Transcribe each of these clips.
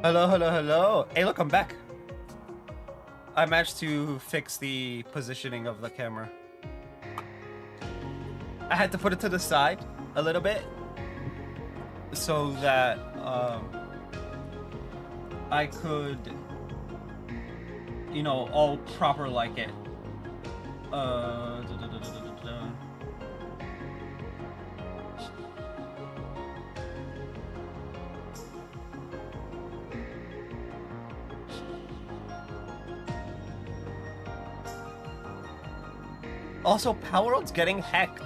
Hello, hello, hello. Hey, look, I'm back. I managed to fix the positioning of the camera. I had to put it to the side a little bit so that I could, you know, all proper like it. Also, Power World's getting hacked.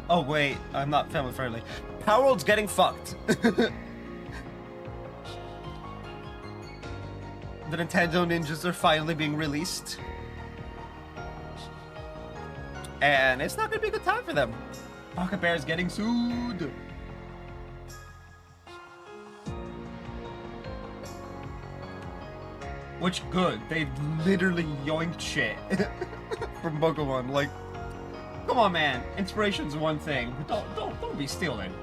Oh wait, I'm not family friendly. Power World's getting fucked. The Nintendo Ninjas are finally being released. And it's not gonna be a good time for them. Pocket Bear's getting sued. Which good, they literally yoinked shit from Pokemon. Like, come on, man. Inspiration's one thing, but don't be stealing.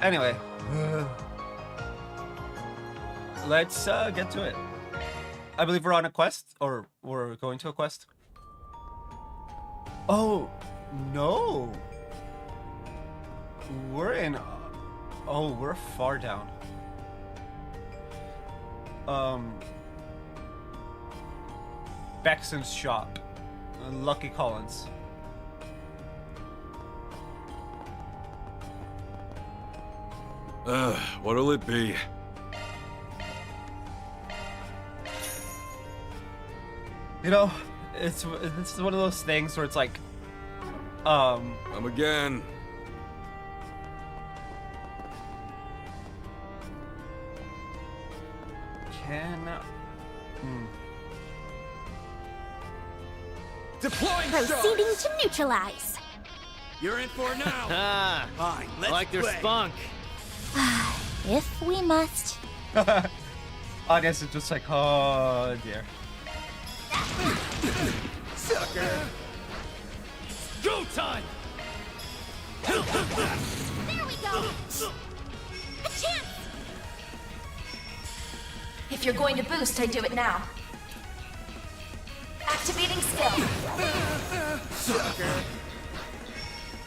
Anyway, let's get to it. I believe we're on a quest, or we're going to a quest. Oh, no. We're in... Oh, we're far down. Bexon's shop. Lucky Collins. What'll it be? You know, it's one of those things where it's like, Come again. Deploying Proceeding to neutralize. You're in for now. Ah, Fine, let's I like their play. spunk. If we must. audience is just like, oh dear. Sucker. Go time! There we go. A chance. If you're going to boost, I do it now. Activating skill. Sucker.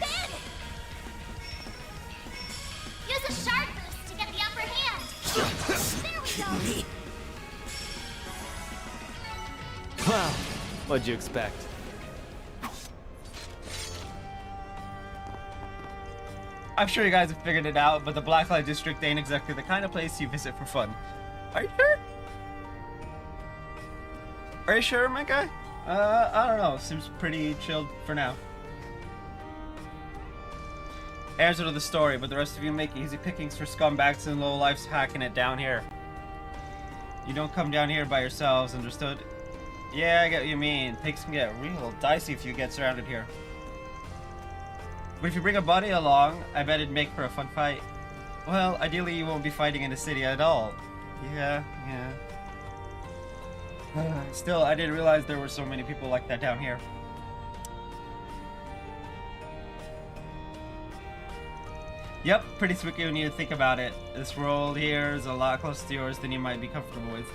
Ben! Use a shard boost to get the upper hand. There we go. Wow, what'd you expect? I'm sure you guys have figured it out, but the Blacklight District ain't exactly the kind of place you visit for fun. Are you sure? Are you sure, my guy? I don't know. Seems pretty chilled for now. Answer to the story, but the rest of you make easy pickings for scumbags and lowlifes hacking it down here. You don't come down here by yourselves, understood? Yeah, I get what you mean. Pigs can get real dicey if you get surrounded here. But if you bring a buddy along, I bet it'd make for a fun fight. Well, ideally you won't be fighting in the city at all. Yeah. Still, I didn't realize there were so many people like that down here. Yep, pretty spooky when you think about it. This world here is a lot closer to yours than you might be comfortable with.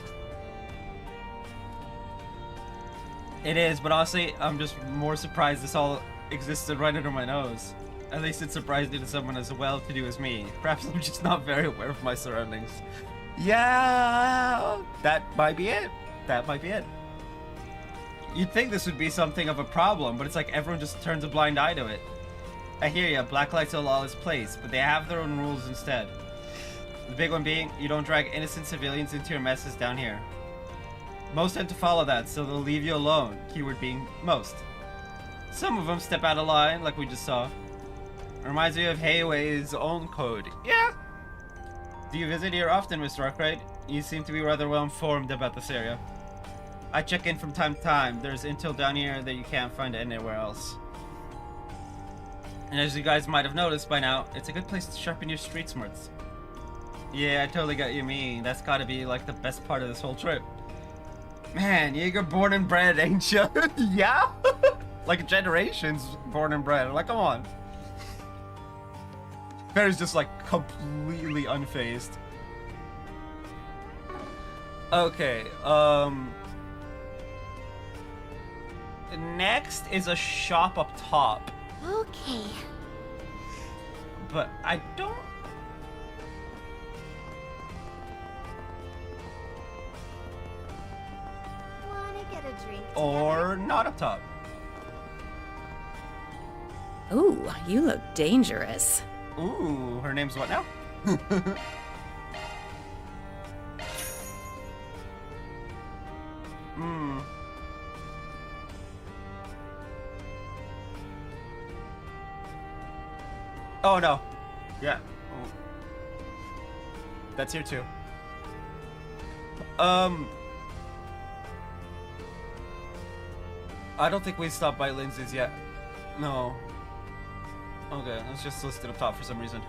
It is, but honestly, I'm just more surprised this all existed right under my nose. At least it surprised me to someone as well-to-do as me. Perhaps I'm just not very aware of my surroundings. Yeah, that might be it. That might be it. You'd think this would be something of a problem, but it's like everyone just turns a blind eye to it. I hear ya, Blacklight's a lawless place, but they have their own rules instead. The big one being, you don't drag innocent civilians into your messes down here. Most tend to follow that, so they'll leave you alone, keyword being most. Some of them step out of line, like we just saw. Reminds me of Hayway's own code. Yeah! Do you visit here often, Mr. Arkwright? You seem to be rather well informed about this area. I check in from time to time. There's intel down here that you can't find anywhere else. And as you guys might have noticed by now, it's a good place to sharpen your street smarts. Yeah, I totally get what you mean. That's gotta be like the best part of this whole trip. Man, you're born and bred, ain't you? Yeah? Like generations born and bred. Like, come on. Barry's just like completely unfazed. Okay, next is a shop up top. Okay. But I don't... Wanna get a drink Or not up top. Ooh, you look dangerous. Ooh, her name's what now? Hmm. Oh no. Yeah. Oh. That's here too. I don't think we stopped by Lindsay's yet. No. Okay, it's just listed up top for some reason.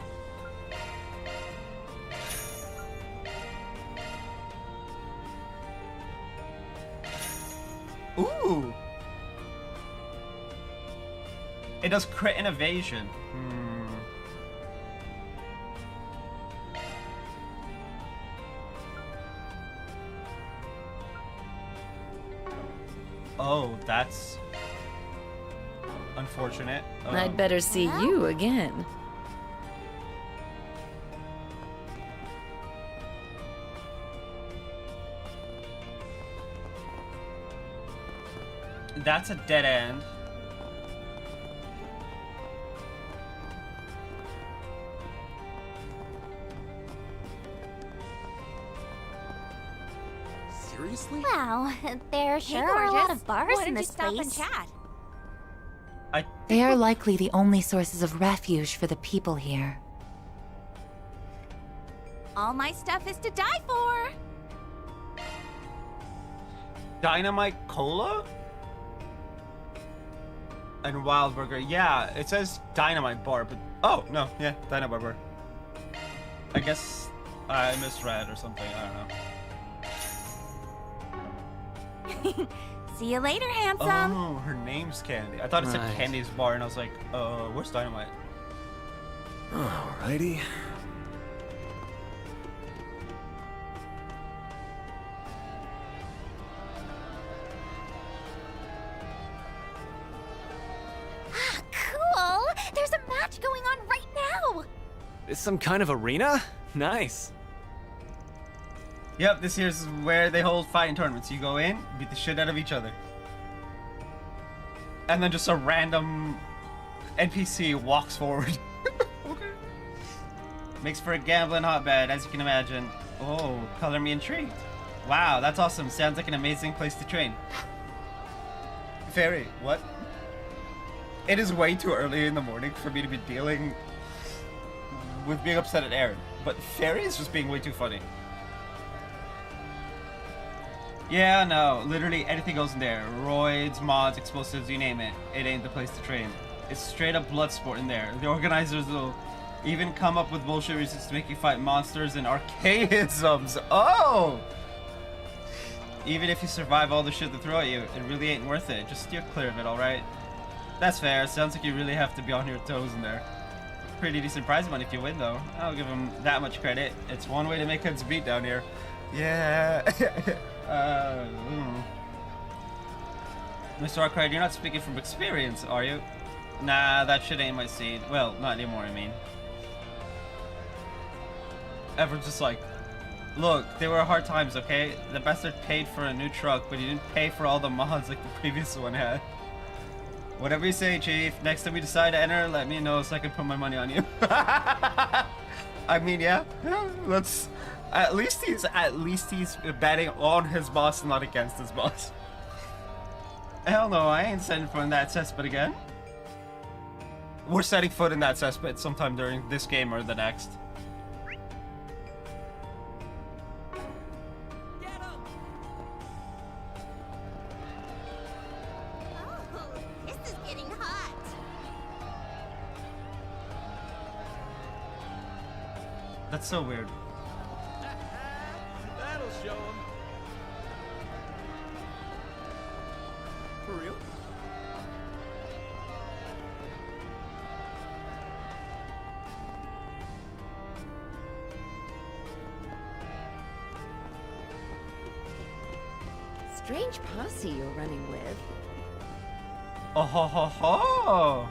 Ooh! It does crit and evasion. Oh, that's unfortunate. I'd better see you again. That's a dead end. Seriously? Wow, there sure are a lot of bars in this place. They are likely the only sources of refuge for the people here. All my stuff is to die for. Dynamite Cola? And Wild Burger. Yeah, it says Dynamite Bar, but... Oh, no, yeah, Dynamite Bar. I guess I misread or something, I don't know. See you later, handsome. Oh, her name's Candy. I thought it said Right. Candy's Bar, and I was like, where's Dynamite? Alrighty. Cool. There's a match going on right now. Is some kind of arena? Nice. Yep, this here's where they hold fighting tournaments. You go in, beat the shit out of each other. And then just a random NPC walks forward. Okay. Makes for a gambling hotbed, as you can imagine. Oh, color me intrigued. Wow, that's awesome. Sounds like an amazing place to train. Fairy, what? It is way too early in the morning for me to be dealing with being upset at Aaron, but Fairy is just being way too funny. Yeah, no, literally anything goes in there. Roids, mods, explosives, you name it. It ain't the place to train. It's straight up blood sport in there. The organizers will even come up with bullshit reasons to make you fight monsters and archaisms. Oh! Even if you survive all the shit they throw at you, it really ain't worth it. Just steer clear of it, alright? That's fair. Sounds like you really have to be on your toes in there. Pretty decent prize money if you win, though. I'll give him that much credit. It's one way to make ends beat down here. Yeah. Mr. Arkwright, you're not speaking from experience, are you? Nah, that shit ain't my seed. Well, not anymore, I mean. Everyone's just like, look, they were hard times, okay? The bastard paid for a new truck, but he didn't pay for all the mods like the previous one had. Whatever you say, Chief. Next time you decide to enter, let me know so I can put my money on you. I mean, yeah, let's... At least he's betting on his boss, not against his boss. Hell no, I ain't setting foot in that cesspit again. We're setting foot in that cesspit sometime during this game or the next. Oh, this is getting hot. That's so weird. strange posse you're running with. Oh ho ho ho!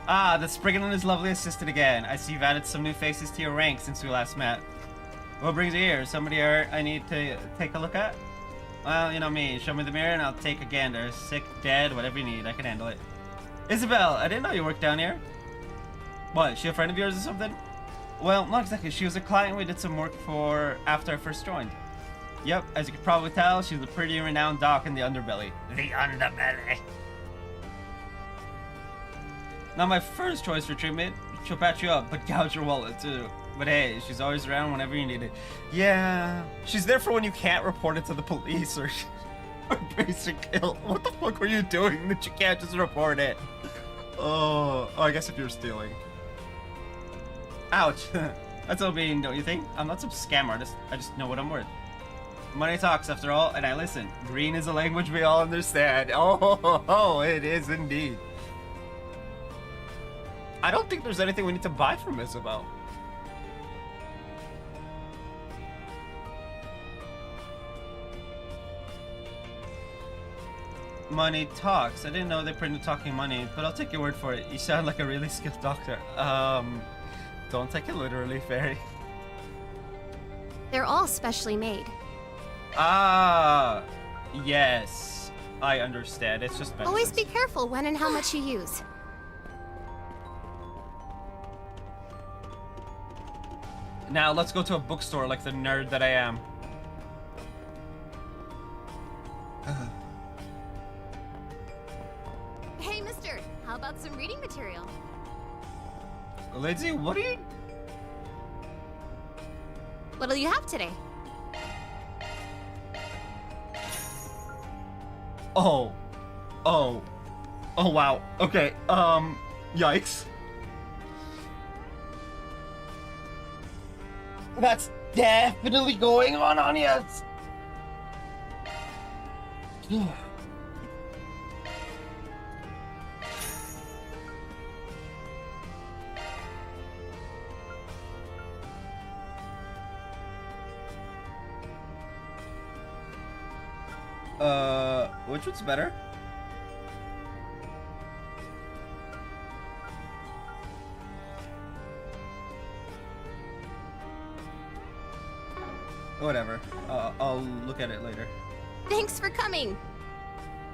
Ah, the Spriggan and his lovely assistant again. I see you've added some new faces to your ranks since we last met. What brings you here? Somebody I need to take a look at? Well, you know me. Show me the mirror and I'll take a gander. Sick, dead, whatever you need. I can handle it. Isabel, I didn't know you worked down here. What, she a friend of yours or something? Well, not exactly. She was a client we did some work for after I first joined. Yep, as you can probably tell, she was a pretty renowned doc in the underbelly. The underbelly. Not my first choice for treatment. She'll patch you up, but gouge your wallet too. But hey, she's always around whenever you need it. Yeah, she's there for when you can't report it to the police or basic kill. What the fuck were you doing that you can't just report it? Oh, I guess if you're stealing. Ouch. That's all mean, don't you think? I'm not some scam artist. I just know what I'm worth. Money talks, after all, and I listen. Green is a language we all understand. Oh, it is indeed. I don't think there's anything we need to buy from Isabel. Money talks. I didn't know they printed talking money, but I'll take your word for it. You sound like a really skilled doctor. Don't take it literally, Fairy. They're all specially made. Ah, yes. I understand. It's just medicine. Always be careful when and how much you use. Now, let's go to a bookstore like the nerd that I am. Hey, mister, how about some reading material? Lindsay, what are you... What'll you have today? Oh, wow. Okay, yikes. That's definitely going on Anya's. Which one's better? Whatever. I'll look at it later. Thanks for coming.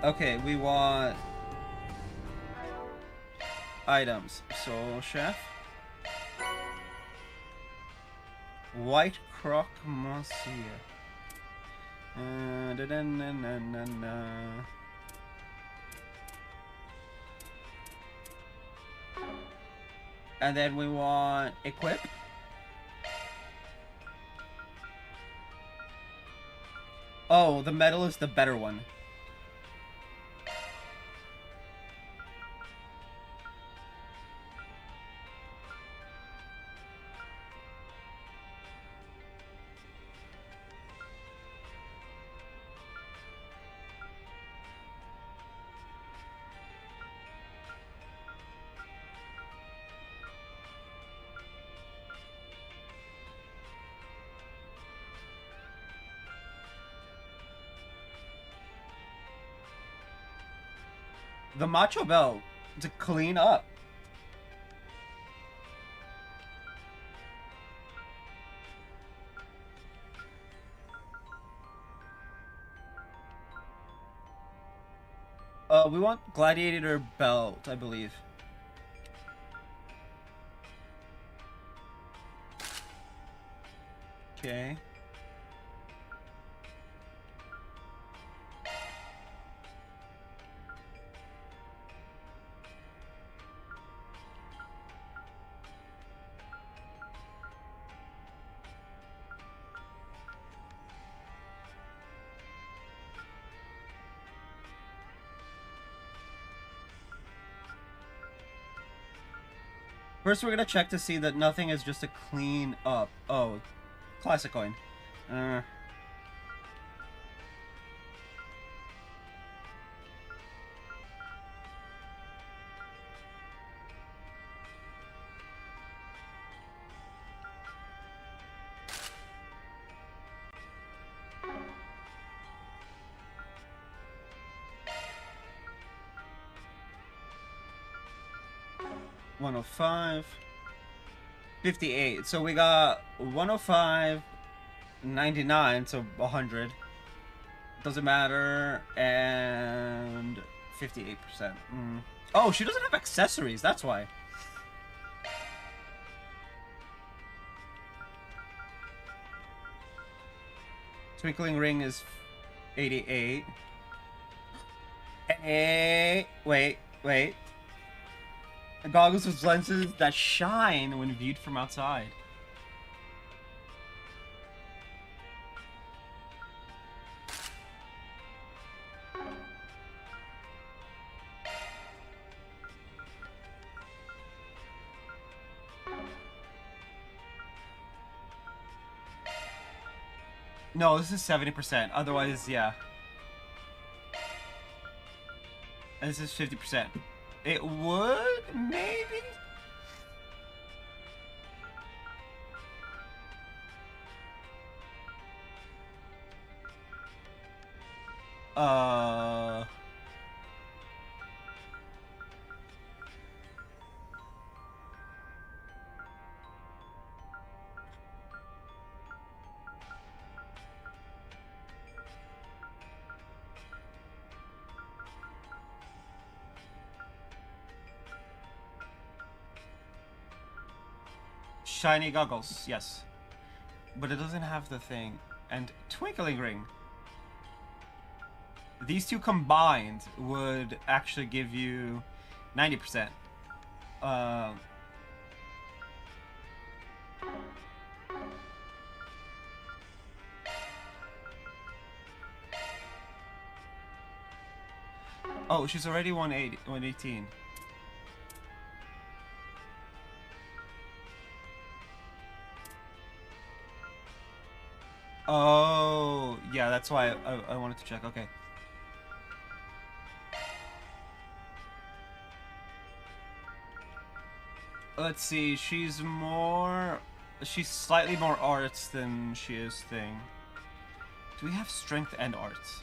Okay, we want items. So, chef. White croque monsieur. And then we want equip. Oh, the metal is the better one. The macho belt to clean up. We want gladiator belt, I believe. Okay. First, we're gonna check to see that nothing is just a clean up. Oh, classic coin. 105. 58. So we got 105, 99, so 100. Doesn't matter. And 58%. Oh, she doesn't have accessories. That's why. Twinkling ring is 88. Wait. Goggles with lenses that shine when viewed from outside. No, this is 70%. Otherwise, yeah. And this is 50%. It would, maybe? Shiny goggles, yes. But it doesn't have the thing. And twinkling ring. These two combined would actually give you 90%. Oh, she's already 118. Oh, yeah, that's why I wanted to check. Okay. Let's see, she's slightly more arts than she is thing. Do we have strength and arts?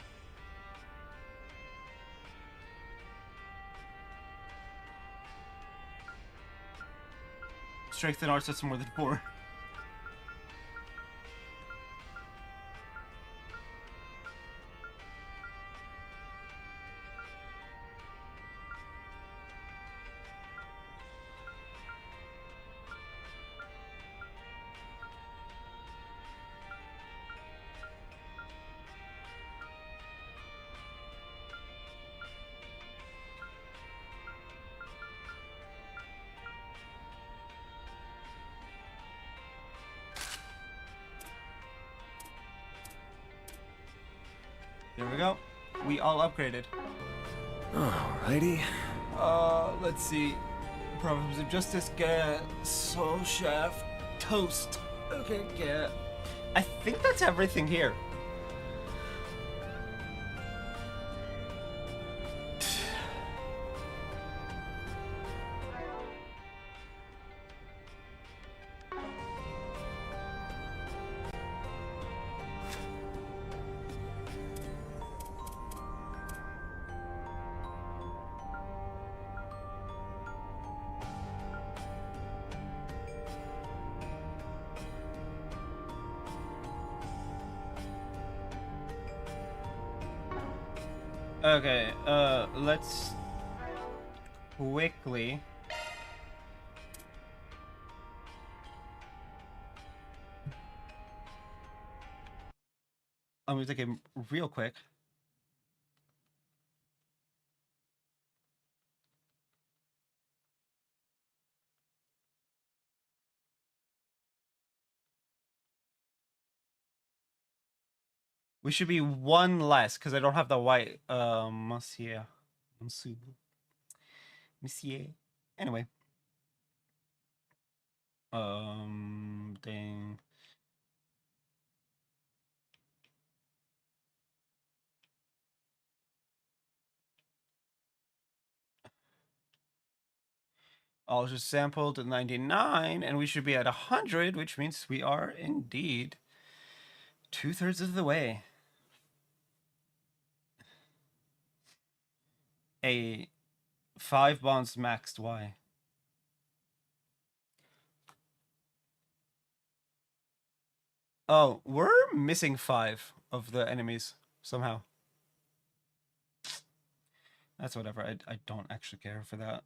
Strength and arts, that's more than 4. There we go. We all upgraded. Alrighty. Let's see. Problems of justice, get soul chef, toast. Okay, get. I think that's everything here. Okay, let's quickly I'm gonna take it real quick. We should be one less because I don't have the white monsieur. Anyway. Dang. All just sampled at 99, and we should be at 100, which means we are indeed 2/3 of the way. A 5 bonds maxed Y. Oh, we're missing 5 of the enemies somehow. That's whatever. I don't actually care for that.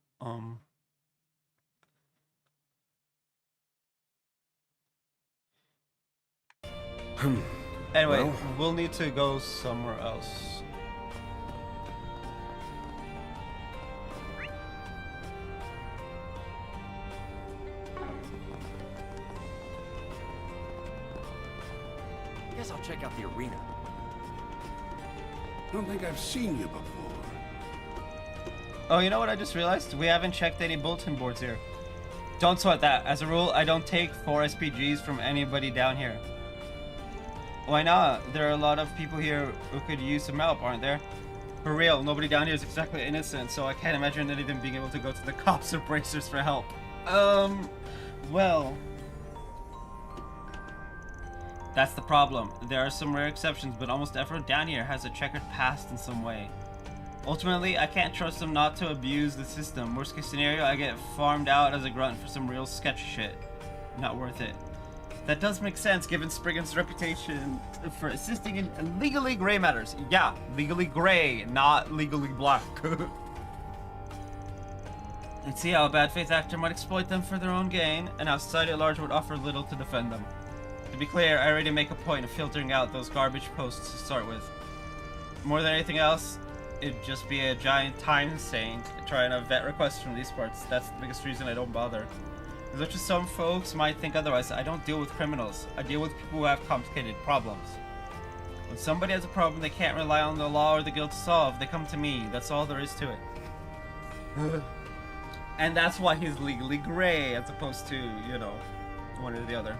Anyway, Well. we'll need to go somewhere else. Guess I'll check out the arena. Don't think I've seen you before. Oh, you know what I just realized? We haven't checked any bulletin boards here. Don't sweat that. As a rule, I don't take 4 SPGs from anybody down here. Why not? There are a lot of people here who could use some help, aren't there? For real, nobody down here is exactly innocent, so I can't imagine any of them being able to go to the cops or bracers for help. Well... That's the problem. There are some rare exceptions, but almost everyone down here has a checkered past in some way. Ultimately, I can't trust them not to abuse the system. Worst case scenario, I get farmed out as a grunt for some real sketchy shit. Not worth it. That does make sense given Spriggan's reputation for assisting in legally gray matters. Yeah, legally gray, not legally black. Let's see how a bad faith actor might exploit them for their own gain, and how society at large would offer little to defend them. To be clear, I already make a point of filtering out those garbage posts to start with. More than anything else, it'd just be a giant time sink trying to vet requests from these parts. That's the biggest reason I don't bother. As much as some folks might think otherwise, I don't deal with criminals. I deal with people who have complicated problems. When somebody has a problem they can't rely on the law or the guild to solve, they come to me. That's all there is to it. And that's why he's legally gray, as opposed to, you know, one or the other.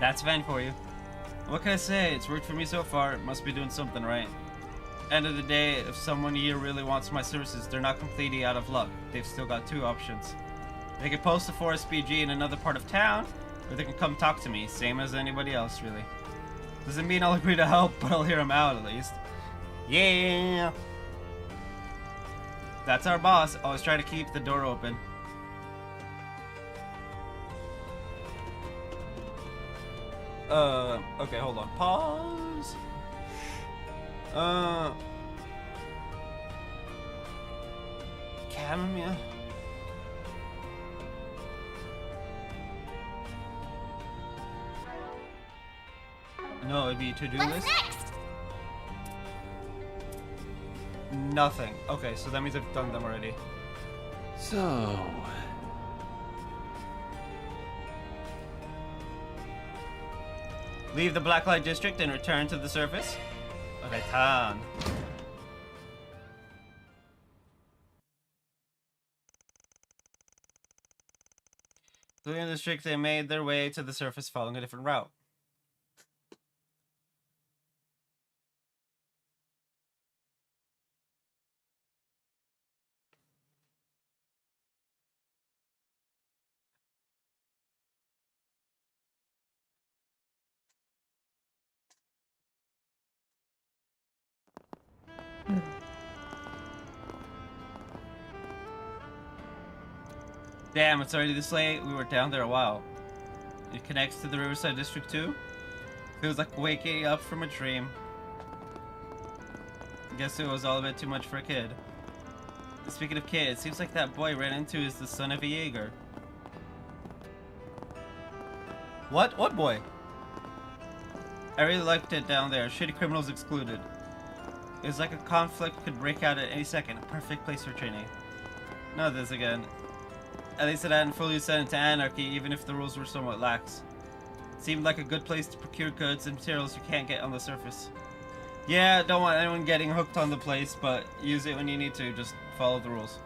That's Van for you. What can I say? It's worked for me so far. It must be doing something right. End of the day, if someone here really wants my services, they're not completely out of luck. They've still got 2 options. They can post a 4 SPG in another part of town, or they can come talk to me, same as anybody else, really. Doesn't mean I'll agree to help, but I'll hear them out at least. Yeah! That's our boss. Always try to keep the door open. Okay, hold on. Pause. Chamomile. No, it'd be to-do What's list. next? Nothing. Okay, so that means I've done them already. So... Leave the Blacklight District and return to the surface. Return. Leaving the district, they made their way to the surface following a different route. Damn, it's already this late. We were down there a while. It connects to the Riverside District too? Feels like waking up from a dream. Guess it was all a bit too much for a kid. Speaking of kids, seems like that boy ran into is the son of a Jaeger. What? What boy? I really liked it down there. Shitty criminals excluded. It was like a conflict could break out at any second. A perfect place for training. Not this again. At least it hadn't fully descended into anarchy, even if the rules were somewhat lax. It seemed like a good place to procure goods and materials you can't get on the surface. Yeah, don't want anyone getting hooked on the place, but use it when you need to. Just follow the rules.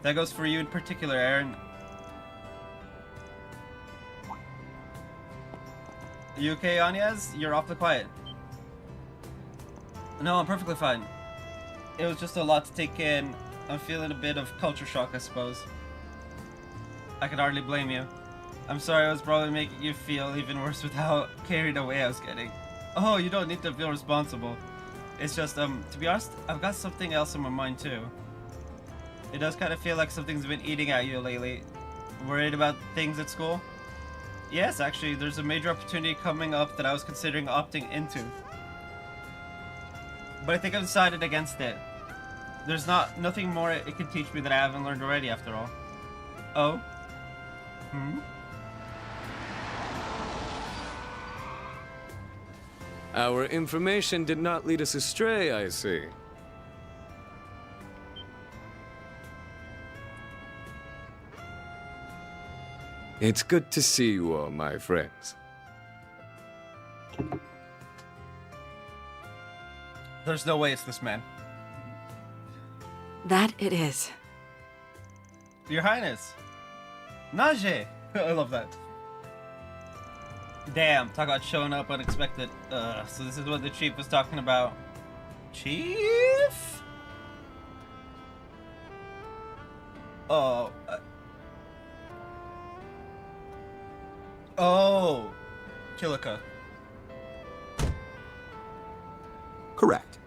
That goes for you in particular, Aaron. You okay, Anyaz? You're awfully quiet. No, I'm perfectly fine. It was just a lot to take in. I'm feeling a bit of culture shock, I suppose. I can hardly blame you. I'm sorry I was probably making you feel even worse with how carried away I was getting. Oh, you don't need to feel responsible. It's just, to be honest, I've got something else on my mind too. It does kind of feel like something's been eating at you lately. Worried about things at school? Yes, actually, there's a major opportunity coming up that I was considering opting into. But I think I've decided against it. There's nothing more it can teach me that I haven't learned already, after all. Oh? Hmm? Our information did not lead us astray, I see. It's good to see you all, my friends. There's no way it's this man. That it is. Your Highness. Nage. I love that. Damn, talk about showing up unexpected. So this is what the chief was talking about. Chief? Oh. Oh. Kilika. Correct.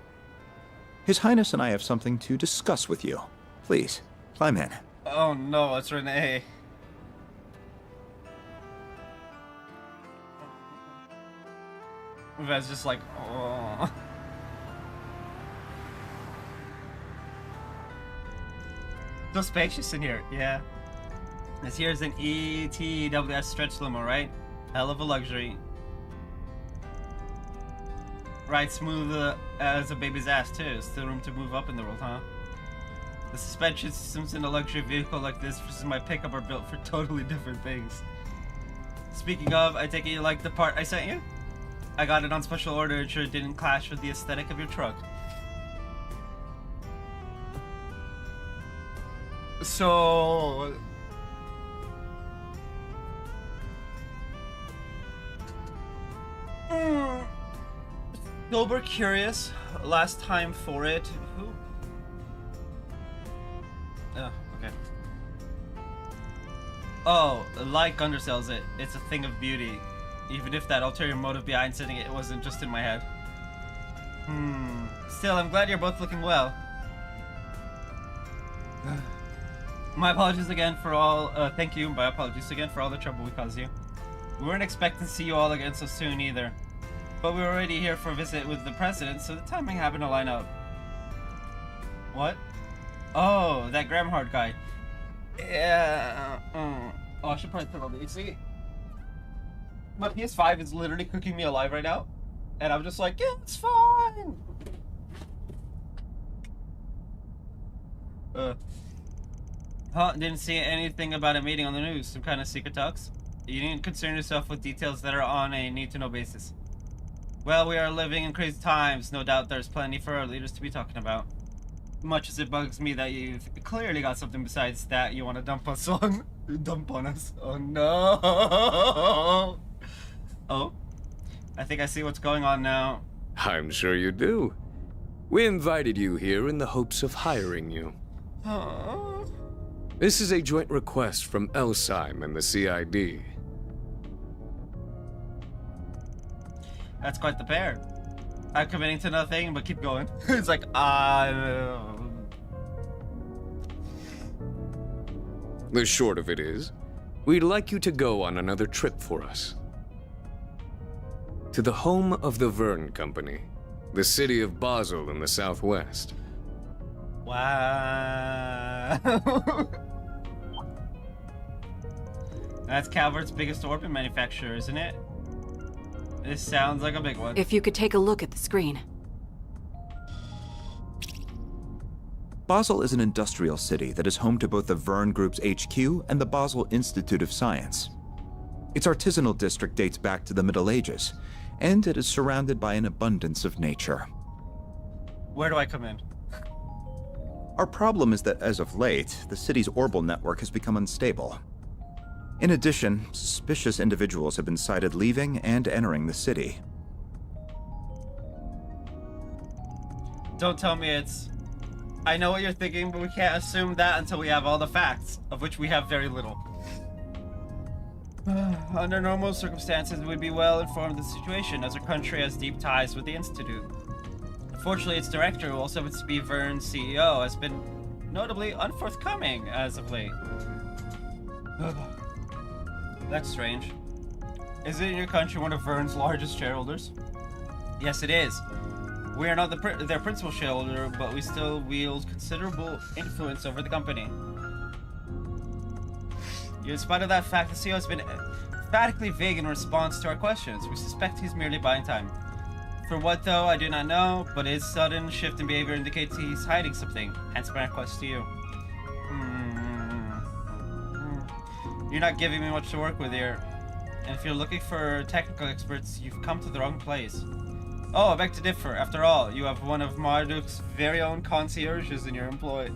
His Highness and I have something to discuss with you. Please, climb in. Oh no, it's Renee. That's just like, oh. So spacious in here, yeah. This here is an ETWS stretch limo, right? Hell of a luxury. Right, smooth as a baby's ass too. Still room to move up in the world, huh? The suspension systems in a luxury vehicle like this versus my pickup are built for totally different things. Speaking of, I take it you like the part I sent you? I got it on special order, ensure it didn't clash with the aesthetic of your truck. So... Sober curious. Last time for it. Who? Oh, okay. Oh, like undersells it. It's a thing of beauty. Even if that ulterior motive behind setting it wasn't just in my head. Still, I'm glad you're both looking well. My apologies again for all, thank you, my apologies again for all the trouble we caused you. We weren't expecting to see you all again so soon either. But we were already here for a visit with the president, so the timing happened to line up. What? Oh, that Gramhard guy. Yeah. Oh, I should probably put on the AC. My PS5 is literally cooking me alive right now. And I'm just like, yeah, it's fine. Huh? Didn't see anything about a meeting on the news. Some kind of secret talks? You needn't concern yourself with details that are on a need-to-know basis. Well, we are living in crazy times. No doubt there's plenty for our leaders to be talking about. Much as it bugs me that you've clearly got something besides that you want to dump us on. Dump on us. Oh no. Oh? I think I see what's going on now. I'm sure you do. We invited you here in the hopes of hiring you. This is a joint request from Elsheim and the CID. That's quite the pair. I'm committing to nothing, but keep going. It's like, The short of it is, we'd like you to go on another trip for us. To the home of the Verne Company, the city of Basel in the southwest. Wow. That's Calvert's biggest orphan manufacturer, isn't it? This sounds like a big one. If you could take a look at the screen. Basel is an industrial city that is home to both the Verne Group's HQ and the Basel Institute of Science. Its artisanal district dates back to the Middle Ages, and it is surrounded by an abundance of nature. Where do I come in? Our problem is that as of late, the city's orbital network has become unstable. In addition, suspicious individuals have been sighted leaving and entering the city. Don't tell me it's... I know what you're thinking, but we can't assume that until we have all the facts, of which we have very little. Under normal circumstances, we'd be well informed of the situation, as our country has deep ties with the Institute. Unfortunately, its director, who also happens to be Verne's CEO, has been notably unforthcoming as of late. That's strange. Is it in your country one of Vern's largest shareholders? Yes, it is. We are not their principal shareholder, but we still wield considerable influence over the company. In spite of that fact, the CEO has been emphatically vague in response to our questions. We suspect he's merely buying time. For what, though, I do not know, but his sudden shift in behavior indicates he's hiding something. Hence my request to you. You're not giving me much to work with here. And if you're looking for technical experts, you've come to the wrong place. Oh, I beg to differ. After all, you have one of Marduk's very own concierges in your employ.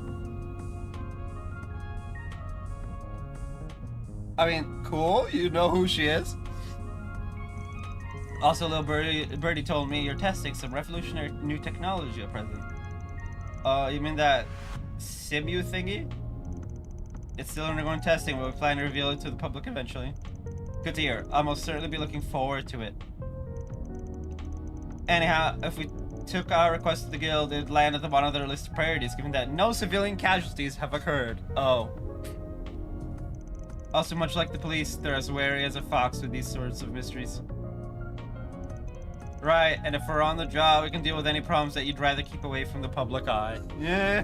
I mean, cool. You know who she is. Also, little birdie told me you're testing some revolutionary new technology at present. You mean that Simu thingy? It's still undergoing testing, but we plan to reveal it to the public eventually. Good to hear. I'll most certainly be looking forward to it. Anyhow, if we took our request to the guild, it'd land at the bottom of their list of priorities, given that no civilian casualties have occurred. Oh. Also, much like the police, they're as wary as a fox with these sorts of mysteries. Right, and if we're on the job, we can deal with any problems that you'd rather keep away from the public eye. Yeah.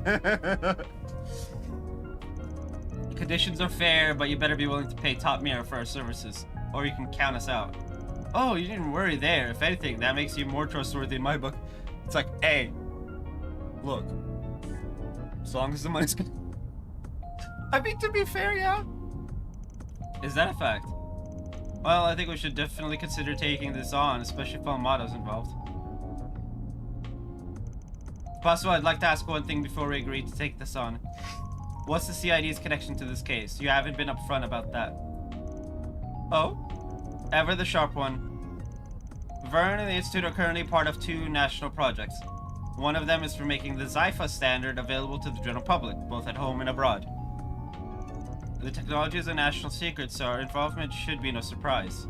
Conditions are fair, but you better be willing to pay top mirror for our services, or you can count us out. Oh, you didn't worry there. If anything, that makes you more trustworthy in my book. It's like, hey, look, as long as the money's good. I mean, to be fair, yeah. Is that a fact? Well, I think we should definitely consider taking this on, especially if Almato's involved. If possible, I'd like to ask one thing before we agree to take this on. What's the CID's connection to this case? You haven't been upfront about that. Oh? Ever the sharp one. Vern and the Institute are currently part of two national projects. One of them is for making the Zypha standard available to the general public, both at home and abroad. The technology is a national secret, so our involvement should be no surprise.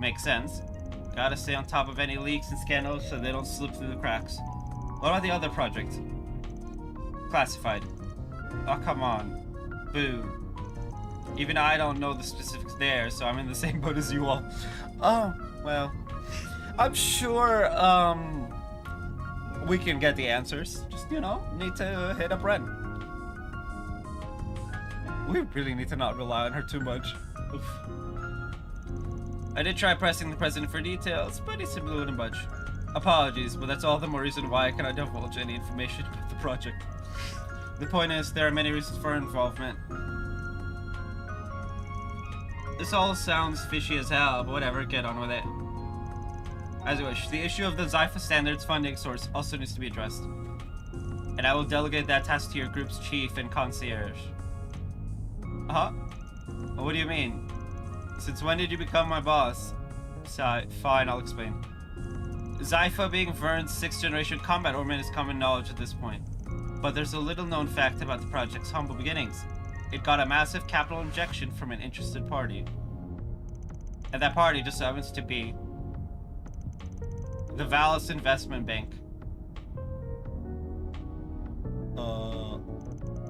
Makes sense. Gotta stay on top of any leaks and scandals so they don't slip through the cracks. What about the other project? Classified. Oh, come on. Boo. Even I don't know the specifics there, so I'm in the same boat as you all. Oh, well. I'm sure, we can get the answers. Just, you know, need to hit up Ren. We really need to not rely on her too much. Oof. I did try pressing the president for details, but he simply wouldn't budge. Apologies, but that's all the more reason why I cannot divulge any information about the project. The point is, there are many reasons for involvement. This all sounds fishy as hell, but whatever, get on with it. As you wish. The issue of the Zypha Standards funding source also needs to be addressed. And I will delegate that task to your group's chief and concierge. Huh? What do you mean? Since when did you become my boss? Fine, I'll explain. Zypha being Vern's 6th generation combat ornament is common knowledge at this point. But there's a little known fact about the project's humble beginnings. It got a massive capital injection from an interested party. And that party just happens to be the Valis Investment Bank.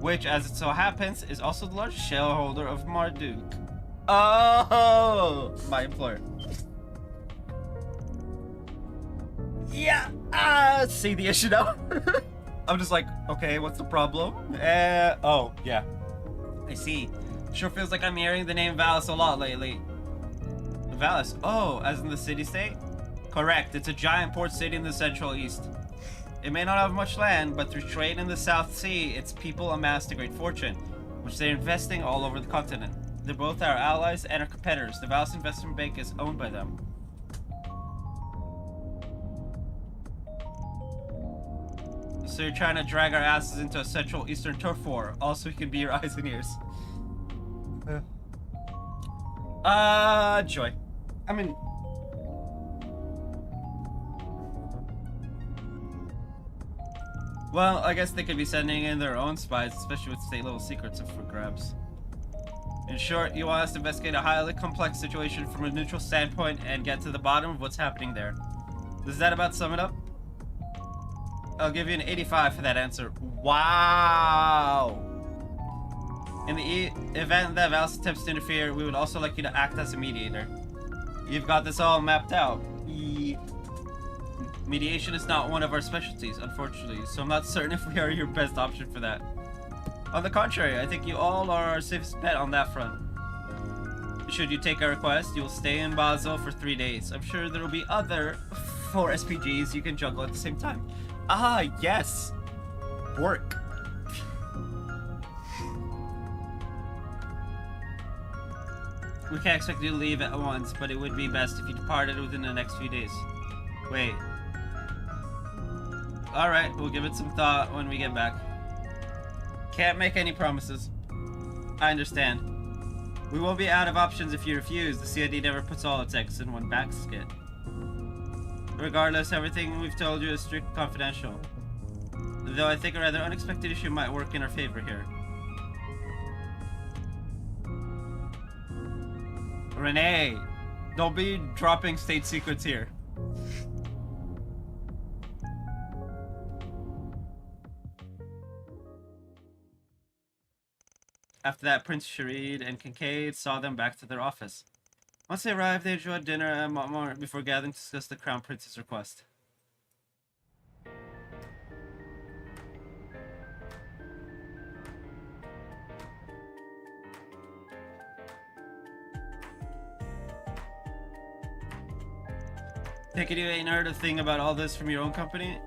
Which, as it so happens, is also the largest shareholder of Marduk. Oh, my employer. Yeah, see the issue now. I'm just like, okay, what's the problem? Oh, yeah. I see. Sure feels like I'm hearing the name Valis a lot lately. Valis? Oh, as in the city-state? Correct, it's a giant port city in the Central East. It may not have much land, but through trade in the South Sea, its people amassed a great fortune, which they're investing all over the continent. They're both our allies and our competitors. The Valis Investment Bank is owned by them. So you're trying to drag our asses into a Central Eastern turf war, also we can be your eyes and ears. Joy. I mean... Well, I guess they could be sending in their own spies, especially with state-level secrets up for grabs. In short, you want us to investigate a highly complex situation from a neutral standpoint and get to the bottom of what's happening there. Does that about sum it up? I'll give you an 85 for that answer. Wow! In the event that Valus attempts to interfere, we would also like you to act as a mediator. You've got this all mapped out. Mediation is not one of our specialties, unfortunately, so I'm not certain if we are your best option for that. On the contrary, I think you all are our safest bet on that front. Should you take our request, you will stay in Basel for 3 days. I'm sure there will be other 4 SPGs you can juggle at the same time. Ah, yes! Work. We can't expect you to leave at once, but it would be best if you departed within the next few days. Wait. Alright, we'll give it some thought when we get back. Can't make any promises. I understand. We won't be out of options if you refuse. The CID never puts all its eggs in one basket. Regardless, everything we've told you is strictly confidential. Though I think a rather unexpected issue might work in our favor here. Renee! Don't be dropping state secrets here. After that, Prince Sharid and Kincaid saw them back to their office. Once they arrived, they enjoyed dinner at Montmort before gathering to discuss the Crown Prince's request. Take it you ain't heard a thing about all this from your own company?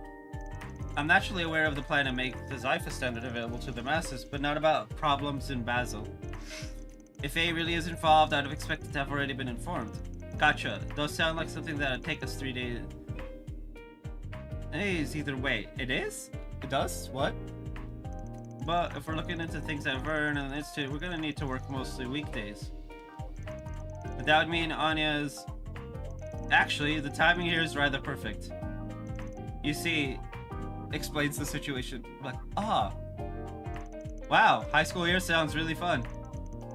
I'm naturally aware of the plan to make the Zypha standard available to the masses, but not about problems in Basel. If A really is involved, I'd have expected to have already been informed. Gotcha. Those sound like something that'd take us 3 days. Hey, it's either way. It is? It does? What? But if we're looking into things at Vern and the Institute, we're gonna need to work mostly weekdays. But that would mean Anya's... Actually, the timing here is rather perfect. You see, explains the situation. Like, wow, high school year sounds really fun.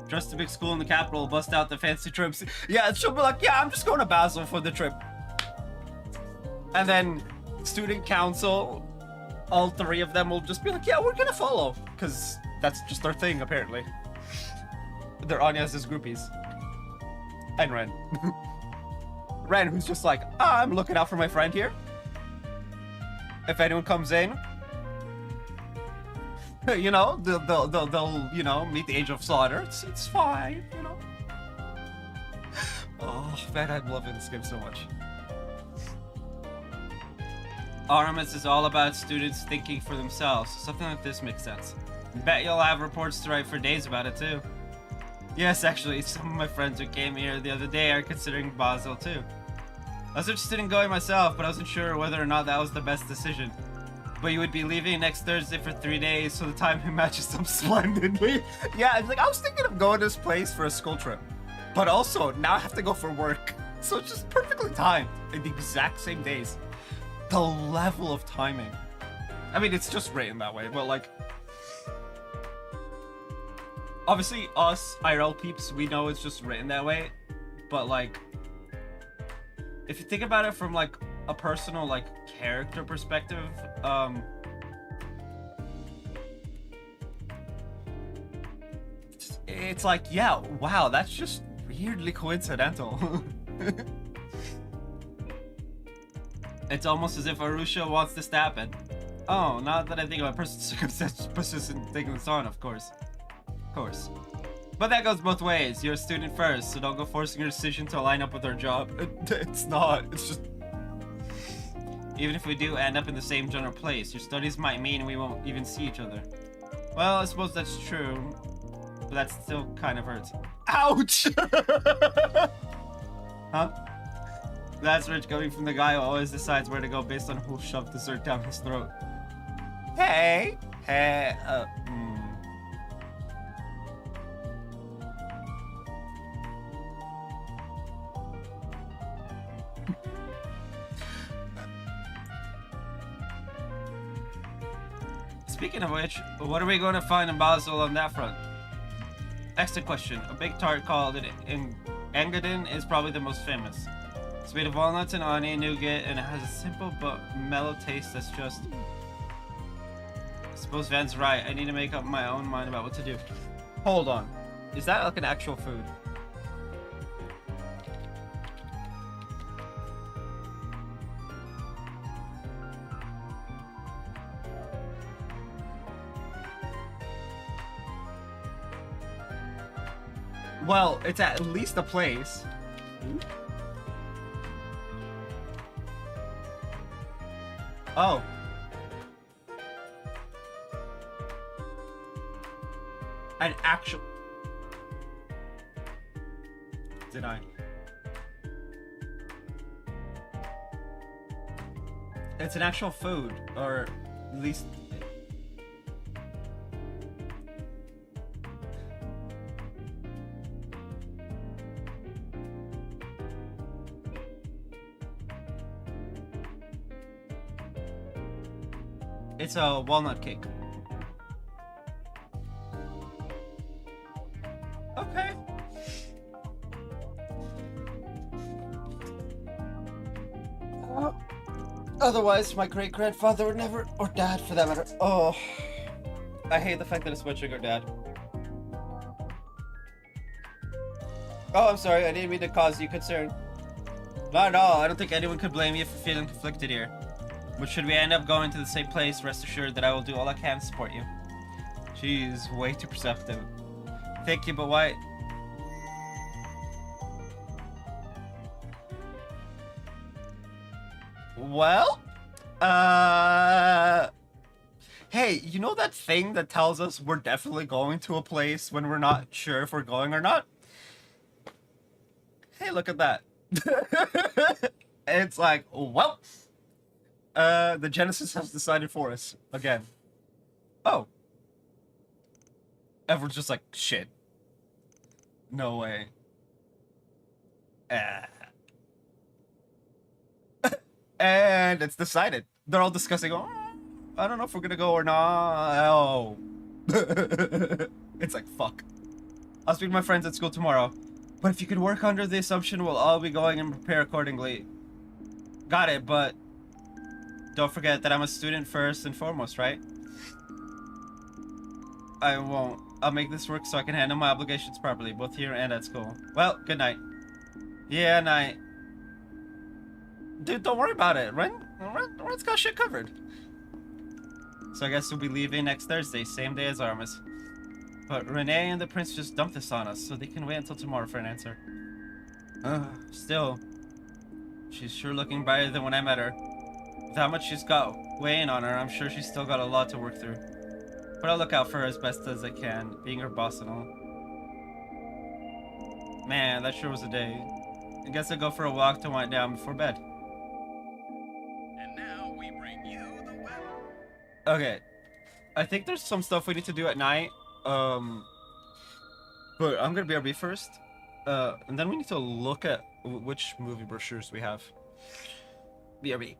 Trust a big school in the capital, bust out the fancy trips. Yeah, she'll be like, yeah, I'm just going to Basel for the trip. And then student council, all 3 of them will just be like, yeah, we're gonna follow. Because that's just their thing, apparently. They're Anya's groupies. And Ren. Ren, who's just like, I'm looking out for my friend here. If anyone comes in, you know, they'll you know, meet the age of slaughter. It's fine, you know. Oh man, I'm loving this game so much. Artemis is all about students thinking for themselves. Something like this makes sense. Bet you'll have reports to write for days about it too. Yes, actually, some of my friends who came here the other day are considering Basel too. I was interested in going myself, but I wasn't sure whether or not that was the best decision. But you would be leaving next Thursday for 3 days, so the timing matches up splendidly. Yeah, it's like, I was thinking of going to this place for a school trip. But also, now I have to go for work. So it's just perfectly timed in the exact same days. The level of timing. I mean, it's just written that way, but like... Obviously, us, IRL peeps, we know it's just written that way. But like... If you think about it from like a personal like character perspective, it's like, yeah, wow, that's just weirdly coincidental. It's almost as if Arusha wants this to happen. Oh, not that I think of a person's circumstance persistent taking this on, of course. Of course. But that goes both ways. You're a student first, so don't go forcing your decision to line up with our job. It's not. It's just... Even if we do end up in the same general place, your studies might mean we won't even see each other. Well, I suppose that's true. But that still kind of hurts. Ouch! Huh? That's rich coming from the guy who always decides where to go based on who'll shove dessert down his throat. Hey! Hey, Speaking of which, what are we going to find in Basel on that front? Excellent question. A big tart called Engadin is probably the most famous. It's made of walnuts and honey, nougat, and it has a simple but mellow taste that's just... I suppose Van's right. I need to make up my own mind about what to do. Hold on. Is that like an actual food? Well, it's at least a place. Oh. An actual... Did I? It's an actual food, or at least... It's a walnut cake. Okay. Otherwise, my great-grandfather would never, or dad for that matter. Oh, I hate the fact that it's switching or dad. Oh, I'm sorry. I didn't mean to cause you concern. Not at all. I don't think anyone could blame you for feeling conflicted here. But should we end up going to the same place, rest assured that I will do all I can to support you. She's way too perceptive. Thank you, but why? Well, hey, you know that thing that tells us we're definitely going to a place when we're not sure if we're going or not? Hey, look at that. It's like, well, the Genesis has decided for us again. Oh. Everyone's just like, shit. No way. And it's decided. They're all discussing, oh, I don't know if we're gonna go or not. Oh. It's like, fuck. I'll speak to my friends at school tomorrow. But if you could work under the assumption we'll all be going and prepare accordingly. Got it, but don't forget that I'm a student first and foremost, right? I won't. I'll make this work so I can handle my obligations properly, both here and at school. Well, good night. Yeah, night. Dude, don't worry about it. Ren's got shit covered. So I guess we'll be leaving next Thursday, same day as Armas. But Renee and the prince just dumped this on us, so they can wait until tomorrow for an answer. Still, she's sure looking brighter than when I met her. With how much she's got weighing on her, I'm sure she's still got a lot to work through. But I'll look out for her as best as I can, being her boss and all. Man, that sure was a day. I guess I'll go for a walk to wind down before bed. And now we bring you the weather. Okay. I think there's some stuff we need to do at night. But I'm gonna BRB first. And then we need to look at which movie brochures we have. BRB.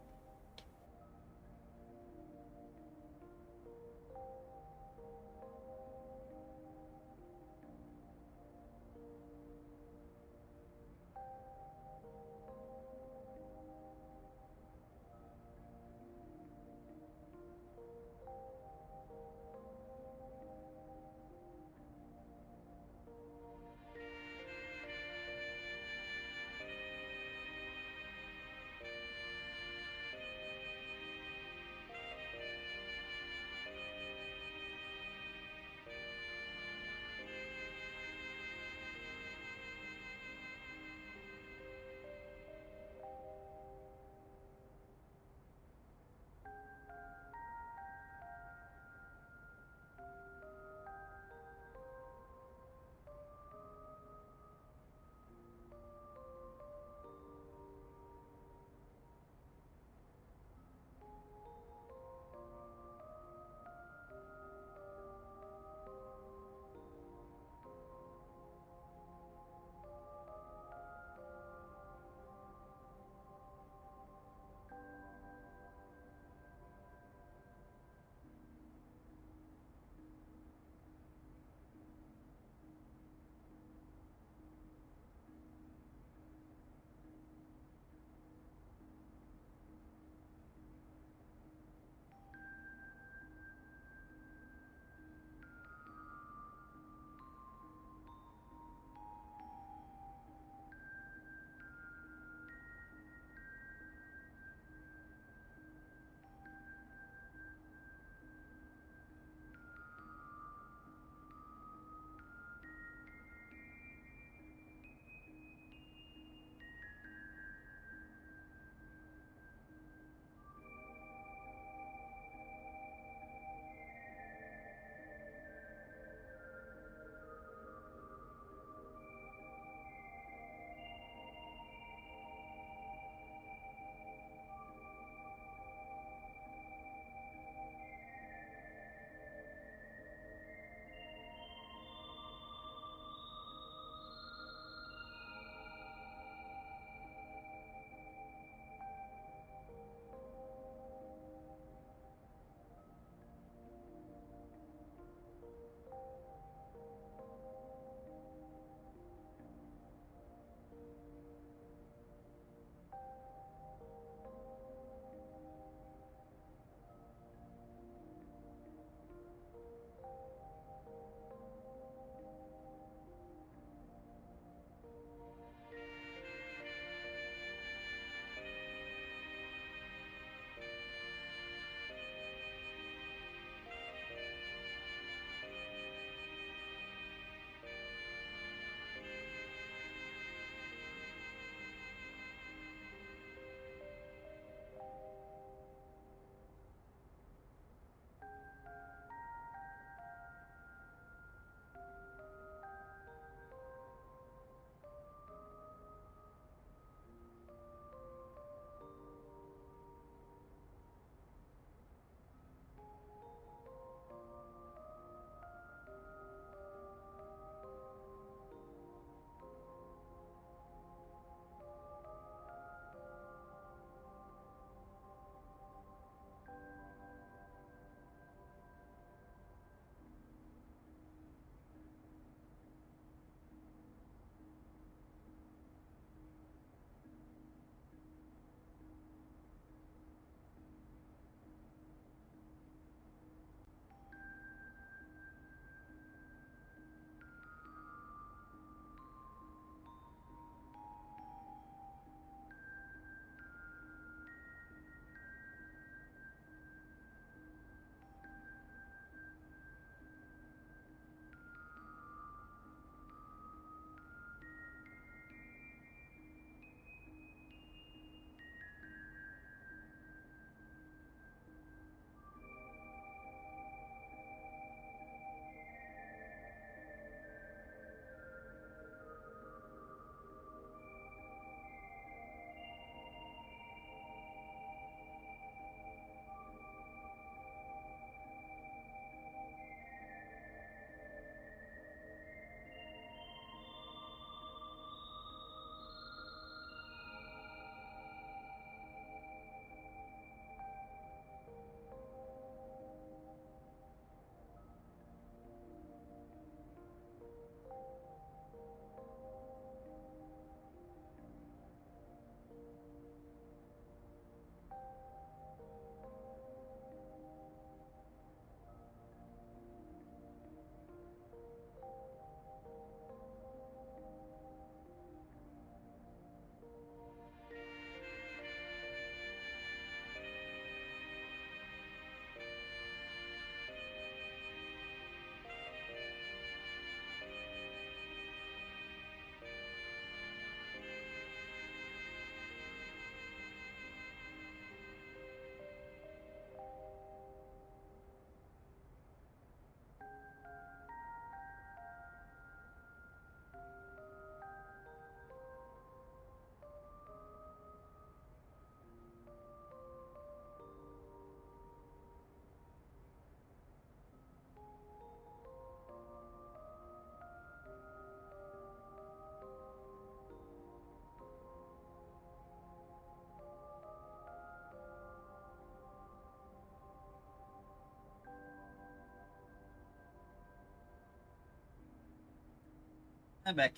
I'm back.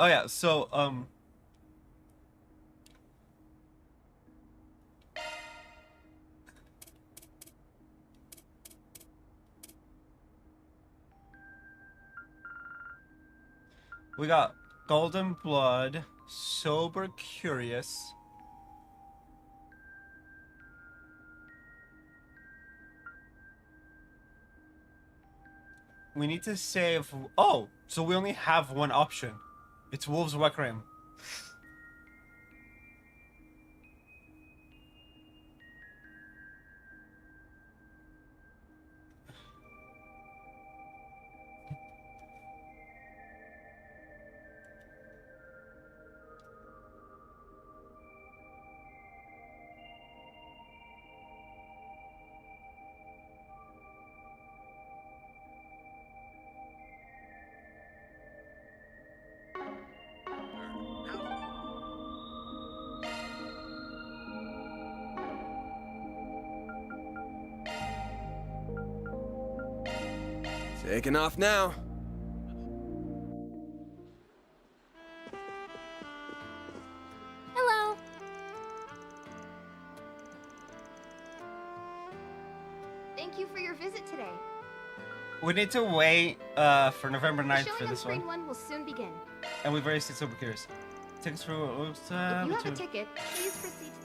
Oh yeah, so we got Golden Blood, Sober Curious. We need to save. Oh, so we only have one option. It's Wolves Requiem. Taking off now. Hello. Thank you for your visit today. We need to wait for November 9th The for showing on this screen one. 1 will soon begin. And we've already seen Sober Curious. Tickets for oops, If you have a ticket, please proceed to the end.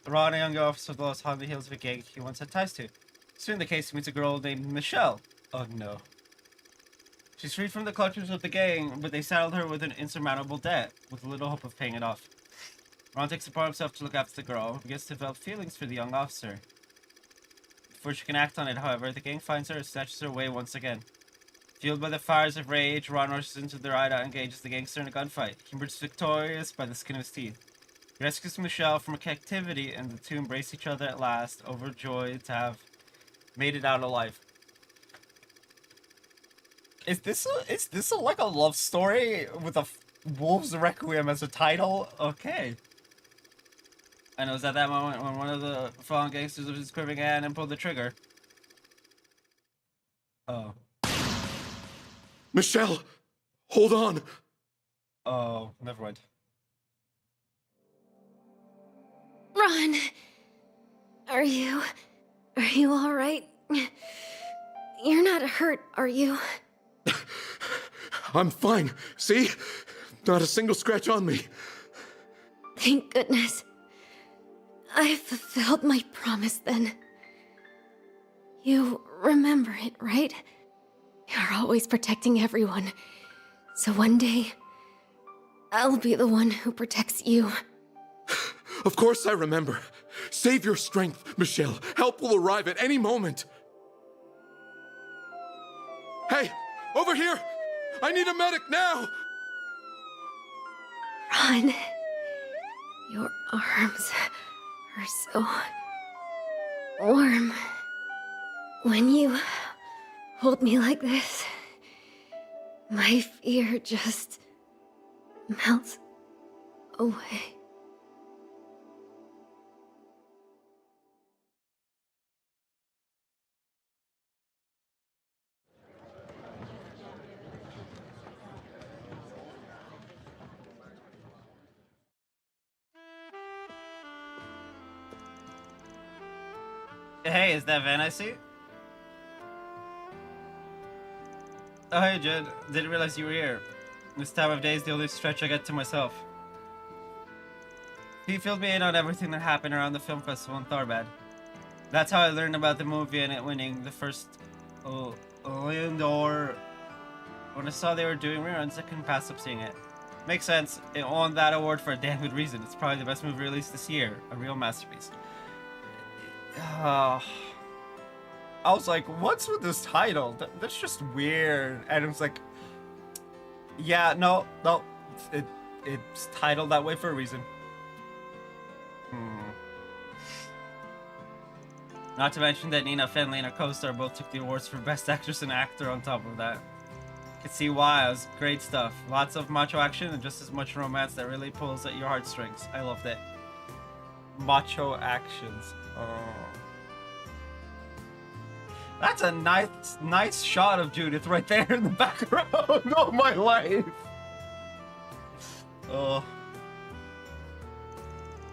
Ron, a young officer of the Los Hollywood Hills of a gang he once had ties to. Soon the case meets a girl named Michelle. Oh no. She's freed from the clutches of the gang, but they saddled her with an insurmountable debt, with little hope of paying it off. Ron takes it upon himself to look after the girl, who begins to develop feelings for the young officer. Before she can act on it, however, the gang finds her and snatches her away once again. Fueled by the fires of rage, Ron rushes into their hideout and engages the gangster in a gunfight. He emerges victorious by the skin of his teeth. He rescues Michelle from captivity, and the two embrace each other at last, overjoyed to have made it out alive. Is this like a love story with a Wolves Requiem as a title? Okay. And it was at that moment when one of the fallen gangsters was his quivering hand and pulled the trigger. Oh. Michelle, hold on. Oh, never mind. Ron! Are you all right? You're not hurt, are you? I'm fine. See? Not a single scratch on me. Thank goodness. I fulfilled my promise then. You remember it, right? You're always protecting everyone. So one day, I'll be the one who protects you. Of course I remember. Save your strength, Michelle. Help will arrive at any moment. Hey, over here! I need a medic now! Ron, your arms are so warm. When you hold me like this, my fear just melts away. Hey, is that Van I see? Oh, hey, Jed. Didn't realize you were here. This time of day is the only stretch I get to myself. He filled me in on everything that happened around the film festival in Tharbad. That's how I learned about the movie and it winning the first Lion d'Or. When I saw they were doing reruns, I couldn't pass up seeing it. Makes sense. It won that award for a damn good reason. It's probably the best movie released this year. A real masterpiece. I was like, what's with this title? That's just weird. And it was like, yeah, no, it's titled that way for a reason. Not to mention that Nina Fenley and her co-star both took the awards for Best Actress and Actor on top of that. Can see why. It was great stuff. Lots of macho action and just as much romance that really pulls at your heartstrings. I loved it. Macho actions. Oh. That's a nice shot of Judith right there in the background. Oh my life. Oh.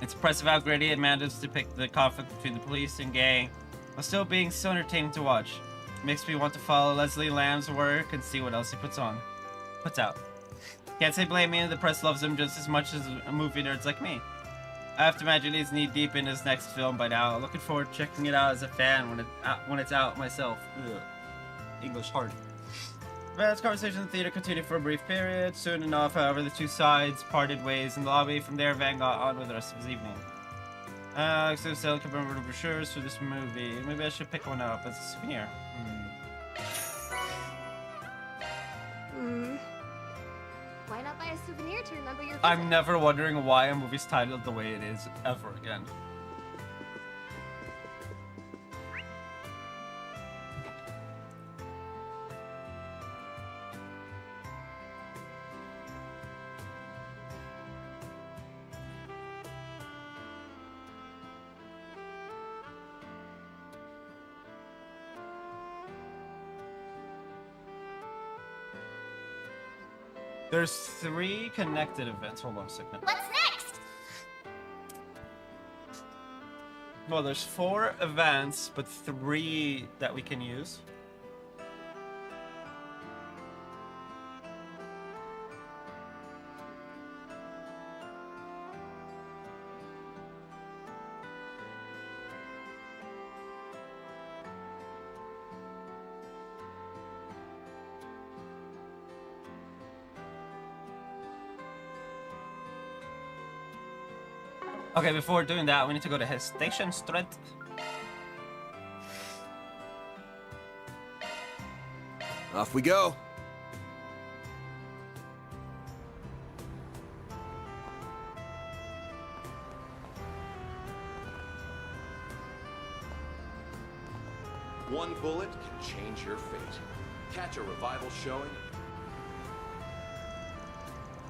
It's impressive how gritty it manages to depict the conflict between the police and gang, while still being so entertaining to watch. It makes me want to follow Leslie Lamb's work and see what else he puts out. Can't say blame me, the press loves him just as much as movie nerds like me. I have to imagine he's knee deep in his next film by now. Looking forward to checking it out as a fan when it's out myself. Ugh. English hard. This conversation in the theater continued for a brief period. Soon enough, however, the two sides parted ways in the lobby. From there, Van got on with the rest of his evening. So Sally can remember the brochures for this movie. Maybe I should pick one up as a souvenir. Why not buy a souvenir to remember your visit? I'm never wondering why a movie's titled the way it is ever again. There's 3 connected events. Hold on a second. What's next? Well, there's 4 events, but 3 that we can use. Okay, before doing that, we need to go to his station straight. Off we go. One bullet can change your fate. Catch a revival showing.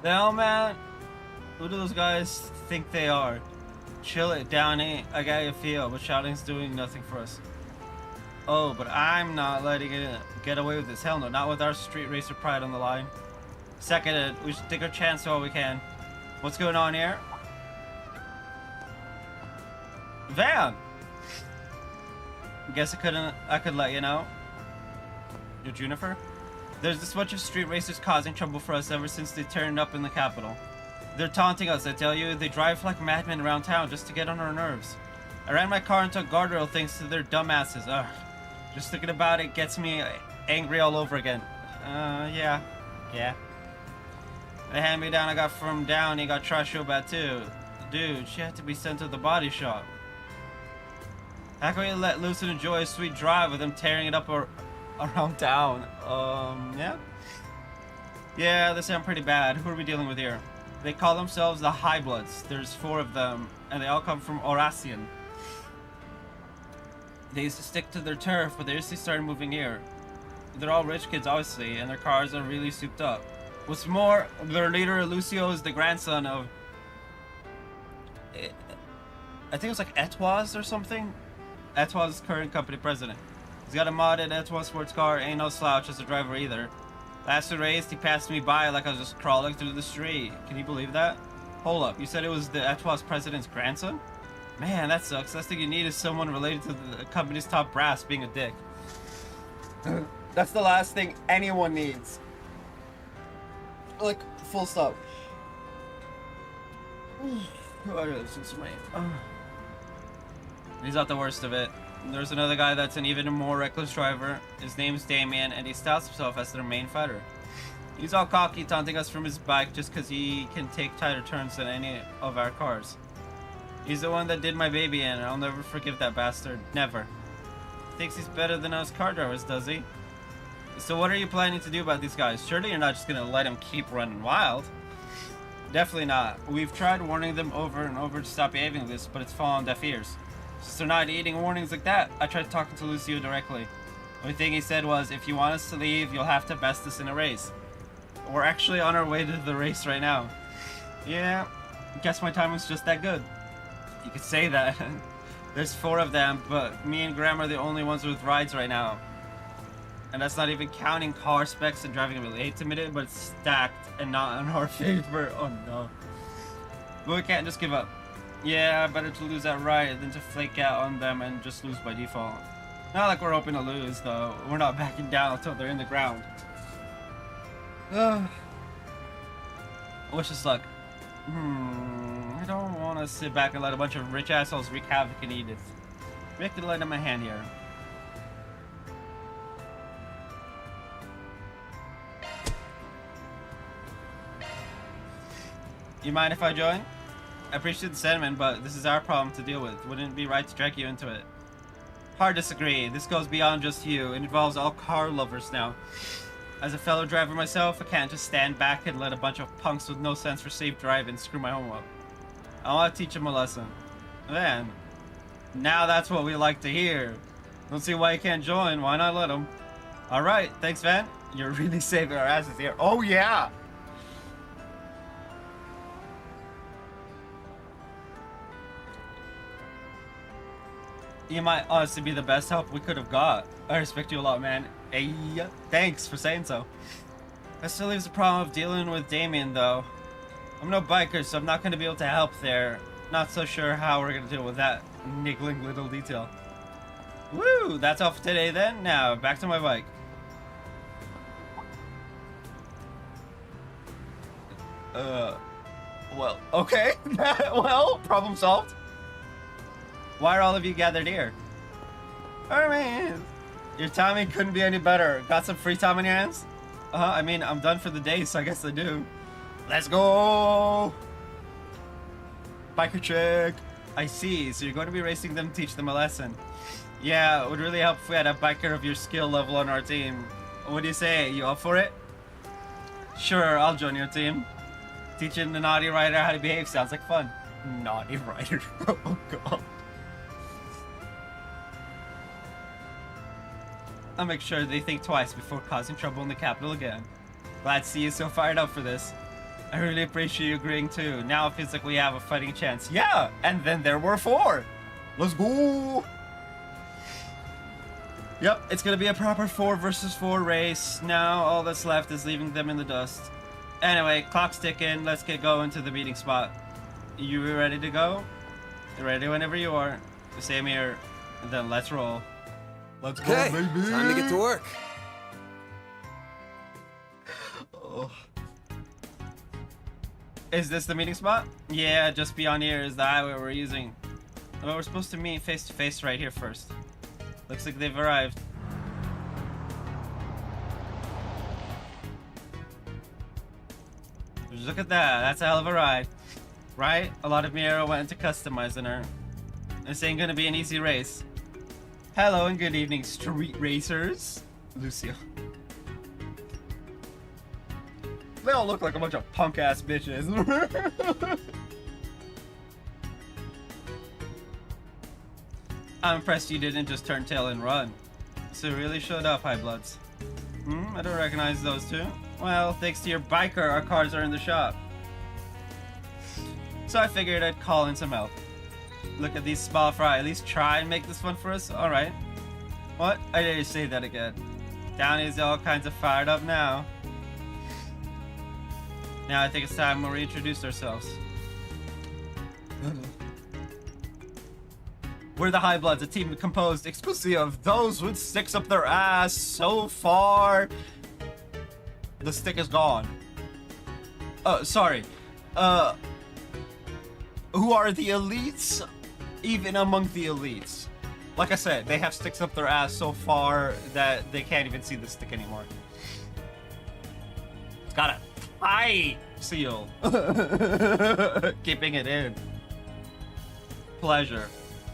The hell, man? Who do those guys think they are? Chill it, Downey. I got your feel, but shouting's doing nothing for us. Oh, but I'm not letting it get away with this. Hell no, not with our street racer pride on the line. Seconded, we should take our chance while we can. What's going on here? Van! Guess I could let you know. You're Juniper? There's this bunch of street racers causing trouble for us ever since they turned up in the capital. They're taunting us, I tell you. They drive like madmen around town just to get on our nerves. I ran my car into a guardrail thanks to their dumbasses. Ugh. Just thinking about it gets me angry all over again. Yeah. The hand-me-down I got from Downey got trashed so bad too. Dude, she had to be sent to the body shop. How can we let loose and enjoy a sweet drive with them tearing it up around town? Yeah? Yeah, they sound pretty bad. Who are we dealing with here? They call themselves the High Bloods. There's 4 of them, and they all come from Oracion. They used to stick to their turf, but they recently started moving here. They're all rich kids, obviously, and their cars are really souped up. What's more, their leader, Lucio, is the grandson of... I think it was like Etoise or something? Etoise's current company president. He's got a modded Etoise sports car, ain't no slouch as a driver either. Last we raced, he passed me by like I was just crawling through the street. Can you believe that? Hold up, you said it was the Etoise president's grandson? Man, that sucks. Last thing you need is someone related to the company's top brass being a dick. That's the last thing anyone needs. Like, full stop. He's not the worst of it. There's another guy that's an even more reckless driver. His name's Damien, and he styles himself as their main fighter. He's all cocky, taunting us from his bike just because he can take tighter turns than any of our cars. He's the one that did my baby in, and I'll never forgive that bastard. Never. Thinks he's better than us car drivers, does he? So what are you planning to do about these guys? Surely you're not just gonna let them keep running wild. Definitely not. We've tried warning them over and over to stop behaving like this, but it's fallen on deaf ears. Since they're not eating warnings like that, I tried talking to Lucio directly. Only thing he said was, if you want us to leave, you'll have to best us in a race. We're actually on our way to the race right now. Yeah, guess my time was just that good. You could say that. There's 4 of them, but me and Graham are the only ones with rides right now. And that's not even counting car specs and driving ability. I hate to admit it, but it's stacked and not in our favor. Oh no. But we can't just give up. Yeah, better to lose that ride than to flake out on them and just lose by default. Not like we're hoping to lose, though. We're not backing down until they're in the ground. Wish us luck. I don't want to sit back and let a bunch of rich assholes wreak havoc in Edith. Maybe I could lend him a hand here. You mind if I join? I appreciate the sentiment, but this is our problem to deal with. Wouldn't it be right to drag you into it? Hard to disagree. This goes beyond just you. It involves all car lovers now. As a fellow driver myself, I can't just stand back and let a bunch of punks with no sense for safe driving screw my home up. I want to teach them a lesson. Man, now that's what we like to hear. Don't see why you can't join. Why not let them? Alright, thanks, Van. You're really saving our asses here. Oh, yeah! You might honestly be the best help we could have got. I respect you a lot, man. Hey, thanks for saying so. That still leaves the problem of dealing with Damien, though. I'm no biker, so I'm not going to be able to help there. Not so sure how we're going to deal with that niggling little detail. Woo! That's all for today, then. Now, back to my bike. Well, okay. Well, problem solved. Why are all of you gathered here? I mean, your timing couldn't be any better. Got some free time on your hands? I mean, I'm done for the day, so I guess I do. Let's go! Biker check. I see, so you're going to be racing them to teach them a lesson. Yeah, it would really help if we had a biker of your skill level on our team. What do you say? You up for it? Sure, I'll join your team. Teaching the naughty rider how to behave sounds like fun. Naughty rider. Oh, God. I'll make sure they think twice before causing trouble in the capital again. Glad to see you so fired up for this. I really appreciate you agreeing too. Now it feels like we have a fighting chance. Yeah, and then there were 4. Let's go. Yep, it's gonna be a proper 4 versus 4 race. Now all that's left is leaving them in the dust. Anyway, clock's ticking. Let's get going to the meeting spot. You ready to go? Ready whenever you are. Same here. And then let's roll. Let's go, Okay, baby. time to get to work. Oh. Is this the meeting spot? Yeah, just beyond here is the highway we're using. Well, we're supposed to meet face to face right here first. Looks like they've arrived. Just look at that. That's a hell of a ride. Right? A lot of Miera went into customizing her. This ain't gonna be an easy race. Hello and good evening, street racers. Lucio. They all look like a bunch of punk ass bitches. I'm impressed you didn't just turn tail and run. So you really showed up, High Bloods. I don't recognize those two. Well, thanks to your biker, our cars are in the shop. So I figured I'd call in some help. Look at these small fry. At least try and make this fun for us. All right. What? I dare you say that again. Downey's all kinds of fired up now. Now I think it's time we reintroduce ourselves. We're the High Bloods, a team composed exclusively of those with sticks up their ass. So far, the stick is gone. Sorry. Who are the elites? Even among the elites. Like I said, they have sticks up their ass so far that they can't even see the stick anymore. It's got a tight seal. Keeping it in. Pleasure.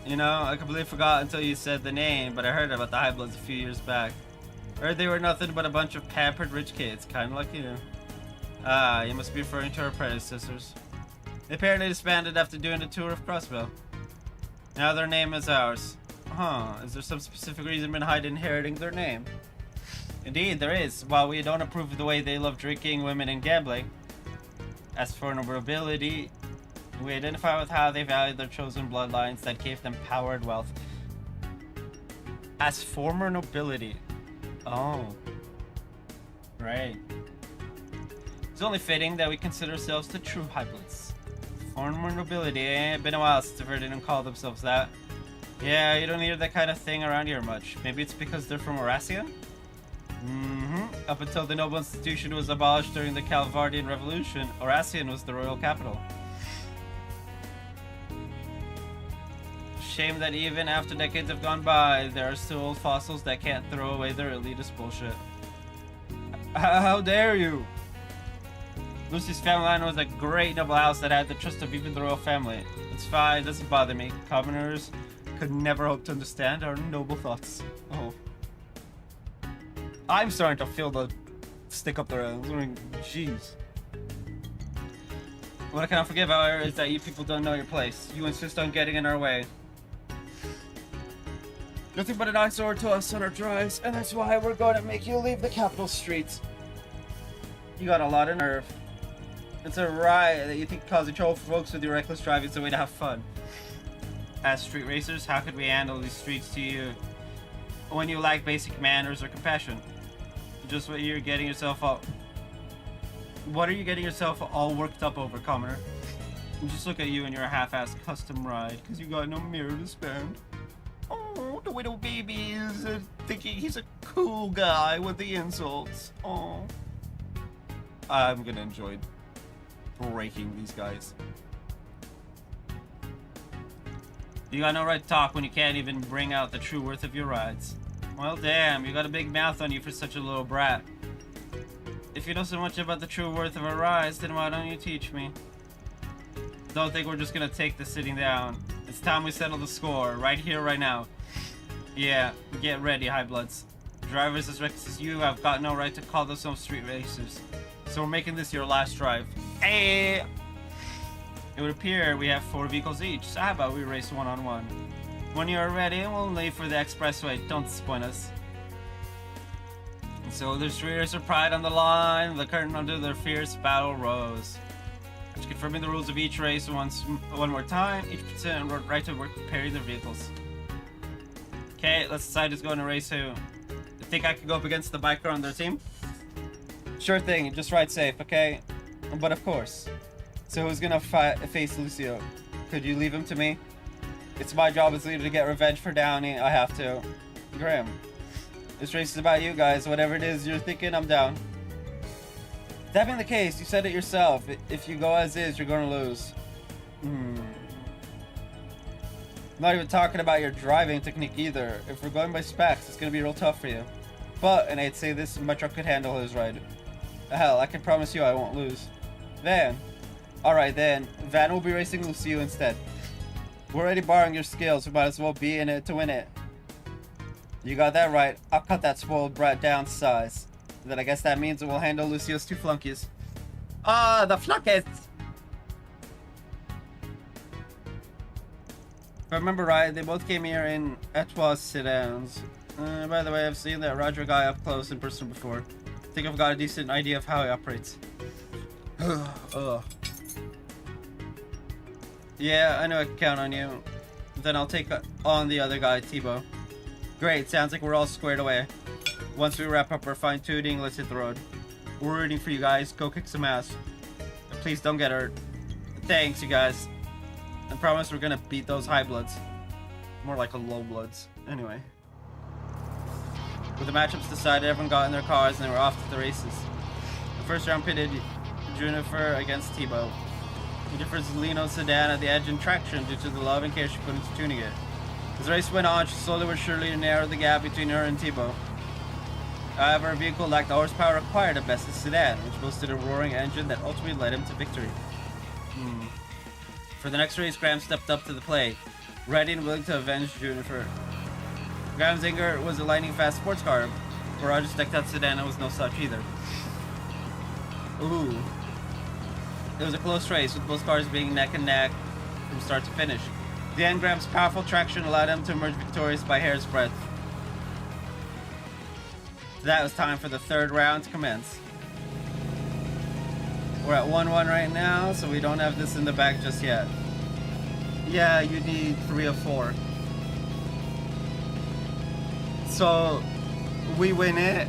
You know, I completely forgot until you said the name, but I heard about the High Bloods a few years back. Heard they were nothing but a bunch of pampered rich kids, kind of like you. Ah, you must be referring to our predecessors. They apparently disbanded after doing the tour of Crossville. Now their name is ours. Huh, is there some specific reason behind inheriting their name? Indeed, there is. While we don't approve of the way they love drinking, women, and gambling, as for nobility, we identify with how they value their chosen bloodlines that gave them power and wealth. As former nobility. Oh. Right. It's only fitting that we consider ourselves the true hybrids. Former nobility, eh? Been a while since I've heard anyone call themselves that. Yeah, you don't hear that kind of thing around here much. Maybe it's because they're from Eurasia? Up until the noble institution was abolished during the Calvardian Revolution, Eurasia was the royal capital. Shame that even after decades have gone by, there are still old fossils that can't throw away their elitist bullshit. How dare you! Lucy's family line was a great noble house that had the trust of even the royal family. It's fine, it doesn't bother me. Commoners could never hope to understand our noble thoughts. Oh. I'm starting to feel the stick up their ass. Jeez. What I cannot forgive, however, is that you people don't know your place. You insist on getting in our way. Nothing but an eyesore to us on our drives, and that's why we're going to make you leave the capital streets. You got a lot of nerve. It's a riot that you think causing trouble for folks with your reckless driving is a way to have fun. As street racers, how could we handle these streets to you when you lack basic manners or compassion? Just what you're getting yourself all... What are you getting yourself all worked up over, commoner? Just look at you and your half-assed custom ride, because you got no mirror to spend. Oh, the widow baby is thinking he's a cool guy with the insults. Oh. I'm gonna enjoy breaking these guys. You got no right to talk when you can't even bring out the true worth of your rides. Well, damn, you got a big mouth on you for such a little brat. If you know so much about the true worth of our rides, then why don't you teach me? Don't think we're just gonna take this sitting down. It's time we settle the score, right here, right now. Yeah, get ready, high bloods. Drivers as reckless as you have got no right to call themselves street racers. So we're making this your last drive. Hey! It would appear we have 4 vehicles each, so how about we race one-on-one? When you're ready, we'll leave for the expressway. Don't disappoint us. And so their street racer pride on the line, the curtain under their fierce battle rose. Just confirming the rules of each race one more time, each participant wrote right to work preparing their vehicles. Okay, let's decide who's going to race who. You think I could go up against the biker on their team? Sure thing, just ride safe, okay? But of course. So who's gonna face Lucio? Could you leave him to me? It's my job as leader to get revenge for Downey. I have to. Graham. This race is about you guys. Whatever it is you're thinking, I'm down. That being the case, you said it yourself. If you go as is, you're gonna lose. Not even talking about your driving technique either. If we're going by specs, it's gonna be real tough for you. But, and I'd say this, my truck could handle his ride. Hell, I can promise you I won't lose. Van. Alright then, Van will be racing Lucio instead. We're already borrowing your skills, we might as well be in it to win it. You got that right, I'll cut that spoiled brat down to size. Then I guess that means we'll handle Lucio's 2 flunkies. Ah, the flunkies! If I remember right, they both came here in Etoile sedans. By the way, I've seen that Roger guy up close in person before. I think I've got a decent idea of how he operates. Ugh. Yeah, I know I can count on you. Then I'll take on the other guy, Thibaut. Great, sounds like we're all squared away. Once we wrap up our fine-tuning, let's hit the road. We're rooting for you guys. Go kick some ass. And please don't get hurt. Thanks, you guys. I promise we're gonna beat those high bloods. More like a low bloods. Anyway. With the matchups decided, everyone got in their cars and they were off to the races. The first round pitted Junifer against Thibaut. Jennifer's Lino sedan at the edge in traction due to the love and care she put into tuning it. As the race went on, she slowly but surely narrowed the gap between her and Thibaut. However, her vehicle lacked the horsepower required to best the sedan, which boasted a roaring engine that ultimately led him to victory. For the next race, Graham stepped up to the plate, ready and willing to avenge Junifer. Graham's anger was a lightning-fast sports car, but Roger's decked-out sedan was no such either. Ooh. It was a close race, with both cars being neck and neck from start to finish. The engram's powerful traction allowed him to emerge victorious by hair's breadth. That was time for the third round to commence. We're at 1-1 right now, so we don't have this in the bag just yet. Yeah, you need 3 of 4. So, we win it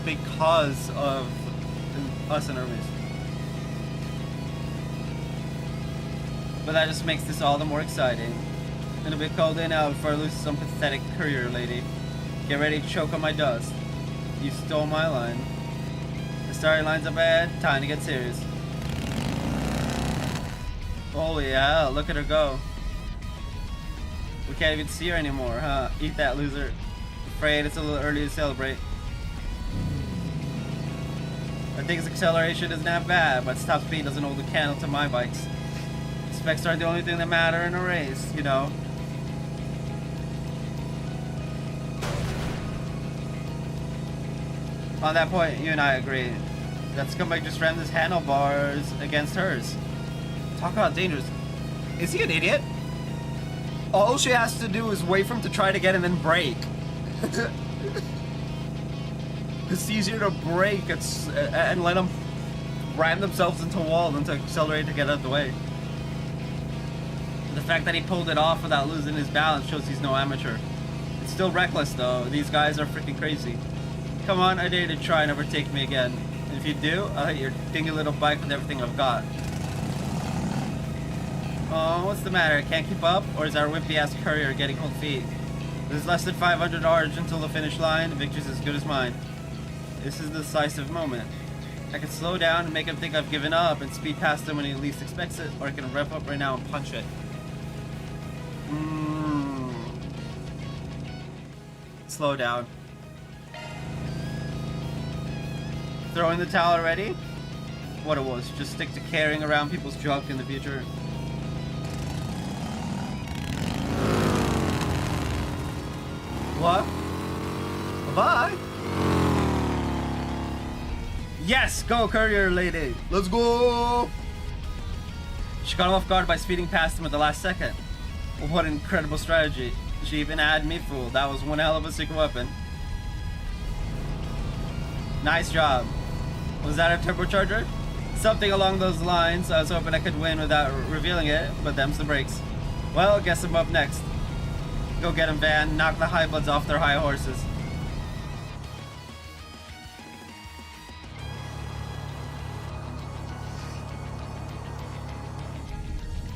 because of us and Hermes. But that just makes this all the more exciting. It'll be cold in out before I lose some pathetic courier lady. Get ready to choke on my dust. You stole my line. The starting line's up ahead. Time to get serious. Holy hell, look at her go. We can't even see her anymore, huh? Eat that, loser. Afraid it's a little early to celebrate. I think his acceleration isn't that bad, but top speed doesn't hold a candle to my bikes. Specs aren't the only thing that matter in a race, you know. On that point, you and I agree. That scumbag just rammed his handlebars against hers. Talk about dangerous. Is he an idiot? All she has to do is wait for him to try to get in and brake. It's easier to brake and let them ram themselves into a wall than to accelerate to get out of the way. The fact that he pulled it off without losing his balance shows he's no amateur. It's still reckless though. These guys are freaking crazy. Come on, I dare you to try and overtake me again. And if you do, I'll hit your dingy little bike with everything I've got. Oh, what's the matter? Can't keep up? Or is our wimpy ass courier getting cold feet? There's less than 500 Arch until the finish line. Victory's as good as mine. This is the decisive moment. I can slow down and make him think I've given up and speed past him when he least expects it, or I can rev up right now and punch it. Slow down. Throwing the towel already? What it was, just stick to carrying around people's junk in the future. What? Bye. Yes, go courier lady. Let's go. She got off guard by speeding past him at the last second. What an incredible strategy. She even had me fooled. That was one hell of a secret weapon. Nice job. Was that a turbocharger? Something along those lines. I was hoping I could win without revealing it, but them's the breaks. Well, guess I'm up next. Go get him, Van. Knock the high bloods off their high horses.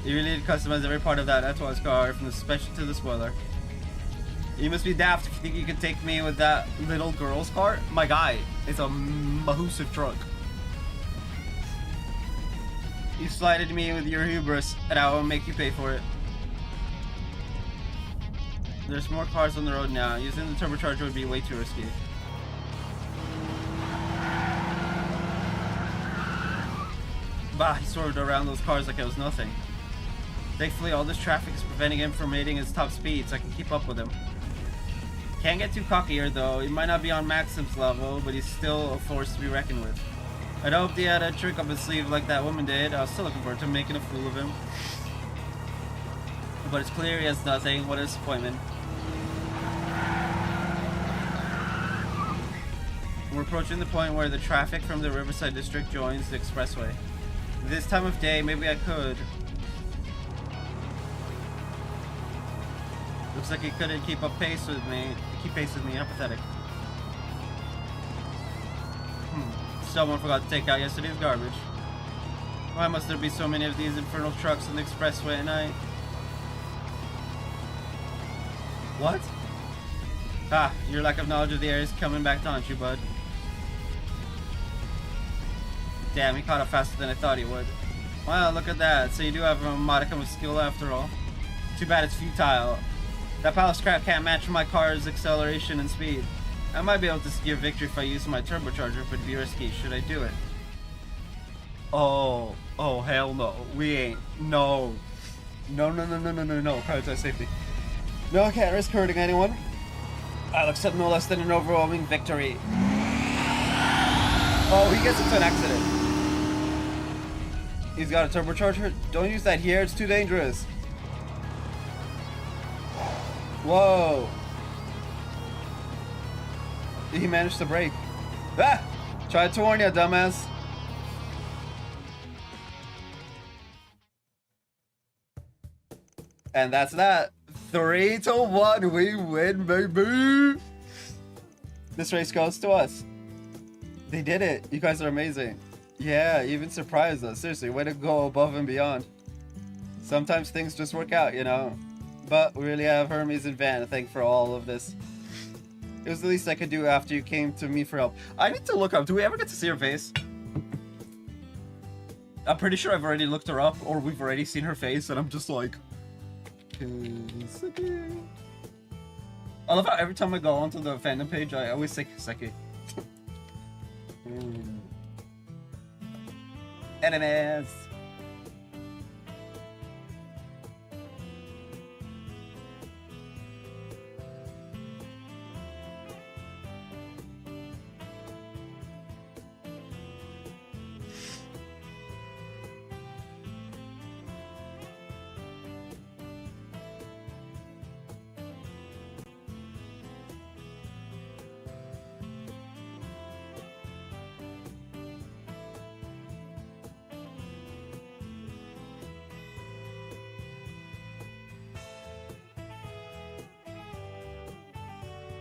You really need to customize every part of that Etoile's car, from the suspension to the spoiler. You must be daft if you think you can take me with that little girl's car. My guy, it's a massive truck. You slighted me with your hubris, and I will make you pay for it. There's more cars on the road now. Using the turbocharger would be way too risky. Bah, he swerved around those cars like it was nothing. Thankfully, all this traffic is preventing him from hitting his top speed, so I can keep up with him. Can't get too cocky here, though. He might not be on Maxim's level, but he's still a force to be reckoned with. I'd hoped he had a trick up his sleeve like that woman did. I was still looking forward to making a fool of him. But it's clear he has nothing. What a disappointment. We're approaching the point where the traffic from the Riverside District joins the expressway. This time of day, maybe I could. Looks like he couldn't keep pace with me. How pathetic. Someone forgot to take out yesterday's garbage. Why must there be so many of these infernal trucks on the expressway at night? What? Ah, your lack of knowledge of the area is coming back to haunt you, bud. Damn, he caught up faster than I thought he would. Wow, look at that. So you do have a modicum of skill after all. Too bad it's futile. That pile of scrap can't match my car's acceleration and speed. I might be able to secure victory if I use my turbocharger, but it'd be risky. Should I do it? Oh hell no. We ain't. No. No. Prioritize safety. No, I can't risk hurting anyone. I'll accept no less than an overwhelming victory. Oh, he gets into an accident. He's got a turbocharger? Don't use that here, it's too dangerous. Whoa. He managed to break. Ah! Tried to warn you, dumbass. And that's that. 3-1, we win, baby. This race goes to us. They did it. You guys are amazing. Yeah, you even surprised us. Seriously, way to go above and beyond. Sometimes things just work out, you know. But we really have Hermes and Van to thank for all of this. It was the least I could do after you came to me for help. I need to look up. Do we ever get to see her face? I'm pretty sure I've already looked her up, or we've already seen her face, and I'm just like... Kiseki. I love how every time I go onto the fandom page, I always say Kiseki. Enemies.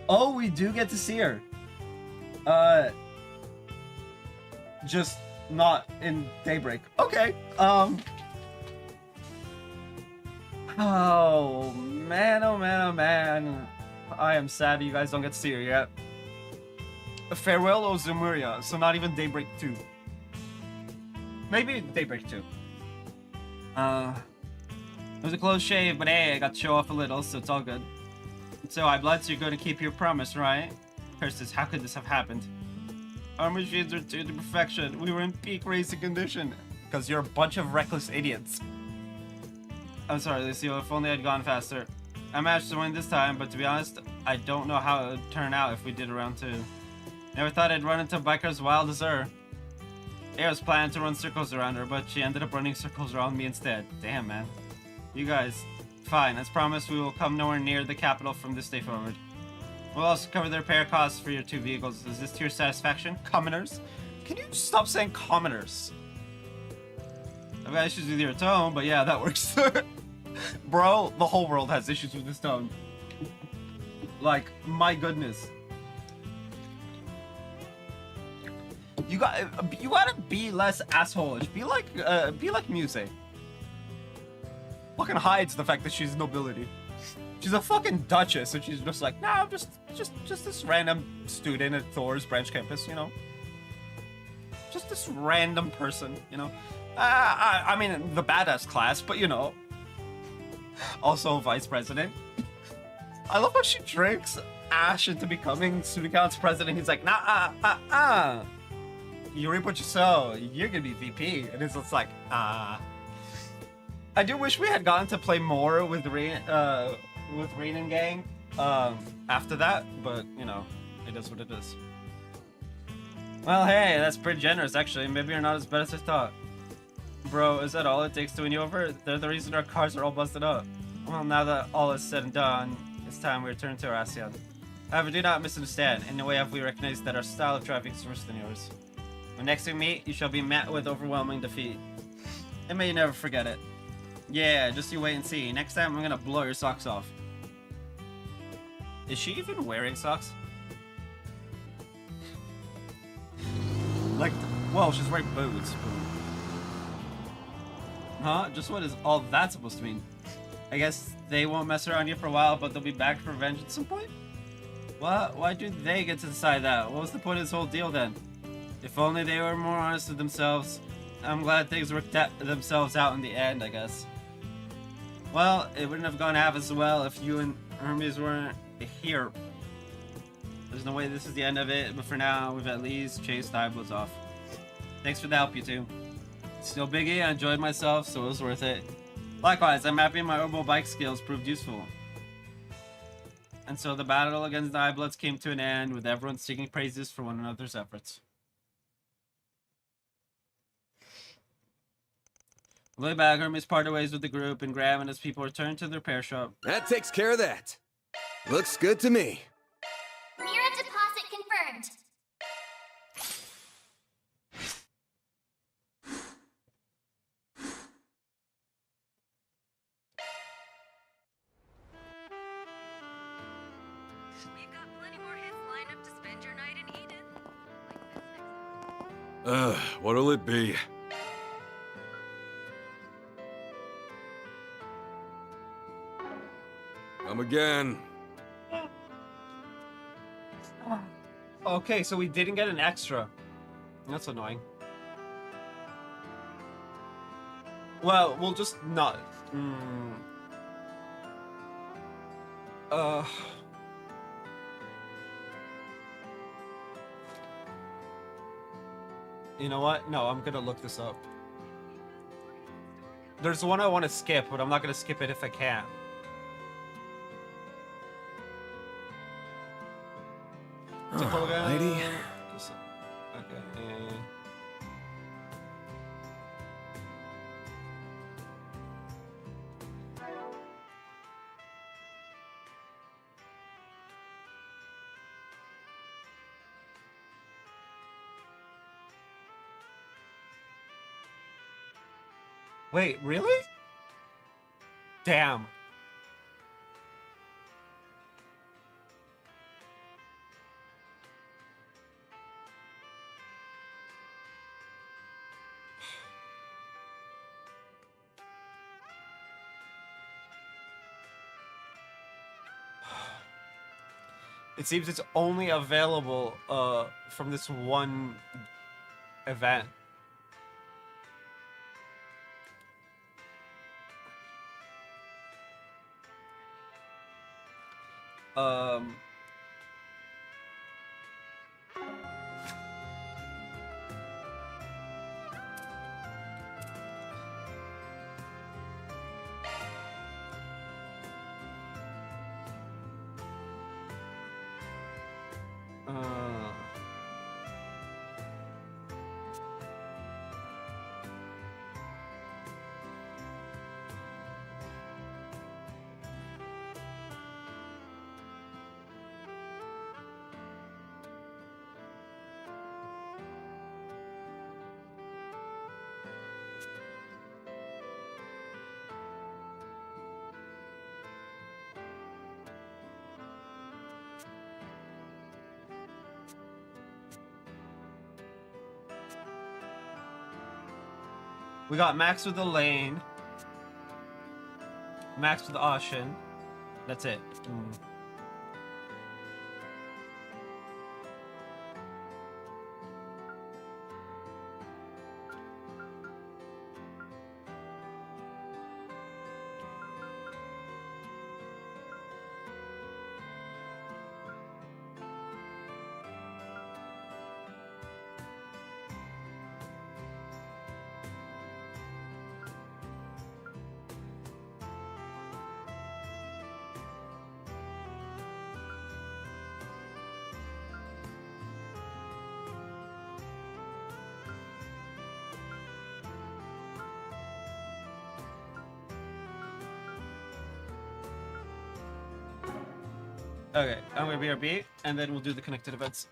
Oh, we do get to see her. Just not in Daybreak. Okay. Oh man, oh man, oh man. I am sad you guys don't get to see her yet. Farewell, O Zemuria. So not even Daybreak 2. Maybe Daybreak 2. It was a close shave, but hey, I got to show off a little, so it's all good. So, Bloods, you're going to keep your promise, right? Curses, how could this have happened? Our machines are tuned to perfection. We were in peak racing condition. Because you're a bunch of reckless idiots. I'm sorry, Lucio, if only I'd gone faster. I managed to win this time, but to be honest, I don't know how it would turn out if we did a round 2. Never thought I'd run into bikers wild as her. I was planning to run circles around her, but she ended up running circles around me instead. Damn, man. You guys... Fine, as promised, we will come nowhere near the capital from this day forward. We'll also cover the repair costs for your 2 vehicles. Is this to your satisfaction? Commoners? Can you stop saying commoners? I've got issues with your tone, but yeah, that works. Bro, the whole world has issues with this tone. Like, my goodness. You gotta be less assholeish. Be like Muse. Fucking hides the fact that she's nobility. She's a fucking duchess, and she's just like, nah, I'm just this random student at Thor's branch campus, you know? Just this random person, you know? I mean, the badass class, but you know. Also vice president. I love how she tricks Ash into becoming student council president. He's like, nah, you reap what you sow. You're gonna be VP. And it's just like, I do wish we had gotten to play more with Rain and gang after that, but you know, it is what it is. Well, hey, that's pretty generous actually. Maybe you're not as bad as I thought. Bro, is that all it takes to win you over? They're the reason our cars are all busted up. Well, now that all is said and done, it's time we return to our ASEAN. However, do not misunderstand. In no way have we recognized that our style of driving is worse than yours. When next we meet, you shall be met with overwhelming defeat. And may you never forget it. Yeah, just you wait and see. Next time I'm gonna blow your socks off. Is she even wearing socks? Like, well, she's wearing boots. Huh? Just what is all that supposed to mean? I guess they won't mess around you for a while, but they'll be back for revenge at some point? What? Why do they get to decide that? What was the point of this whole deal then? If only they were more honest with themselves. I'm glad things worked themselves out in the end, I guess. Well, it wouldn't have gone half as well if you and Hermes weren't here. There's no way this is the end of it, but for now, we've at least chased Eyebloods off. Thanks for the help, you two. Still biggie, I enjoyed myself, so it was worth it. Likewise, I'm happy my orbital bike skills proved useful. And so the battle against the Eyebloods came to an end, with everyone singing praises for one another's efforts. On the way back, Hermes parted ways with the group, and Graham and his people returned to the repair shop. That takes care of that. Looks good to me. Mirror deposit confirmed. We've got plenty more hits lined up to spend your night in Eden. What'll it be? Come again. Okay, so we didn't get an extra. That's annoying. Well, we'll just not. You know what? No, I'm gonna look this up. There's one I want to skip, but I'm not gonna skip it if I can. Alrighty. Okay. Wait, really? Damn. It seems it's only available from this one event. We got Max with the lane. Max with the Ocean. That's it. Okay, I'm gonna BRB, and then we'll do the connected events.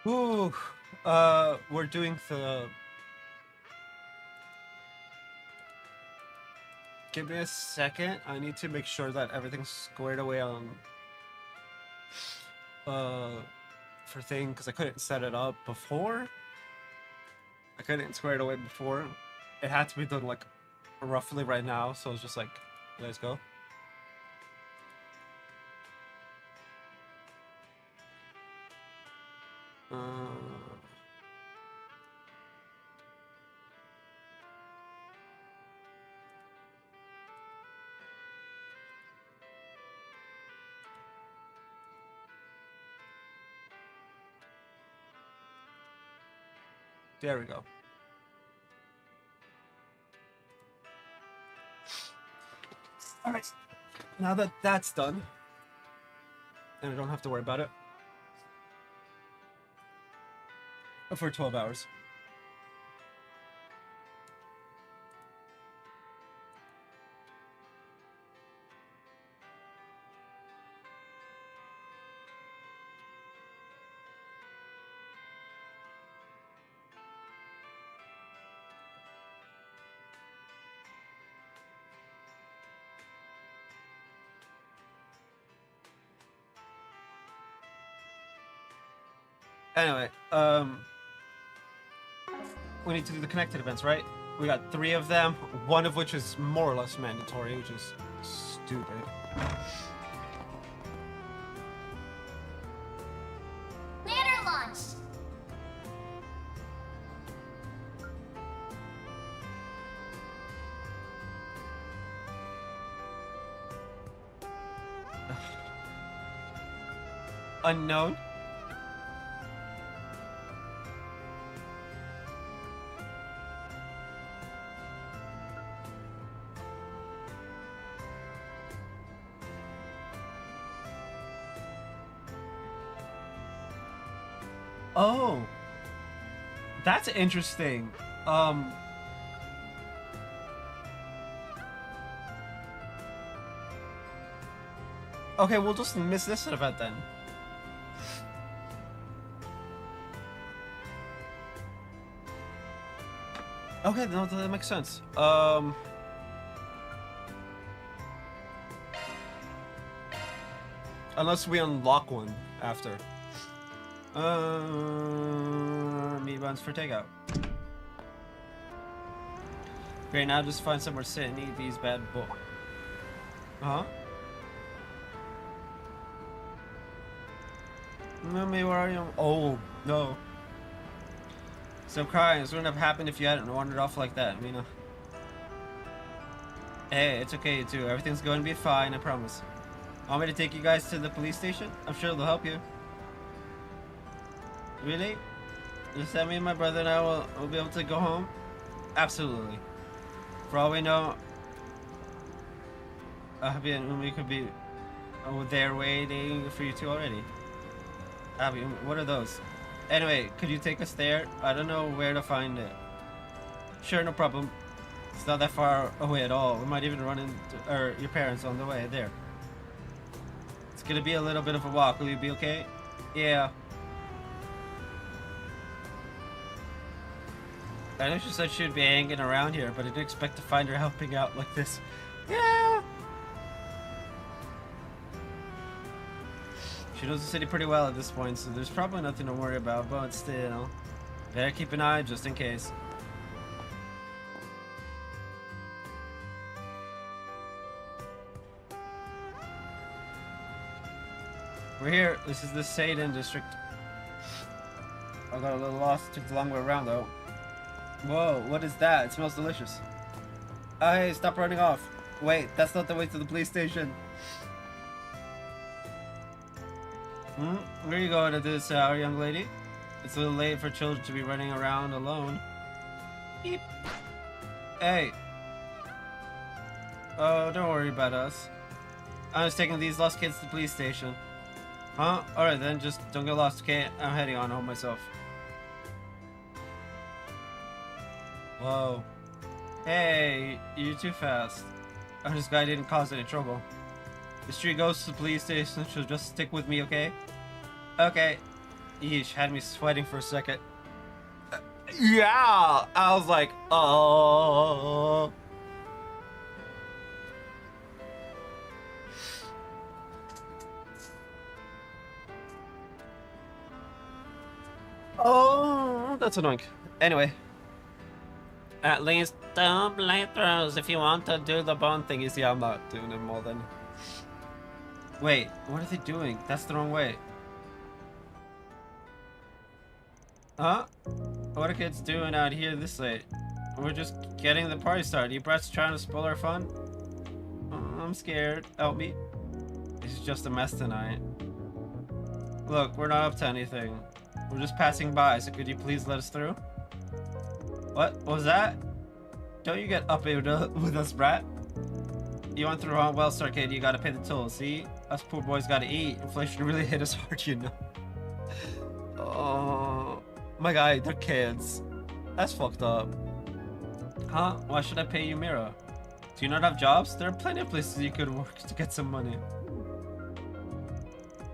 Ooh, we're doing the... Give me a second. I need to make sure that everything's squared away on... for thing, because I couldn't set it up before. I couldn't square it away before. It had to be done, like, roughly right now, so it's just like, let's go. There we go. Alright. Now that that's done, and I don't have to worry about it for 12 hours. Anyway, we need to do the connected events, right? We got 3 of them, one of which is more or less mandatory, which is stupid. Banner launched. Unknown? Oh, that's interesting. Okay, we'll just miss this event then. Okay, no, that makes sense. Unless we unlock one after. Meat buns for takeout. Great, now just find somewhere to sit and eat these bad boys. Huh? Mommy, where are you? Oh, no. Stop crying. This wouldn't have happened if you hadn't wandered off like that, Mina. Hey, it's okay too. Everything's going to be fine, I promise. Want me to take you guys to the police station? I'm sure they'll help you. Really? Just that me and my brother and I will be able to go home? Absolutely. For all we know, Abby and Umi could be there waiting for you two already. Abby, what are those? Anyway, could you take us there? I don't know where to find it. Sure, no problem. It's not that far away at all. We might even run into your parents on the way there. It's gonna be a little bit of a walk. Will you be okay? Yeah. I know she said she'd be hanging around here, but I didn't expect to find her helping out like this. Yeah! She knows the city pretty well at this point, so there's probably nothing to worry about, but still. Better keep an eye just in case. We're here. This is the Satan district. I got a little lost. Took the long way around though. Whoa, what is that? It smells delicious. Oh, hey, stop running off. Wait, that's not the way to the police station. Where are you going at this hour, young lady? It's a little late for children to be running around alone. Beep. Hey. Oh, don't worry about us. I'm just taking these lost kids to the police station. Huh? Alright then, just don't get lost, okay? I'm heading on home myself. Whoa. Hey, you're too fast. I'm just glad I didn't cause any trouble. If Street goes to the police station, she'll just stick with me, okay? Okay. Yeesh, had me sweating for a second. Yeah! I was like, oh. Oh, that's annoying. Anyway. At least don't play throws if you want to do the bone thing. You see, I'm not doing it more than. Wait, what are they doing? That's the wrong way. Huh? What are kids doing out here this late? We're just getting the party started. You brats trying to spoil our fun? I'm scared. Help me. This is just a mess tonight. Look, we're not up to anything. We're just passing by, so could you please let us through? What was that? Don't you get up with us, brat? You went through wrong Wells Arcade, you gotta pay the toll, see? Us poor boys gotta eat. Inflation really hit us hard, you know. Oh, my guy, they're kids. That's fucked up. Huh? Why should I pay you, Mira? Do you not have jobs? There are plenty of places you could work to get some money.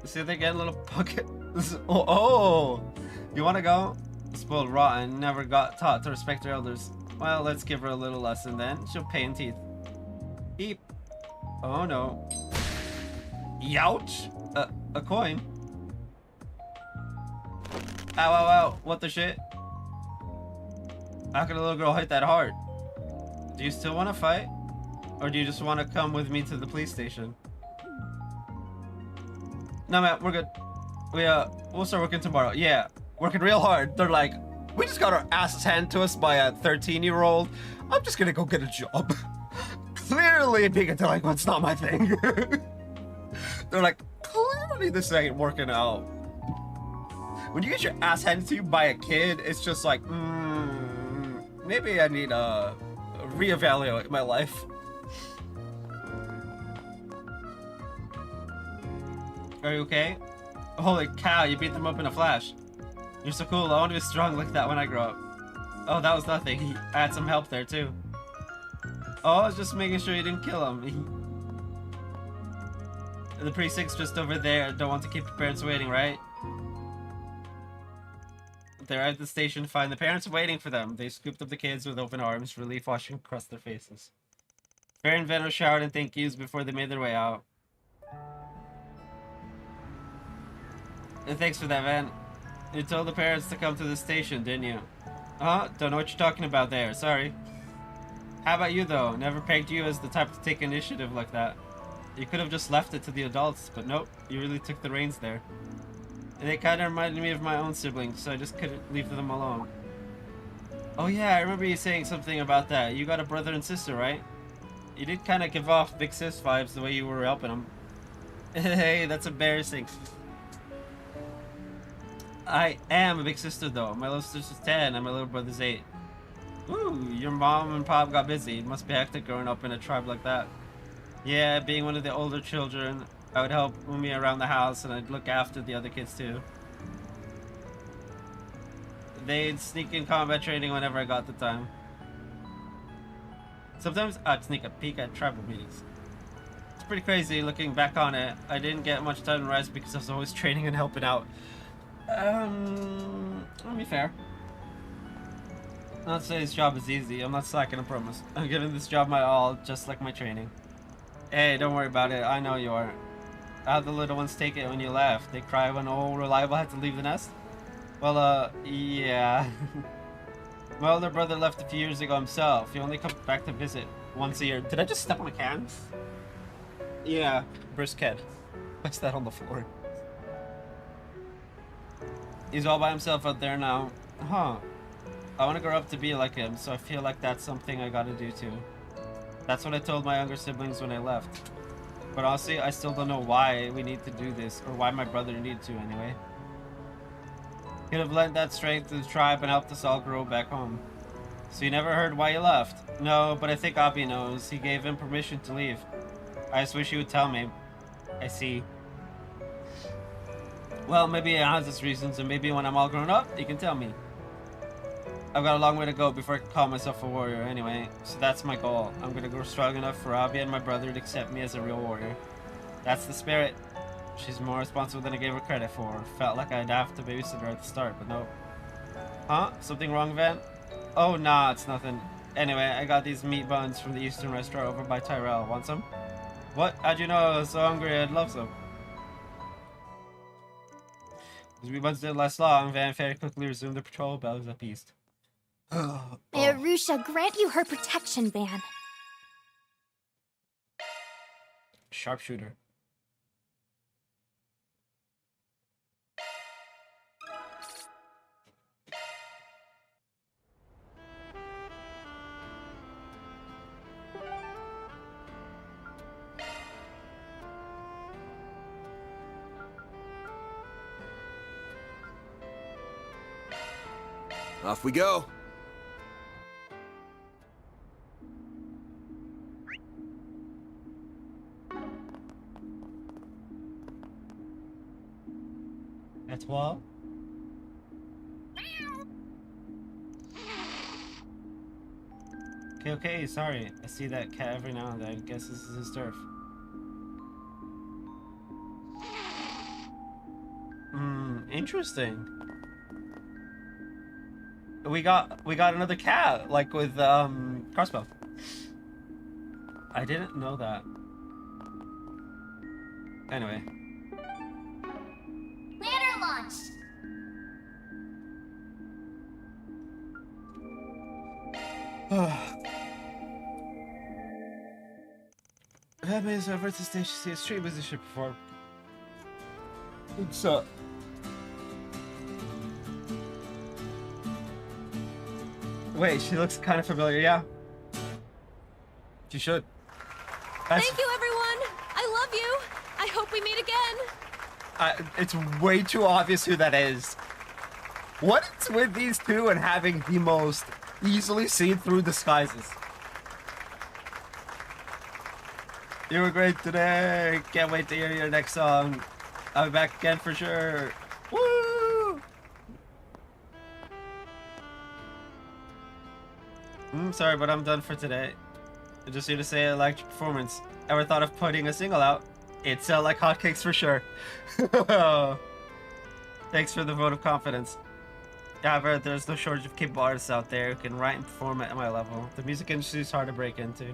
See, they get a little pocket. Oh, you wanna go? Spoiled rotten, never got taught to respect her elders. Well, let's give her a little lesson then. She'll pay in teeth. Eep. Oh no. Youch! A coin. Ow, ow, ow. What the shit? How could a little girl hit that hard? Do you still want to fight? Or do you just want to come with me to the police station? No, man, we're good. We'll start working tomorrow. Yeah, working real hard. They're like, we just got our asses handed to us by a 13-year-old. I'm just gonna go get a job. Clearly being a delinquent's not my thing. They're like, clearly this ain't working out. When you get your ass handed to you by a kid, it's just like, maybe I need to reevaluate my life. Are you okay? Holy cow, you beat them up in a flash. You're so cool, I want to be strong like that when I grow up. Oh, that was nothing. I had some help there too. Oh, I was just making sure you didn't kill him. The precinct's just over there. Don't want to keep your parents waiting, right? They arrived at the station to find the parents waiting for them. They scooped up the kids with open arms, relief washing across their faces. Fair and Venom showered in thank yous before they made their way out. And thanks for that, Van. You told the parents to come to the station, didn't you? Huh? Don't know what you're talking about there. Sorry. How about you, though? Never pegged you as the type to take initiative like that. You could have just left it to the adults, but nope. You really took the reins there. And they kind of reminded me of my own siblings, so I just couldn't leave them alone. Oh yeah, I remember you saying something about that. You got a brother and sister, right? You did kind of give off big sis vibes the way you were helping them. Hey, that's embarrassing. I am a big sister though. My little sister's 10 and my little brother's 8. Ooh, your mom and pop got busy. It must be hectic growing up in a tribe like that. Yeah, being one of the older children, I would help Umi around the house and I'd look after the other kids too. They'd sneak in combat training whenever I got the time. Sometimes I'd sneak a peek at tribal meetings. It's pretty crazy looking back on it. I didn't get much time to rest because I was always training and helping out. Let me fair. Not say this job is easy. I'm not slacking, I promise. I'm giving this job my all, just like my training. Hey, don't worry about it. I know you are. How'd the little ones take it when you left? They cry when old Reliable had to leave the nest? Well, yeah. My older brother left a few years ago himself. He only comes back to visit once a year. Did I just step on a can? Yeah, brisket. What's that on the floor? He's all by himself out there now. Huh. I want to grow up to be like him, so I feel like that's something I gotta do too. That's what I told my younger siblings when I left. But honestly, I still don't know why we need to do this, or why my brother needed to anyway. Could have lent that strength to the tribe and helped us all grow back home. So you never heard why he left? No, but I think Abi knows. He gave him permission to leave. I just wish he would tell me. I see. Well, maybe he has his reasons, and maybe when I'm all grown up, he can tell me. I've got a long way to go before I can call myself a warrior anyway, so that's my goal. I'm gonna grow strong enough for Abi and my brother to accept me as a real warrior. That's the spirit. She's more responsible than I gave her credit for. Felt like I'd have to babysit her at the start, but nope. Huh? Something wrong, Van? Oh, nah, it's nothing. Anyway, I got these meat buns from the Eastern restaurant over by Tyrell. Want some? What? How'd you know I was so hungry I'd love some? These meat buns didn't last long. Van very quickly resumed the patrol. Bells up east. May Arusha grant you her protection, Van. Sharpshooter. Off we go. That's what? Okay, sorry. I see that cat every now and then. I guess this is his turf. Interesting. We got another cat, like with crossbow. I didn't know that. Anyway. Banner launched. That means I've heard the station see a street musician perform. What's up? Wait, she looks kind of familiar, yeah. She should. Thank you, everyone. I love you. I hope we meet again. It's way too obvious who that is. What's with these two and having the most easily seen through disguises? You were great today. Can't wait to hear your next song. I'll be back again for sure. Woo! Sorry, but I'm done for today. I just here to say I liked your performance. Ever thought of putting a single out? It'd sell like hotcakes for sure. Thanks for the vote of confidence. Yeah, I've heard there's no shortage of capable artists out there who can write and perform at my level. The music industry is hard to break into.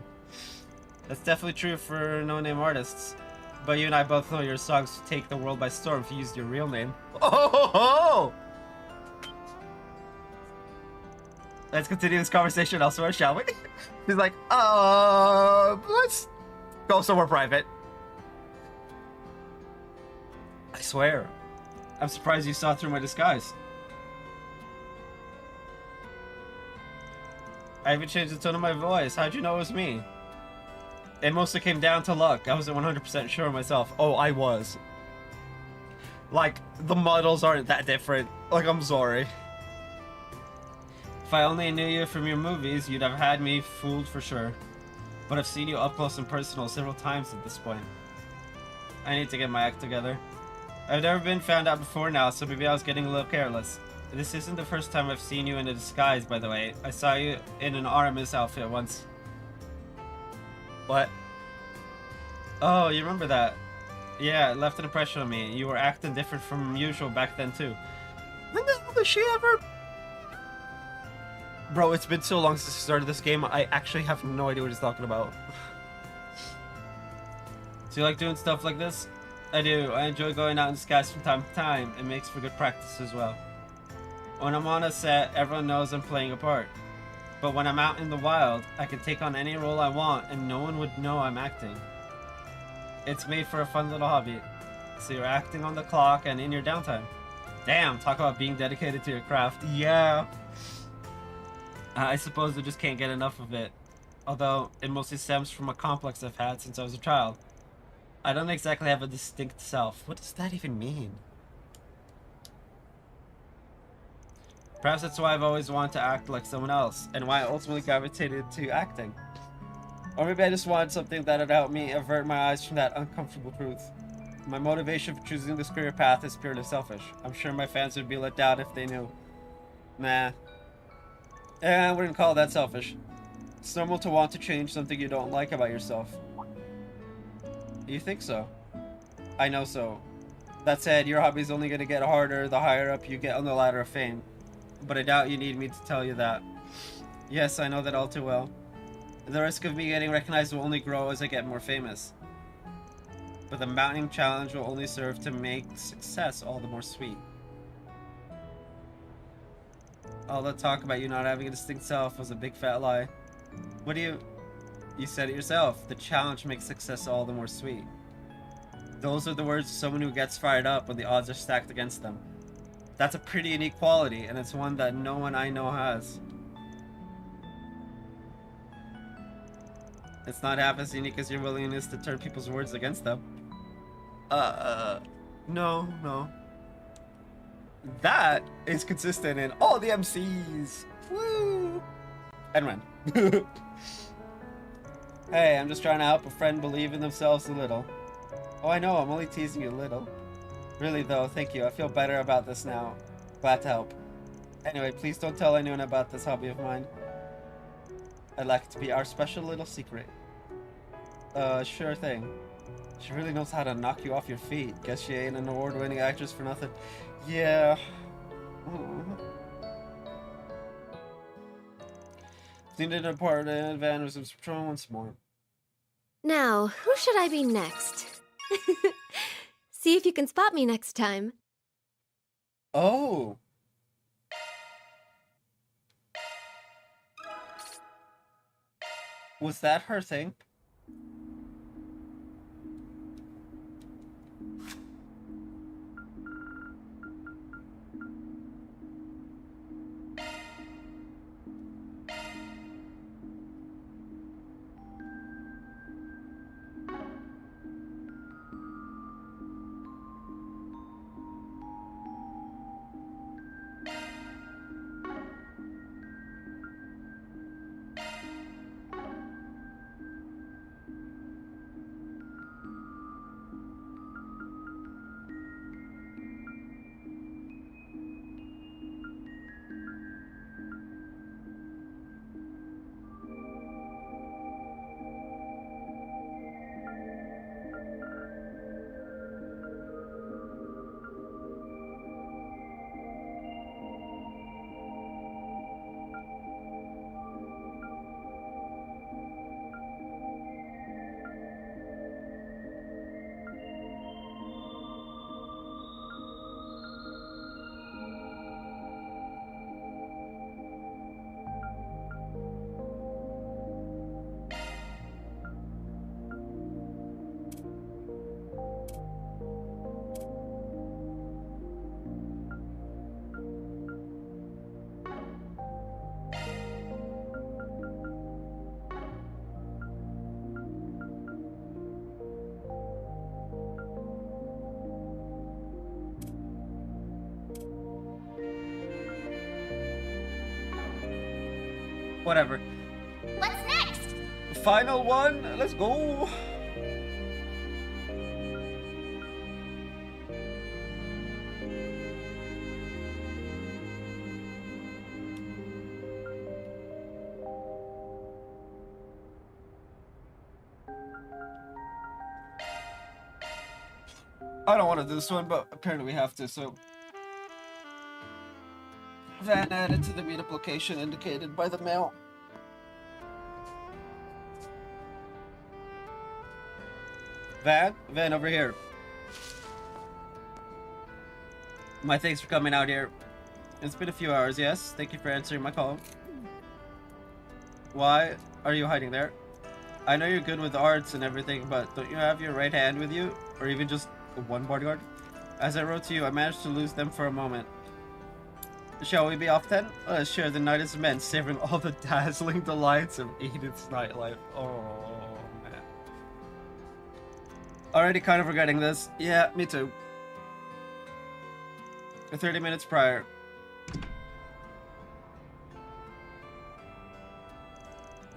That's definitely true for no-name artists. But you and I both know your songs would take the world by storm if you used your real name. Oh! Let's continue this conversation elsewhere, shall we? He's like, let's go somewhere private. I swear. I'm surprised you saw through my disguise. I even changed the tone of my voice. How'd you know it was me? It mostly came down to luck. I wasn't 100% sure myself. Oh, I was. Like, the models aren't that different. Like, I'm sorry. If I only knew you from your movies, you'd have had me fooled for sure. But I've seen you up close and personal several times at this point. I need to get my act together. I've never been found out before now, so maybe I was getting a little careless. This isn't the first time I've seen you in a disguise, by the way. I saw you in an Aramis outfit once. What? Oh, you remember that? Yeah, it left an impression on me. You were acting different from usual back then, too. When the hell does she ever... Bro, it's been so long since I started this game, I actually have no idea what he's talking about. Do you like doing stuff like this? I do. I enjoy going out in disguise from time to time. It makes for good practice as well. When I'm on a set, everyone knows I'm playing a part. But when I'm out in the wild, I can take on any role I want and no one would know I'm acting. It's made for a fun little hobby. So you're acting on the clock and in your downtime. Damn, talk about being dedicated to your craft. Yeah. I suppose I just can't get enough of it. Although, it mostly stems from a complex I've had since I was a child. I don't exactly have a distinct self. What does that even mean? Perhaps that's why I've always wanted to act like someone else, and why I ultimately gravitated to acting. Or maybe I just wanted something that would help me avert my eyes from that uncomfortable truth. My motivation for choosing this career path is purely selfish. I'm sure my fans would be let down if they knew. Nah. I wouldn't call that selfish. It's normal to want to change something you don't like about yourself. You think so? I know so. That said, your hobby's only gonna get harder the higher up you get on the ladder of fame. But I doubt you need me to tell you that. Yes, I know that all too well. The risk of me getting recognized will only grow as I get more famous. But the mounting challenge will only serve to make success all the more sweet. All that talk about you not having a distinct self was a big fat lie. What do you... You said it yourself. The challenge makes success all the more sweet. Those are the words of someone who gets fired up when the odds are stacked against them. That's a pretty unique quality, and it's one that no one I know has. It's not half as unique as your willingness to turn people's words against them. No. That is consistent in all the MCs. Woo! And Ren. Hey, I'm just trying to help a friend believe in themselves a little. Oh, I know, I'm only teasing you a little. Really though, thank you. I feel better about this now. Glad to help. Anyway, please don't tell anyone about this hobby of mine. I'd like it to be our special little secret. Sure thing. She really knows how to knock you off your feet. Guess she ain't an award-winning actress for nothing. Yeah. Needed a part of advantage of patrol once more. Now, who should I be next? See if you can spot me next time. Oh. Was that her thing? Whatever. What's next? Final one. Let's go. I don't want to do this one, but apparently we have to, so... Van added to the meetup location indicated by the mail. Van over here. My thanks for coming out here. It's been a few hours, yes? Thank you for answering my call. Why are you hiding there? I know you're good with arts and everything, but don't you have your right hand with you? Or even just one bodyguard? As I wrote to you, I managed to lose them for a moment. Shall we be off then? Let's share the night as men, savoring all the dazzling delights of Eden's nightlife. Oh, man. Already kind of regretting this. Yeah, me too. 30 minutes prior.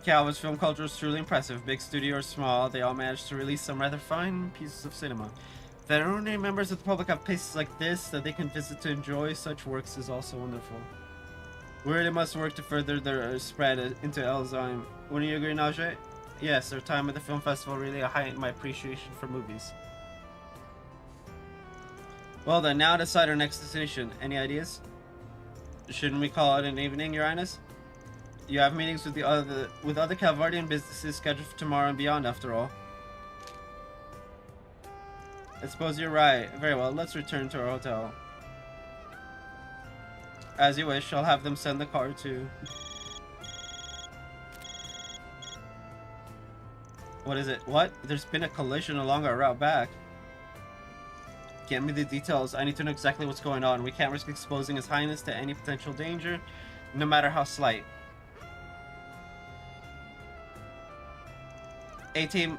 Calvin's film culture is truly impressive. Big studio or small, they all managed to release some rather fine pieces of cinema. That only members of the public have places like this that they can visit to enjoy such works is also wonderful. We really must work to further their spread into Elzheim. Wouldn't you agree, Najee? Yes, their time at the film festival really heightened my appreciation for movies. Well then, now decide our next destination. Any ideas? Shouldn't we call it an evening, Your Highness? You have meetings with other Calvardian businesses scheduled for tomorrow and beyond, after all. I suppose you're right. Very well, let's return to our hotel. As you wish, I'll have them send the car to... What is it? What? There's been a collision along our route back. Get me the details. I need to know exactly what's going on. We can't risk exposing His Highness to any potential danger, no matter how slight. A-Team,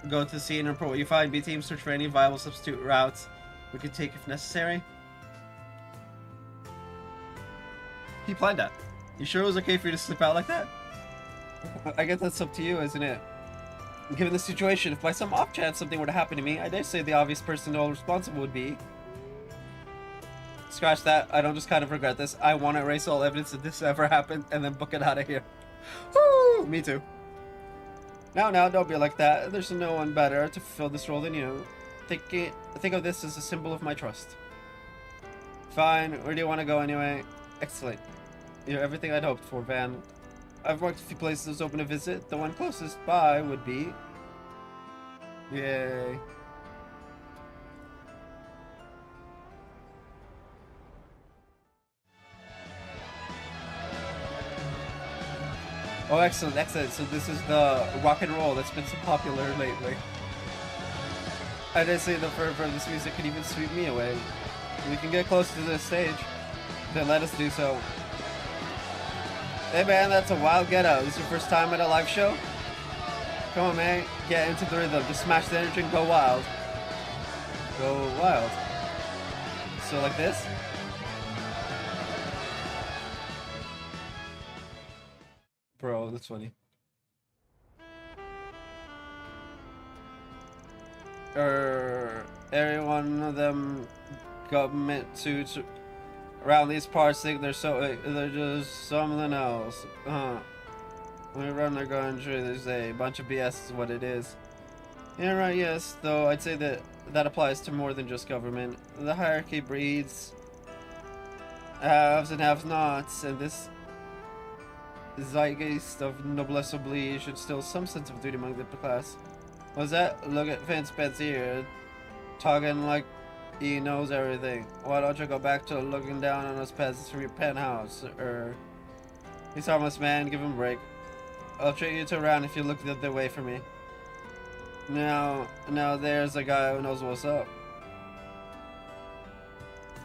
go to the scene and report what you find. B-Team, search for any viable substitute routes we could take if necessary. He planned that. You sure it was okay for you to slip out like that? I guess that's up to you, isn't it? Given the situation, if by some off chance something were to happen to me, I dare say the obvious person all responsible would be... Scratch that. I don't just kind of regret this. I want to erase all evidence that this ever happened and then book it out of here. Woo! Me too. Now, don't be like that. There's no one better to fulfill this role than you. Think of this as a symbol of my trust. Fine. Where do you want to go anyway? Excellent. You're everything I'd hoped for, Van. I've marked a few places open to visit. The one closest by would be... Yay. Oh, excellent, excellent. So this is the rock and roll that's been so popular lately. I did say the fervor of this music could even sweep me away. We can get close to the stage. Then let us do so. Hey man, that's a wild get out. This is your first time at a live show? Come on man, get into the rhythm. Just smash the energy and go wild. Go wild. So like this? Bro, that's funny. Every one of them government suits around these parts think they're just something else. When we run their country, there's a bunch of BS is what it is. Yeah, right, yes, though I'd say that applies to more than just government. The hierarchy breeds haves and have-nots, and this zeitgeist of noblesse oblige should still some sense of duty among the upper class. What's that? Look at Vince Spence here, talking like he knows everything. Why don't you go back to looking down on us peasants from your penthouse? He's harmless, man. Give him a break. I'll treat you to a round if you look the other way for me. Now there's a guy who knows what's up.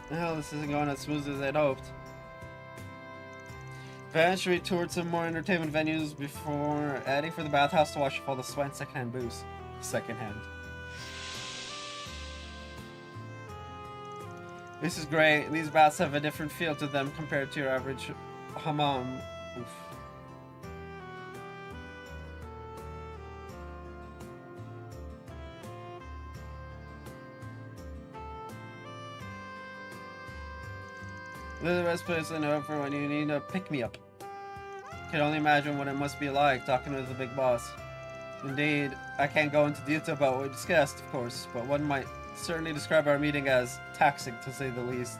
Hell, this isn't going as smooth as I'd hoped. Van should toured some more entertainment venues before adding for the bathhouse to wash off all the sweat and secondhand booze. Secondhand. This is great. These baths have a different feel to them compared to your average hammam. Oof. They're the best place I know for when you need a pick-me-up. Can only imagine what it must be like talking with the big boss. Indeed, I can't go into detail about what we discussed, of course, but one might certainly describe our meeting as taxing, to say the least.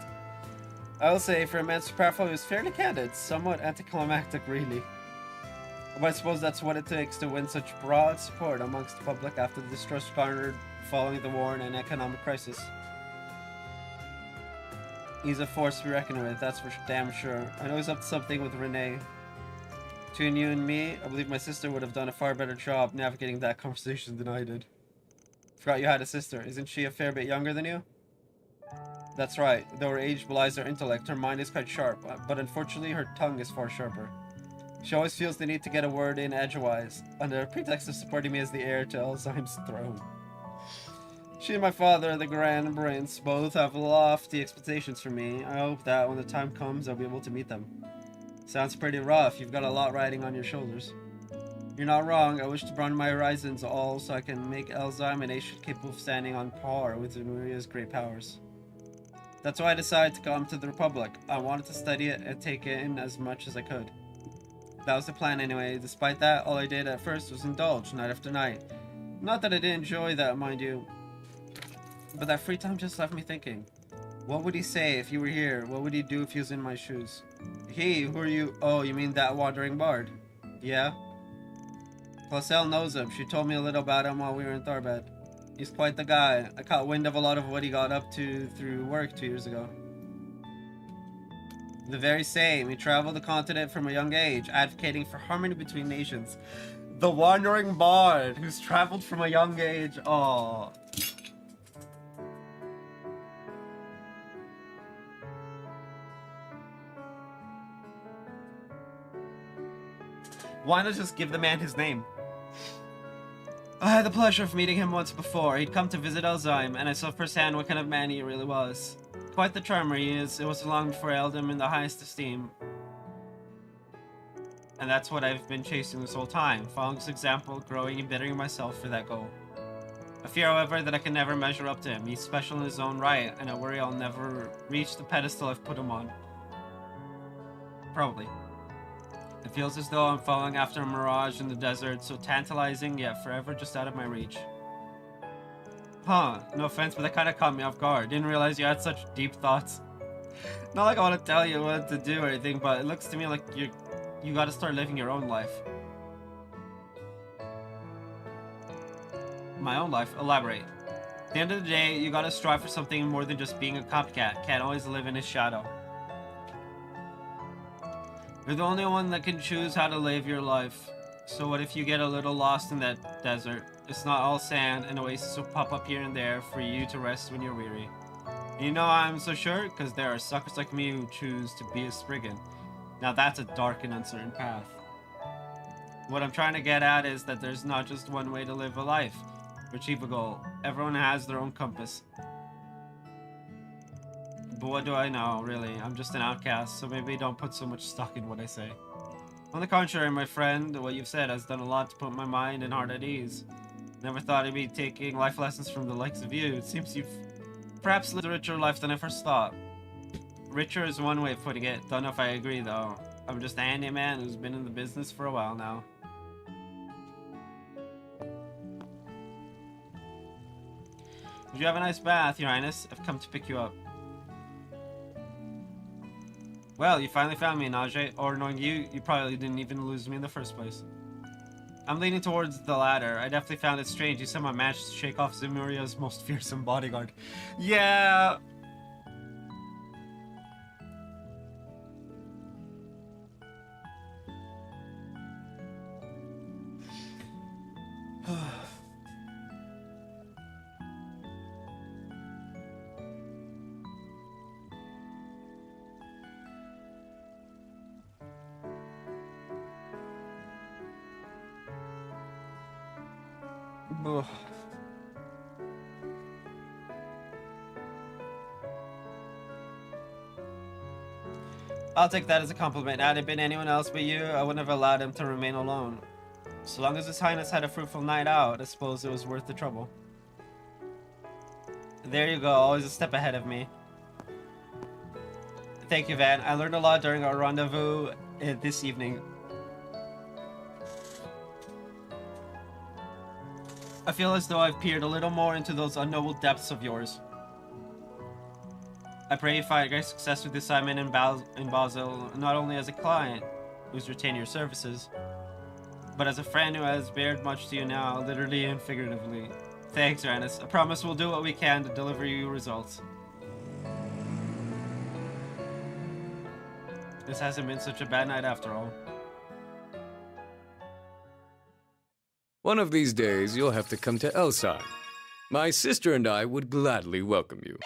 I will say, for a man so powerful, he was fairly candid, somewhat anticlimactic, really. But I suppose that's what it takes to win such broad support amongst the public after the distrust garnered following the war and an economic crisis. He's a force to be reckoned with, that's for damn sure. I know he's up to something with Renee. Between you and me, I believe my sister would have done a far better job navigating that conversation than I did. Forgot you had a sister. Isn't she a fair bit younger than you? That's right. Though her age belies her intellect, her mind is quite sharp, but unfortunately her tongue is far sharper. She always feels the need to get a word in edgewise, under a pretext of supporting me as the heir to Elzheim's throne. She and my father, the Grand Prince, both have lofty expectations for me. I hope that when the time comes, I'll be able to meet them. Sounds pretty rough. You've got a lot riding on your shoulders. You're not wrong. I wish to broaden my horizons all so I can make Elzheim a nation capable of standing on par with Zemuria's great powers. That's why I decided to come to the Republic. I wanted to study it and take it in as much as I could. That was the plan anyway. Despite that, all I did at first was indulge night after night. Not that I didn't enjoy that, mind you. But that free time just left me thinking. What would he say if you were here? What would he do if he was in my shoes? He, who are you? Oh, you mean that wandering bard? Yeah? Placel knows him. She told me a little about him while we were in Tharbad. He's quite the guy. I caught wind of a lot of what he got up to through work 2 years ago. The very same. He traveled the continent from a young age, advocating for harmony between nations. The wandering bard who's traveled from a young age. Oh. Why not just give the man his name? I had the pleasure of meeting him once before. He'd come to visit Elzheim, and I saw firsthand what kind of man he really was. Quite the charmer he is. It wasn't long before I held him in the highest esteem. And that's what I've been chasing this whole time, following his example, growing and bettering myself for that goal. I fear, however, that I can never measure up to him. He's special in his own right, and I worry I'll never reach the pedestal I've put him on. Probably. It feels as though I'm following after a mirage in the desert, so tantalizing, yet forever just out of my reach. Huh, no offense, but that kind of caught me off guard. Didn't realize you had such deep thoughts. Not like I want to tell you what to do or anything, but it looks to me like you gotta start living your own life. My own life? Elaborate. At the end of the day, you gotta strive for something more than just being a copycat. Can't always live in his shadow. You're the only one that can choose how to live your life. So what if you get a little lost in that desert? It's not all sand, and oases will pop up here and there for you to rest when you're weary. And you know I'm so sure? Because there are suckers like me who choose to be a Spriggan. Now that's a dark and uncertain path. What I'm trying to get at is that there's not just one way to live a life, or achieve a goal. Everyone has their own compass. But what do I know, really? I'm just an outcast, so maybe don't put so much stock in what I say. On the contrary, my friend, what you've said has done a lot to put my mind and heart at ease. Never thought I'd be taking life lessons from the likes of you. It seems you've perhaps lived a richer life than I first thought. Richer is one way of putting it. Don't know if I agree, though. I'm just a handyman who's been in the business for a while now. Did you have a nice bath, Your Highness? I've come to pick you up. Well, you finally found me, Najee. Or knowing you, you probably didn't even lose me in the first place. I'm leaning towards the latter. I definitely found it strange you somehow managed to shake off Zemuria's most fearsome bodyguard. Yeah! Ugh. I'll take that as a compliment. Had it been anyone else but you, I wouldn't have allowed him to remain alone. So long as His Highness had a fruitful night out, I suppose it was worth the trouble. There you go, always a step ahead of me. Thank you, Van. I learned a lot during our rendezvous this evening. I feel as though I've peered a little more into those unknowable depths of yours. I pray you find great success with the assignment in Basel, not only as a client who's retained your services, but as a friend who has bared much to you now, literally and figuratively. Thanks, Your Highness. I promise we'll do what we can to deliver you results. This hasn't been such a bad night after all. One of these days, you'll have to come to Elzheim. My sister and I would gladly welcome you.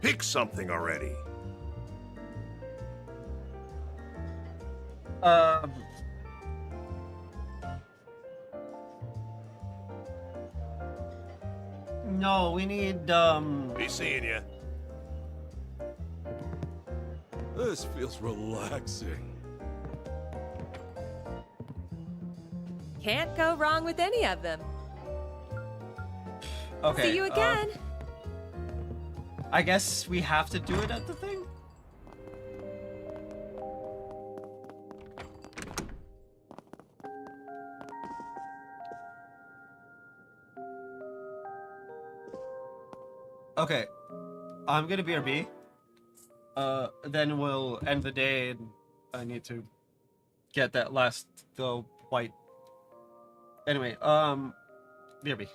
Pick something already. No, we need, Be seeing ya. This feels relaxing. Can't go wrong with any of them. Okay. See you again. I guess we have to do it at the thing? Okay. I'm gonna BRB. Then we'll end the day, and I need to get that last, the white. Anyway, BRB.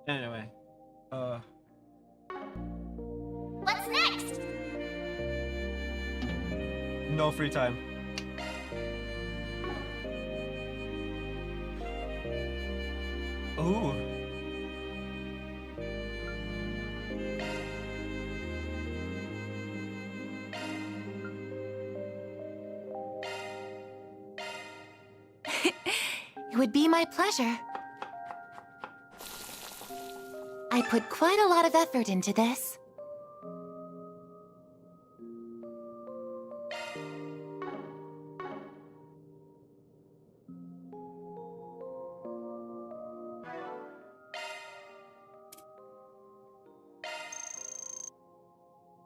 Anyway. What's next? No free time. Ooh. It would be my pleasure. I put quite a lot of effort into this.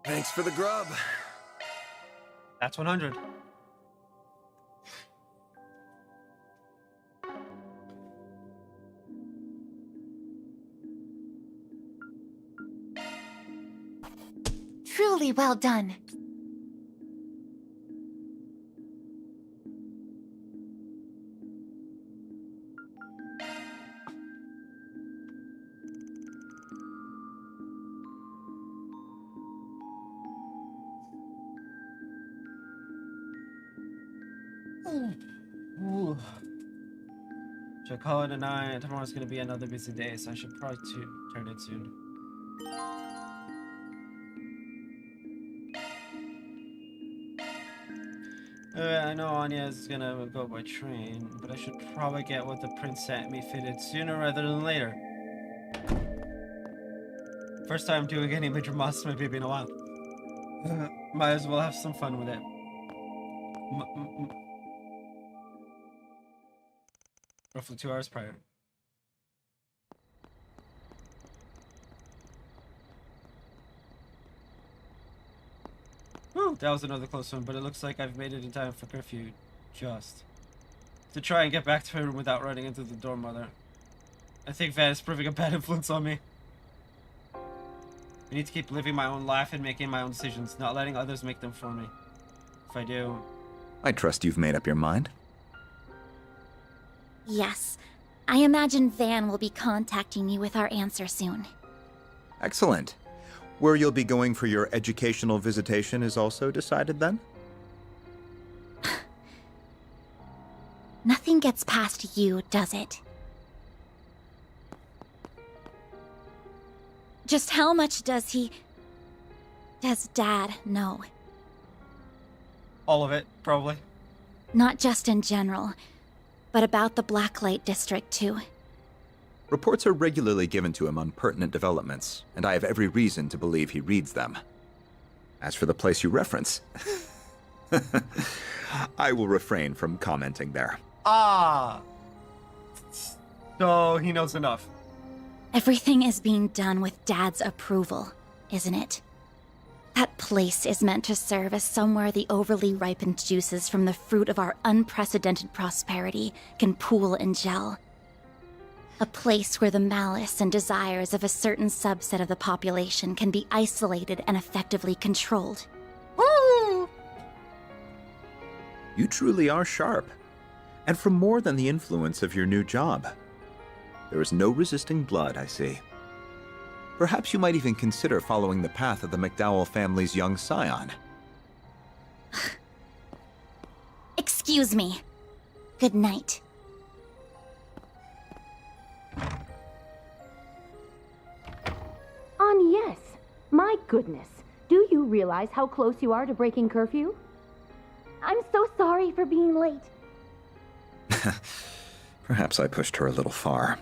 Thanks for the grub. That's 100. Truly well done. Ooh. Should I call it a night? Tomorrow's gonna be another busy day, so I should probably turn it soon. I know Anya is gonna go by train, but I should probably get what the prince sent me fitted sooner rather than later. First time doing any major mods to my baby in a while. Might as well have some fun with it. Roughly 2 hours prior. Whew, that was another close one, but it looks like I've made it in time for curfew. Just. To try and get back to my room without running into the dorm mother. I think Van is proving a bad influence on me. I need to keep living my own life and making my own decisions, not letting others make them for me. If I do... I trust you've made up your mind. Yes. I imagine Van will be contacting you with our answer soon. Excellent. Where you'll be going for your educational visitation is also decided then? Nothing gets past you, does it? Just how much does Dad know? All of it, probably. Not just in general, but about the Blacklight District, too. Reports are regularly given to him on pertinent developments, and I have every reason to believe he reads them. As for the place you reference, I will refrain from commenting there. Ah! So he knows enough. Everything is being done with Dad's approval, isn't it? That place is meant to serve as somewhere the overly ripened juices from the fruit of our unprecedented prosperity can pool and gel. A place where the malice and desires of a certain subset of the population can be isolated and effectively controlled. Woo! You truly are sharp, and from more than the influence of your new job. There is no resisting blood, I see. Perhaps you might even consider following the path of the McDowell family's young scion. Excuse me. Good night. Yes. My goodness. Do you realize how close you are to breaking curfew? I'm so sorry for being late. Perhaps I pushed her a little far.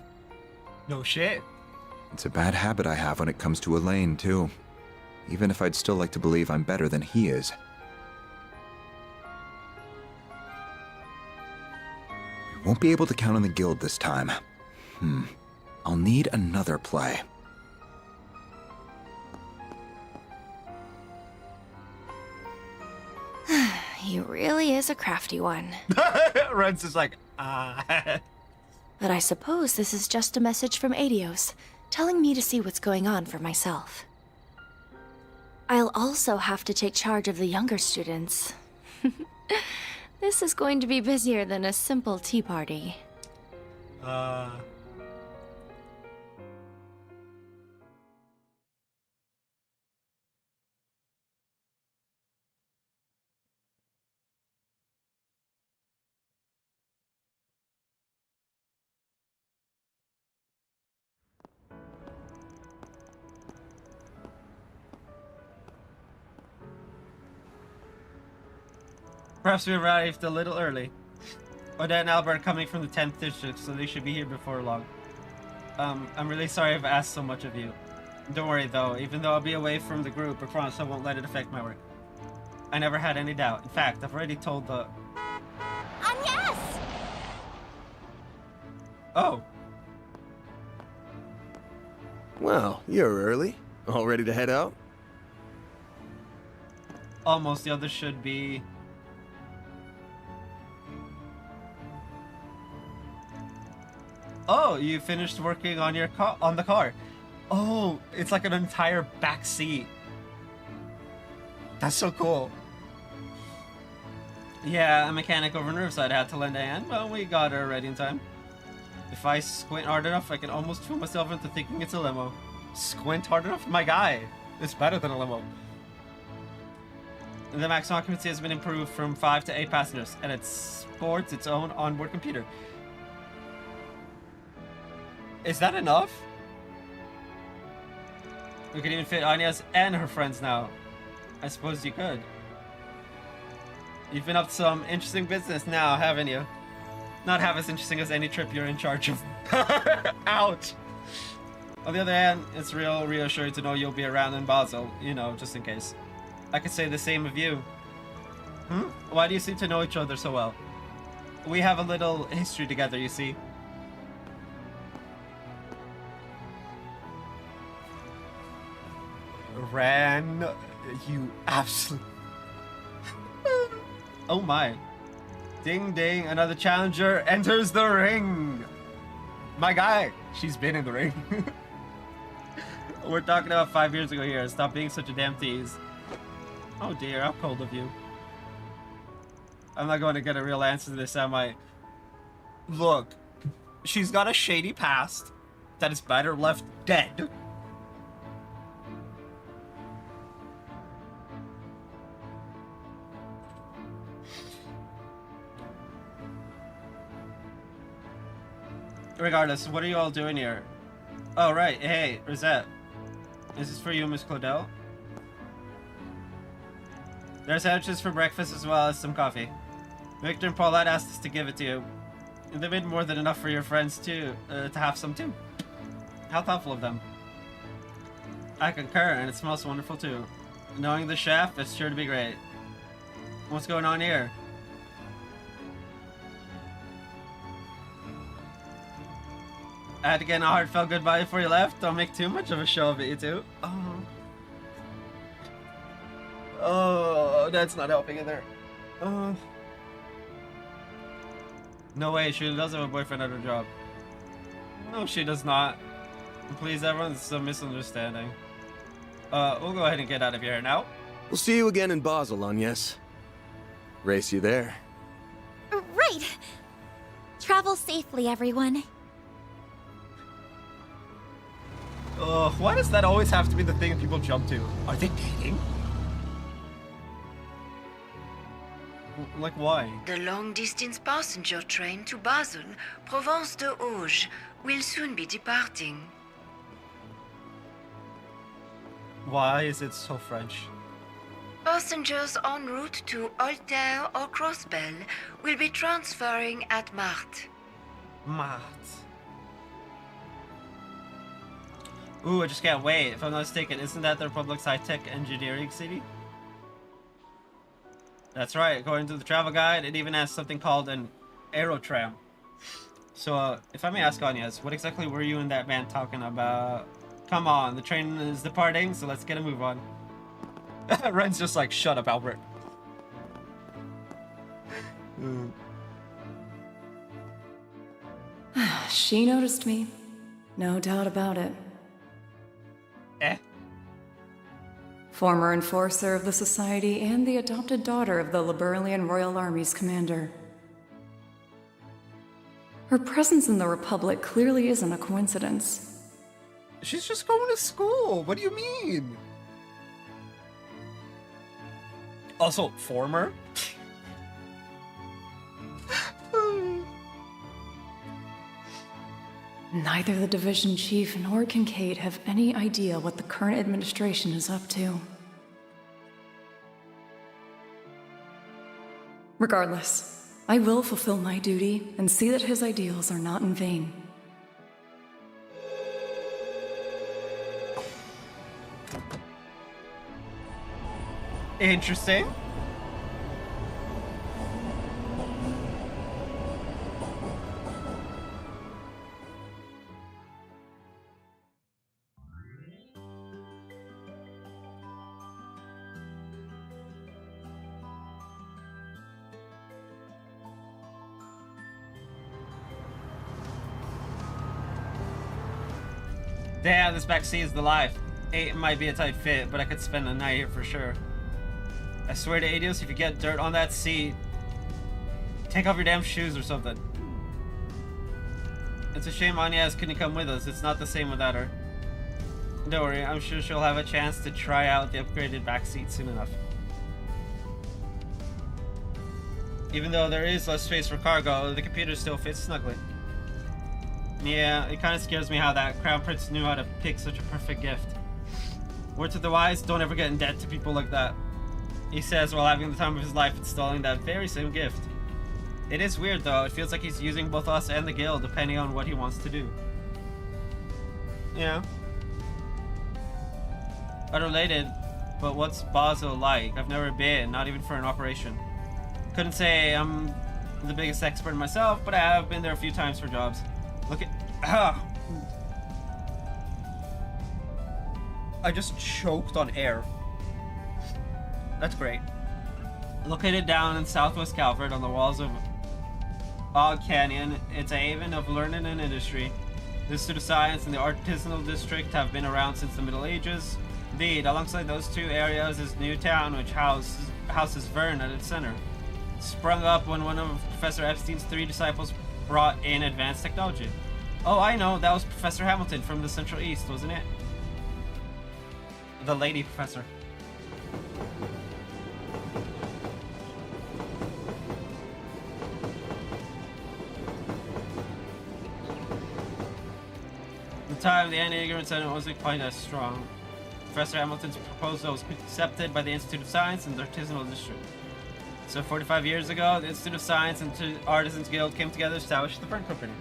No shit. It's a bad habit I have when it comes to Elaine, too. Even if I'd still like to believe I'm better than he is. We won't be able to count on the guild this time. I'll need another play. He really is a crafty one. Reds is like, ah. But I suppose this is just a message from Adios, telling me to see what's going on for myself. I'll also have to take charge of the younger students. This is going to be busier than a simple tea party. Perhaps we arrived a little early. Odette and Albert are coming from the 10th district, so they should be here before long. I'm really sorry I've asked so much of you. Don't worry though, even though I'll be away from the group, I promise I won't let it affect my work. I never had any doubt. In fact, I've already told the... Agnes! Oh. Well, you're early. All ready to head out? Almost. The others should be... Oh, you finished working on your on the car. Oh, it's like an entire back seat. That's so cool. Yeah, a mechanic over in Riverside had to lend a hand, but we got her ready in time. If I squint hard enough, I can almost fool myself into thinking it's a limo. Squint hard enough? My guy. It's better than a limo. The max occupancy has been improved from 5 to 8 passengers, and it sports its own onboard computer. Is that enough? We can even fit Anya's and her friends now. I suppose you could. You've been up to some interesting business now, haven't you? Not half as interesting as any trip you're in charge of. Ouch! On the other hand, it's real reassuring to know you'll be around in Basel, you know, just in case. I could say the same of you. Why do you seem to know each other so well? We have a little history together, you see. Ran, you absolute... Oh my. Ding ding, another challenger enters the ring. My guy, she's been in the ring. We're talking about 5 years ago here. Stop being such a damn tease. Oh dear, how cold of you. I'm not going to get a real answer to this, am I? Look, she's got a shady past that is better left dead. Regardless, what are you all doing here? Oh, right. Hey, Rosette. Is this for you, Miss Claudel? There's sandwiches for breakfast as well as some coffee. Victor and Paulette asked us to give it to you. And they made more than enough for your friends, too, to have some, too. How thoughtful of them. I concur, and it smells wonderful, too. Knowing the chef, it's sure to be great. What's going on here? I had to get a heartfelt goodbye before you left. Don't make too much of a show of it, you two. Oh, that's not helping either. No way, she does have a boyfriend at her job. No, she does not. Please, everyone, this is a misunderstanding. We'll go ahead and get out of here now. We'll see you again in Basel, Agnes. Race you there. Right. Travel safely, everyone. Why does that always have to be the thing people jump to? Are they dating? Like, why? The long-distance passenger train to Basel, Provence de Auge, will soon be departing. Why is it so French? Passengers en route to Altair or Crossbell will be transferring at Marthe. Marthe. Ooh, I just can't wait. If I'm not mistaken, isn't that the Republic's high-tech engineering city? That's right. According to the travel guide, it even has something called an aerotram. So, if I may ask Agnes, what exactly were you and that man talking about? Come on, the train is departing, so let's get a move on. Ren's just like, shut up, Albert. She noticed me. No doubt about it. Former enforcer of the Society and the adopted daughter of the Liberalian Royal Army's commander. Her presence in the Republic clearly isn't a coincidence. She's just going to school. What do you mean? Also, former? Neither the division chief nor Kincaid have any idea what the current administration is up to. Regardless, I will fulfill my duty and see that his ideals are not in vain. Interesting. Damn, this back seat is the life. 8 might be a tight fit, but I could spend a night here for sure. I swear to Adios, if you get dirt on that seat, take off your damn shoes or something. It's a shame Anya's couldn't come with us. It's not the same without her. Don't worry, I'm sure she'll have a chance to try out the upgraded back seat soon enough. Even though there is less space for cargo, the computer still fits snugly. Yeah, it kind of scares me how that Crown Prince knew how to pick such a perfect gift. Word to the wise, don't ever get in debt to people like that. He says while having the time of his life installing that very same gift. It is weird though, it feels like he's using both us and the guild depending on what he wants to do. Yeah. Unrelated, but what's Basel like? I've never been, not even for an operation. Couldn't say I'm the biggest expert myself, but I have been there a few times for jobs. Look at... I just choked on air. That's great. Located down in southwest Calvert on the walls of Og Canyon, it's a haven of learning and industry. The Institute of Science and the Artisanal District have been around since the Middle Ages. Indeed, alongside those two areas is Newtown, which houses Vern at its center. Sprung up when one of Professor Epstein's 3 disciples brought in advanced technology. Oh, I know, that was Professor Hamilton from the Central East, wasn't it? The lady professor. At the time, the anti-ignorance sentiment wasn't quite as strong. Professor Hamilton's proposal was accepted by the Institute of Science and the Artisanal District. So 45 years ago, the Institute of Science and Artisans Guild came together to establish the Vern Company.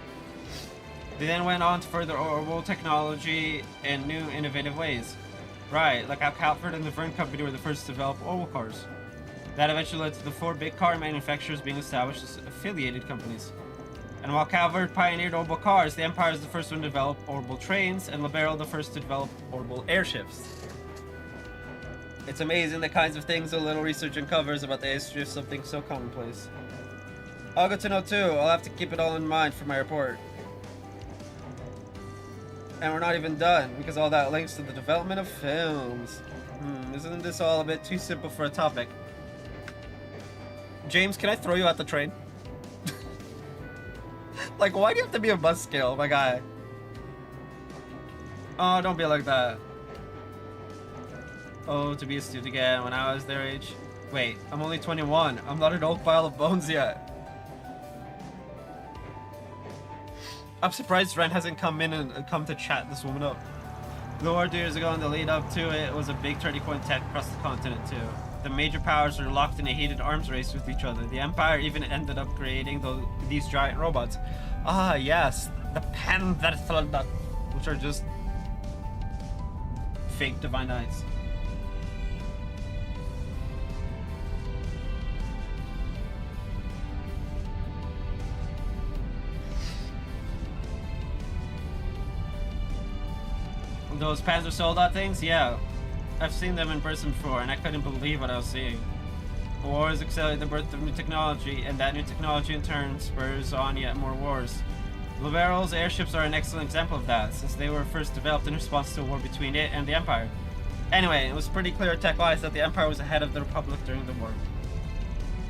They then went on to further orbital technology in new, innovative ways. Right, like how Calvert and the Vern Company were the first to develop orbital cars. That eventually led to the 4 big car manufacturers being established as affiliated companies. And while Calvert pioneered orbital cars, the Empire is the first one to develop orbital trains, and Libero the first to develop orbital airships. It's amazing the kinds of things a little research uncovers about the history of something so commonplace. I'll get to know too. I'll have to keep it all in mind for my report. And we're not even done, because all that links to the development of films. Isn't this all a bit too simple for a topic? James, can I throw you out the train? Like, why do you have to be a buzzkill, my guy? Oh, don't be like that. Oh, to be a student again when I was their age. Wait, I'm only 21. I'm not an old pile of bones yet. I'm surprised Ren hasn't come in and come to chat this woman up. The war 2 years ago and the lead up to it was a big turning point tech across the continent too. The major powers were locked in a heated arms race with each other. The Empire even ended up creating these giant robots. Ah yes, the Panzersoldat, which are just fake divine knights. Those Panzersoldat things? Yeah. I've seen them in person before, and I couldn't believe what I was seeing. Wars accelerate the birth of new technology, and that new technology in turn spurs on yet more wars. Libero's airships are an excellent example of that, since they were first developed in response to a war between it and the Empire. Anyway, it was pretty clear tech-wise that the Empire was ahead of the Republic during the war.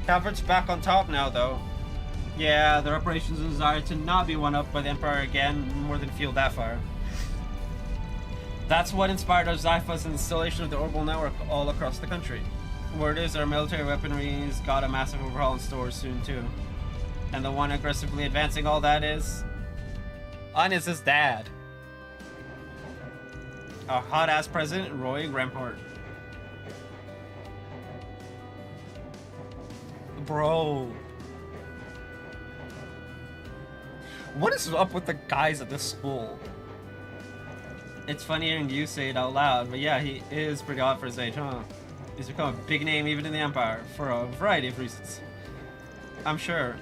Calvert's back on top now, though. Yeah, their operations and desire to not be one-upped by the Empire again more than fueled that fire. That's what inspired our Zypha's installation of the orbital network all across the country. Word is our military weaponry's got a massive overhaul in stores soon too. And the one aggressively advancing all that is... Anya's his dad. Our hot-ass president, Roy Rampart. Bro. What is up with the guys at this school? It's funny hearing you say it out loud, but yeah, he is pretty hot for his age, huh? He's become a big name even in the Empire, for a variety of reasons. I'm sure.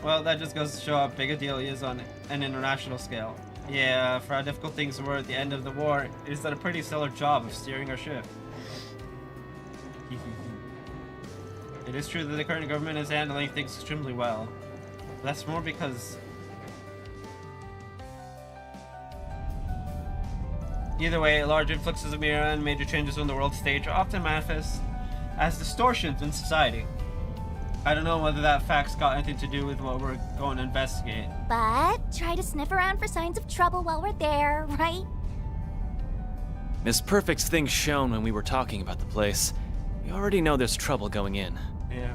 Well, that just goes to show how big a deal he is on an international scale. Yeah, for how difficult things were at the end of the war, he's done a pretty stellar job of steering our ship. It is true that the current government is handling things extremely well. That's more because... Either way, large influxes of Mira and major changes on the world stage are often manifest as distortions in society. I don't know whether that fact's got anything to do with what we're going to investigate. But try to sniff around for signs of trouble while we're there, right? Miss Perfect's things shown when we were talking about the place. We already know there's trouble going in. Yeah.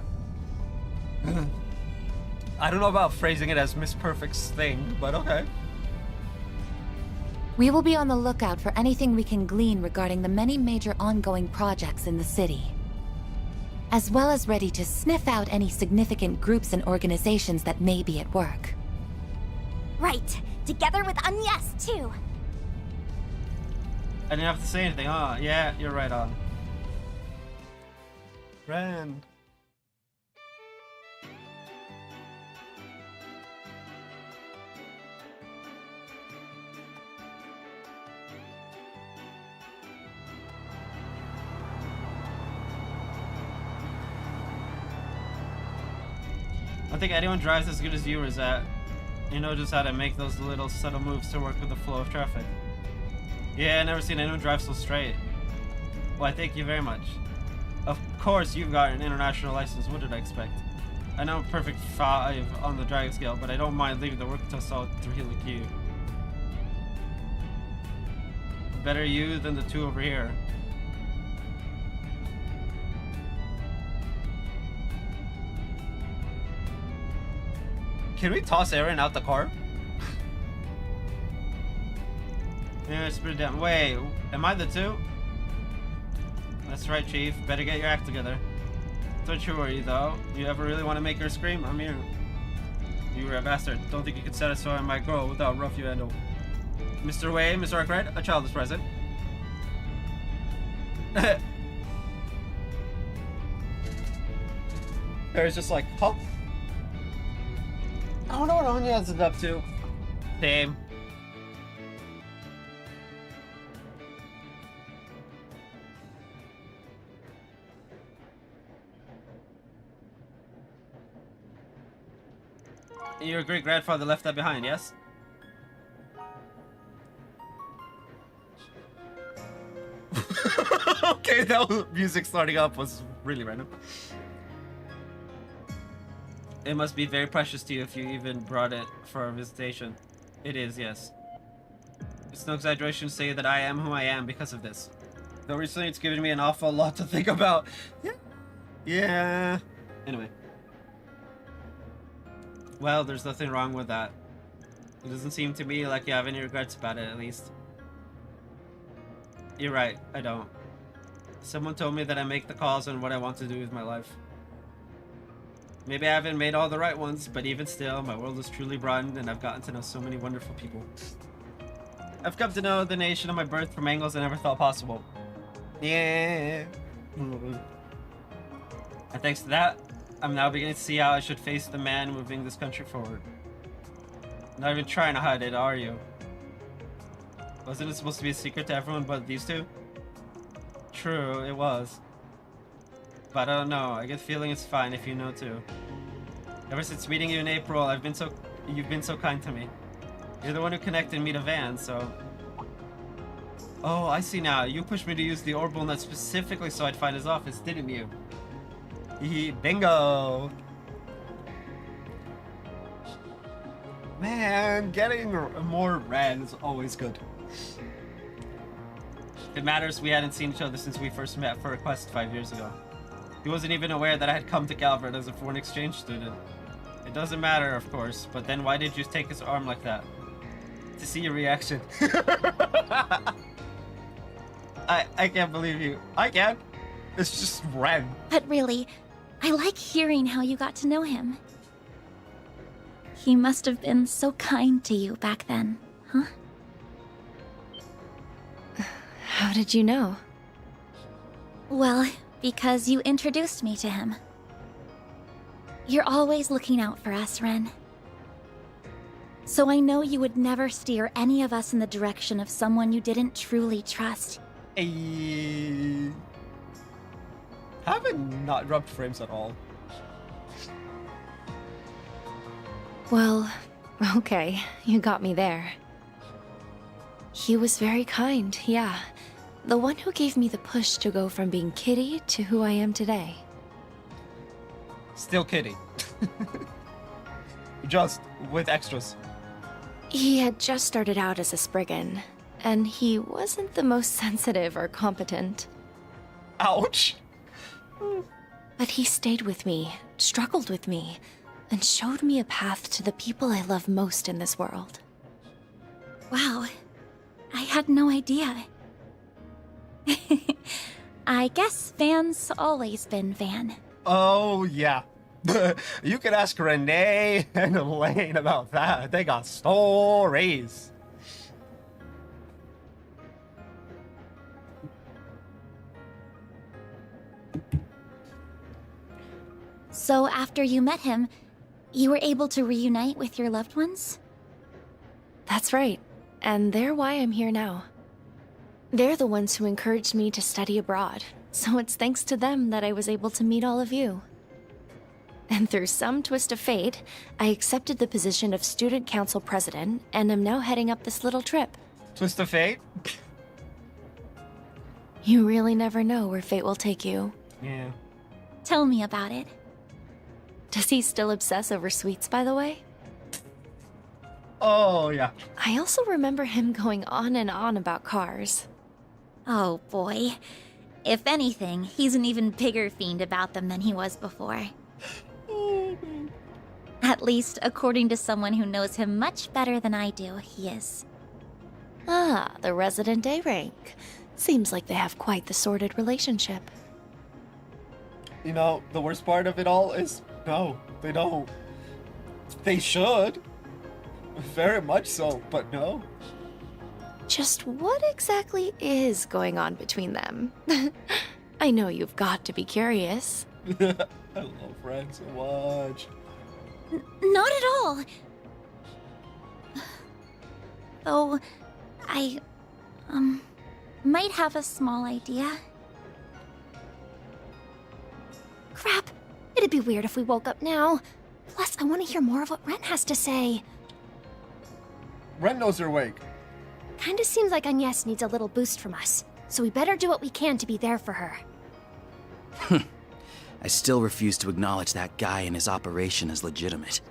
I don't know about phrasing it as Miss Perfect's thing, but okay. We will be on the lookout for anything we can glean regarding the many major ongoing projects in the city, as well as ready to sniff out any significant groups and organizations that may be at work. Right. Together with Agnes, too. I didn't have to say anything, huh? Yeah, you're right on. Ren. I think anyone drives as good as you is at. You know just how to make those little subtle moves to work with the flow of traffic. Yeah, I've never seen anyone drive so straight. Why, thank you very much. Of course you've got an international license, what did I expect? I know I'm perfect 5 on the driving scale, but I don't mind leaving the work until solid 3 like you. Better you than the 2 over here. Can we toss Aaron out the car? Yeah, it's pretty damn. Wait, am I the 2? That's right, Chief. Better get your act together. Don't you worry, though. You ever really want to make her scream? I'm here. You were a bastard. Don't think you could satisfy my girl without rough you handle. Mr. Wayne, Mr. Arkwright, a child is present. There's just like, oh. I don't know what Anya's up to. Same. Your great-grandfather left that behind, yes? Okay, that music starting up was really random. It must be very precious to you if you even brought it for our visitation. It is, yes. It's no exaggeration to say that I am who I am because of this. Though recently it's given me an awful lot to think about. Yeah. Anyway. Well, there's nothing wrong with that. It doesn't seem to me like you have any regrets about it, at least. You're right, I don't. Someone told me that I make the calls on what I want to do with my life. Maybe I haven't made all the right ones, but even still, my world is truly broadened and I've gotten to know so many wonderful people. I've come to know the nation of my birth from angles I never thought possible. Yeah. And thanks to that, I'm now beginning to see how I should face the man moving this country forward. Not even trying to hide it, are you? Wasn't it supposed to be a secret to everyone but these 2? True, it was. But I don't know, I get the feeling it's fine if you know too. Ever since meeting you in April, you've been so kind to me. You're the one who connected me to Van, so... Oh, I see now. You pushed me to use the orbital net specifically so I'd find his office, didn't you? Bingo! Man, getting more red is always good. If it matters, we hadn't seen each other since we first met for a quest 5 years ago. He wasn't even aware that I had come to Calvert as a foreign exchange student. It doesn't matter, of course, but then why did you take his arm like that? To see your reaction. I can't believe you. I can't. It's just red. But really, I like hearing how you got to know him. He must have been so kind to you back then, huh? How did you know? Well, because you introduced me to him. You're always looking out for us, Ren. So I know you would never steer any of us in the direction of someone you didn't truly trust. Haven't not rubbed frames at all. Well, okay, you got me there. He was very kind, yeah. The one who gave me the push to go from being Kitty to who I am today. Still Kitty. Just with extras. He had just started out as a Spriggan, and he wasn't the most sensitive or competent. Ouch! But he stayed with me, struggled with me, and showed me a path to the people I love most in this world. Wow, I had no idea. I guess Van's always been Van. Oh, yeah. You could ask Renee and Elaine about that. They got stories. So after you met him, you were able to reunite with your loved ones? That's right, and they're why I'm here now. They're the ones who encouraged me to study abroad, so it's thanks to them that I was able to meet all of you. And through some twist of fate, I accepted the position of student council president and am now heading up this little trip. Twist of fate? You really never know where fate will take you. Yeah. Tell me about it. Does he still obsess over sweets, by the way? Oh, yeah. I also remember him going on and on about cars. Oh boy. If anything, he's an even bigger fiend about them than he was before. At least, according to someone who knows him much better than I do, he is. Ah, the resident Daybreak. Seems like they have quite the sordid relationship. You know, the worst part of it all is, no, they don't. They should. Very much so, but no. Just what exactly is going on between them? I know you've got to be curious. I love Ren so much. Not at all. Though, I, might have a small idea. Crap. It'd be weird if we woke up now. Plus, I want to hear more of what Ren has to say. Ren knows her wake. Kinda seems like Agnes needs a little boost from us, so we better do what we can to be there for her. I still refuse to acknowledge that guy and his operation as legitimate.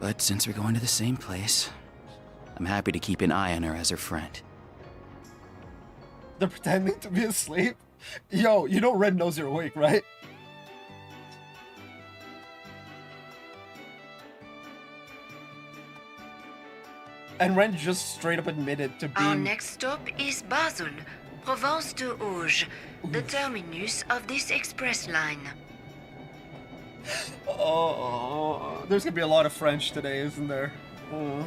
But since we're going to the same place, I'm happy to keep an eye on her as her friend. They're pretending to be asleep? Yo, you know Ren knows you're awake, right? And Ren just straight up admitted to being... Our next stop is Basel, Provence de Auge, the terminus of this express line. Oh, there's gonna be a lot of French today, isn't there? Oh.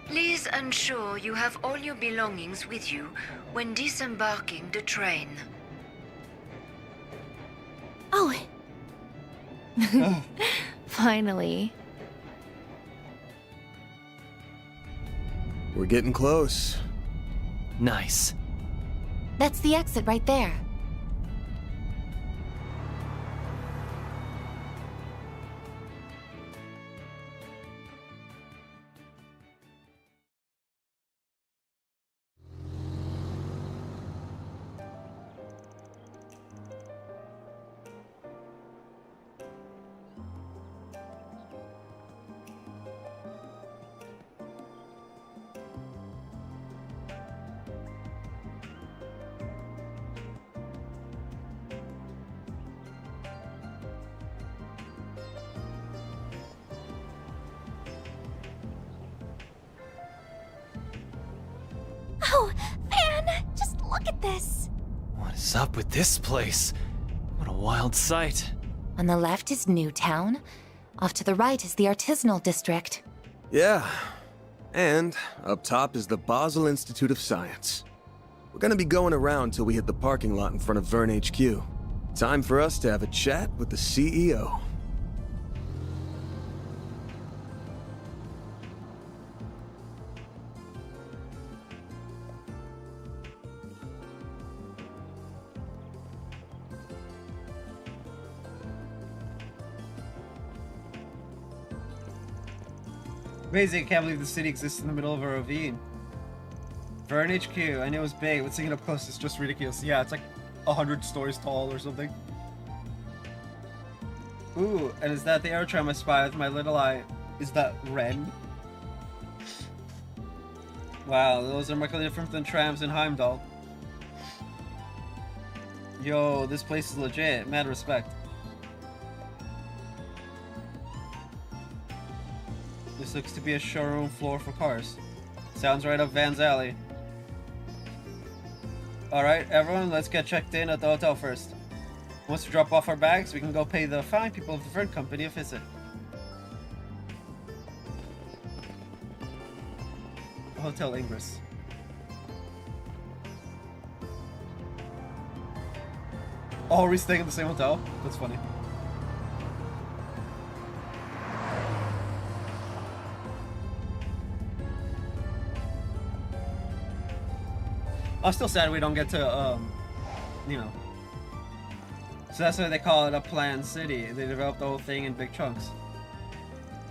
Please ensure you have all your belongings with you when disembarking the train. Oh. Finally. We're getting close. Nice. That's the exit right there. is up with this place? What a wild sight. On the left is Newtown. Off to the right is the artisanal district. Yeah. And up top is the Basel Institute of Science. We're gonna be going around till we hit the parking lot in front of Vern HQ. Time for us to have a chat with the CEO. Amazing, I can't believe the city exists in the middle of a ravine. Vern HQ, I knew it was big, but seeing it up close is just ridiculous. Yeah, it's like 100 stories tall or something. Ooh, and is that the air tram I spy with my little eye? Is that Ren? Wow, those are markedly different than trams in Heimdall. Yo, this place is legit. Mad respect. This looks to be a showroom floor for cars. Sounds right up Van's alley. Alright, everyone, let's get checked in at the hotel first. Once we drop off our bags, we can go pay the fine people of the Vern Company a visit. Hotel Ingress. Oh, are we staying in the same hotel? That's funny. I'm still sad we don't get to, you know. So that's why they call it a planned city. They developed the whole thing in big chunks.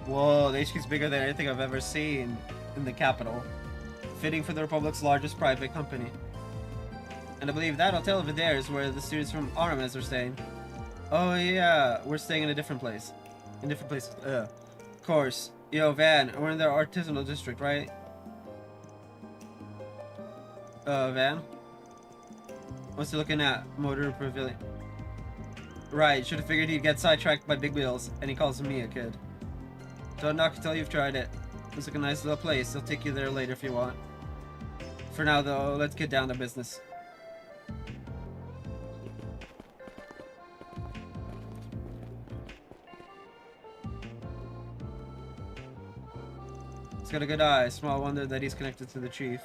Whoa, the HQ's bigger than anything I've ever seen in the capital. Fitting for the Republic's largest private company. And I believe that hotel over there is where the students from Artemis are staying. Oh yeah, we're staying in a different place. In different places, of course. Yo, Van, we're in the artisanal district, right? Van? What's he looking at? Motor Pavilion. Right, should have figured he'd get sidetracked by big wheels, and he calls me a kid. Don't knock until you've tried it. Looks like a nice little place. I'll take you there later if you want. For now, though, let's get down to business. He's got a good eye. Small wonder that he's connected to the chief.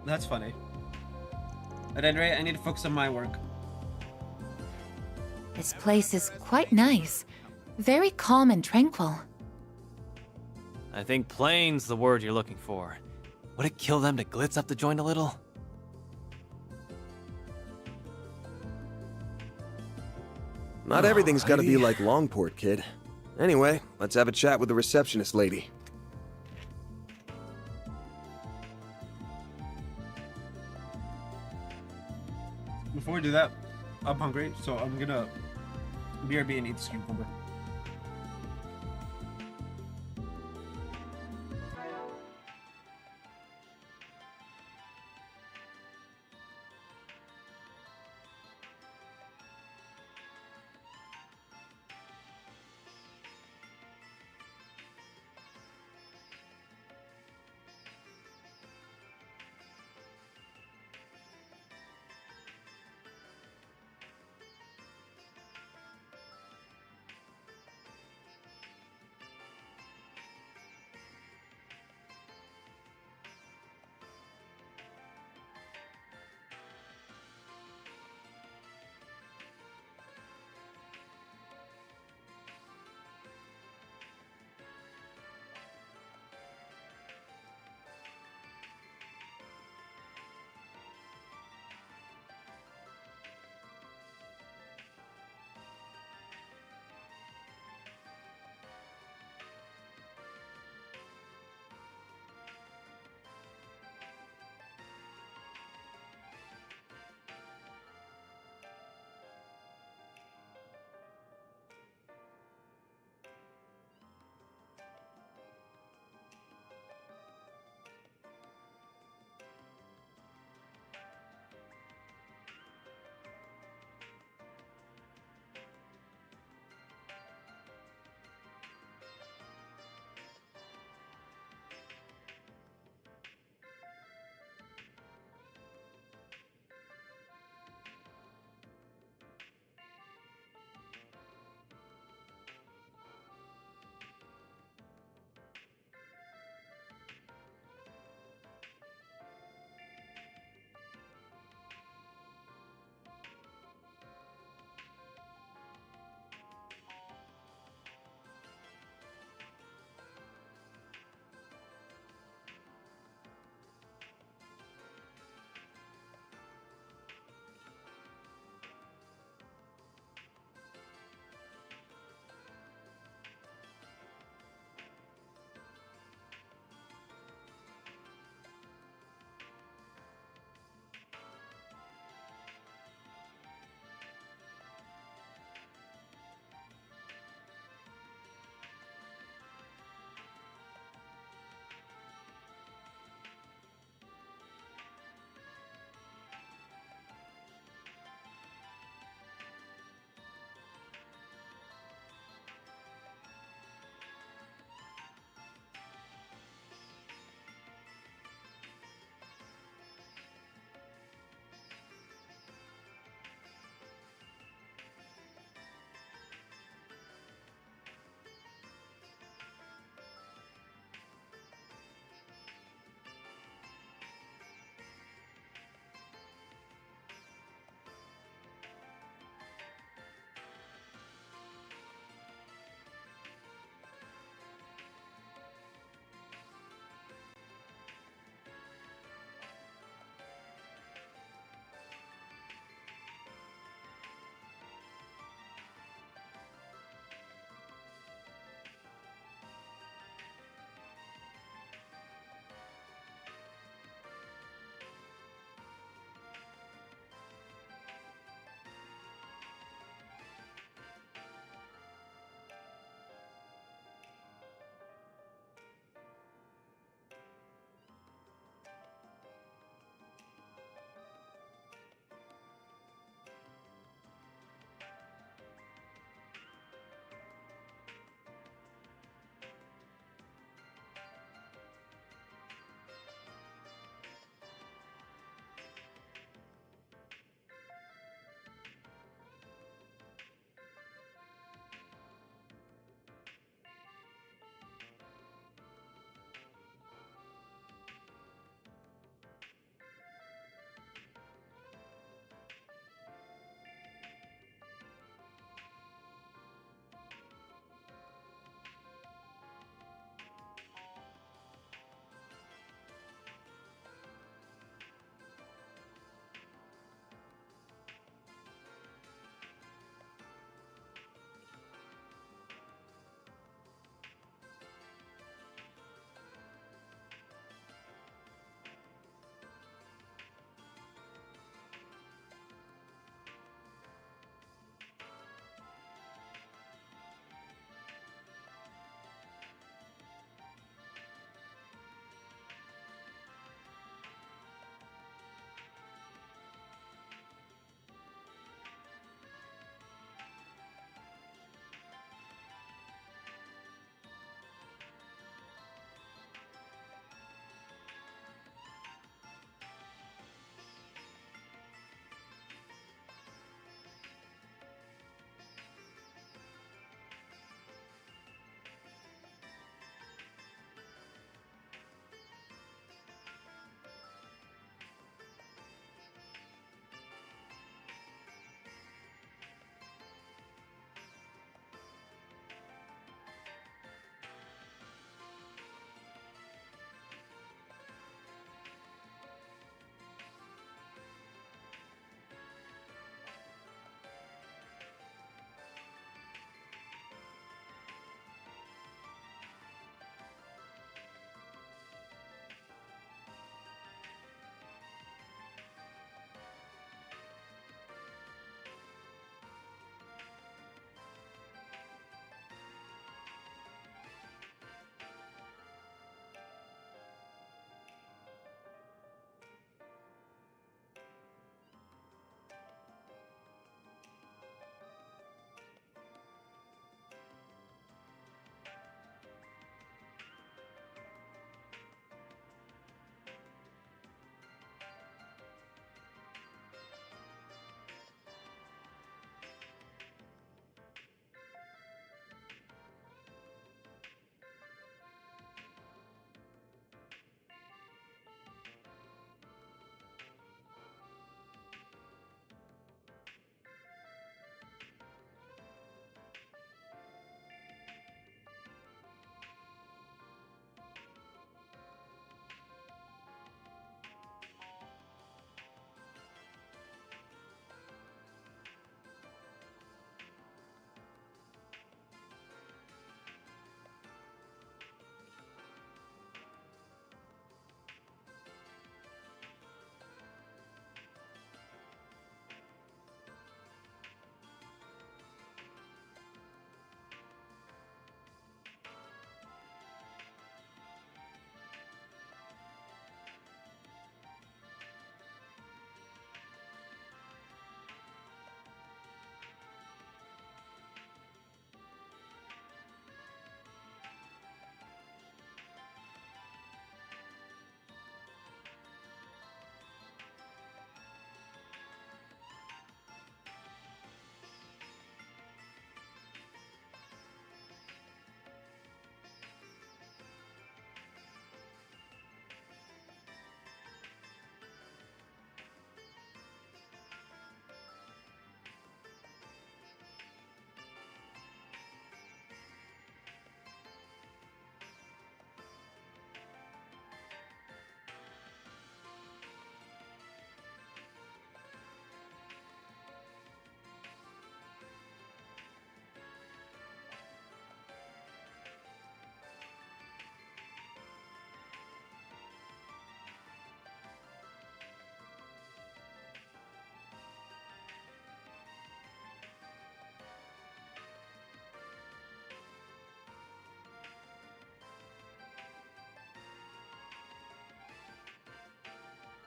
That's funny. At any rate, I need to focus on my work. This place is quite nice. Very calm and tranquil. I think plain's the word you're looking for. Would it kill them to glitz up the joint a little? Not everything's gotta be like Longport, kid. Anyway, let's have a chat with the receptionist lady. Before we do that, I'm hungry, so I'm gonna BRB and eat this cucumber.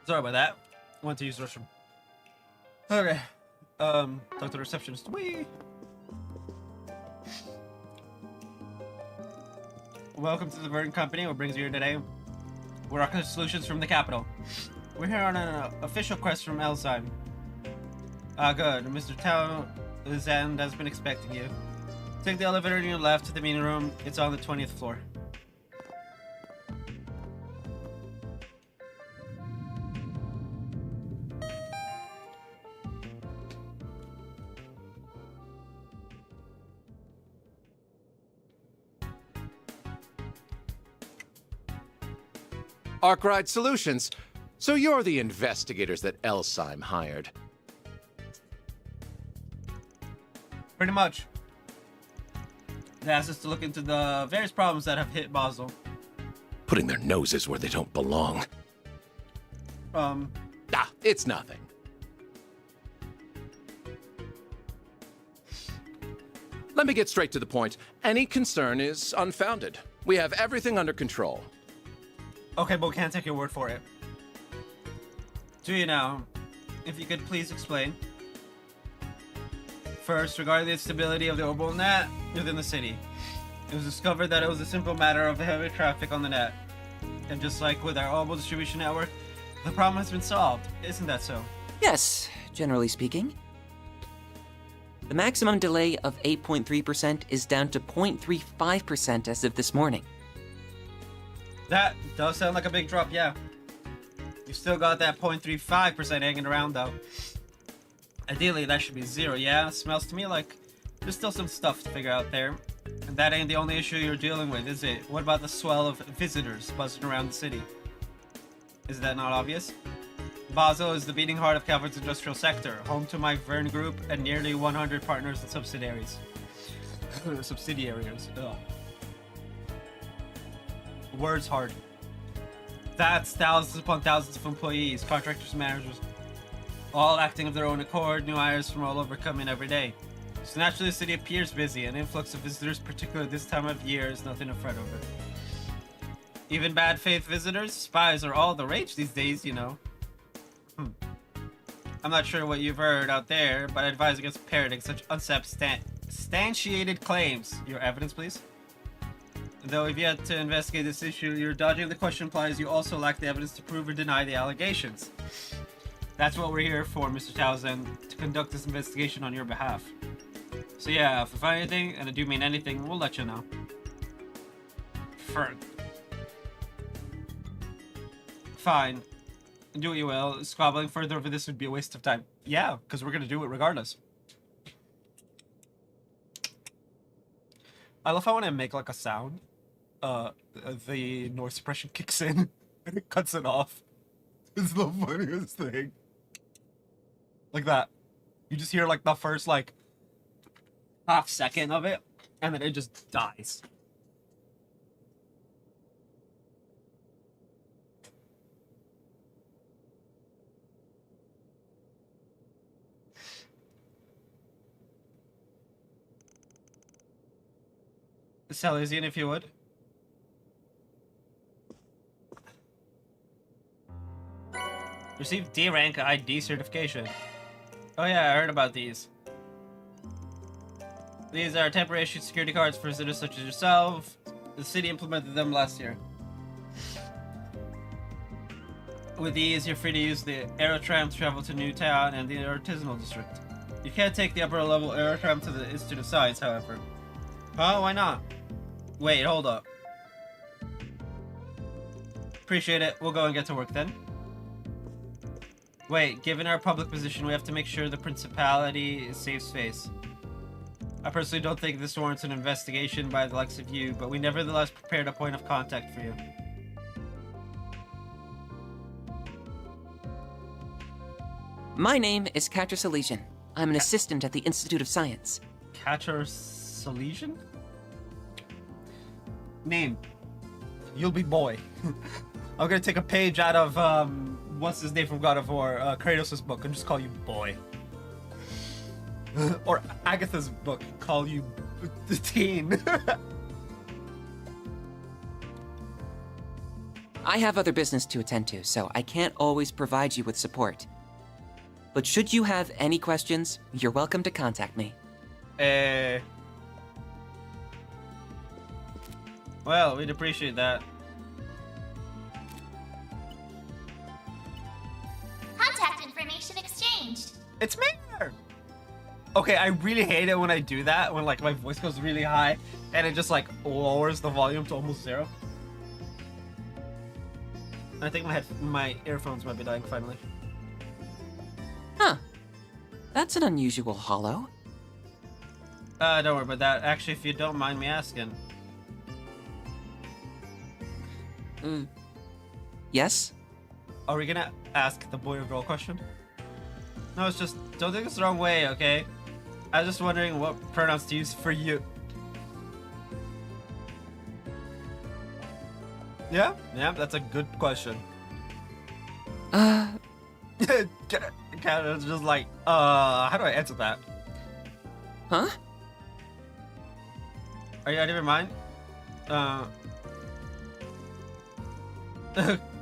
Sorry about that. Went to use the restroom. Okay. Talk to the receptionist. Wee. Welcome to the Vern Company. What brings you here today? We're Rocket Solutions from the capital. We're here on an official quest from Elsheim. Good. Mr. Townsend has been expecting you. Take the elevator to your left to the meeting room. It's on the 20th floor. Arkwright Solutions. So you're the investigators that Elsheim hired. Pretty much. They asked us to look into the various problems that have hit Basel. Putting their noses where they don't belong. It's nothing. Let me get straight to the point. Any concern is unfounded. We have everything under control. Okay, but we can't take your word for it. Do you now? If you could please explain. First, regarding the instability of the orbital net within the city. It was discovered that it was a simple matter of heavy traffic on the net. And just like with our orbital distribution network, the problem has been solved. Isn't that so? Yes, generally speaking. The maximum delay of 8.3% is down to 0.35% as of this morning. That does sound like a big drop, yeah. You still got that 0.35% hanging around, though. Ideally, that should be zero, yeah? Smells to me like there's still some stuff to figure out there. And that ain't the only issue you're dealing with, is it? What about the swell of visitors buzzing around the city? Is that not obvious? Basel is the beating heart of Calvert's industrial sector, home to my Vern Group and nearly 100 partners and subsidiaries. Subsidiaries, ugh. Words hard. That's thousands upon thousands of employees, contractors, managers, all acting of their own accord, new hires from all over come in every day. So naturally the city appears busy, an influx of visitors, particularly this time of year, is nothing to fret over. Even bad faith visitors, spies are all the rage these days, you know. I'm not sure what you've heard out there, but I advise against parroting such unsubstantiated claims. Your evidence, please? Though if you had to investigate this issue, your dodging of the question implies you also lack the evidence to prove or deny the allegations. That's what we're here for, Mr. Townsend, to conduct this investigation on your behalf. So yeah, if we find anything, and I do mean anything, we'll let you know. Fine. Do what you will. Squabbling further over this would be a waste of time. Yeah, because we're going to do it regardless. I love how when I make like a sound, the noise suppression kicks in and it cuts it off. It's the funniest thing. Like that. You just hear like the first like half second of it and then it just dies. Salesian, if you would. Receive D rank ID certification. Oh yeah, I heard about these. These are temporary issued security cards for visitors such as yourself. The city implemented them last year. With these, you're free to use the Aerotram to travel to Newtown and the Artisanal District. You can't take the upper level Aerotram to the Institute of Science, however. Oh, why not? Wait, hold up. Appreciate it. We'll go and get to work then. Wait, given our public position, we have to make sure the Principality is safe space. I personally don't think this warrants an investigation by the likes of you, but we nevertheless prepared a point of contact for you. My name is Catcher Salesian. I'm an assistant at the Institute of Science. Catcher Salesian? Name. You'll be boy. I'm gonna take a page out of, what's his name from God of War, Kratos' book, and just call you boy. Or Agatha's book, call you the teen. I have other business to attend to, so I can't always provide you with support. But should you have any questions, you're welcome to contact me. Well, we'd appreciate that. Contact information exchanged. It's me! Okay, I really hate it when I do that, when like my voice goes really high and it just like lowers the volume to almost 0. I think my earphones might be dying finally. Huh. That's an unusual hollow. Don't worry about that. Actually, if you don't mind me asking. Yes? Are we gonna ask the boy or girl question? No, it's just, don't take this the wrong way, okay? I was just wondering what pronouns to use for you. Yeah, that's a good question. Canada's just like, how do I answer that? Huh? Are you out of your mind?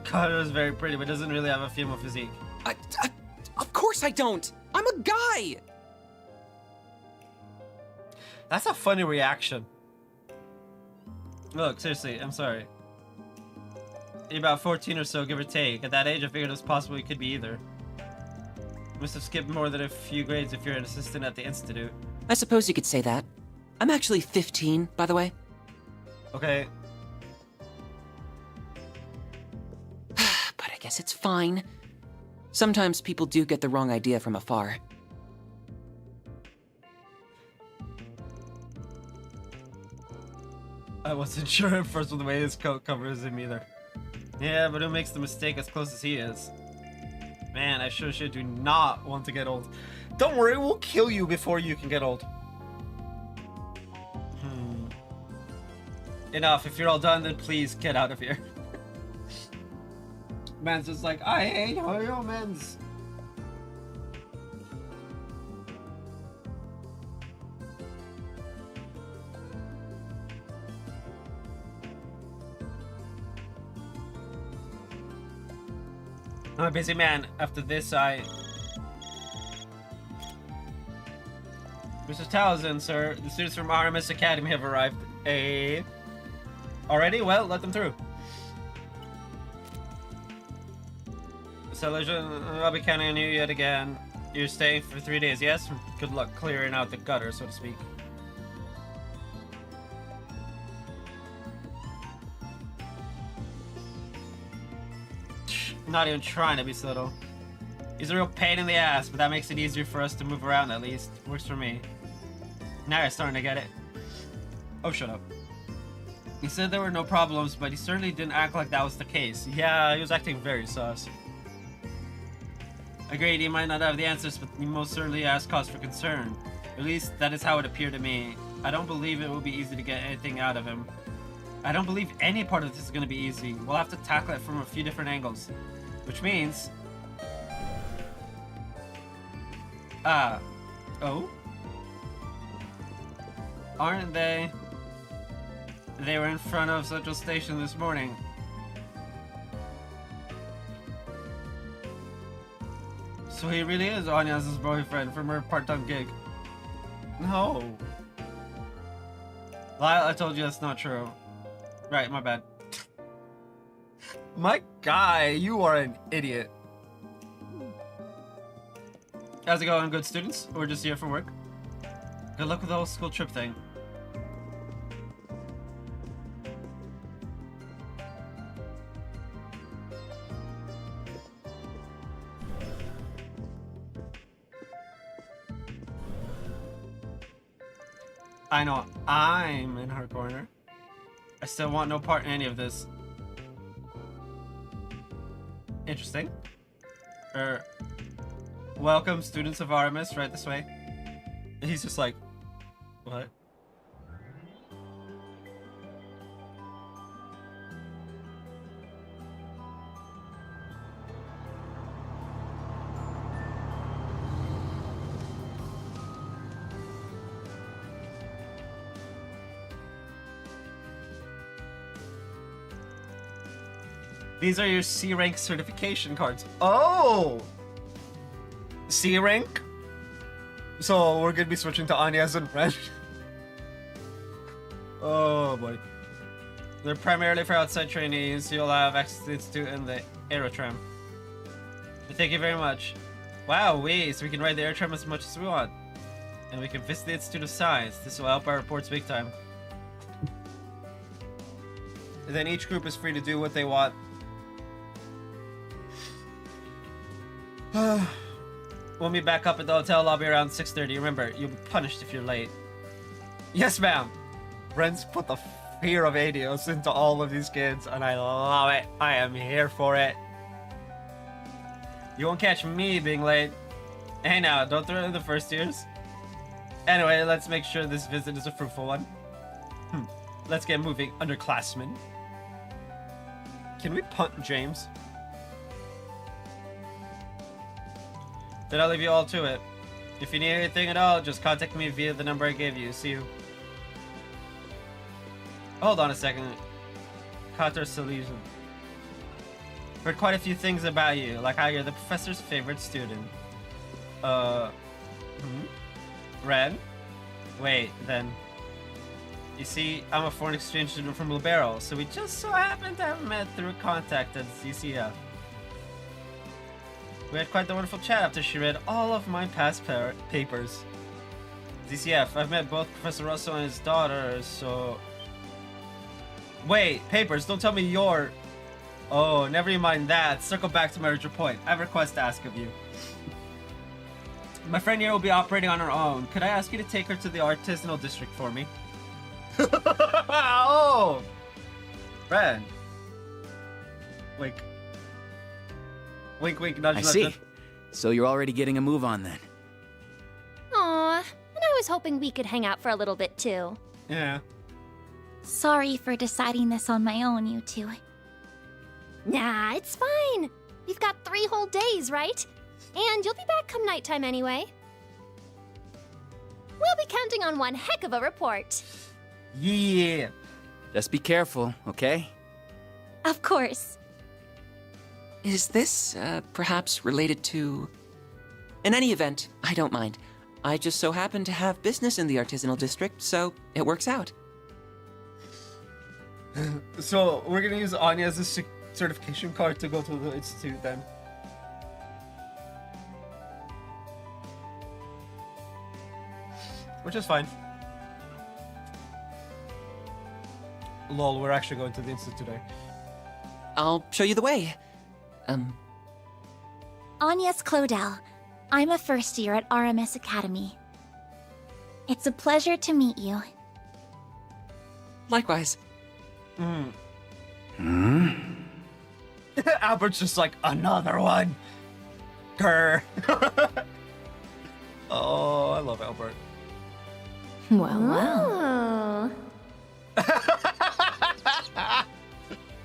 Canada's very pretty, but doesn't really have a female physique. Of course I don't! I'm a guy! That's a funny reaction. Look, seriously, I'm sorry. You're about 14 or so, give or take. At that age, I figured it was possible you could be either. You must have skipped more than a few grades if you're an assistant at the Institute. I suppose you could say that. I'm actually 15, by the way. Okay. But I guess it's fine. Sometimes people do get the wrong idea from afar. I wasn't sure at first with the way his coat covers him either. Yeah, but who makes the mistake as close as he is? Man, I sure do not want to get old. Don't worry, we'll kill you before you can get old. Enough, if you're all done, then please get out of here. Man's just like, I hate humans. I'm a busy man. After this, Mr. Townsend, sir, the students from RMS Academy have arrived. Already? Well, let them through. Celebration, I'll be counting on you yet again. You're staying for 3 days, yes? Good luck clearing out the gutter, so to speak. Not even trying to be subtle. He's a real pain in the ass, but that makes it easier for us to move around at least. Works for me. Now you're starting to get it. Oh, shut up. He said there were no problems, but he certainly didn't act like that was the case. Yeah, he was acting very sus. Agreed, he might not have the answers, but he most certainly has cause for concern. At least, that is how it appeared to me. I don't believe it will be easy to get anything out of him. I don't believe any part of this is going to be easy. We'll have to tackle it from a few different angles. Which means... Oh? Aren't they? They were in front of Central Station this morning. So he really is Anya's boyfriend from her part-time gig. No. Lyle, I told you that's not true. Right, my bad. My guy, you are an idiot. How's it going, good students? We're just here for work. Good luck with the whole school trip thing. I know I'm in her corner. I still want no part in any of this. Interesting. Welcome, students of Artemis, right this way. And he's just like, what? These are your C rank certification cards. Oh! C rank? So we're gonna be switching to Anya's and Ren. Oh boy. They're primarily for outside trainees. You'll have access to the Institute and the Aerotram. Thank you very much. Wow, so we can ride the Aerotram as much as we want. And we can visit the Institute of Science. This will help our reports big time. And then each group is free to do what they want. We'll meet back up at the hotel lobby around 6:30. Remember, you'll be punished if you're late. Yes, ma'am. Ren's put the fear of Adios into all of these kids, and I love it. I am here for it. You won't catch me being late. Hey now, don't throw in the first years. Anyway, let's make sure this visit is a fruitful one. Let's get moving, underclassmen. Can we punt James? Then I'll leave you all to it. If you need anything at all, just contact me via the number I gave you. See you. Hold on a second. Kater Salesian. Heard quite a few things about you, like how you're the professor's favorite student. Ren? Wait, then. You see, I'm a foreign exchange student from Libero, so we just so happened to have met through contact at ZCF. We had quite the wonderful chat after she read all of my past papers. ZCF, I've met both Professor Russell and his daughter, so... Wait, papers, don't tell me you're... Oh, never mind that. Circle back to my original point. I have a request to ask of you. My friend here will be operating on her own. Could I ask you to take her to the artisanal district for me? Oh! Ren. Wink. Wink, wink, nudge, I nudge, see. nudge. So you're already getting a move on then. Aw, and I was hoping we could hang out for a little bit too. Yeah. Sorry for deciding this on my own, you two. Nah, it's fine. We've got 3 whole days, right? And you'll be back come nighttime anyway. We'll be counting on one heck of a report. Yeah. Just be careful, okay? Of course. Is this, perhaps related to... In any event, I don't mind. I just so happen to have business in the artisanal district, so it works out. So, we're gonna use Anya as a certification card to go to the institute then. Which is fine. Lol, we're actually going to the institute today. I'll show you the way. Agnes Claudel. I'm a first year at RMS Academy. It's a pleasure to meet you. Likewise. Albert's just like, another one! Grr. Oh, I love Albert. Well.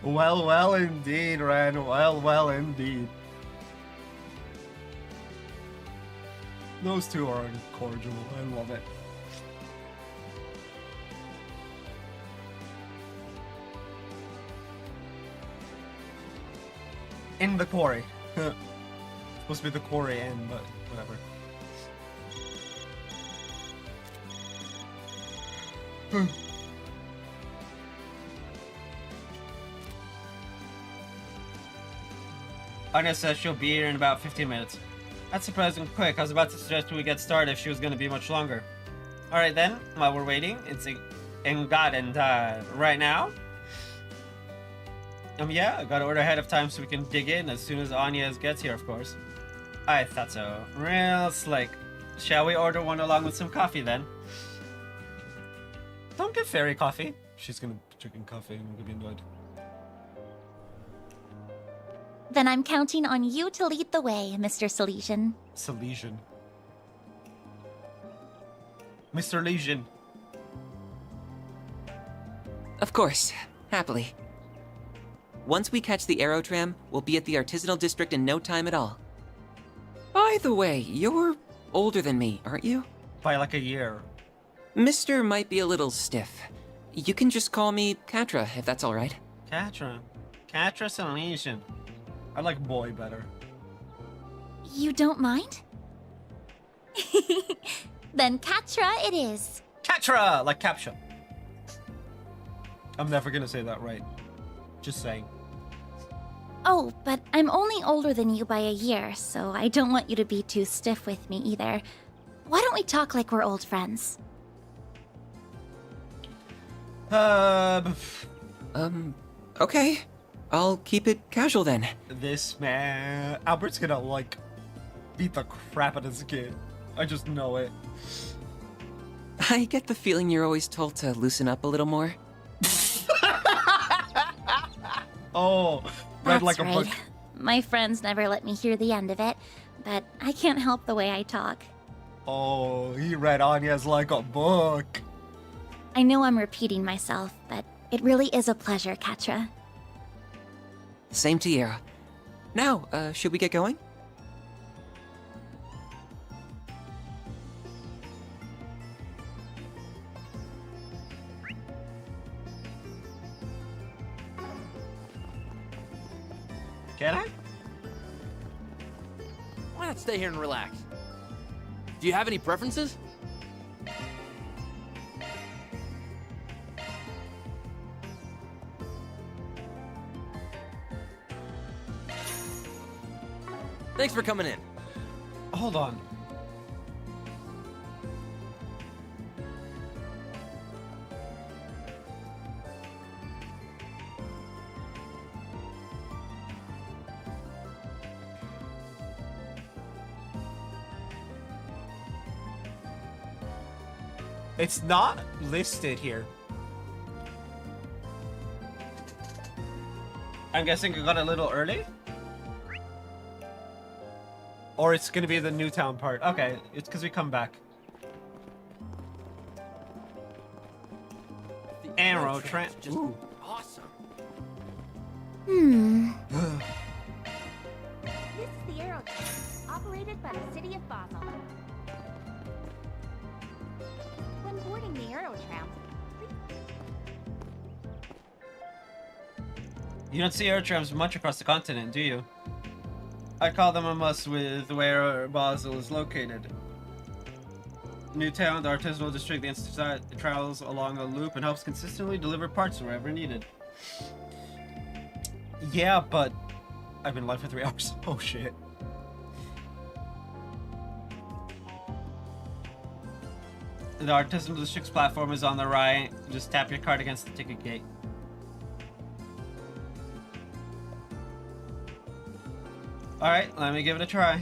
Well, indeed, Ren. Well, indeed. Those two are incorrigible. I love it. In the quarry. Supposed to be the quarry in, but whatever. Anya says she'll be here in about 15 minutes. That's surprisingly quick. I was about to suggest we get started if she was going to be much longer. Alright then, while we're waiting, it's Engaden time. Right now? Yeah, I gotta order ahead of time so we can dig in as soon as Anya gets here, of course. I thought so. Real slick. Shall we order one along with some coffee then? Don't get fairy coffee. She's gonna be drinking coffee and we're gonna be annoyed. Then I'm counting on you to lead the way, Mr. Salesian. Salesian. Mr. Legion. Of course. Happily. Once we catch the Aerotram, we'll be at the artisanal district in no time at all. By the way, you're older than me, aren't you? By like a year. Mister might be a little stiff. You can just call me Katra, if that's alright. Katra. Catrus and Legion. I like boy better. You don't mind? Then Catra it is. Catra! Like capture. I'm never gonna say that right. Just saying. Oh, but I'm only older than you by a year, so I don't want you to be too stiff with me either. Why don't we talk like we're old friends? Okay. I'll keep it casual then. This man... Albert's gonna, like, beat the crap out of this kid. I just know it. I get the feeling you're always told to loosen up a little more. Oh, read That's like a right. book. My friends never let me hear the end of it, but I can't help the way I talk. Oh, he read Anya's like a book. I know I'm repeating myself, but it really is a pleasure, Catra. Same to you. Now, should we get going? Can I? Why not stay here and relax? Do you have any preferences? Thanks for coming in. Hold on. It's not listed here. I'm guessing it got a little early? Or it's gonna be the Newtown part. Okay, it's because we come back. The Arrow Tramp. Ooh. Awesome. This is the Arrow Tram, operated by the city of Basel. When boarding the Arrow Tram, You don't see air trams much across the continent, do you? I call them a must with where Basel is located. Newtown, the artisanal district, the institute travels along a loop and helps consistently deliver parts wherever needed. Yeah, but I've been live for 3 hours. Oh shit. The artisanal district's platform is on the right. Just tap your card against the ticket gate. Alright, let me give it a try.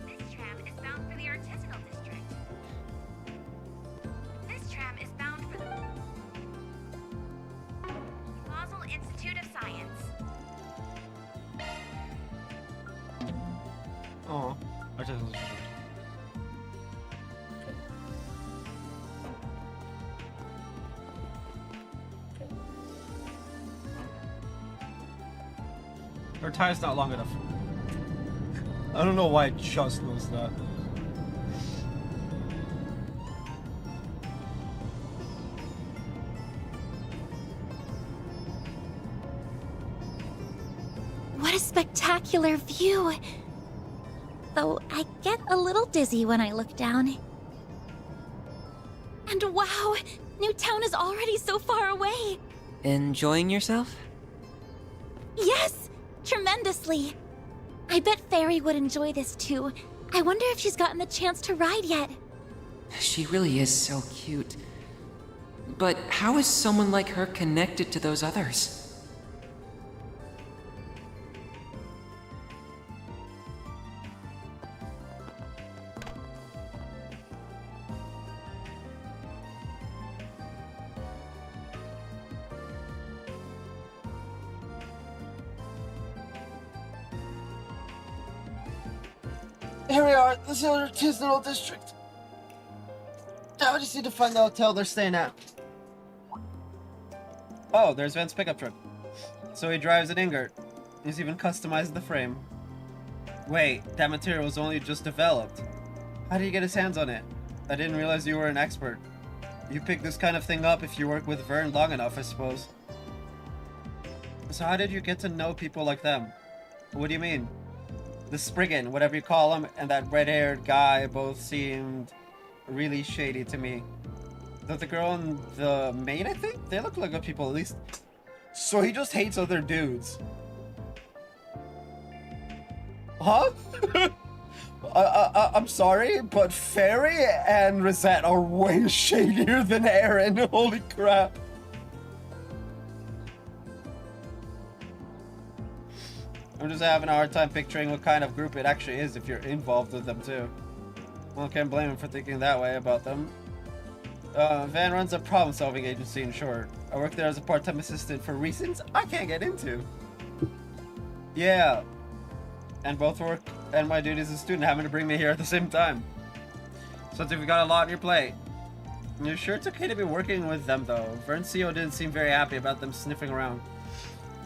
This tram is bound for the artisanal district. This tram is bound for the Basel Institute of Science. Oh, artisanal district. Her tie's not long enough. I don't know why it just knows that. What a spectacular view! Though I get a little dizzy when I look down. And wow! Newtown is already so far away! Enjoying yourself? Yes! Tremendously! I bet Fairy would enjoy this too. I wonder if she's gotten the chance to ride yet. She really is so cute. But how is someone like her connected to those others? Here we are, this is our artisanal district. Now we just need to find the hotel they're staying at. Oh, there's Ven's pickup truck. So he drives an Ingert. He's even customized the frame. Wait, that material was only just developed. How did he get his hands on it? I didn't realize you were an expert. You pick this kind of thing up if you work with Vern long enough, I suppose. So how did you get to know people like them? What do you mean? The Spriggan, whatever you call him, and that red-haired guy both seemed really shady to me. The girl and the maid, I think? They look like good people, at least. So he just hates other dudes. Huh? I'm sorry, but Fairy and Rosette are way shadier than Aaron. Holy crap. I'm just having a hard time picturing what kind of group it actually is if you're involved with them too. Well, can't blame him for thinking that way about them. Van runs a problem-solving agency in short. I work there as a part-time assistant for reasons I can't get into. Yeah. And both work and my duties as a student having to bring me here at the same time. Sounds like we got a lot on your plate. You're sure it's okay to be working with them though? Vern CO didn't seem very happy about them sniffing around.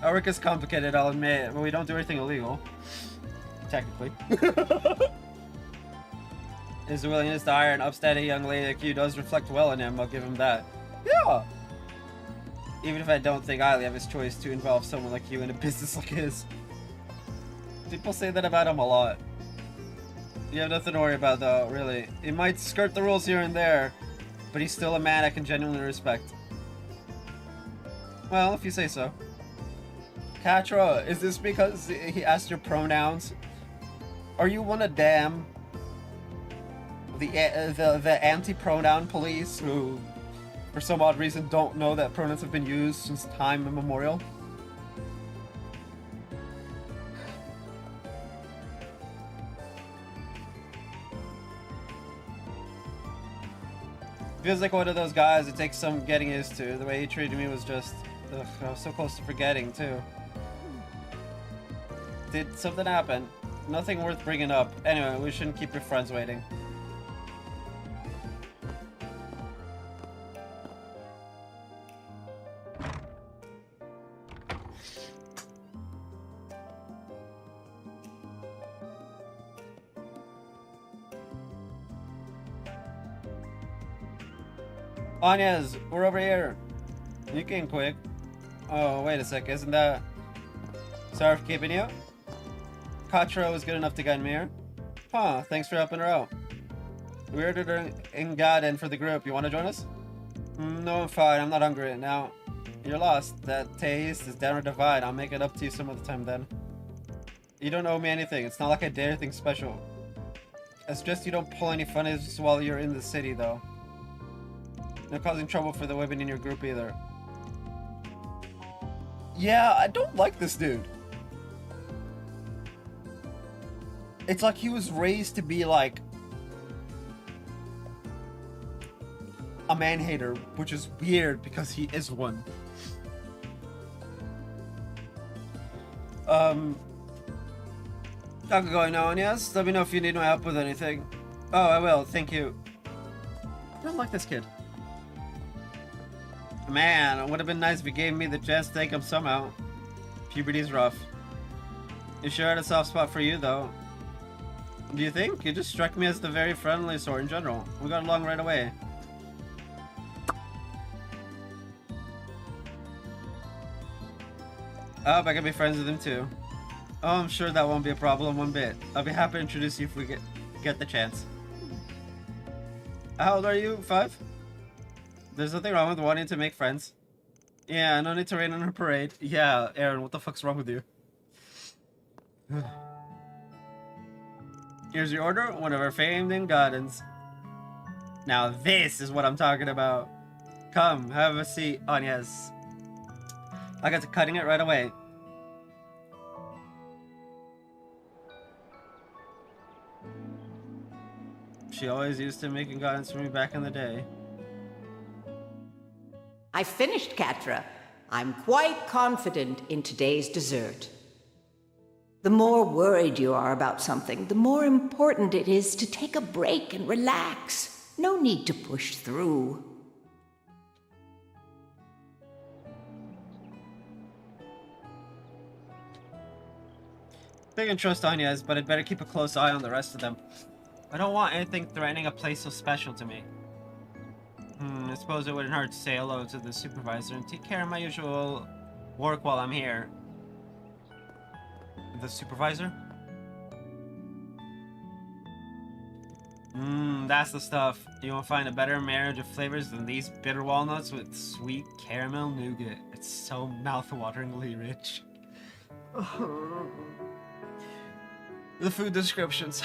Our work is complicated, I'll admit, but we don't do anything illegal. Technically. His willingness to hire an upstanding young lady like you does reflect well on him, I'll give him that. Yeah! Even if I don't think highly of his choice to involve someone like you in a business like his. People say that about him a lot. You have nothing to worry about though, really. He might skirt the rules here and there, but he's still a man I can genuinely respect. Well, if you say so. Katra, is this because he asked your pronouns? Are you one of them? The anti-pronoun police who, for some odd reason, don't know that pronouns have been used since time immemorial? Feels like one of those guys it takes some getting used to. The way he treated me was just... Ugh, I was so close to forgetting, too. Did something happen? Nothing worth bringing up. Anyway, we shouldn't keep your friends waiting. Anya's, we're over here. You came quick. Oh, wait a sec, isn't that... Sorry for keeping you? Katra was good enough to guide me here. Huh, thanks for helping her out. We ordered in Garden for the group. You want to join us? No, I'm fine. I'm not hungry right now. You're lost. That taste is downright divine. I'll make it up to you some other time then. You don't owe me anything. It's not like I did anything special. It's just you don't pull any funnies while you're in the city, though. No causing trouble for the women in your group either. Yeah, I don't like this dude. It's like he was raised to be like a man-hater, which is weird because he is one. How's it going now, yes? Let me know if you need my help with anything. Oh, I will, thank you. I don't like this kid. Man, it would have been nice if you gave me the chance to take him somehow. Puberty's rough. You sure had a soft spot for you, though. Do you think? You just struck me as the very friendly sort in general. We got along right away. I hope I can be friends with him, too. Oh, I'm sure that won't be a problem one bit. I'll be happy to introduce you if we get the chance. How old are you? 5? There's nothing wrong with wanting to make friends. Yeah, no need to rain on her parade. Yeah, Aaron, what the fuck's wrong with you? Here's your order, one of our famed in gardens. Now this is what I'm talking about. Come, have a seat, Anya's. I got to cutting it right away. She always used to making gardens for me back in the day. I finished, Katra. I'm quite confident in today's dessert. The more worried you are about something, the more important it is to take a break and relax. No need to push through. Big and trust Anya's, but I'd better keep a close eye on the rest of them. I don't want anything threatening a place so special to me. I suppose it wouldn't hurt to say hello to the supervisor and take care of my usual work while I'm here. the supervisor? That's the stuff. You won't find a better marriage of flavors than these bitter walnuts with sweet caramel nougat. It's so mouth-wateringly rich. The food descriptions.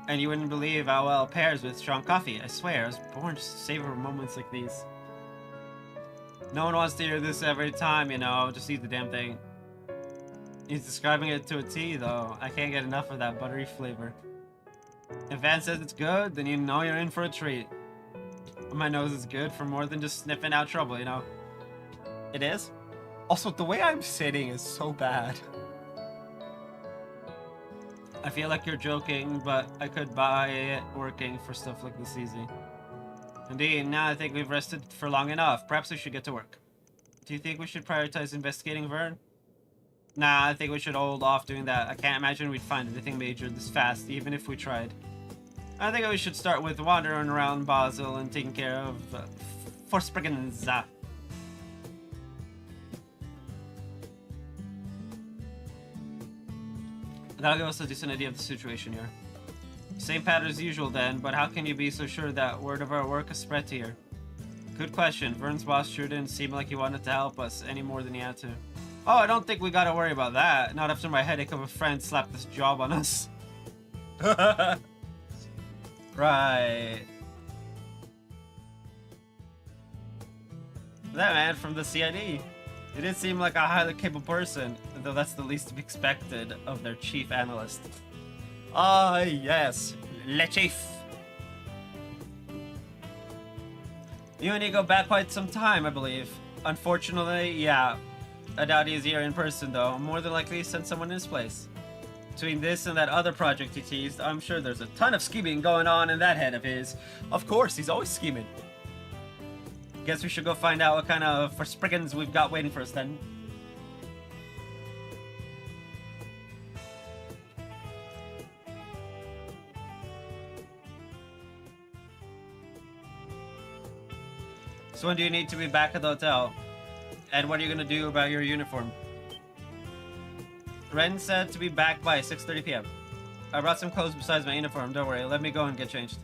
And you wouldn't believe how well it pairs with strong coffee. I swear, I was born to savor moments like these. No one wants to hear this every time, you know. Just eat the damn thing. He's describing it to a T, though. I can't get enough of that buttery flavor. If Van says it's good, then you know you're in for a treat. My nose is good for more than just sniffing out trouble, you know. It is? Also, the way I'm sitting is so bad. I feel like you're joking, but I could buy it working for stuff like this easy. Indeed, now I think we've rested for long enough. Perhaps we should get to work. Do you think we should prioritize investigating Vern? Nah, I think we should hold off doing that. I can't imagine we'd find anything major this fast, even if we tried. I think we should start with wandering around Basel and taking care of Forspriggens. That'll give us a decent idea of the situation here. Same pattern as usual then, but how can you be so sure that word of our work has spread to here? Good question. Vern's boss sure didn't seem like he wanted to help us any more than he had to. Oh, I don't think we gotta worry about that. Not after my headache of a friend slapped this job on us. Right. That man from the CID. He did seem like a highly capable person, though that's the least to be expected of their chief analyst. Ah, yes. Le Chief. You and he go back quite some time, I believe. Unfortunately, yeah. I doubt he's here in person, though. More than likely he sent someone in his place. Between this and that other project he teased, I'm sure there's a ton of scheming going on in that head of his. Of course, he's always scheming. Guess we should go find out what kind of Forspriggens we've got waiting for us then. So when do you need to be back at the hotel? And what are you gonna do about your uniform? Ren said to be back by 6:30 p.m. I brought some clothes besides my uniform, don't worry, let me go and get changed.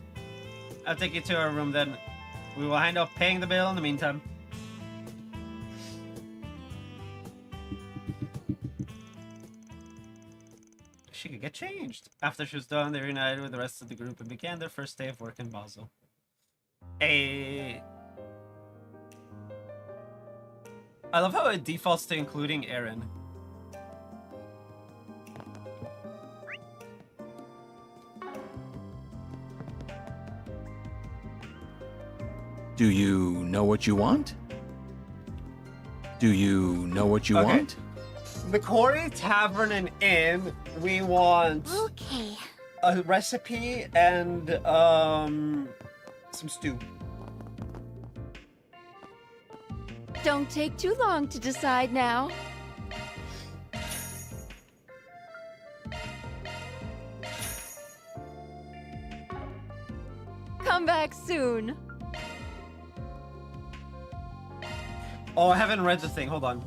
I'll take you to our room then. We will handle paying the bill in the meantime. She could get changed. After she was done, they reunited with the rest of the group and began their first day of work in Basel. I love how it defaults to including Aaron. Do you know what you want? Do you know what you want? The Quarry Tavern and Inn, we want a recipe and some stew. Don't take too long to decide now. Come back soon. Oh, I haven't read the thing. Hold on.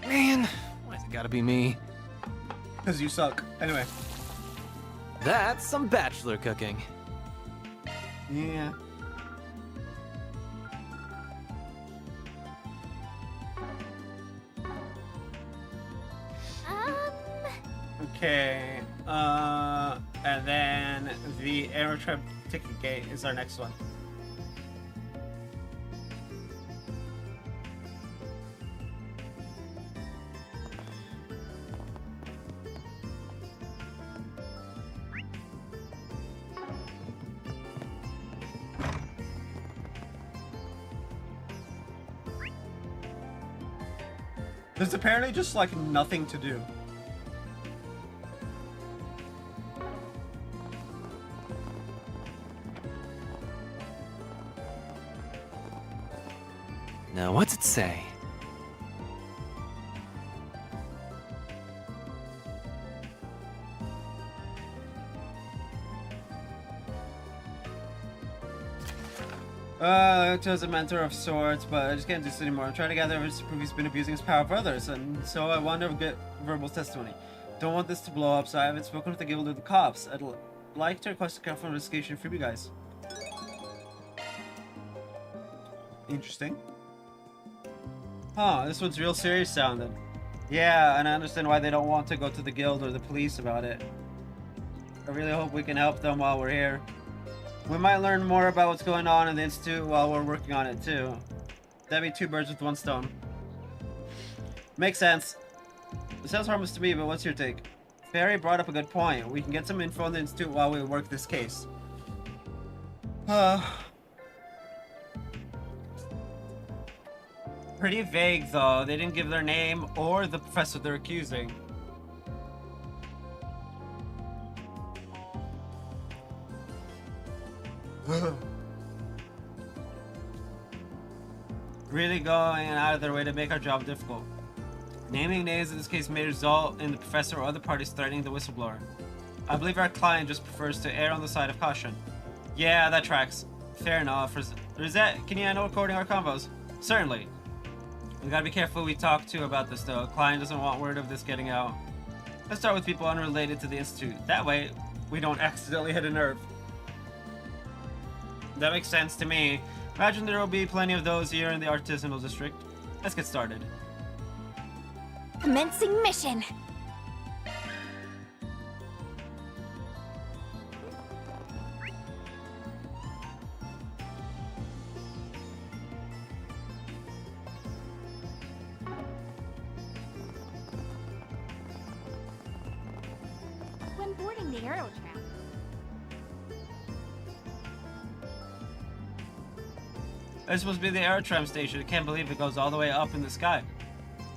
Man, why's it gotta be me? Because you suck. Anyway. That's some bachelor cooking. Yeah. Okay. And then the Aerotrip ticket gate is our next one. There's apparently just like nothing to do. Now, what's it say? To's a mentor of sorts, but I just can't do this anymore. I'm trying to gather evidence to prove he's been abusing his power for others, and so I want to get verbal testimony. Don't want this to blow up, so I haven't spoken with the guild or the cops. I'd like to request a careful investigation from you guys. Interesting. Huh, this one's real serious sounding. Yeah, and I understand why they don't want to go to the guild or the police about it. I really hope we can help them while we're here. We might learn more about what's going on in the Institute while we're working on it, too. That'd be two birds with one stone. Makes sense. It sounds harmless to me, but what's your take? Barry brought up a good point. We can get some info on the Institute while we work this case. Pretty vague, though. They didn't give their name or the professor they're accusing. Really going out of their way to make our job difficult. Naming names in this case may result in the professor or other parties threatening the whistleblower. I believe our client just prefers to err on the side of caution. Yeah, that tracks. Fair enough. Rosette, can you handle recording our convos? Certainly. We gotta be careful who we talk to about this, though. Client doesn't want word of this getting out. Let's start with people unrelated to the Institute. That way, we don't accidentally hit a nerve. That makes sense to me. Imagine there will be plenty of those here in the artisanal district. Let's get started. Commencing mission. When boarding the Aerotram, This supposed to be the Aerotram station. I can't believe it goes all the way up in the sky.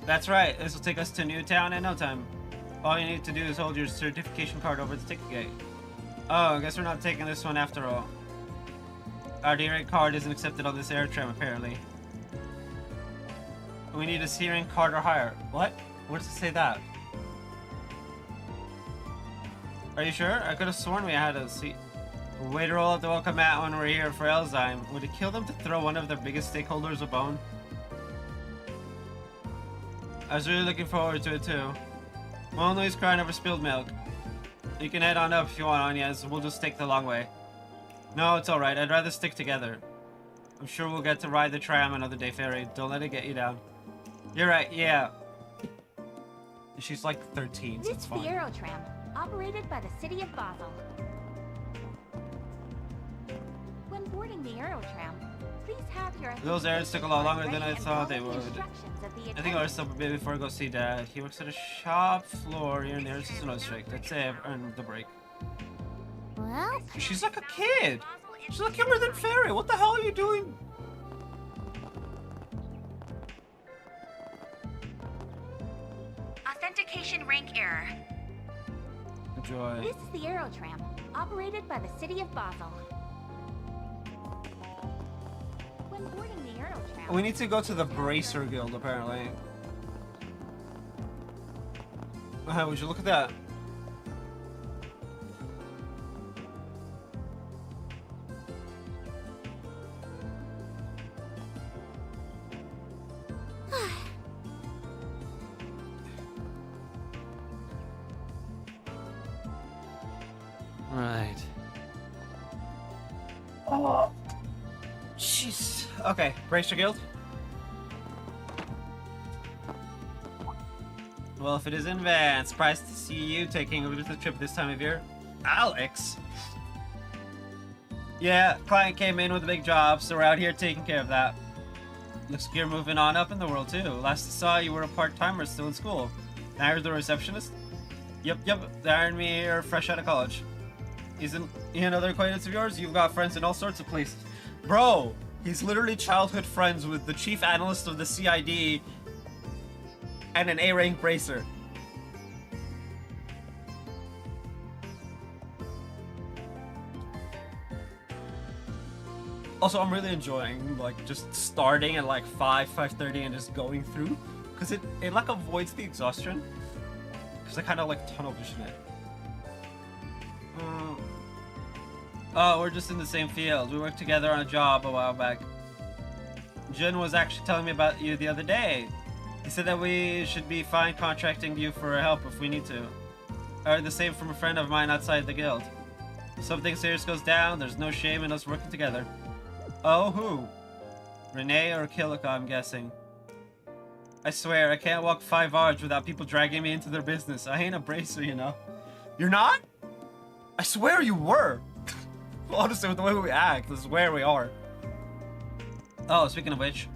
That's right. This will take us to Newtown in no time. All you need to do is hold your certification card over the ticket gate. Oh, I guess we're not taking this one after all. Our Daybreak card isn't accepted on this Aerotram, apparently. We need a Searing card or higher. What? Where does it say that? Are you sure? I could have sworn we had a seat. Way to roll out the welcome mat when we're here for Elzheim. Would it kill them to throw one of their biggest stakeholders a bone? I was really looking forward to it too. Mono's crying over spilled milk. You can head on up if you want, Anyas. We'll just take the long way. No, it's alright. I'd rather stick together. I'm sure we'll get to ride the tram another day, Fairy. Don't let it get you down. You're right, yeah. She's like 13, so this it's is the fine. Aerotram, operated by the city of Basel. When boarding the Aerotram, please have your... Those errands took a lot longer than I thought they would. instructions of the I think I'll stop a bit before I go see Dad. He works at a shop floor here in the artisanal district. I'd say I've earned the break. Well... She's like a kid! She's like younger than Fairy! What the hell are you doing? Authentication rank error. Enjoy. This is the Aerotram, operated by the city of Basel. When boarding the Aerotram... We need to go to the Bracer Guild, apparently. Would you look at that? Right. Oh, jeez. Okay, Bracer Guild. Well, if it is in Van, surprised to see you taking a little trip this time of year. Alex? Yeah, client came in with a big job, so we're out here taking care of that. Looks like you're moving on up in the world, too. Last I saw, you were a part-timer still in school. Now you're the receptionist? Yep, they hired me here fresh out of college. Isn't he another acquaintance of yours? You've got friends in all sorts of places. Bro, he's literally childhood friends with the chief analyst of the CID and an A-rank bracer. Also, I'm really enjoying like just starting at like 5:30 and just going through, because it like avoids the exhaustion. Because I kind of like tunnel vision it. Oh, we're just in the same field. We worked together on a job a while back. Jun was actually telling me about you the other day. He said that we should be fine contracting you for help if we need to. I heard the same from a friend of mine outside the guild. If something serious goes down, there's no shame in us working together. Oh, who? Renee or Kilika, I'm guessing. I swear, I can't walk 5 hours without people dragging me into their business. I ain't a bracer, you know. You're not? I swear you were. Honestly, with the way we act, this is where we are. Oh, speaking of which.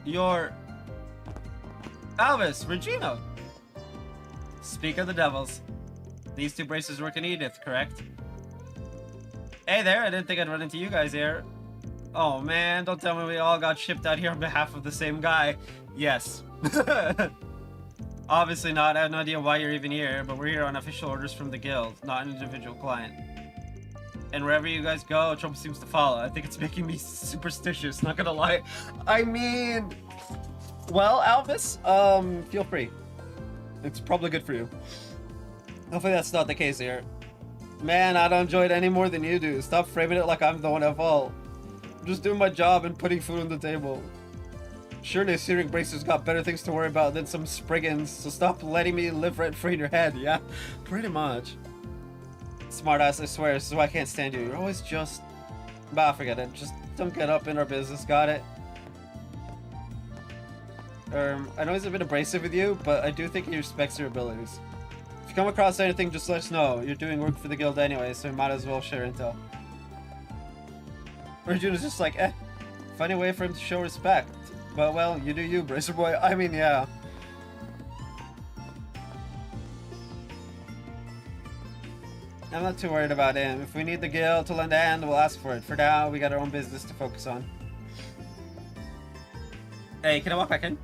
You're... Elvis, Regina. Speak of the devils. These two braces work in Edith, correct? Hey there, I didn't think I'd run into you guys here. Oh man, don't tell me we all got shipped out here on behalf of the same guy. Yes. Obviously not, I have no idea why you're even here, but we're here on official orders from the guild, not an individual client. And wherever you guys go, trouble seems to follow. I think it's making me superstitious, not gonna lie. I mean... Well, Alvis, feel free. It's probably good for you. Hopefully that's not the case here. Man, I don't enjoy it any more than you do. Stop framing it like I'm the one at fault. I'm just doing my job and putting food on the table. Surely Searing Bracers got better things to worry about than some Spriggans, so stop letting me live rent-free in your head, yeah? Pretty much. Smartass, I swear, this is why I can't stand you. You're always just... Bah, forget it. Just don't get up in our business, got it? I know he's a bit abrasive with you, but I do think he respects your abilities. If you come across anything, just let us know. You're doing work for the guild anyway, so we might as well share intel. Arjuna's just like, funny way for him to show respect. But well, you do you, Bracer Boy. I mean, yeah. I'm not too worried about him. If we need the guild to lend a hand, we'll ask for it. For now, we got our own business to focus on. Hey, can I walk back in?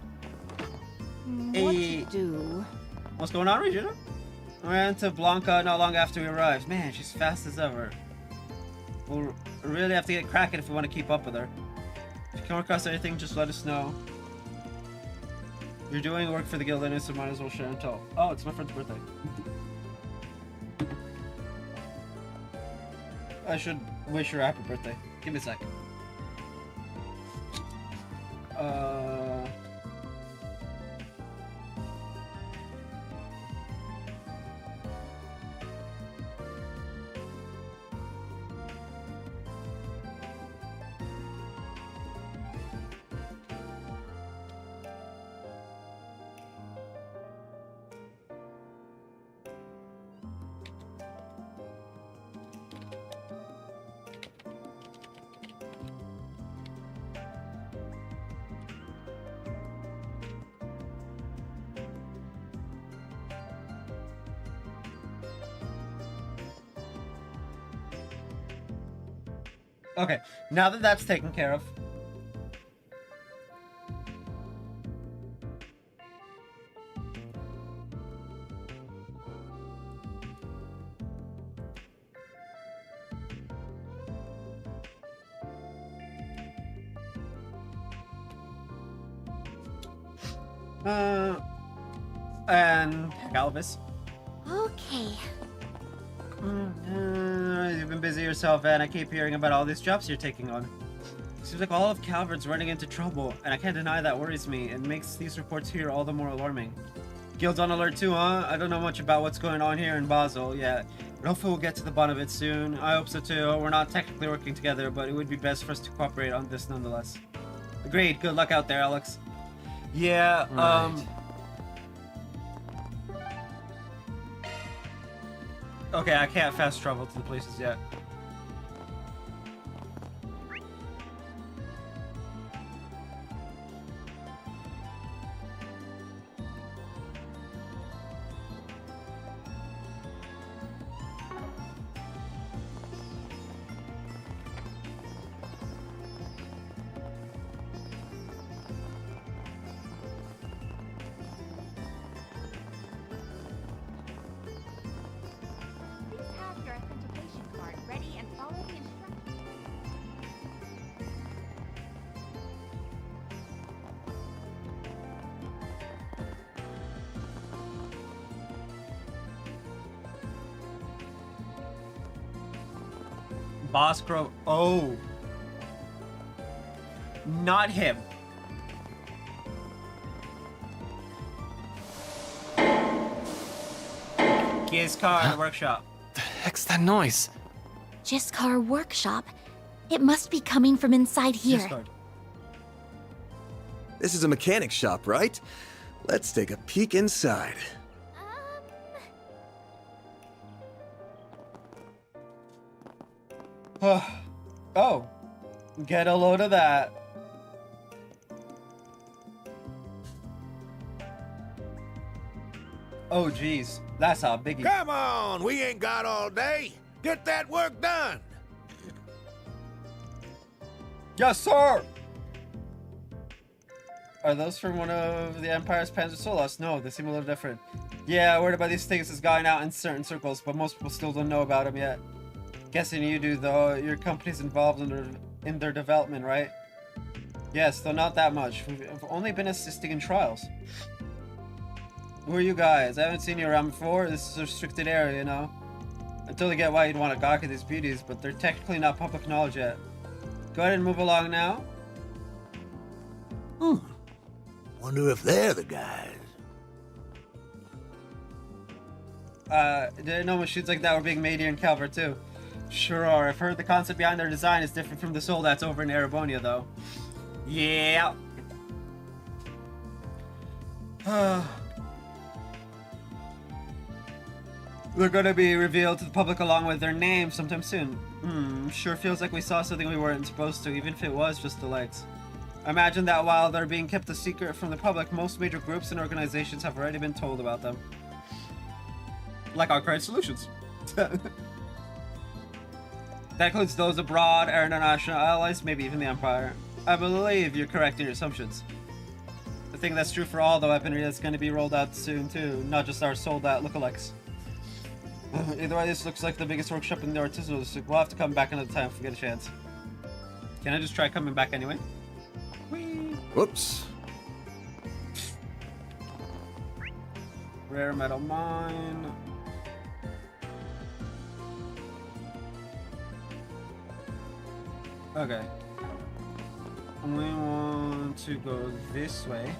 What to do? What's going on, Regina? I ran to Blanca not long after we arrived. Man, she's fast as ever. We'll really have to get cracking if we want to keep up with her. If you come across anything, just let us know. You're doing work for the guild anyway, so might as well share intel. Oh, it's my friend's birthday. I should wish her a happy birthday. Give me a sec. Okay, now that that's taken care of. And Galvis. Okay. You've been busy yourself, and I keep hearing about all these jobs you're taking on. Seems like all of Calvert's running into trouble, and I can't deny that worries me. It makes these reports here all the more alarming. Guild's on alert too, huh? I don't know much about what's going on here in Basel yet, but hopefully we'll get to the bottom of it soon. I hope so too. We're not technically working together, but it would be best for us to cooperate on this nonetheless. Agreed. Good luck out there, Alex. Yeah, Right. Okay, I can't fast travel to the places yet. Boss Crow. Oh. Not him. Gizcar Workshop. The heck's that noise? Jiskar Workshop. It must be coming from inside here. Discard. This is a mechanic shop, right? Let's take a peek inside. Oh. Get a load of that. Oh, geez. That's a biggie. Come on, we ain't got all day. Get that work done. Yes, sir! Are those from one of the Empire's Panzer Solas? No, they seem a little different. Yeah, word about these things is going out in certain circles, but most people still don't know about them yet. Guessing you do, though. Your company's involved in their development, right? Yes, though not that much. We've only been assisting in trials. Who are you guys? I haven't seen you around before. This is a restricted area, you know? I totally get why you'd want to gawk at these beauties, but they're technically not public knowledge yet. Go ahead and move along now. Wonder if they're the guys. Didn't know machines like that were being made here in Calvert too. Sure are. I've heard the concept behind their design is different from the soul that's over in Erebonia though. Yeah. They're gonna be revealed to the public along with their names sometime soon. Sure feels like we saw something we weren't supposed to, even if it was just the lights. I imagine that while they're being kept a secret from the public, most major groups and organizations have already been told about them. Like Arcade Solutions. That includes those abroad, our international allies, maybe even the Empire. I believe you're correct in your assumptions. I think that's true for all the weaponry that's going to be rolled out soon too, not just our sold-out lookalikes. Either way, this looks like the biggest workshop in the artisanal district. We'll have to come back another time if we get a chance. Can I just try coming back anyway? Whee! Whoops. Rare metal mine. Okay. We want to go this way.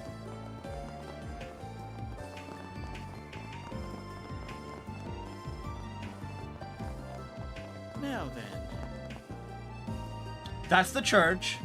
Now then. That's the church.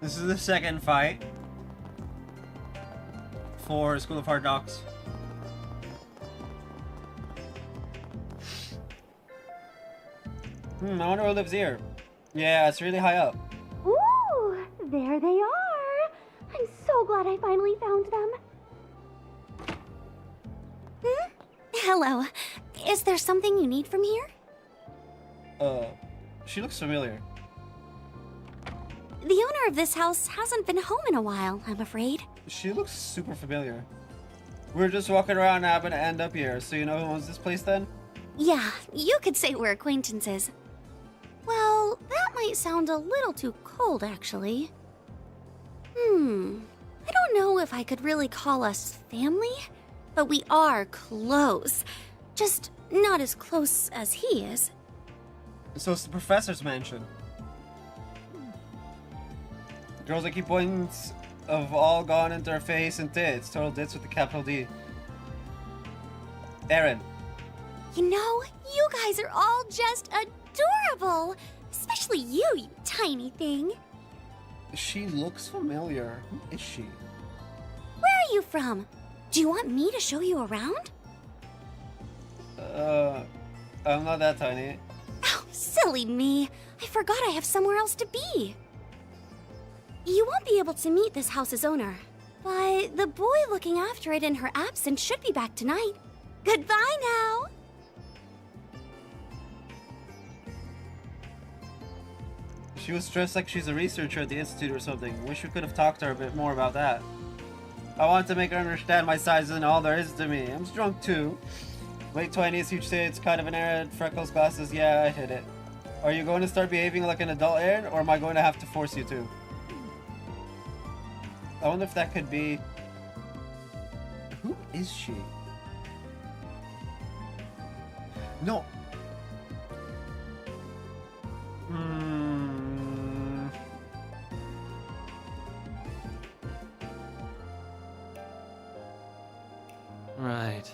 This is the second fight for School of Hard Knocks. I wonder who lives here. Yeah, it's really high up. Ooh, there they are. I'm so glad I finally found them. Hello. Is there something you need from here? She looks familiar. The owner of this house hasn't been home in a while, I'm afraid. She looks super familiar. We're just walking around and happen to end up here, so you know who owns this place then? Yeah, you could say we're acquaintances. Well, that might sound a little too cold, actually. I don't know if I could really call us family, but we are close. Just not as close as he is. So it's the professor's mansion. Girls that keep points of all gone into her face and tits. Total dits with the capital D. Aaron. You know, you guys are all just adorable. Especially you, you tiny thing. She looks familiar. Who is she? Where are you from? Do you want me to show you around? I'm not that tiny. Oh, silly me. I forgot I have somewhere else to be. You won't be able to meet this house's owner, but the boy looking after it in her absence should be back tonight. Goodbye now. She was dressed like she's a researcher at the Institute or something. Wish we could have talked to her a bit more about that. I want to make her understand my size isn't all there is to me. I'm drunk too. Late 20s, huge tits, kind of an arid, freckles, glasses. Yeah, I hit it. Are you going to start behaving like an adult, Aaron, or am I going to have to force you to? I wonder if that could be... Who is she? No. Right.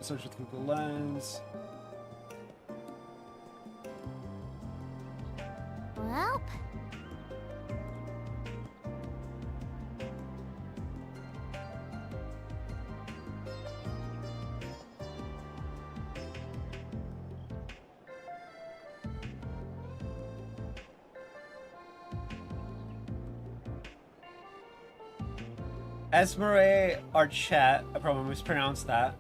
Search with Google Lens. Well. Esmeralda Archet, I probably mispronounced that.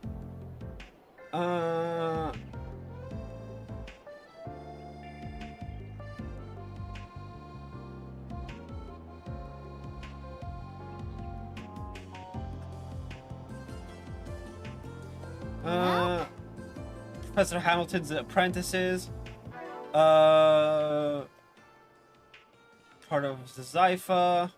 Professor Hamilton's apprentices. Part of the Zypha.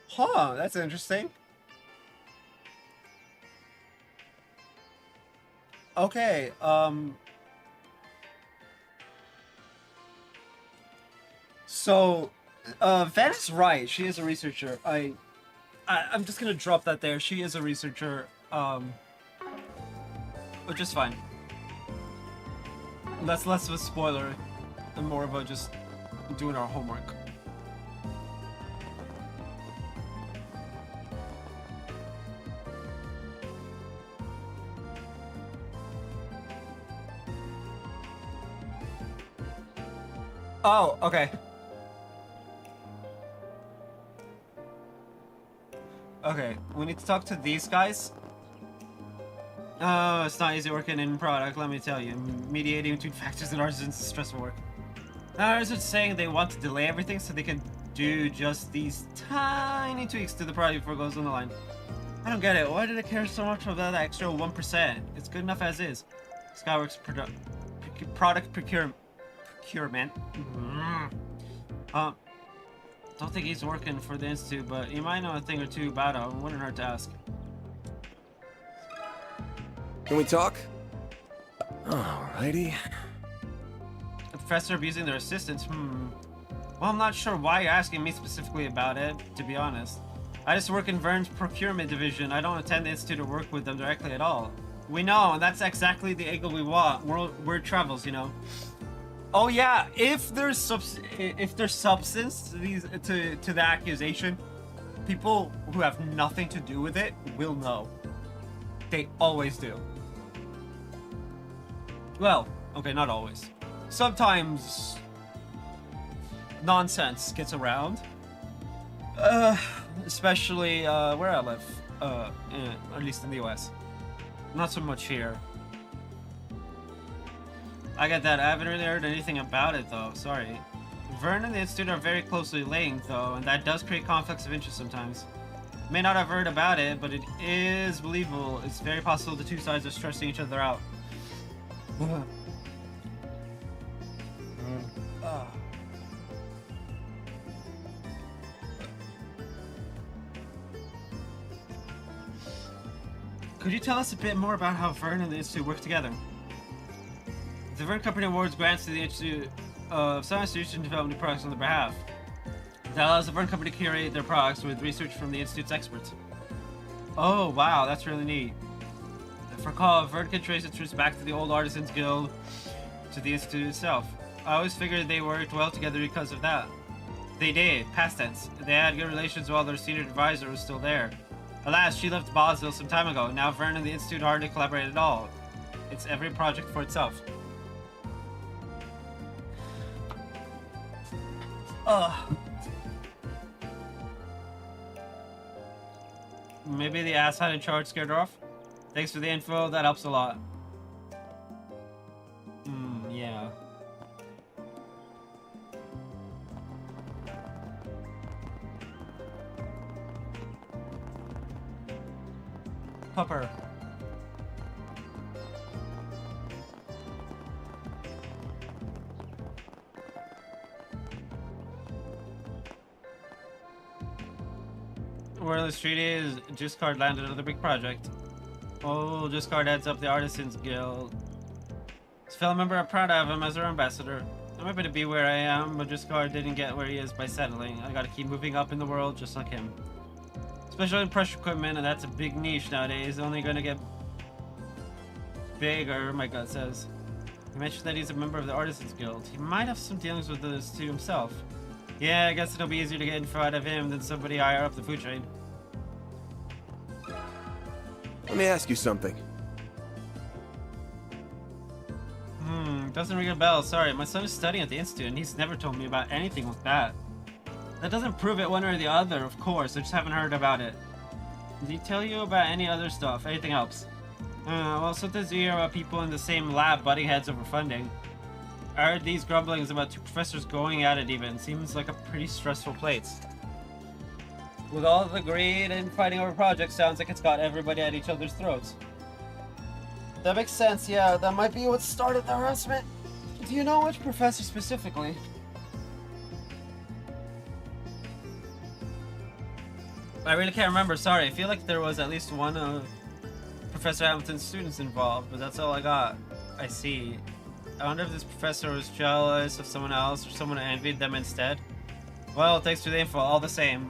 Huh, that's interesting. Okay, so, Van is right. She is a researcher. I'm just gonna drop that there. She is a researcher, which is fine. That's less of a spoiler and more of a just doing our homework. Oh, okay. Okay, we need to talk to these guys. Oh, it's not easy working in product, let me tell you. Mediating between factors and artisans is stressful work. Now, artisans saying they want to delay everything so they can do just these tiny tweaks to the product before it goes on the line. I don't get it. Why do they care so much about that extra 1%? It's good enough as is. Skyworks product procurement. Don't think he's working for the Institute, but he might know a thing or two about it. It wouldn't hurt to ask. Can we talk? Alrighty. The professor abusing their assistants? Well, I'm not sure why you're asking me specifically about it, to be honest. I just work in Vern's procurement division. I don't attend the Institute or work with them directly at all. We know, and that's exactly the angle we want. Word travels, you know. Oh yeah, if there's substance to the accusation, people who have nothing to do with it will know. They always do. Well, okay, not always. Sometimes nonsense gets around. Especially where I live, at least in the US. Not so much here. I get that. I haven't really heard anything about it, though. Sorry. Vern and the Institute are very closely linked, though, and that does create conflicts of interest sometimes. May not have heard about it, but it is believable. It's very possible the two sides are stressing each other out. Could you tell us a bit more about how Vern and the Institute work together? The Vern Company awards grants to the Institute of Science Research and develop new products on their behalf. That allows the Vern Company to curate their products with research from the Institute's experts. Oh, wow, that's really neat. If I recall, Vern can trace its roots back to the old Artisans Guild to the Institute itself. I always figured they worked well together because of that. They did, past tense. They had good relations while their senior advisor was still there. Alas, she left Bosville some time ago. Now Vern and the Institute hardly collaborate at all. It's every project for itself. Maybe the asshat in charge scared her off? Thanks for the info, that helps a lot. Yeah. Pupper. Where the street is, Giscard landed another big project. Oh, Giscard heads up the Artisans Guild. This fellow member, I'm proud to have him as our ambassador. I'm happy to be where I am, but Giscard didn't get where he is by settling. I gotta keep moving up in the world just like him. Especially in pressure equipment, and that's a big niche nowadays. Only gonna get bigger, my gut says. He mentioned that he's a member of the Artisans Guild. He might have some dealings with this to himself. Yeah, I guess it'll be easier to get info out of him than somebody higher up the food chain. Let me ask you something. Doesn't ring a bell. Sorry, my son is studying at the Institute and he's never told me about anything like that. That doesn't prove it one way or the other, of course. I just haven't heard about it. Did he tell you about any other stuff? Anything else? Well, sometimes you hear about people in the same lab butting heads over funding. I heard these grumblings about two professors going at it even. Seems like a pretty stressful place. With all the greed and fighting over projects, sounds like it's got everybody at each other's throats. That makes sense, yeah. That might be what started the harassment. Do you know which professor specifically? I really can't remember, sorry. I feel like there was at least one of Professor Hamilton's students involved, but that's all I got. I see. I wonder if this professor was jealous of someone else or someone envied them instead. Well, thanks for the info, all the same.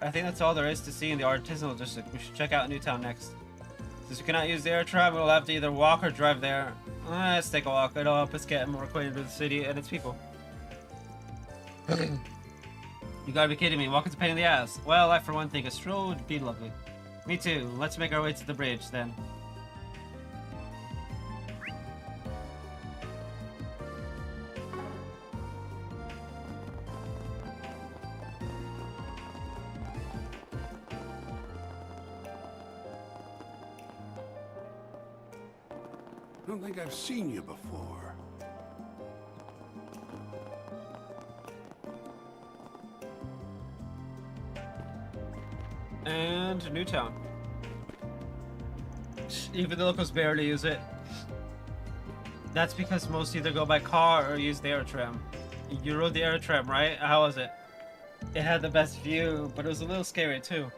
I think that's all there is to see in the artisanal district. We should check out Newtown next. Since we cannot use the air tram, we'll have to either walk or drive there. Let's take a walk. It'll help us get more acquainted with the city and its people. You gotta be kidding me. Walking's a pain in the ass. Well, I for one think a stroll would be lovely. Me too. Let's make our way to the bridge then. I don't think I've seen you before. And Newtown. Even the locals barely use it. That's because most either go by car or use the air tram. You rode the air tram, right? How was it? It had the best view, but it was a little scary too.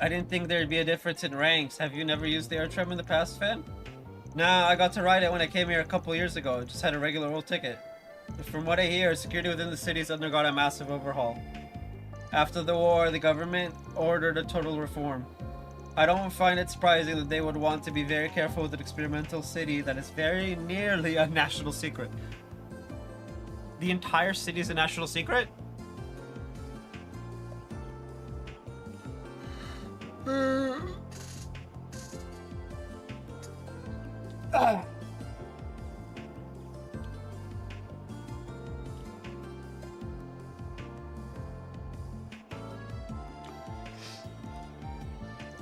I didn't think there'd be a difference in ranks. Have you never used the air tram in the past, Fan? Nah, I got to ride it when I came here a couple years ago. Just had a regular old ticket. But from what I hear, security within the city's undergone a massive overhaul. After the war, the government ordered a total reform. I don't find it surprising that they would want to be very careful with an experimental city that is very nearly a national secret. The entire city is a national secret?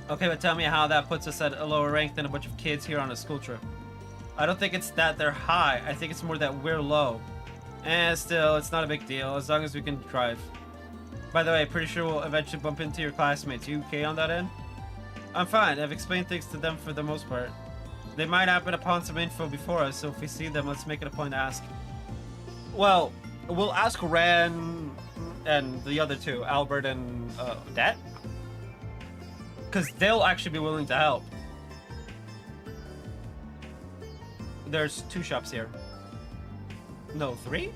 Okay, but tell me how that puts us at a lower rank than a bunch of kids here on a school trip. I don't think it's that they're high, I think it's more that we're low. Still, it's not a big deal, as long as we can drive. By the way, pretty sure we'll eventually bump into your classmates. You okay on that end? I'm fine, I've explained things to them for the most part. They might happen upon some info before us, so if we see them, let's make it a point to ask. Well, we'll ask Ren and the other two, Albert and, Det? because they'll actually be willing to help. There's 2 shops here. No, 3?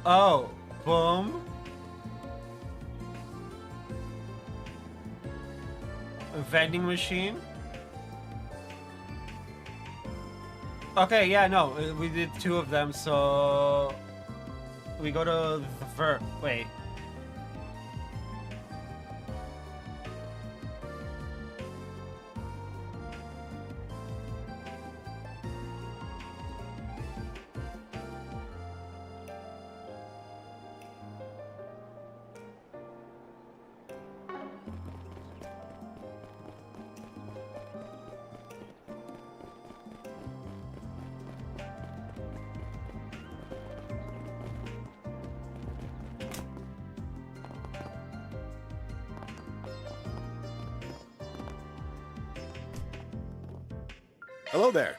Oh, boom. A vending machine. Okay, yeah, no, we did 2 of them, so we go to the wait. Hello there.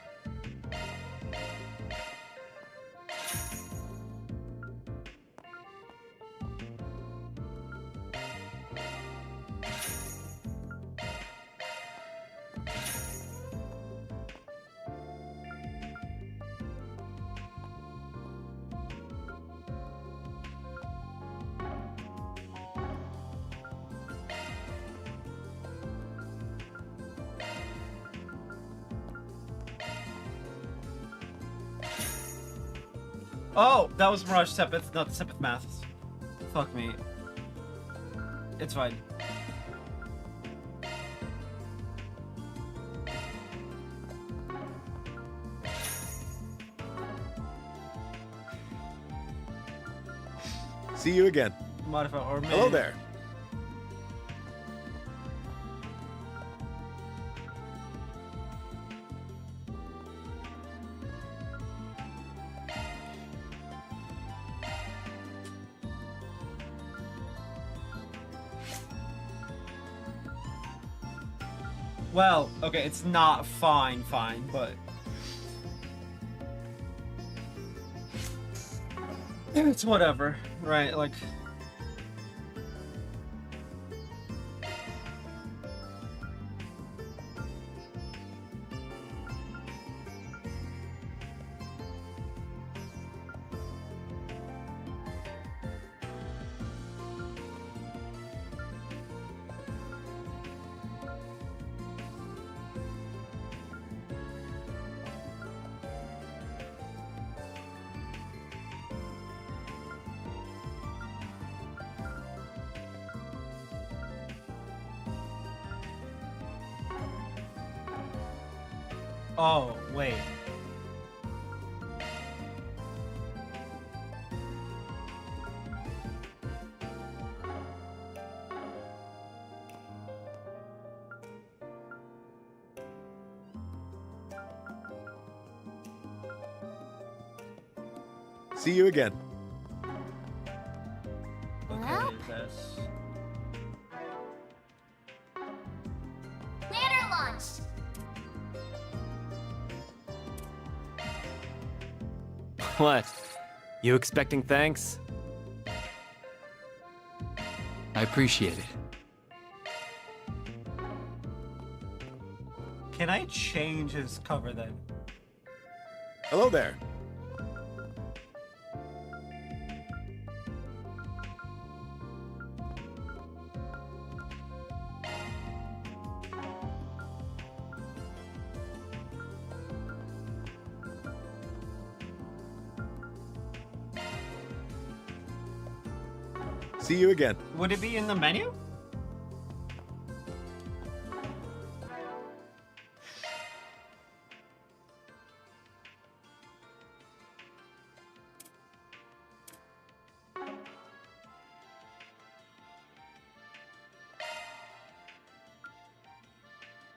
Oh, that was Mirage Sepith, not the Sepith Maths. Fuck me. It's fine. See you again. Modify or Hello there. Well, okay, it's not fine, but it's whatever, right? Like, oh, wait. See you again. Well, This. ladder launch. What? You expecting thanks? I appreciate it. Can I change his cover then? Hello there. See you again. Would it be in the menu?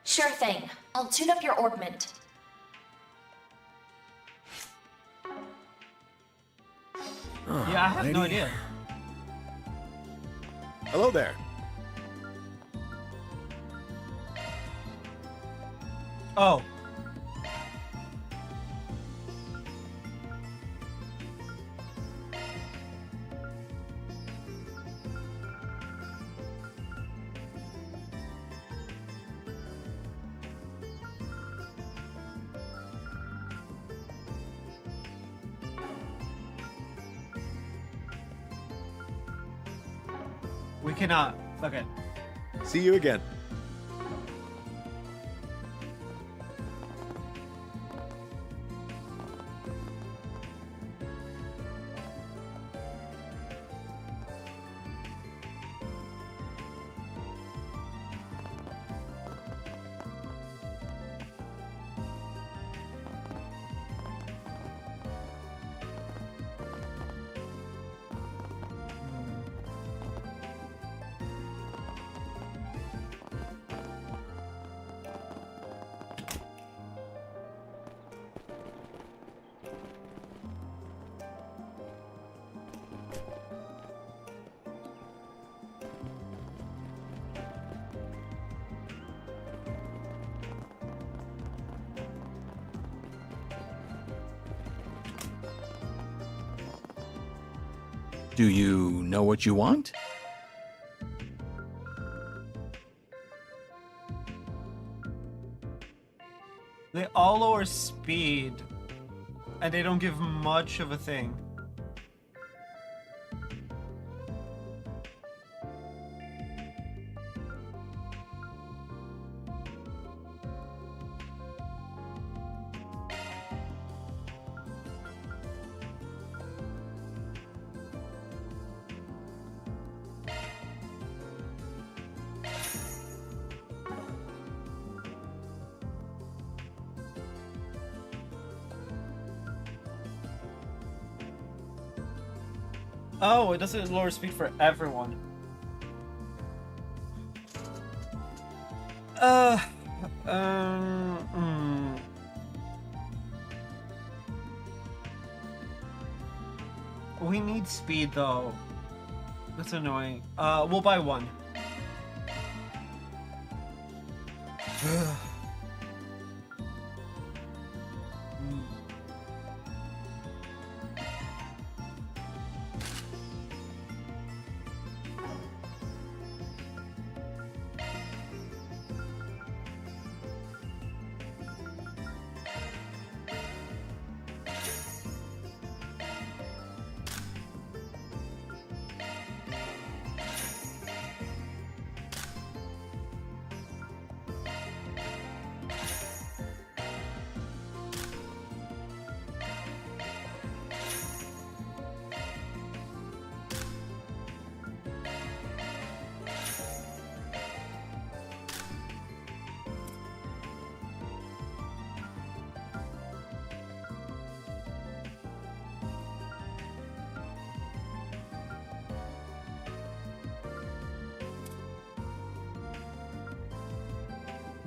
Sure thing. I'll tune up your orbment. Yeah, I have no idea. Hello there. Oh. We cannot. Okay. See you again. Do you know what you want? They all lower speed, and they don't give much of a thing. Oh, it doesn't lower speed for everyone. We need speed though. That's annoying. We'll buy one.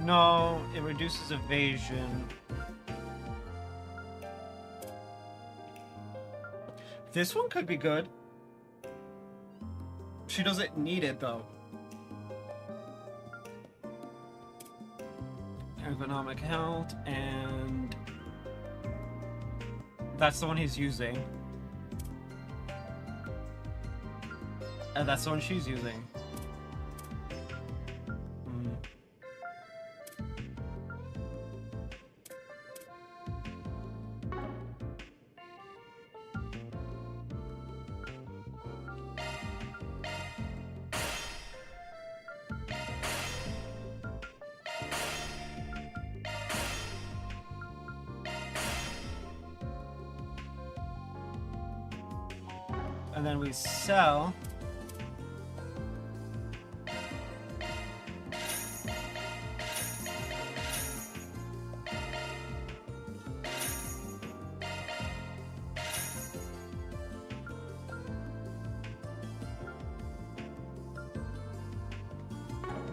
No, it reduces evasion. This one could be good. She doesn't need it though. Ergonomic health, and that's the one he's using. And that's the one she's using. And then we sell.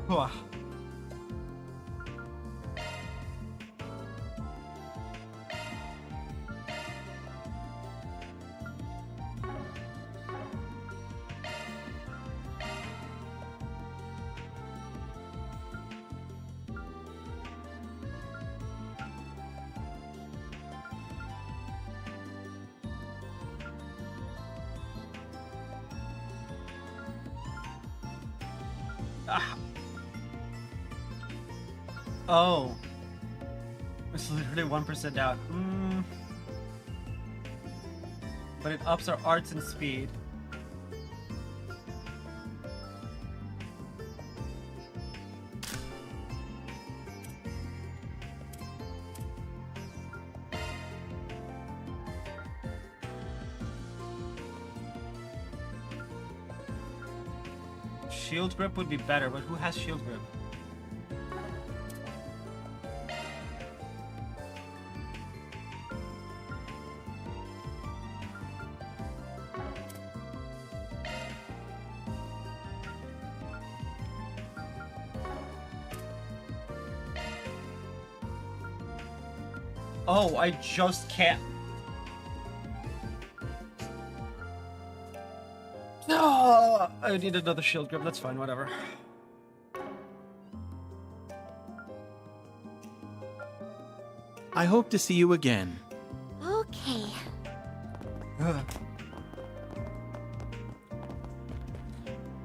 Whew. Ah. Oh. It's literally 1% down. But it ups our arts and speed. Shield grip would be better, but who has shield grip? Oh, I just can't. No, I need another shield grip. That's fine, whatever. I hope to see you again. Okay.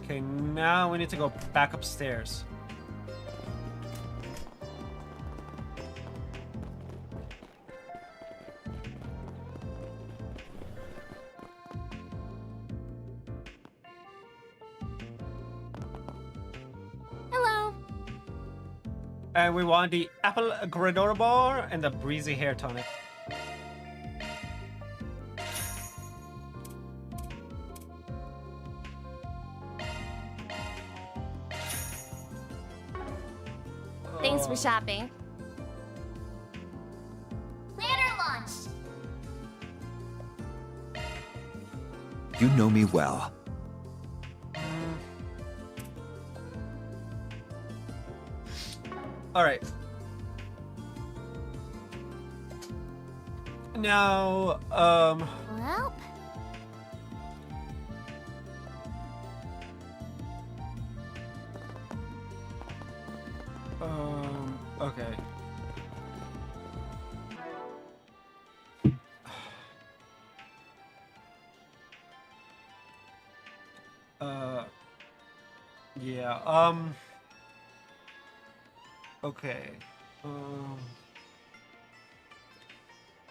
Okay, now we need to go back upstairs. Hello. And we want the apple granola bar and the breezy hair tonic. Thanks for shopping. Planner launch. You know me well. All right. Now, Well, okay. Yeah, okay.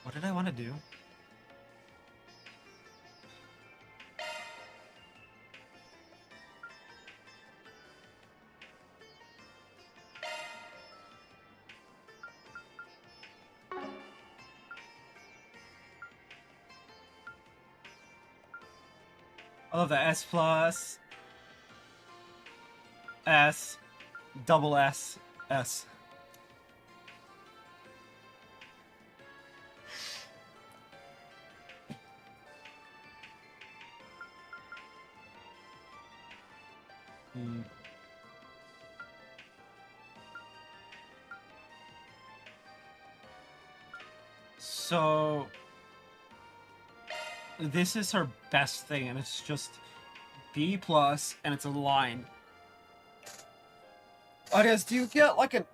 What did I want to do? I love the S plus, S, double S, S. So this is her best thing, and it's just B plus, and it's a line. Audience, do you get like an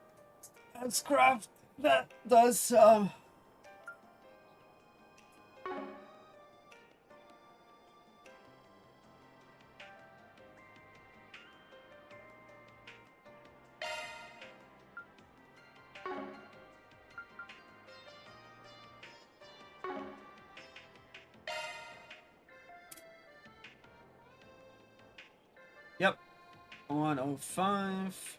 S-craft that does Yep. 105.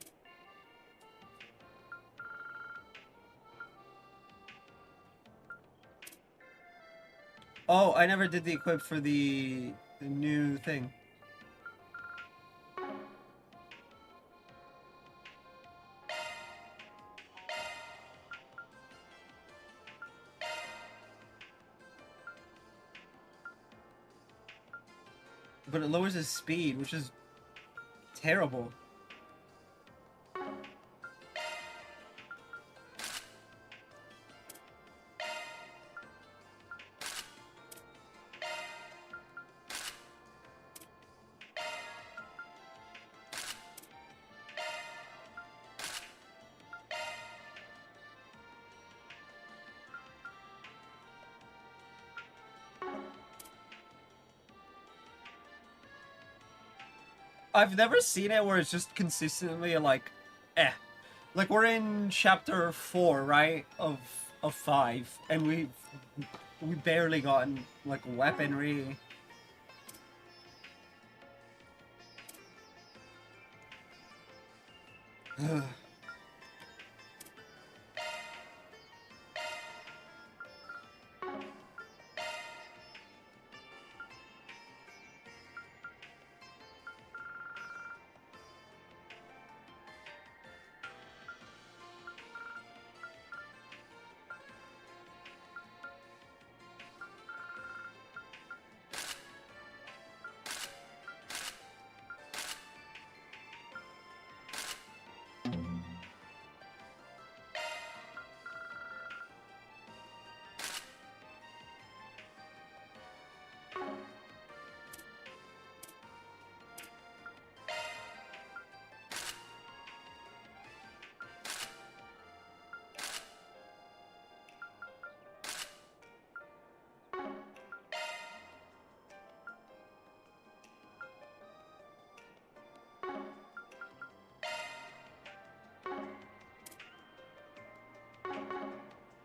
Oh, I never did the equip for the new thing. But it lowers his speed, which is terrible. I've never seen it where it's just consistently like, eh. Like we're in chapter 4, right? Of 5, and we barely gotten like weaponry. Ugh.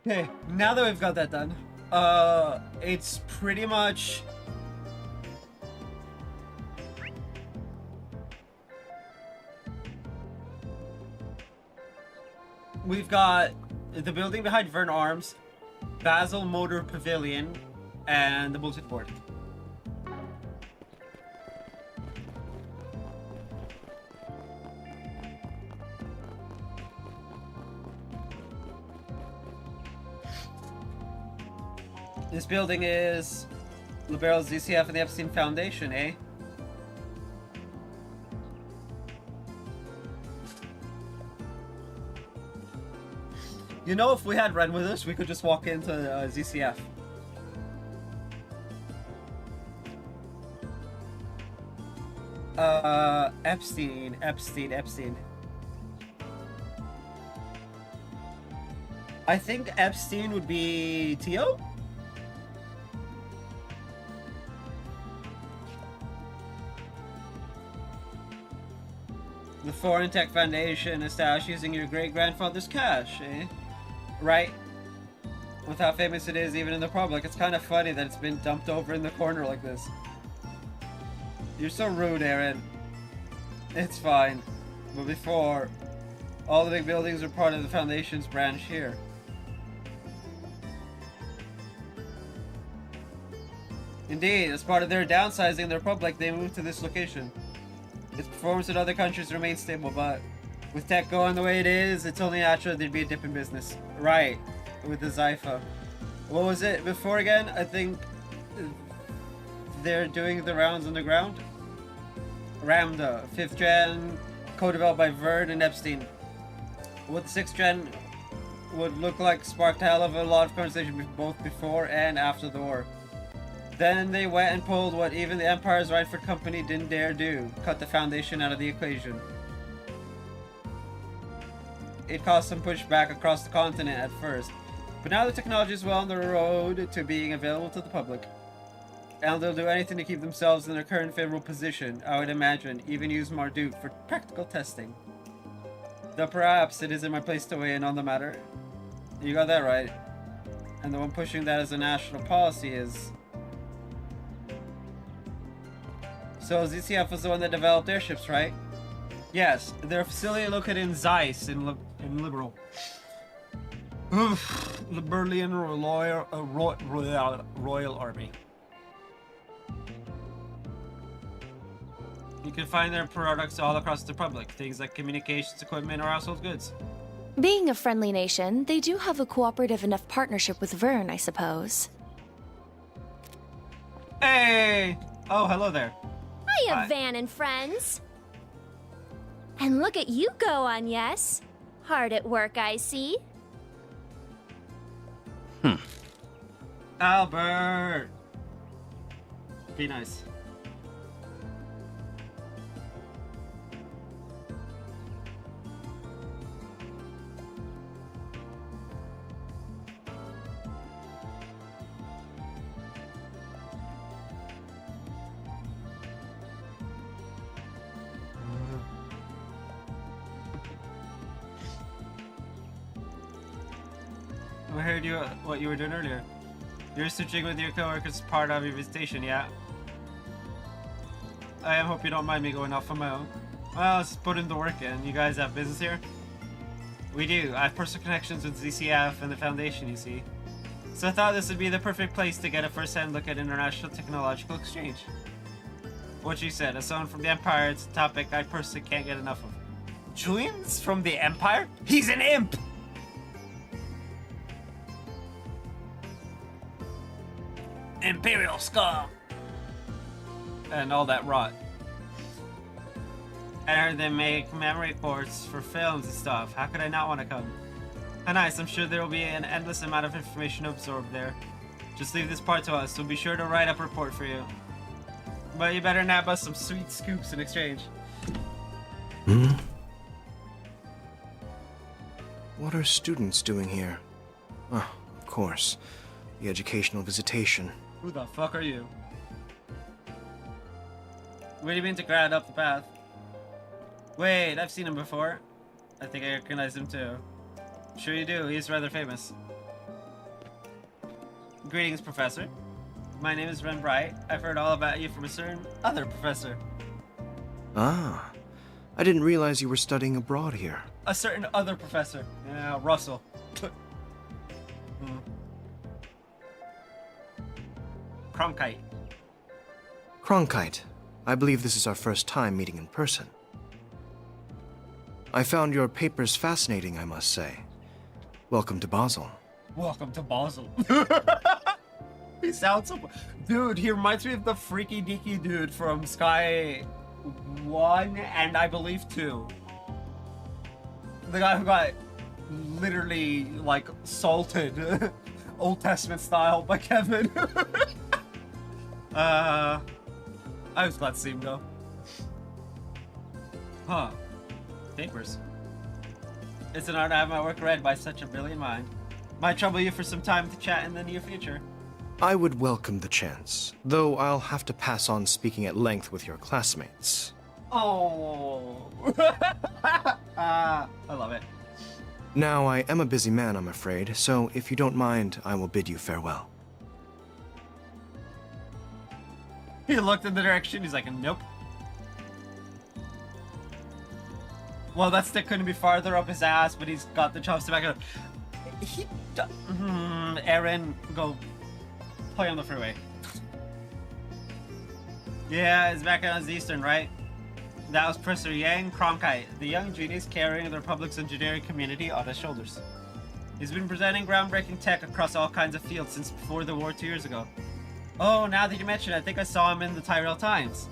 Okay, now that we've got that done, it's pretty much... We've got the building behind Vern Arms, Basel Motor Pavilion, and the bulletin board. This building is Liberal's ZCF and the Epstein Foundation, eh? You know, if we had Ren with us, we could just walk into ZCF. Epstein. I think Epstein would be Tio? The Foreign Tech Foundation established using your great-grandfather's cash, eh? Right? With how famous it is even in the public, it's kind of funny that it's been dumped over in the corner like this. You're so rude, Aaron. It's fine. But before, all the big buildings were part of the Foundation's branch here. Indeed, as part of their downsizing their public, they moved to this location. Its performance in other countries remains stable, but with tech going the way it is, it's only natural there'd be a dip in business. Right, with the Zypha. What was it before again? I think they're doing the rounds on the ground. Ramda, 5th gen, co-developed by Vern and Epstein. What the 6th gen would look like sparked a hell of a lot of conversation both before and after the war. Then they went and pulled what even the Empire's Rightford Company didn't dare do, cut the Foundation out of the equation. It caused some pushback across the continent at first, but now the technology is well on the road to being available to the public. And they'll do anything to keep themselves in their current favorable position, I would imagine, even use Marduk for practical testing. Though perhaps it isn't my place to weigh in on the matter. You got that right. And the one pushing that as a national policy is... So ZCF was the one that developed airships, right? Yes, their facility located in Zeiss in Liberal. Liberalian Royal Army. You can find their products all across the public, things like communications equipment or household goods. Being a friendly nation, they do have a cooperative enough partnership with Vern, I suppose. Hey! Oh, hello there. Hiya, Hi. Van and friends. And look at you go on, yes. Hard at work, I see. Albert! Be nice. I heard what you were doing earlier. You're switching with your coworkers as part of your visitation, yeah? I hope you don't mind me going off on my own. Well, let's put in the work in. You guys have business here? We do. I have personal connections with ZCF and the Foundation, you see. So I thought this would be the perfect place to get a first-hand look at international technological exchange. What you said, as someone from the Empire, it's a topic I personally can't get enough of. Julian's from the Empire? He's an imp! Imperial scum! And all that rot. I heard they make memory ports for films and stuff. How could I not want to come? How nice, I'm sure there will be an endless amount of information to absorb there. Just leave this part to us, we'll be sure to write up a report for you. But you better nab us some sweet scoops in exchange. What are students doing here? Oh, of course. The educational visitation. Who the fuck are you? Where do you mean to grad up the path? Wait, I've seen him before. I think I recognize him too. Sure you do, he's rather famous. Greetings, Professor. My name is Ren Bright. I've heard all about you from a certain other professor. Ah, I didn't realize you were studying abroad here. A certain other professor. Yeah, Russell. Cronkite. Cronkite, I believe this is our first time meeting in person. I found your papers fascinating, I must say. Welcome to Basel. Welcome to Basel. He sounds so... Dude, he reminds me of the freaky deaky dude from Sky 1 and I believe 2. The guy who got literally, like, salted Old Testament style by Kevin. I was glad to see him go. Huh. Papers. It's an honor to have my work read by such a brilliant mind. Might trouble you for some time to chat in the near future. I would welcome the chance, though I'll have to pass on speaking at length with your classmates. Oh. I love it. Now, I am a busy man, I'm afraid, so if you don't mind, I will bid you farewell. He looked in the direction, he's like, nope. Well, that stick couldn't be farther up his ass, but he's got the chopstick back up. Aaron, go play on the freeway. Yeah, it's back on his Eastern, right? That was Professor Yang Cronkite, the young genius carrying the Republic's engineering community on his shoulders. He's been presenting groundbreaking tech across all kinds of fields since before the war 2 years ago. Oh, now that you mention it, I think I saw him in the Tyrell Times.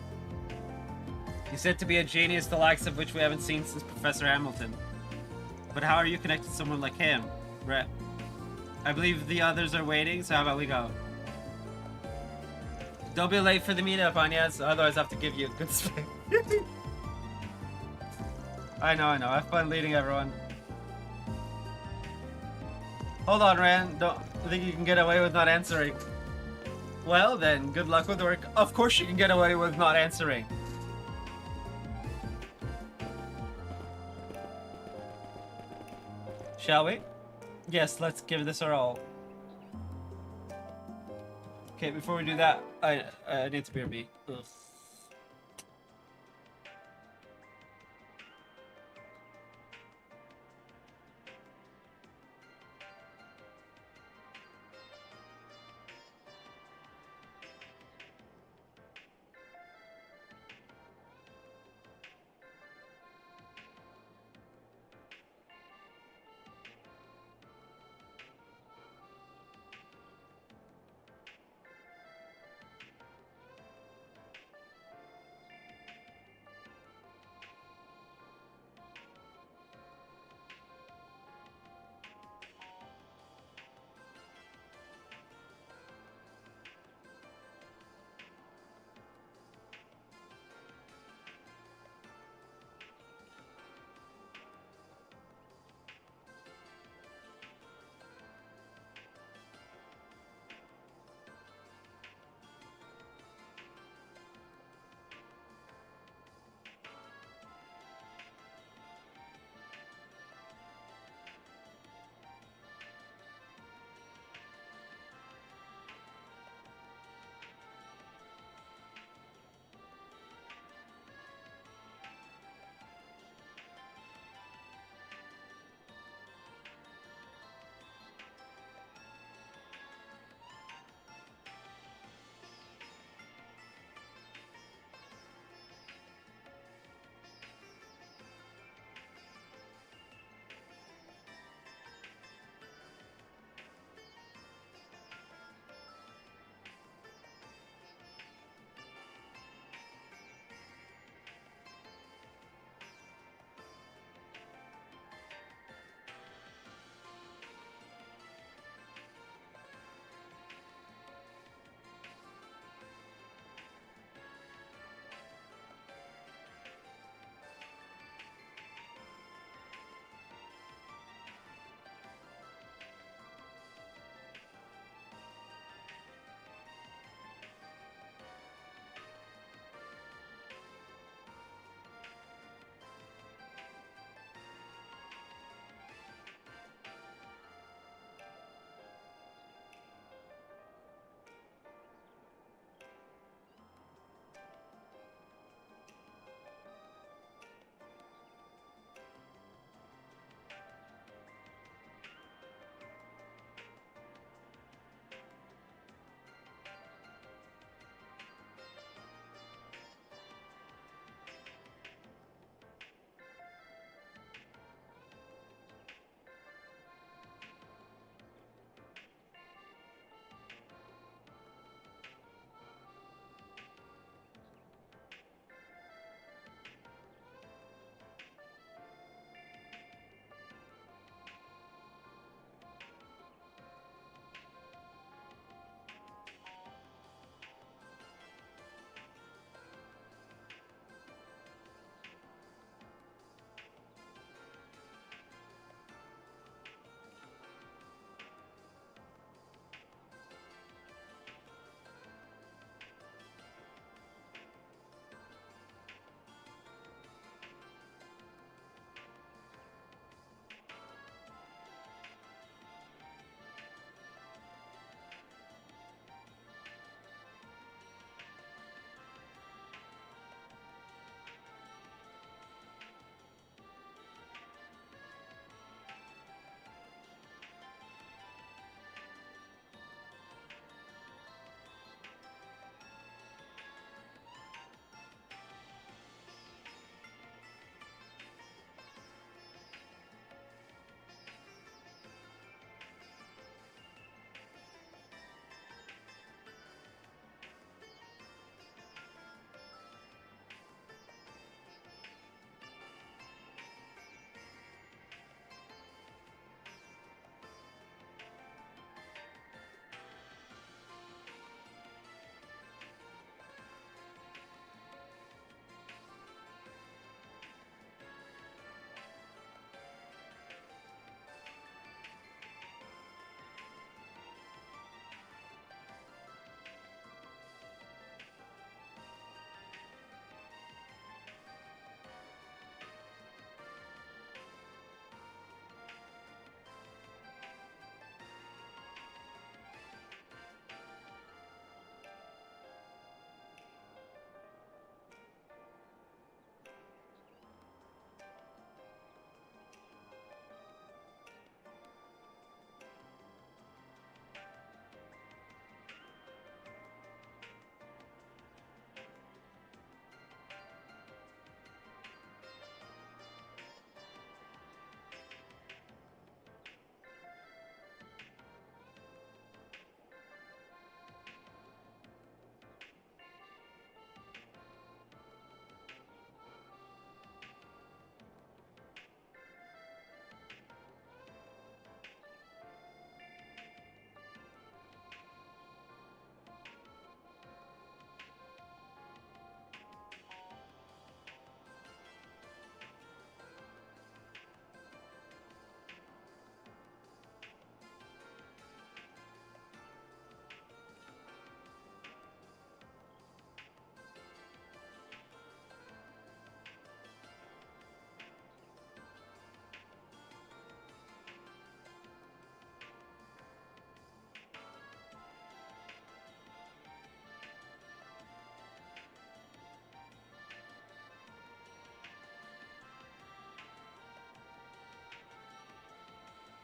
He's said to be a genius the likes of which we haven't seen since Professor Hamilton. But how are you connected to someone like him, Brett? I believe the others are waiting, so how about we go? Don't be late for the meetup, Anyas, otherwise I have to give you a good spin. I know. Have fun leading everyone. Hold on, Ran. Don't think you can get away with not answering. Well then, good luck with work. Of course you can get away with not answering. Shall we? Yes, let's give this our all. Okay, before we do that, I need to be a bee. Ugh.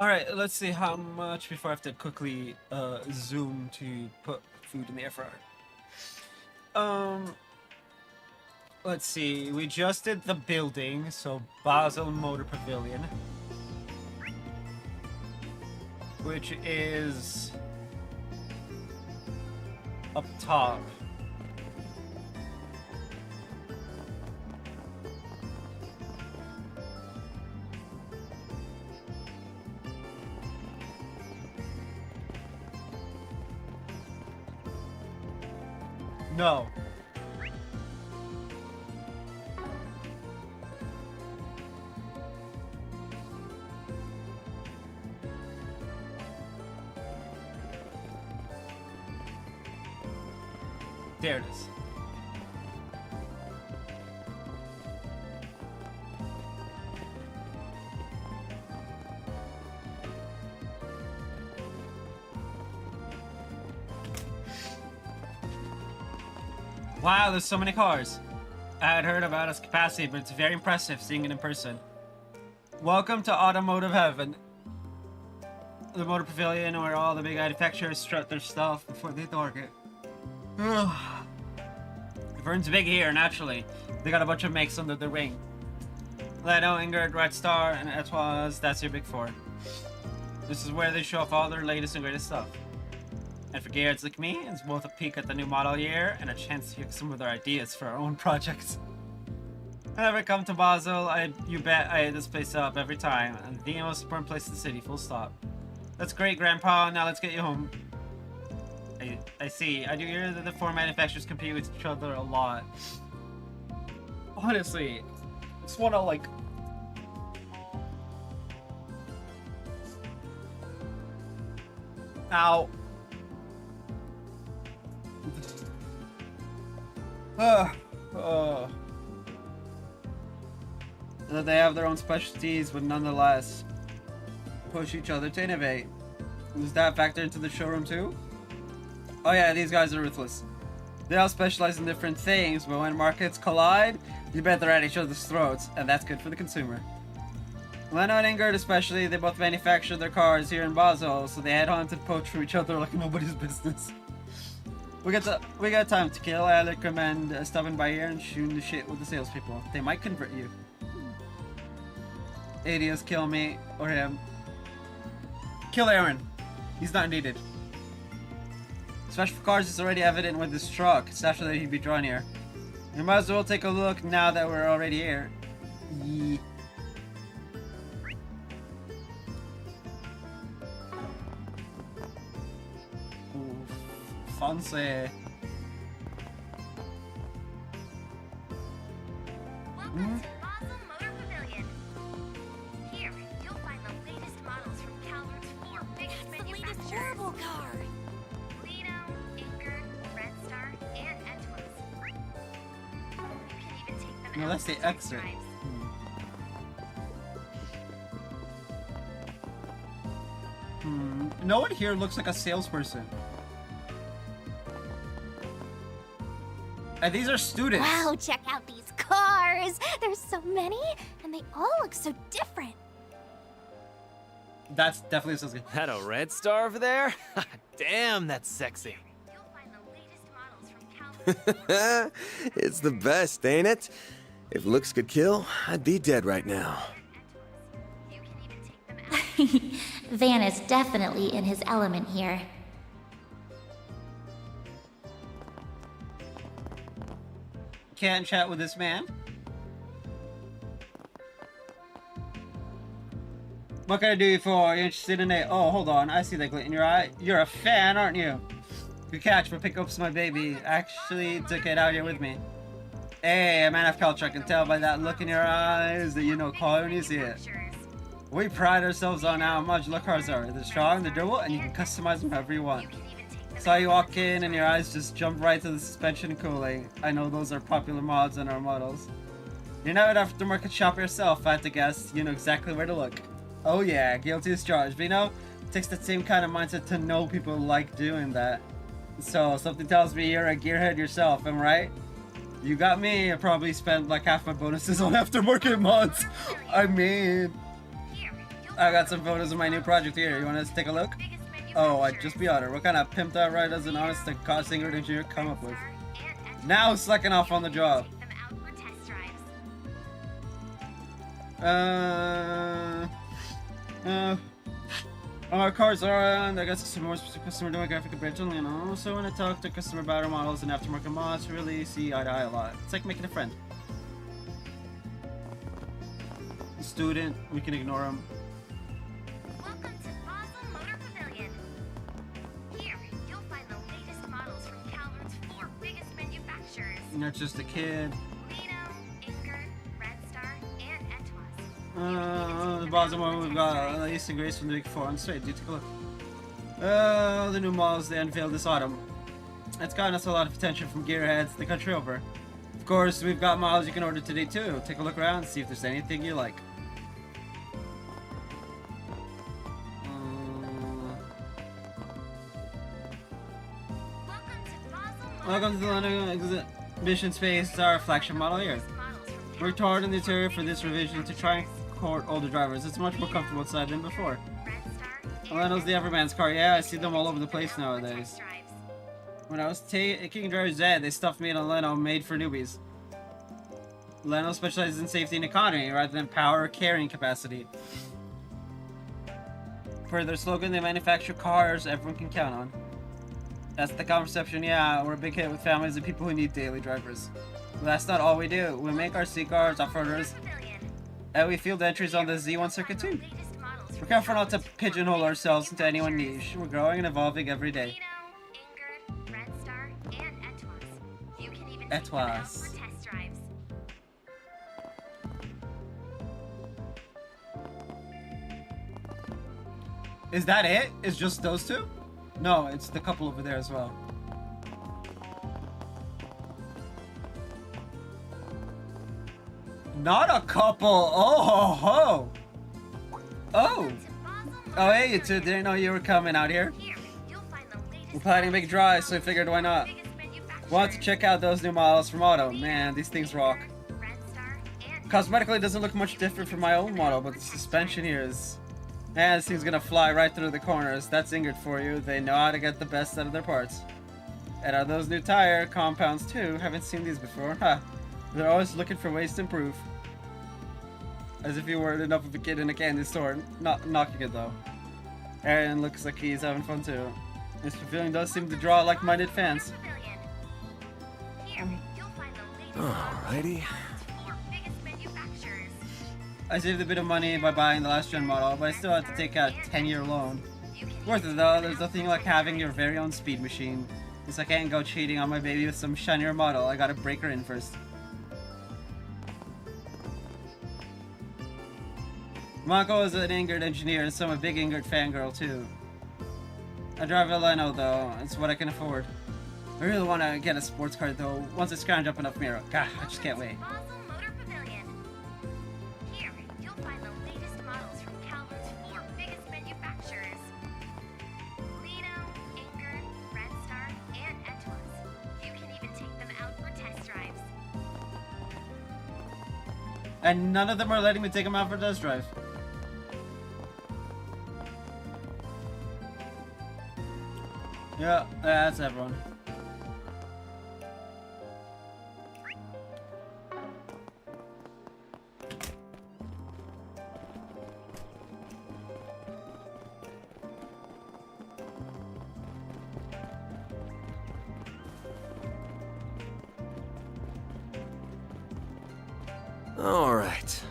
Alright, let's see how much before I have to quickly zoom to put food in the air fryer. Let's see, we just did the building, so Basel Motor Pavilion. Which is up top. No. There it is. Wow, there's so many cars. I had heard about its capacity, but it's very impressive seeing it in person. Welcome to Automotive Heaven. The motor pavilion where all the big manufacturers strut their stuff before they target. Vern's big here, naturally. They got a bunch of makes under the ring. Leto, Ingrid, Red Star, and Etoile, that's your big four. This is where they show off all their latest and greatest stuff. And for gearheads like me, it's both a peek at the new model year and a chance to hear some of their ideas for our own projects. Whenever I come to Basel, you bet I hit this place up every time, and the most important place in the city, full stop. That's great, Grandpa. Now let's get you home. I see. I do hear that the four manufacturers compete with each other a lot. Honestly, I just wanna like... Ow. That they have their own specialties, but nonetheless push each other to innovate. Does that factor into the showroom too? Oh yeah, these guys are ruthless. They all specialize in different things, but when markets collide, you bet they're at each other's throats, and that's good for the consumer. Leno and Ingrid especially, they both manufacture their cars here in Basel, so they head on to poach from each other like nobody's business. We got time to kill. I recommend stopping by here and shooting the shit with the salespeople. They might convert you. Adios, kill me or him. Kill Aaron. He's not needed. Especially for cars, it's already evident with this truck. It's natural that he'd be drawn here. We might as well take a look now that we're already here. Yeah. Ooh, fancy. Welcome to Basel Motor Pavilion. Here, you'll find the latest models from Calvert's four biggest manufacturers. The latest horrible car. Lino, Ingrid, Red Star, and Etoile. You can even take them No, that's the exit. No one here looks like a salesperson. And these are students. Wow, check out these cars. There's so many, and they all look so different. That's definitely sounds good. That a Red Star over there? Damn, that's sexy. It's the best, ain't it? If looks could kill, I'd be dead right now. Van is definitely in his element here. Can't chat with this man. What can I do you for? Are you interested in it? Oh, hold on. I see that glint in your eye. You're a fan, aren't you? Good catch, but pick up my baby. Actually took it out here with me. Hey, a man of culture. I can tell by that look in your eyes that you know color when you see it. We pride ourselves on how modular cars are. They're strong, they're durable, and you can customize them however you want. Saw you walk in and your eyes just jumped right to the suspension and cooling. I know those are popular mods on our models. You're not an aftermarket shop yourself, I had to guess. You know exactly where to look. Oh yeah, guilty as charged. But you know, it takes that same kind of mindset to know people like doing that. So, something tells me you're a gearhead yourself, am I right? You got me. I probably spent like half my bonuses on aftermarket mods. I mean... I got some photos of my new project here. You want us to take a look? Oh, I'd just be honored. What kind of pimped out ride does an honest to God singer engineer come up with? Now slacking off on the job. Our cars are on. I guess some more customer demographic originally, you know. So when I talk to customer battery models and aftermarket mods, we really see eye to eye a lot. It's like making a friend. Student, we can ignore him. Welcome to Basel Motor Pavilion. Here, you'll find the latest models from Calvert's 4 biggest manufacturers. Not just a kid. The Basel one we've got East and Grace from the Big Four on straight. Do take a look. The new models they unveiled this autumn. It's gotten us a lot of attention from gearheads the country over. Of course, we've got models you can order today too. Take a look around, see if there's anything you like. Welcome to the London Exhibition Space. It's our flagship model here. Worked hard in the interior for this revision to try and court older drivers. It's much more comfortable inside than before. Leno's the Everman's car. Yeah, I see them all over the place nowadays. When I was taking driver's ed, they stuffed me in a Leno made for newbies. Leno specializes in safety and economy rather than power or carrying capacity. Per their slogan, they manufacture cars everyone can count on. That's the common perception. Yeah, we're a big hit with families and people who need daily drivers. But that's not all we do. We make our C-cars, off-roaders, and we field entries on the Z1 circuit too. We're careful not to pigeonhole ourselves into any one niche. We're growing and evolving every day. Etoise. Is that it? It's just those two? No, it's the couple over there as well. Not a couple. Oh ho ho. Oh. Oh hey you two. Didn't know you were coming out here. We're planning a big drive, so I figured why not. Want to check out those new models from Auto. Man, these things rock. Cosmetically it doesn't look much different from my own model, but the suspension here is... Man, this thing's gonna fly right through the corners. That's Ingrid for you. They know how to get the best out of their parts. And are those new tire compounds too? Haven't seen these before. Huh. They're always looking for ways to improve. As if you weren't enough of a kid in a candy store. Not knocking it though. Aaron looks like he's having fun too. This pavilion does seem to draw like-minded fans. Alrighty. I saved a bit of money by buying the last gen model, but I still had to take out a 10-year loan. Worth it though, there's nothing like having your very own speed machine. Since I can't go cheating on my baby with some shinier model, I gotta break her in first. Mako is an Ingrid engineer, so I'm a big Ingrid fangirl too. I drive a Leno though, it's what I can afford. I really want to get a sports car though, once I scrounge up enough mirror. God, I just can't wait. And none of them are letting me take them out for a test drive. Yeah, that's everyone. Alright.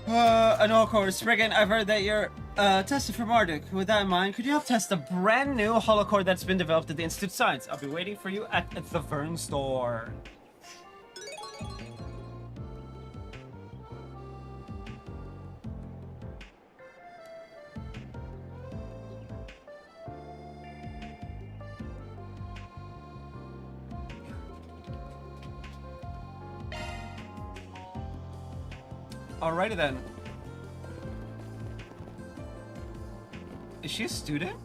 I know, of course. Spriggan, I've heard that you're tested for Marduk. With that in mind, could you help test a brand new holocore that's been developed at the Institute of Science? I'll be waiting for you at the Vern store. Alrighty then. Is she a student?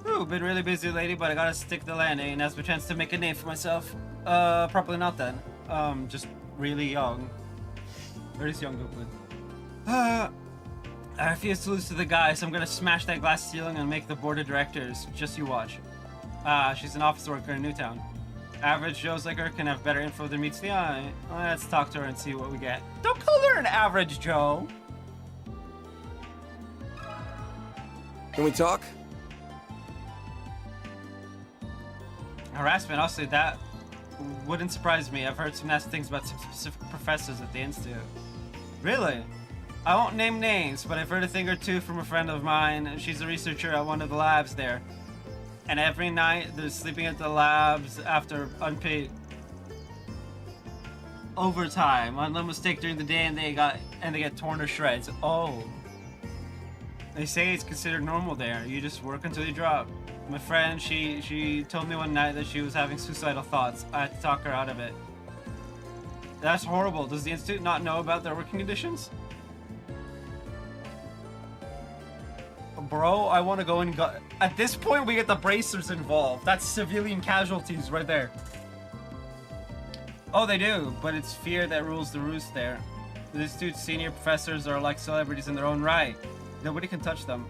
Ooh, been really busy lately, but I gotta stick the landing and that's my chance to make a name for myself. Probably not then. Just really young. Where is young Goopin? I refuse to lose to the guys. I'm gonna smash that glass ceiling and make the board of directors. Just you watch. She's an office worker in Newtown. Average Joes like her can have better info than meets the eye. Let's talk to her and see what we get. Don't call her an average Joe. Can we talk? Harassment, honestly, that wouldn't surprise me. I've heard some nasty things about some specific professors at the Institute. Really? I won't name names, but I've heard a thing or two from a friend of mine. She's a researcher at one of the labs there. And every night they're sleeping at the labs after unpaid overtime. On no mistake during the day, and they get torn to shreds. Oh. They say it's considered normal there. You just work until you drop. My friend, she told me one night that she was having suicidal thoughts. I had to talk her out of it. That's horrible. Does the Institute not know about their working conditions? Bro, I want to go and go. At this point, we get the bracers involved. That's civilian casualties right there. Oh, they do, but it's fear that rules the roost there. The Institute's senior professors are like celebrities in their own right. Nobody can touch them.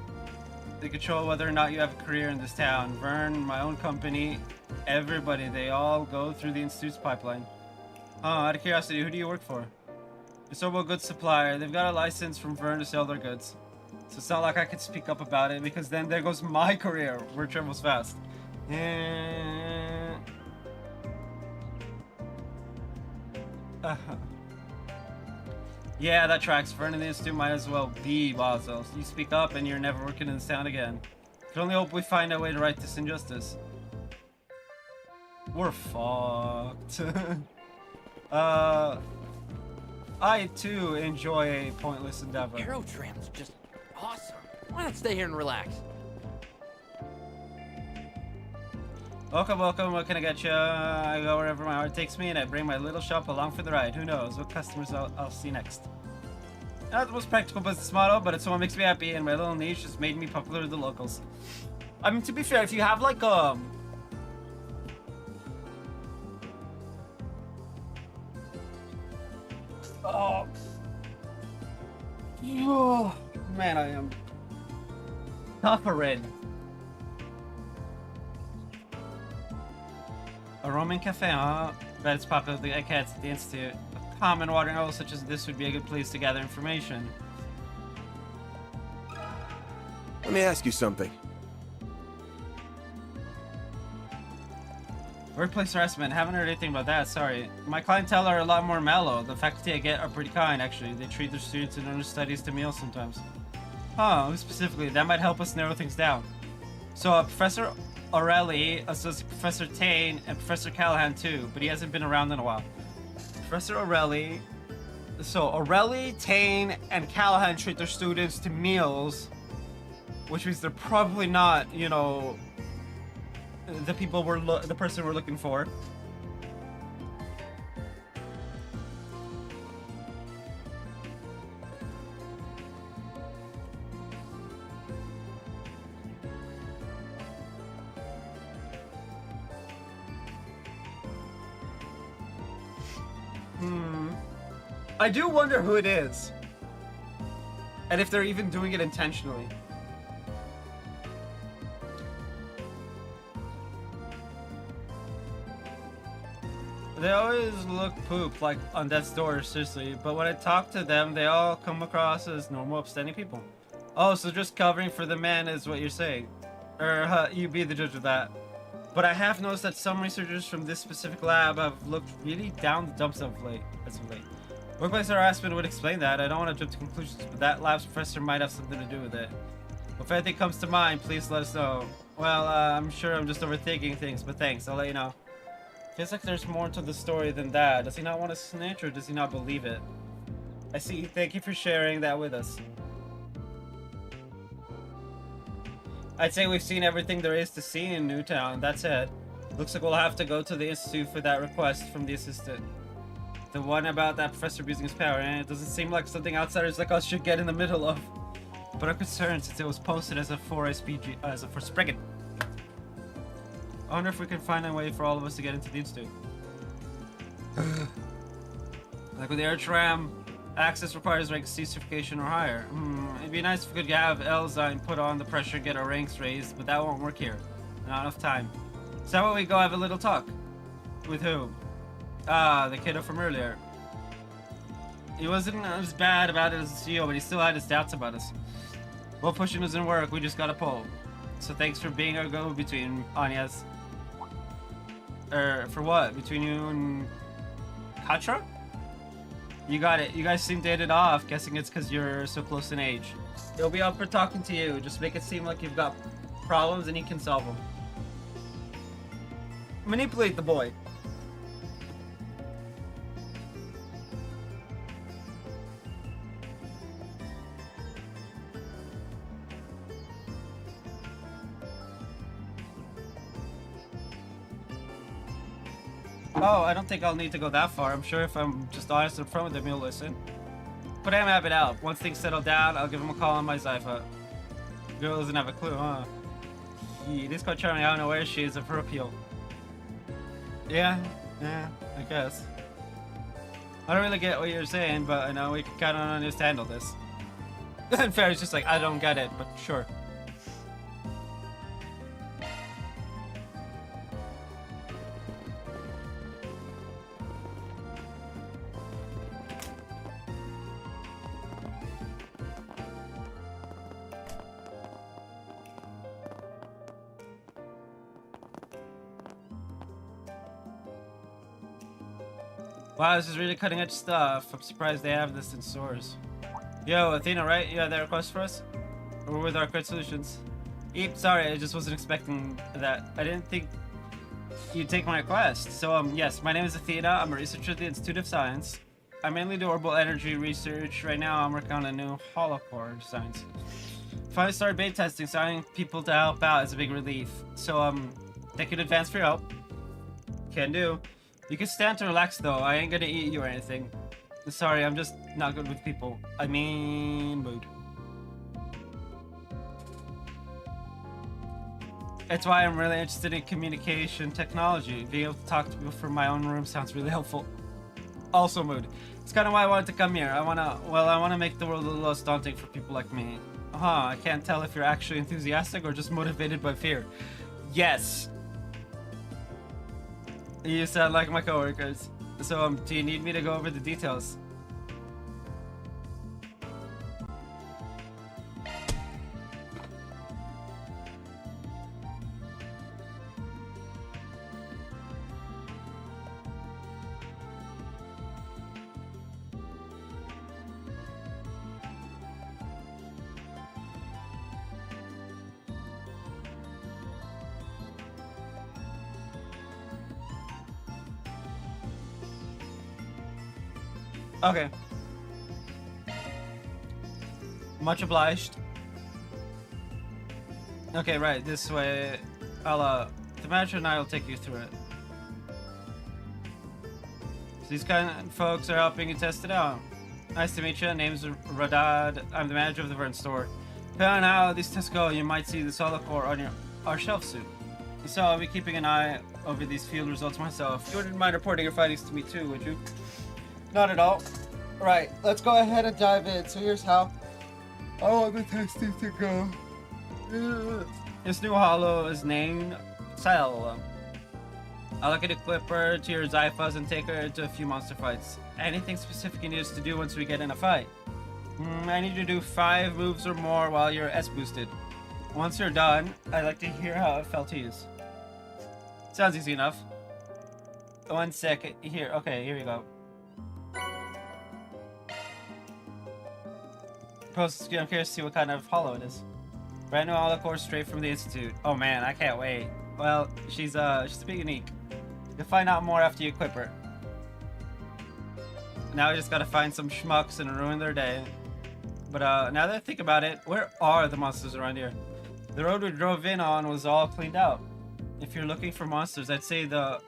They control whether or not you have a career in this town. Vern, my own company, everybody, they all go through the Institute's pipeline. Oh, out of curiosity, who do you work for? A Sorbo goods supplier. They've got a license from Vern to sell their goods. So it's not like I could speak up about it, because then there goes my career. Word travels fast. Yeah, that tracks. Vern and the Institute might as well be Basel. You speak up and you're never working in this town again. Can only hope we find a way to right this injustice. We're fucked. I too enjoy a pointless endeavor. Aerotram's just awesome. Why not stay here and relax? Welcome, welcome. What can I get you? I go wherever my heart takes me, and I bring my little shop along for the ride. Who knows what customers I'll see next. Not the most practical business model, but it's what makes me happy, and my little niche just made me popular with the locals. I mean, to be fair, if you have like oh, man, I am suffering. A Roman cafe, huh? Bet it's popular with the cats at the Institute. A common watering hole such as this would be a good place to gather information. Let me ask you something. Workplace harassment. Haven't heard anything about that, sorry. My clientele are a lot more mellow. The faculty I get are pretty kind, actually. They treat their students and understudies to meals sometimes. Huh, who specifically? That might help us narrow things down. So, Professor Aureli, Associate Professor Tane, and Professor Callahan too, but he hasn't been around in a while. Professor Aureli... So, Aureli, Tane, and Callahan treat their students to meals, which means they're probably not, you know, the people the person we're looking for. I do wonder who it is. And if they're even doing it intentionally. They always look poop, like on death's door, seriously. But when I talk to them, they all come across as normal, upstanding people. Oh, so just covering for the man is what you're saying. Or you be the judge of that. But I have noticed that some researchers from this specific lab have looked really down the dumps as of late. Workplace harassment would explain that. I don't want to jump to conclusions, but that lab's professor might have something to do with it. If anything comes to mind, please let us know. Well, I'm sure I'm just overthinking things, but thanks, I'll let you know. Feels like there's more to the story than that. Does he not want to snitch, or does he not believe it? I see. Thank you for sharing that with us. I'd say we've seen everything there is to see in Newtown. That's it. Looks like we'll have to go to the Institute for that request from the assistant. The one about that professor abusing his power, and it doesn't seem like something outsiders like us should get in the middle of. But I'm concerned since it was posted as a for Spriggan. I wonder if we can find a way for all of us to get into the Institute. Like with the air tram, Access requires rank C certification or higher. It'd be nice if we could have Elzine put on the pressure and get our ranks raised, but that won't work here. Not enough time. So how about we go have a little talk? With who? Ah, the kiddo from earlier. He wasn't as bad about it as the CEO, but he still had his doubts about us. Well, pushing doesn't work, we just gotta pull. So thanks for being our go-between, Anyas. For what? Between you and Katra? You got it. You guys seem dated off. Guessing it's because you're so close in age. He'll be up for talking to you. Just make it seem like you've got problems and he can solve them. Manipulate the boy. Oh, I don't think I'll need to go that far. I'm sure if I'm just honest in front of him, he'll listen. But I'm happy to help. Once things settle down, I'll give him a call on my Zypha. Girl doesn't have a clue, huh? It is quite charming. I don't know where she is of her appeal. Yeah, I guess. I don't really get what you're saying, but I know we can kind of understand all this. And Fairy's just like, I don't get it, but sure. Wow, this is really cutting edge stuff. I'm surprised they have this in stores. Yo, Athena, right? You had that request for us? We're with Arcade Solutions. Eep, sorry, I just wasn't expecting that. I didn't think you'd take my request. So, yes, my name is Athena. I'm a researcher at the Institute of Science. I mainly do orbital energy research. Right now, I'm working on a new holocore science. Finally started beta testing, so having people to help out is a big relief. So, thank you in advance for your help. Can do. You can stand to relax though, I ain't gonna eat you or anything. Sorry, I'm just not good with people. I mean, mood. That's why I'm really interested in communication technology. Being able to talk to people from my own room sounds really helpful. Also mood. It's kind of why I wanted to come here. I wanna make the world a little less daunting for people like me. I can't tell if you're actually enthusiastic or just motivated by fear. Yes. You sound like my coworkers. So, do you need me to go over the details? Okay. Much obliged. Okay, right, this way. The manager and I will take you through it. So these kind of folks are helping you test it out. Nice to meet you. Name's Radad. I'm the manager of the Vern store. Depending on how these tests go, you might see the solid core on our shelf soon. So I'll be keeping an eye over these field results myself. You wouldn't mind reporting your findings to me too, would you? Not at all. Right, let's go ahead and dive in. So here's how I want the testing to go. This new holo is named Cell. I'll look at equip her to your Zyphas and take her to a few monster fights. Anything specific you need us to do once we get in a fight? I need you to do 5 moves or more while you're S-boosted. Once you're done, I'd like to hear how it felt to use. Sounds easy enough. 1 second. Here, okay, here we go. I'm curious to see what kind of holo it is. Brand new holo core straight from the Institute. Oh man, I can't wait. Well, she's a bit unique. You'll find out more after you equip her. Now we just gotta find some schmucks and ruin their day. But now that I think about it, where are the monsters around here? The road we drove in on was all cleaned out. If you're looking for monsters, I'd say the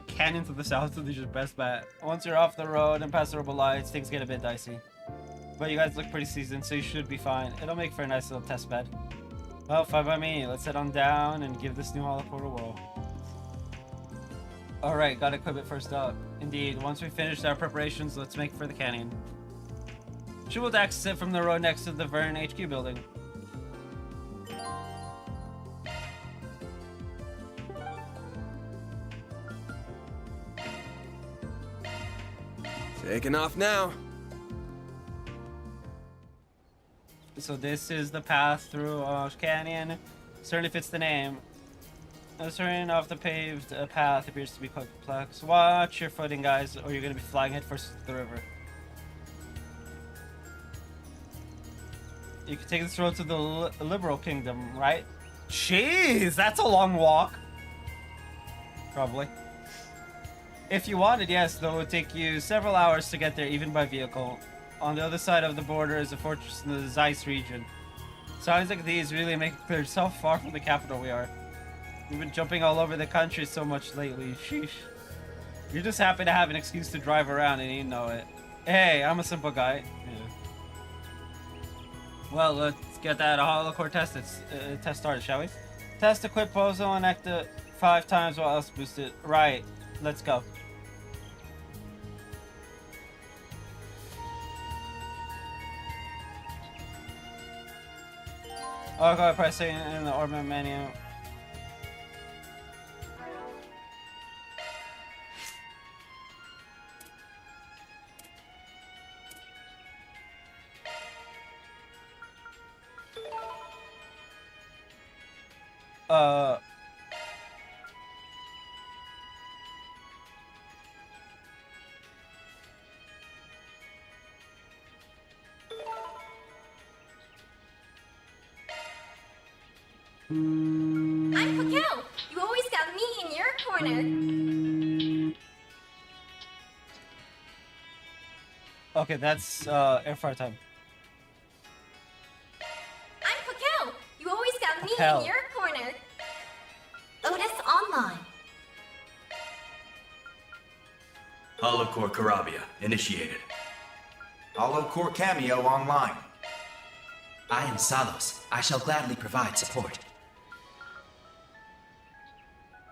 canyon to the south is your best bet. Once you're off the road and past the Robo Lights, things get a bit dicey. But you guys look pretty seasoned, so you should be fine. It'll make for a nice little test bed. Well, fine by me. Let's head on down and give this new holocore a whirl. Alright, gotta equip it first up. Indeed, once we finished our preparations, let's make for the canyon. She will exit from the road next to the Vern HQ building. Taking off now. So this is the path through Canyon. Certainly fits the name. Turning off the paved path appears to be quite complex. Watch your footing, guys, or you're going to be flying headfirst into the river. You can take this road to the Liberal Kingdom, right? Jeez, that's a long walk. Probably. If you wanted, yes, though it would take you several hours to get there, even by vehicle. On the other side of the border is a fortress in the Zeiss region. Signs like these really make it clear just how far from the capital we are. We've been jumping all over the country so much lately. Sheesh. You're just happy to have an excuse to drive around and you know it. Hey, I'm a simple guy. Yeah. Well, let's get that holocore test started, shall we? Test equip Bozo and active 5 times while else boosted. Right. Let's go. Oh, go pressing in the orbit menu. I'm Pakel. You always got me in your corner. Okay, that's airfare time. I'm Pakel. You always got me Pakel. in your corner. Otis online. Holocore Karabia, initiated. Holocore Cameo online. I am Salos. I shall gladly provide support.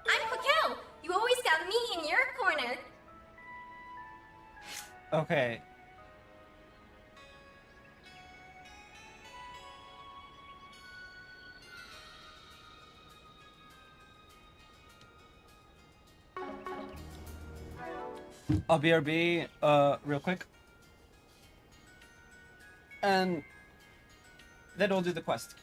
I'm Pakel. You always got me in your corner. Okay. I'll BRB real quick. And then we'll do the quest.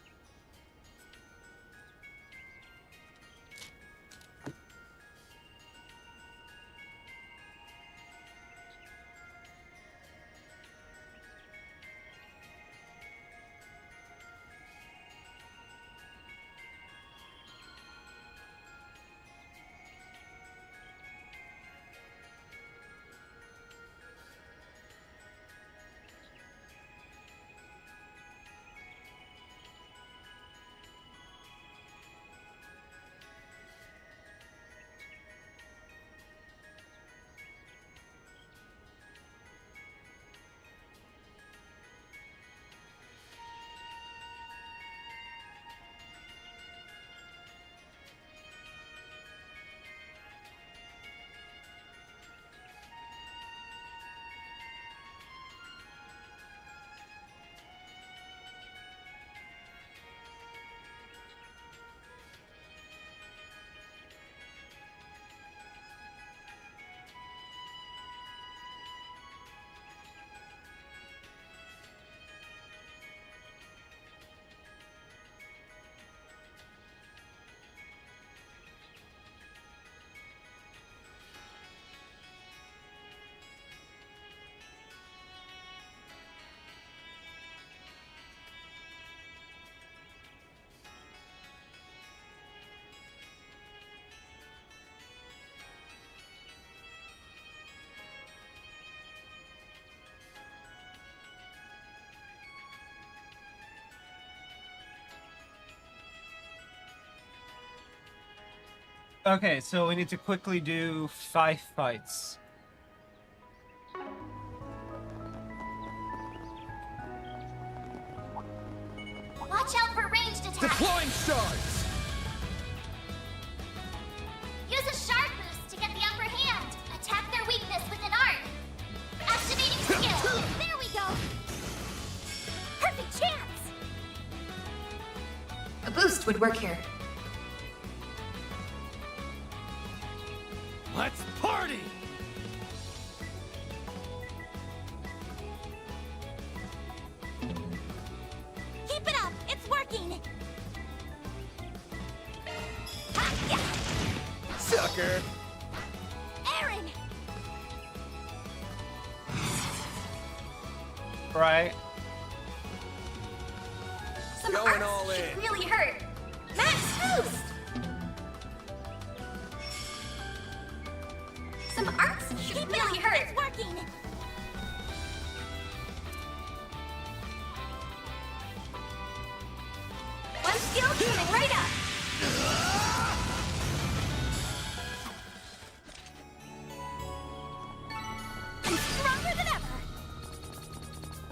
Okay, so we need to quickly do 5 fights. Watch out for ranged attacks. Deploying shards! Use a shard boost to get the upper hand. Attack their weakness would work here. Let's party! Keep it up! It's working! Sucker! Aaron! Right. Some Going arcs all should in. really hurt. Max boost! Some arcs should really hurt. It's working! One skill coming right up! I'm stronger than ever!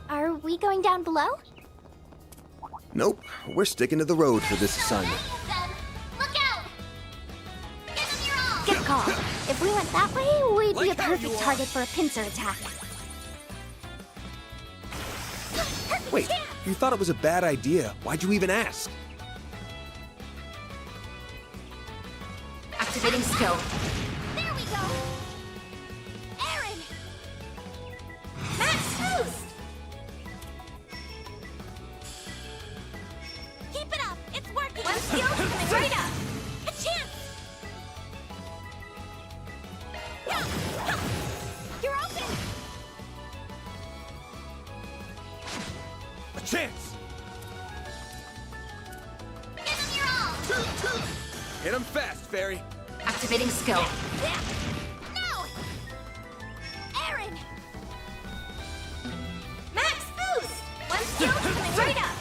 Are we going down below? Nope, we're sticking to the road for this assignment. Look out! Good call. If we went that way, we'd be a perfect target for a pincer attack. Wait, you thought it was a bad idea. Why'd you even ask? Activating skill. There we go! Aaron! Max boost! Keep it up! It's working! One skill coming right up! A chance! You're open! A chance! Give him your all! Hit him fast, Fairy. Activating skill. No! Aaron! Max boost! One skill coming right up!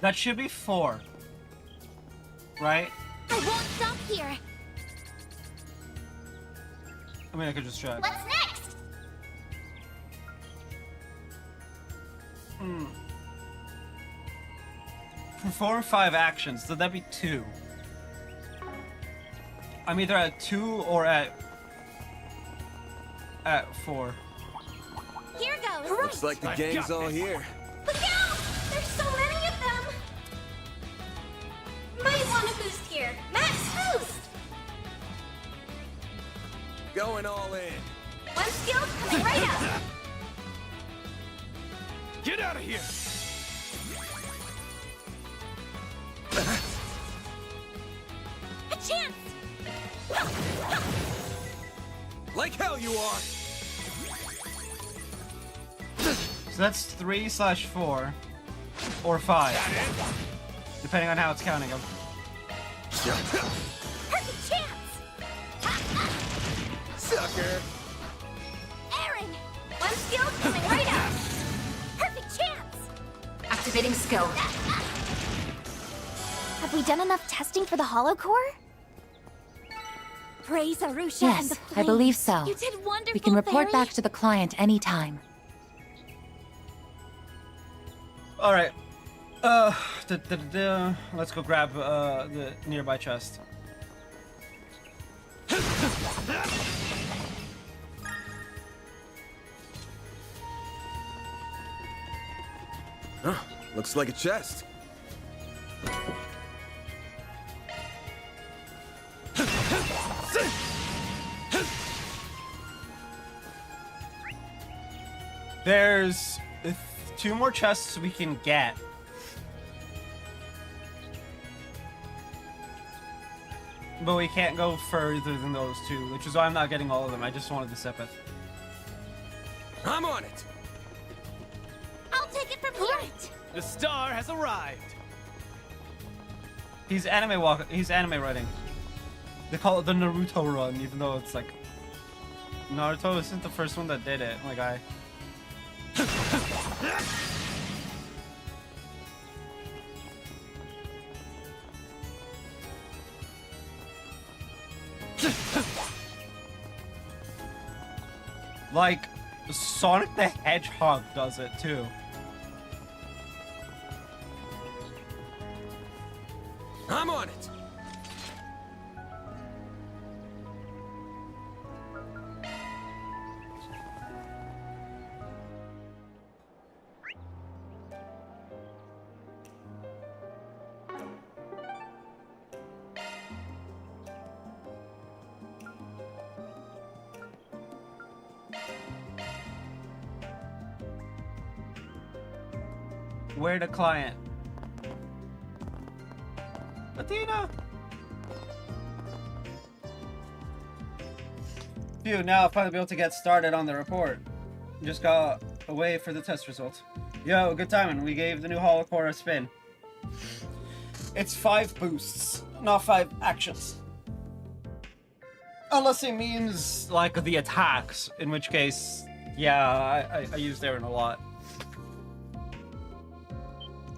That should be 4. Right? I won't stop here! I mean, I could just check. What's next? Perform 5 actions, so that'd be 2. I'm either at 2 or at 4. Here goes! Looks like the gang's all here. Look out! There's so many of them! Might want to boost here. Max boost! Going all in. One skill coming right up! Get out of here! A chance! Like hell you are! So that's 3/4 or 5, depending on how it's counting them. Perfect chance! Sucker! Aaron! One skill coming right up! Perfect chance! Activating skill. Have we done enough testing for the Hollow Core? Praise Arusha and the Yes, flame. I believe so. You did wonderful, We can report Fairy. back to the client anytime. All right. Let's go grab the nearby chest. Huh, looks like a chest. There's 2 more chests we can get. But we can't go further than those 2, which is why I'm not getting all of them. I just wanted the Sepith. I'm on it. I'll take it from here. The star has arrived. He's anime writing. They call it the Naruto run, even though it's like Naruto isn't the first one that did it, my guy. Like, Sonic the Hedgehog does it too. I'm on it. Where the client? Athena! Phew, now I'll finally be able to get started on the report. Just got away for the test results. Yo, good timing. We gave the new holocore a spin. It's 5 boosts, not 5 actions. Unless it means, like, the attacks, in which case, yeah, I use Aaron a lot.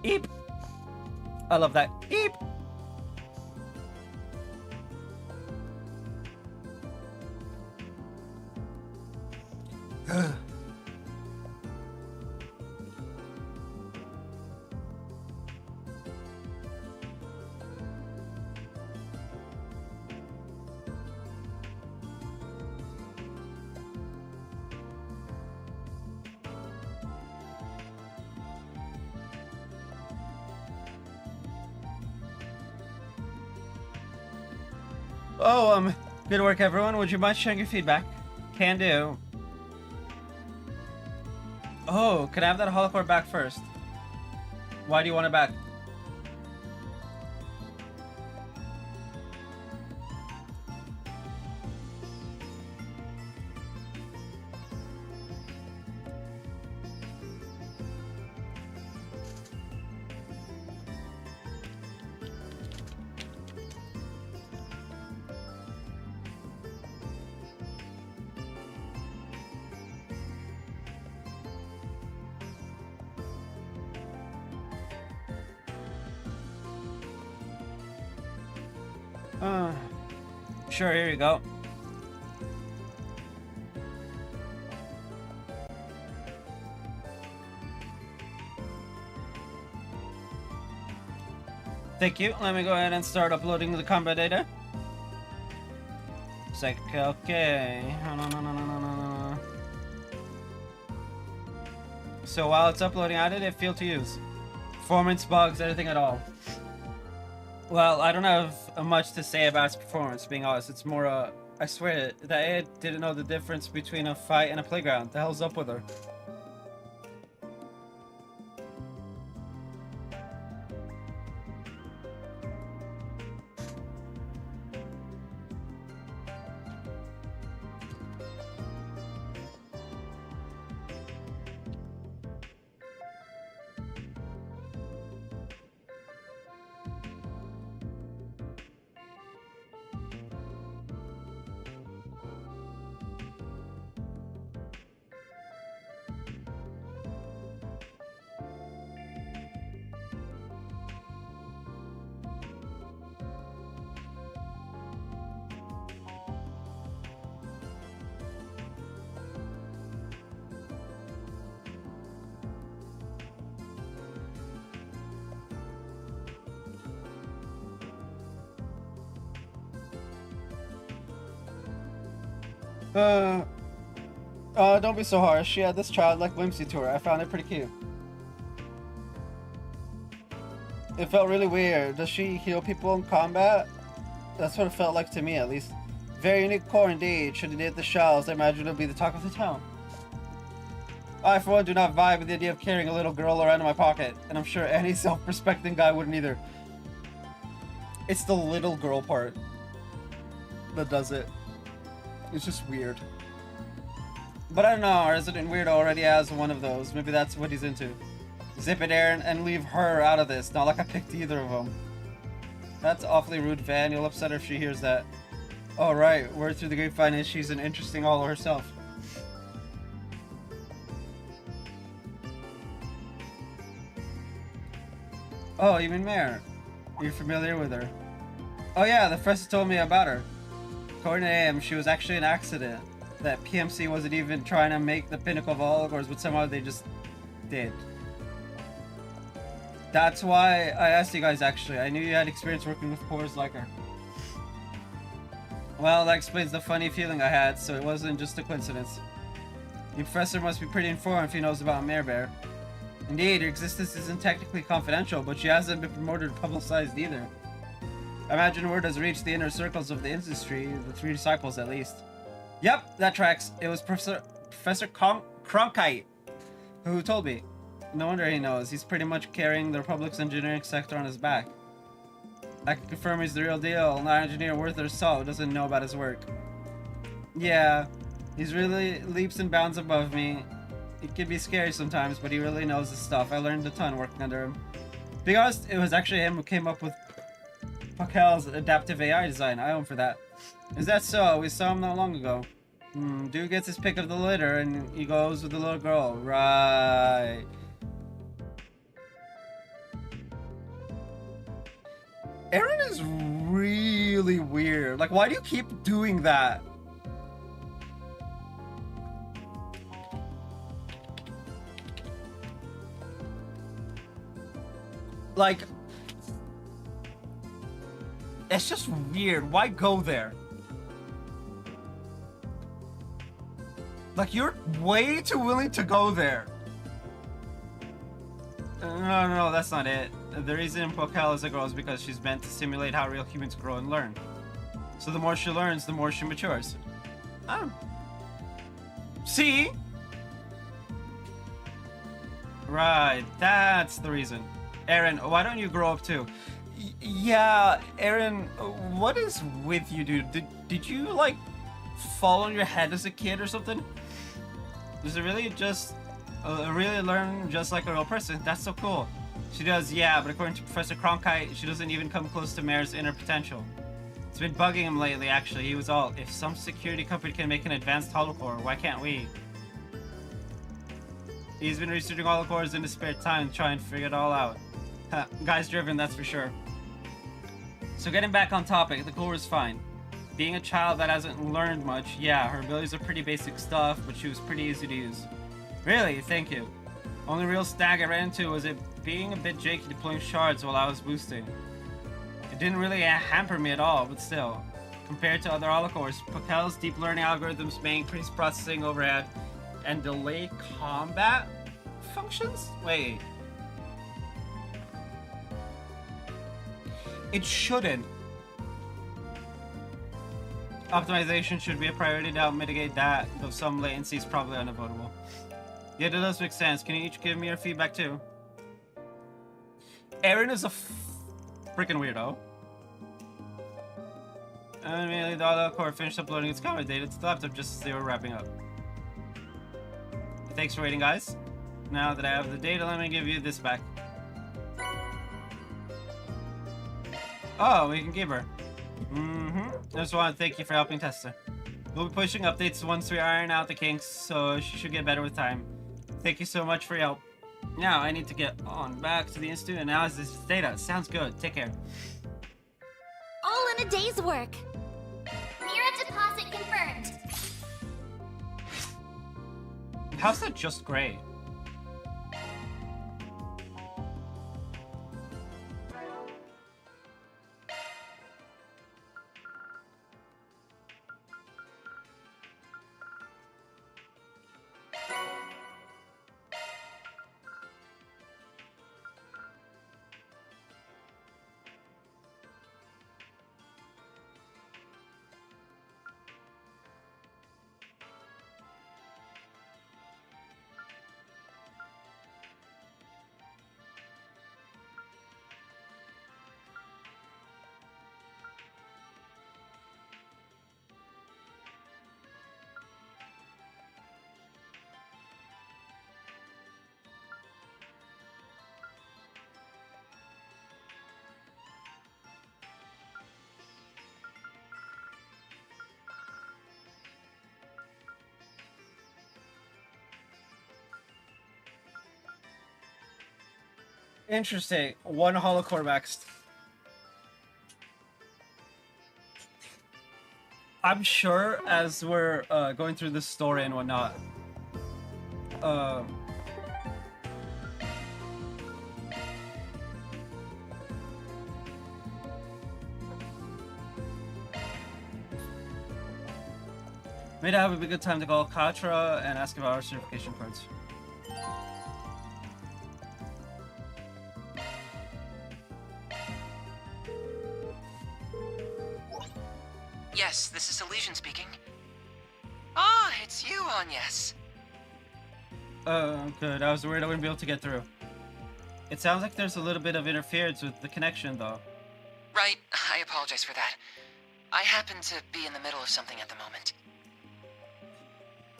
Eep! I love that. Eep! Oh, good work, everyone. Would you mind sharing your feedback? Can do. Oh, can I have that holocore back first? Why do you want it back? Sure, here you go. Thank you. Let me go ahead and start uploading the combat data. It's like, okay. No. So while it's uploading, how did it feel to use? Performance, bugs, anything at all? Well, I don't have much to say about its performance, being honest. It's more, I swear that it didn't know the difference between a fight and a playground. The hell's up with her? Don't be so harsh. She had this childlike whimsy to her. I found it pretty cute. It felt really weird. Does she heal people in combat? That's what it felt like to me, at least. Very unique core indeed. Should it hit the shelves, I imagine it would be the talk of the town. I, for one, do not vibe with the idea of carrying a little girl around in my pocket, and I'm sure any self-respecting guy wouldn't either. It's the little girl part that does it. It's just weird. But I don't know, our resident weirdo already has one of those. Maybe that's what he's into. Zip it, Aaron, and leave her out of this. Not like I picked either of them. That's awfully rude, Van. You'll upset her if she hears that. Oh, right. Word through the grapevine is she's an interesting all herself. Oh, you mean Mare? You're familiar with her? Oh yeah, the professor told me about her. According to him, she was actually an accident. That PMC wasn't even trying to make the pinnacle of all Hologors, but somehow they just did. That's why I asked you guys, actually. I knew you had experience working with cores like her. Well, that explains the funny feeling I had, so it wasn't just a coincidence. The professor must be pretty informed if he knows about Mare Bear. Indeed, her existence isn't technically confidential, but she hasn't been promoted or publicized either. I imagine word has reached the inner circles of the industry, the 3 disciples at least. Yep, that tracks. It was Professor Cronkite who told me. No wonder he knows. He's pretty much carrying the Republic's engineering sector on his back. I can confirm he's the real deal. Not an engineer worth their salt who doesn't know about his work. Yeah, he's really leaps and bounds above me. It can be scary sometimes, but he really knows his stuff. I learned a ton working under him. To be honest, it was actually him who came up with Pakel's adaptive AI design. I owe him for that. Is that so? We saw him not long ago. Dude gets his pick of the litter and he goes with the little girl. Right. Aaron is really weird. Like, why do you keep doing that? Like, it's just weird. Why go there? Like, you're way too willing to go there. No, that's not it. The reason Pokel is a girl is because she's meant to simulate how real humans grow and learn. So the more she learns, the more she matures. Oh. See? Right, that's the reason. Aaron, why don't you grow up too? Yeah, Aaron, what is with you, dude? Did you, like, fall on your head as a kid or something? Does it really just really learn just like a real person? That's so cool. She does, yeah, but according to Professor Cronkite, she doesn't even come close to Mare's inner potential. It's been bugging him lately, actually. He was all, if some security company can make an advanced holocore, why can't we? He's been researching holocores in his spare time to try and figure it all out. Guy's driven, that's for sure. So getting back on topic, the core is fine. Being a child that hasn't learned much, yeah, her abilities are pretty basic stuff, but she was pretty easy to use. Really? Thank you. Only real snag I ran into was it being a bit janky deploying shards while I was boosting. It didn't really hamper me at all, but still. Compared to other holocores, Pokel's deep learning algorithms may increase processing overhead and delay combat functions? Wait. It shouldn't. Optimization should be a priority to help mitigate that, though some latency is probably unavoidable. Yeah, that does make sense. Can you each give me your feedback too? Aaron is a freaking weirdo. And immediately the hollow-core finished uploading its common data to the laptop just as they were wrapping up. Thanks for waiting, guys. Now that I have the data, let me give you this back. Oh, we can give her. I just want to thank you for helping Tessa. We'll be pushing updates once we iron out the kinks, so she should get better with time. Thank you so much for your help. Now, I need to get on back to the institute and analyze this data. Sounds good. Take care. All in a day's work. Mira deposit confirmed. How's that just great? Interesting. One holocore maxed. I'm sure as we're going through this story and whatnot, maybe that would be a good time to call Katra and ask about our certification cards. Yes, this is Elysian speaking. Ah, it's you, Agnes. Good. I was worried I wouldn't be able to get through. It sounds like there's a little bit of interference with the connection, though. Right, I apologize for that. I happen to be in the middle of something at the moment.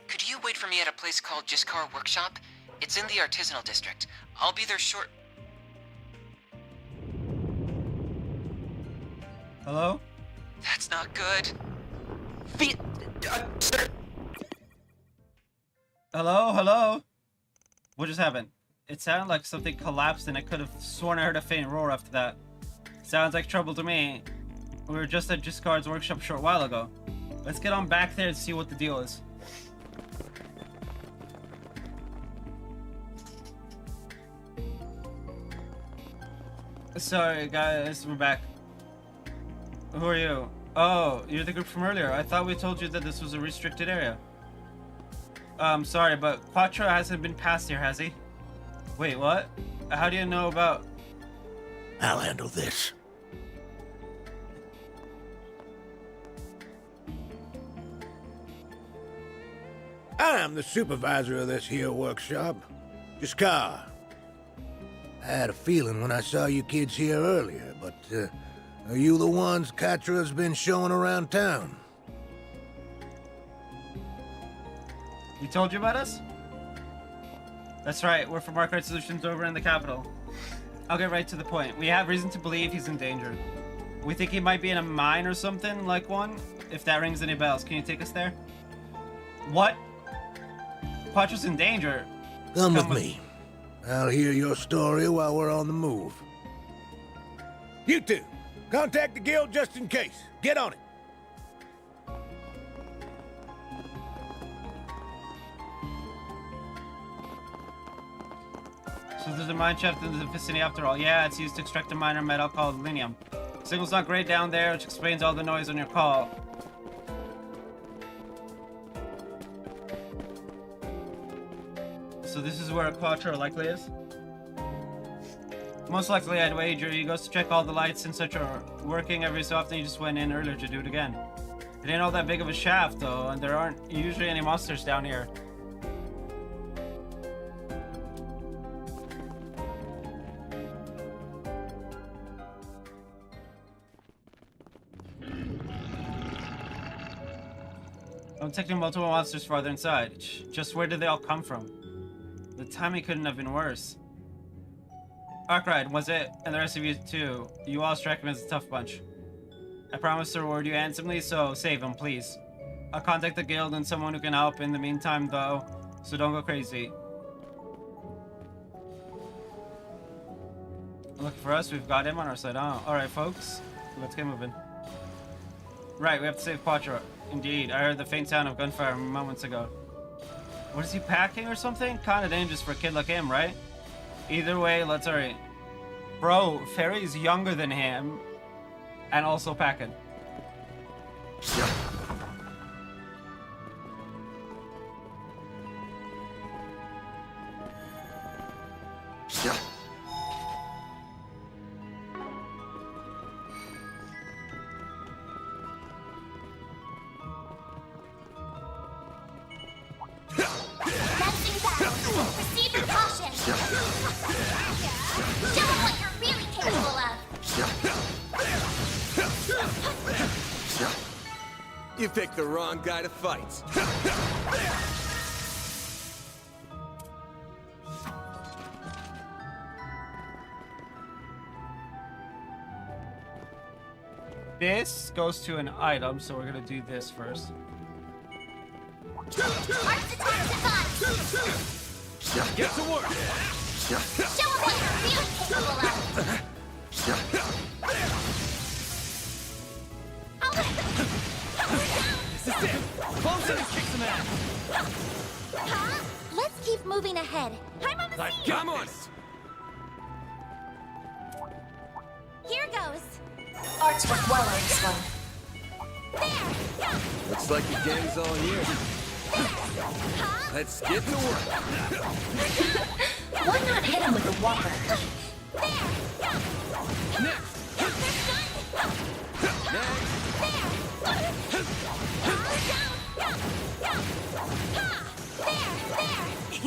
Could you wait for me at a place called Jiskar Workshop? It's in the artisanal district. I'll be there short. Hello? That's not good. Hello? Hello? What just happened? It sounded like something collapsed and I could have sworn I heard a faint roar after that. Sounds like trouble to me. We were just at Jiscard's workshop a short while ago. Let's get on back there and see what the deal is. Sorry guys, we're back. Who are you? Oh, you're the group from earlier. I thought we told you that this was a restricted area. Sorry, but Quattro hasn't been past here, has he? Wait, what? How do you know about... I'll handle this. I'm the supervisor of this here workshop. Jiskar. I had a feeling when I saw you kids here earlier, but, are you the ones Katra's been showing around town? We told you about us? That's right, we're from Arcade Solutions over in the capital. I'll get right to the point. We have reason to believe he's in danger. We think he might be in a mine or something, like one. If that rings any bells, can you take us there? What? Quattro's in danger? Come with me. I'll hear your story while we're on the move. You two, contact the guild just in case. Get on it. So there's a mine shaft in the vicinity after all. Yeah, it's used to extract a minor metal called linium. Signal's not great down there, which explains all the noise on your call. So this is where Quattro likely is? Most likely, I'd wager he goes to check all the lights and such are working every so often. He just went in earlier to do it again. It ain't all that big of a shaft though, and there aren't usually any monsters down here. I'm detecting multiple monsters farther inside. Just where did they all come from? The timing couldn't have been worse. Arkride, was it? And the rest of you too. You all strike him as a tough bunch. I promise to reward you handsomely, so save him, please. I'll contact the guild and someone who can help in the meantime, though, so don't go crazy. Look for us, we've got him on our side. Oh, alright, folks. Let's get moving. Right, we have to save Quattro. Indeed, I heard the faint sound of gunfire moments ago. What is he packing or something? Kinda dangerous for a kid like him, right? Either way, let's hurry. Bro, Fairy's younger than him. And also packing. Proceed with caution. Show them what you're really capable of. You picked the wrong guy to fight. This goes to an item, so we're gonna do this first. Arts attack device. Get to work! Show them what you're really capable of. This is it! Close in and kick some ass! Huh? Let's keep moving ahead. I'm on the scene! Come on! Here goes. Arts work well on this one. There! Looks like the gang's all here. Let's get to work. Why not hit him with a whopper?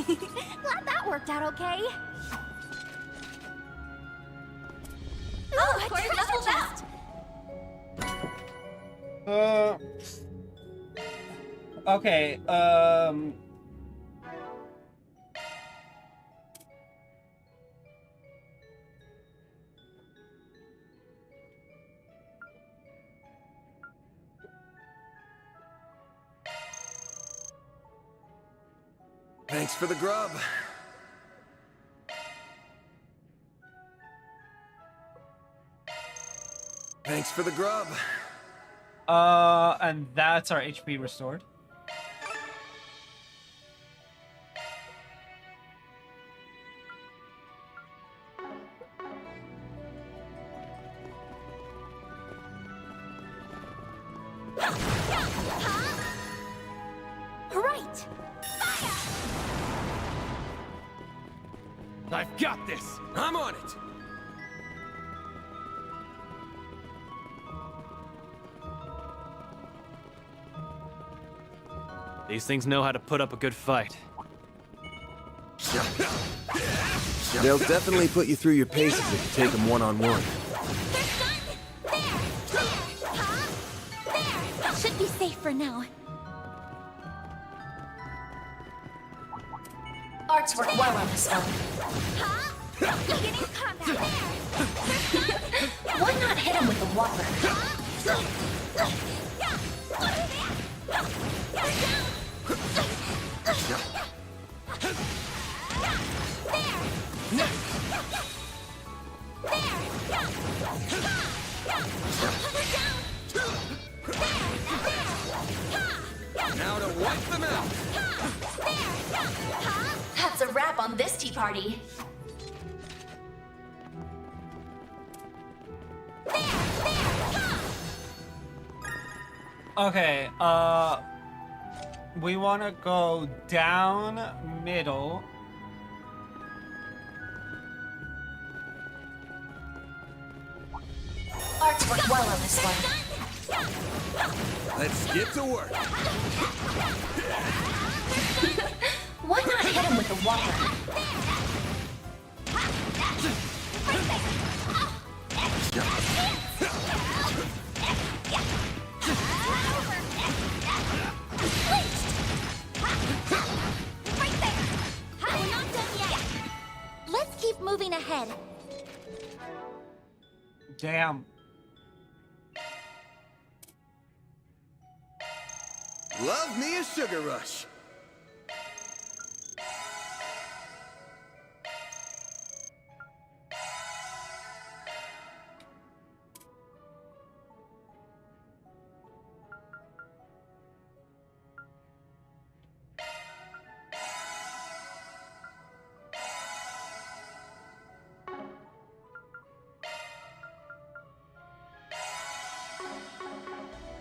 Glad that worked out okay. Oh, a treasure chest! Okay, Thanks for the grub. Thanks for the grub. and that's our HP restored. Right! I've got this! I'm on it! These things know how to put up a good fight. They'll definitely put you through your paces if you take them one-on-one. Should be safe for now. Arts work well on this one. Beginning combat. Why not hit him with the water? Now to wipe them out! That's a wrap on this tea party. Okay, we want to go down middle. Arts work well on this one. Let's get to work. Why not hit him with the water? We're not done yet. Let's keep moving ahead. Damn. Love me a sugar rush.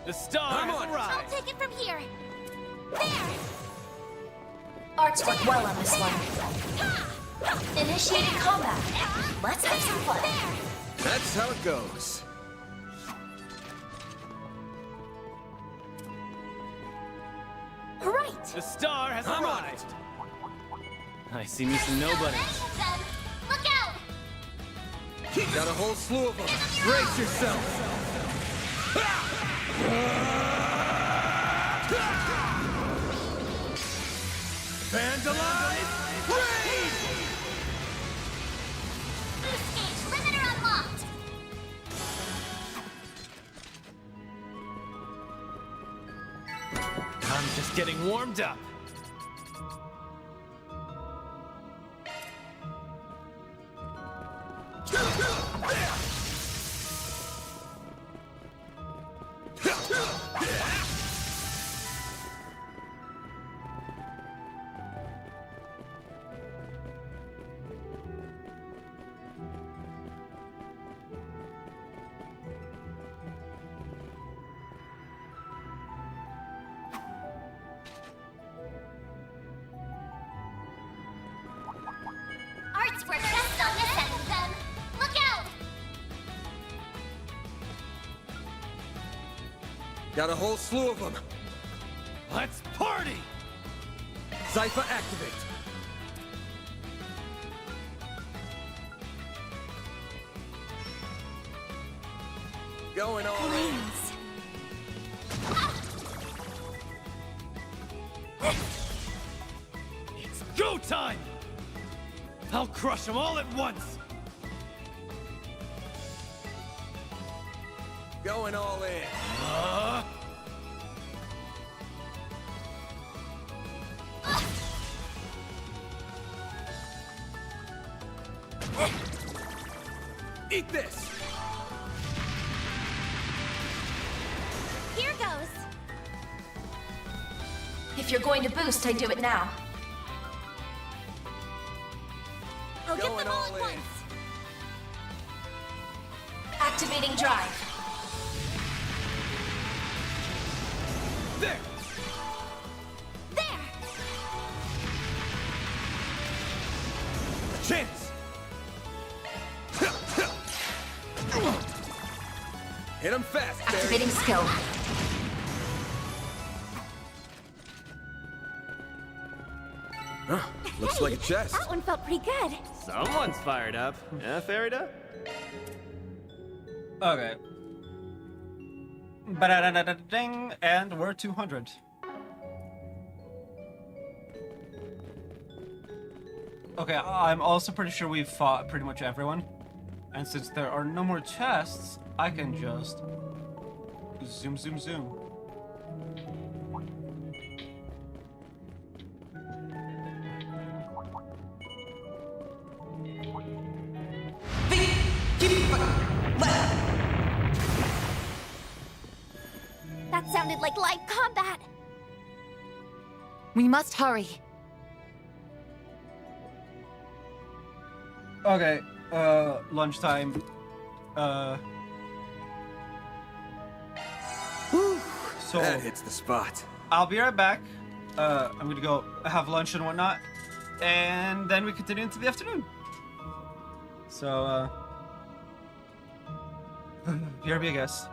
The star has I'll arrived! take it from here. There! Arts work well on this one. Initiating combat. Let's have some fun. That's how it goes. Right! The star has I'm on arrived! I see me some nobodies. Look out! Got a whole slew of them. Brace yourself. Vandalize! Raid! Boost gauge limiter unlocked! I'm just getting warmed up. Arts work best on this end of them! Look out! Got a whole slew of them. Let's party! Zypher activate. Going all in. It's go time! I'll crush them all at once! Going all in. Eat this! Here goes. If you're going to boost, I do it now. I'll get Going them all all at in. once. Activating drive. There! There! A chance! Hit him fast, Barry. Activating skill. Huh, looks like a chest. That one felt pretty good. Someone's fired up. Yeah, Farida? Okay. Ba-da-da-da-da-ding, and we're 200. Okay, I'm also pretty sure we've fought pretty much everyone. And since there are no more chests, I can just zoom, zoom, zoom. That sounded like live combat. We must hurry. Okay, lunchtime. So That hits the spot. I'll be right back. I'm gonna go have lunch and whatnot, and then we continue into the afternoon. So, BRB, I guess.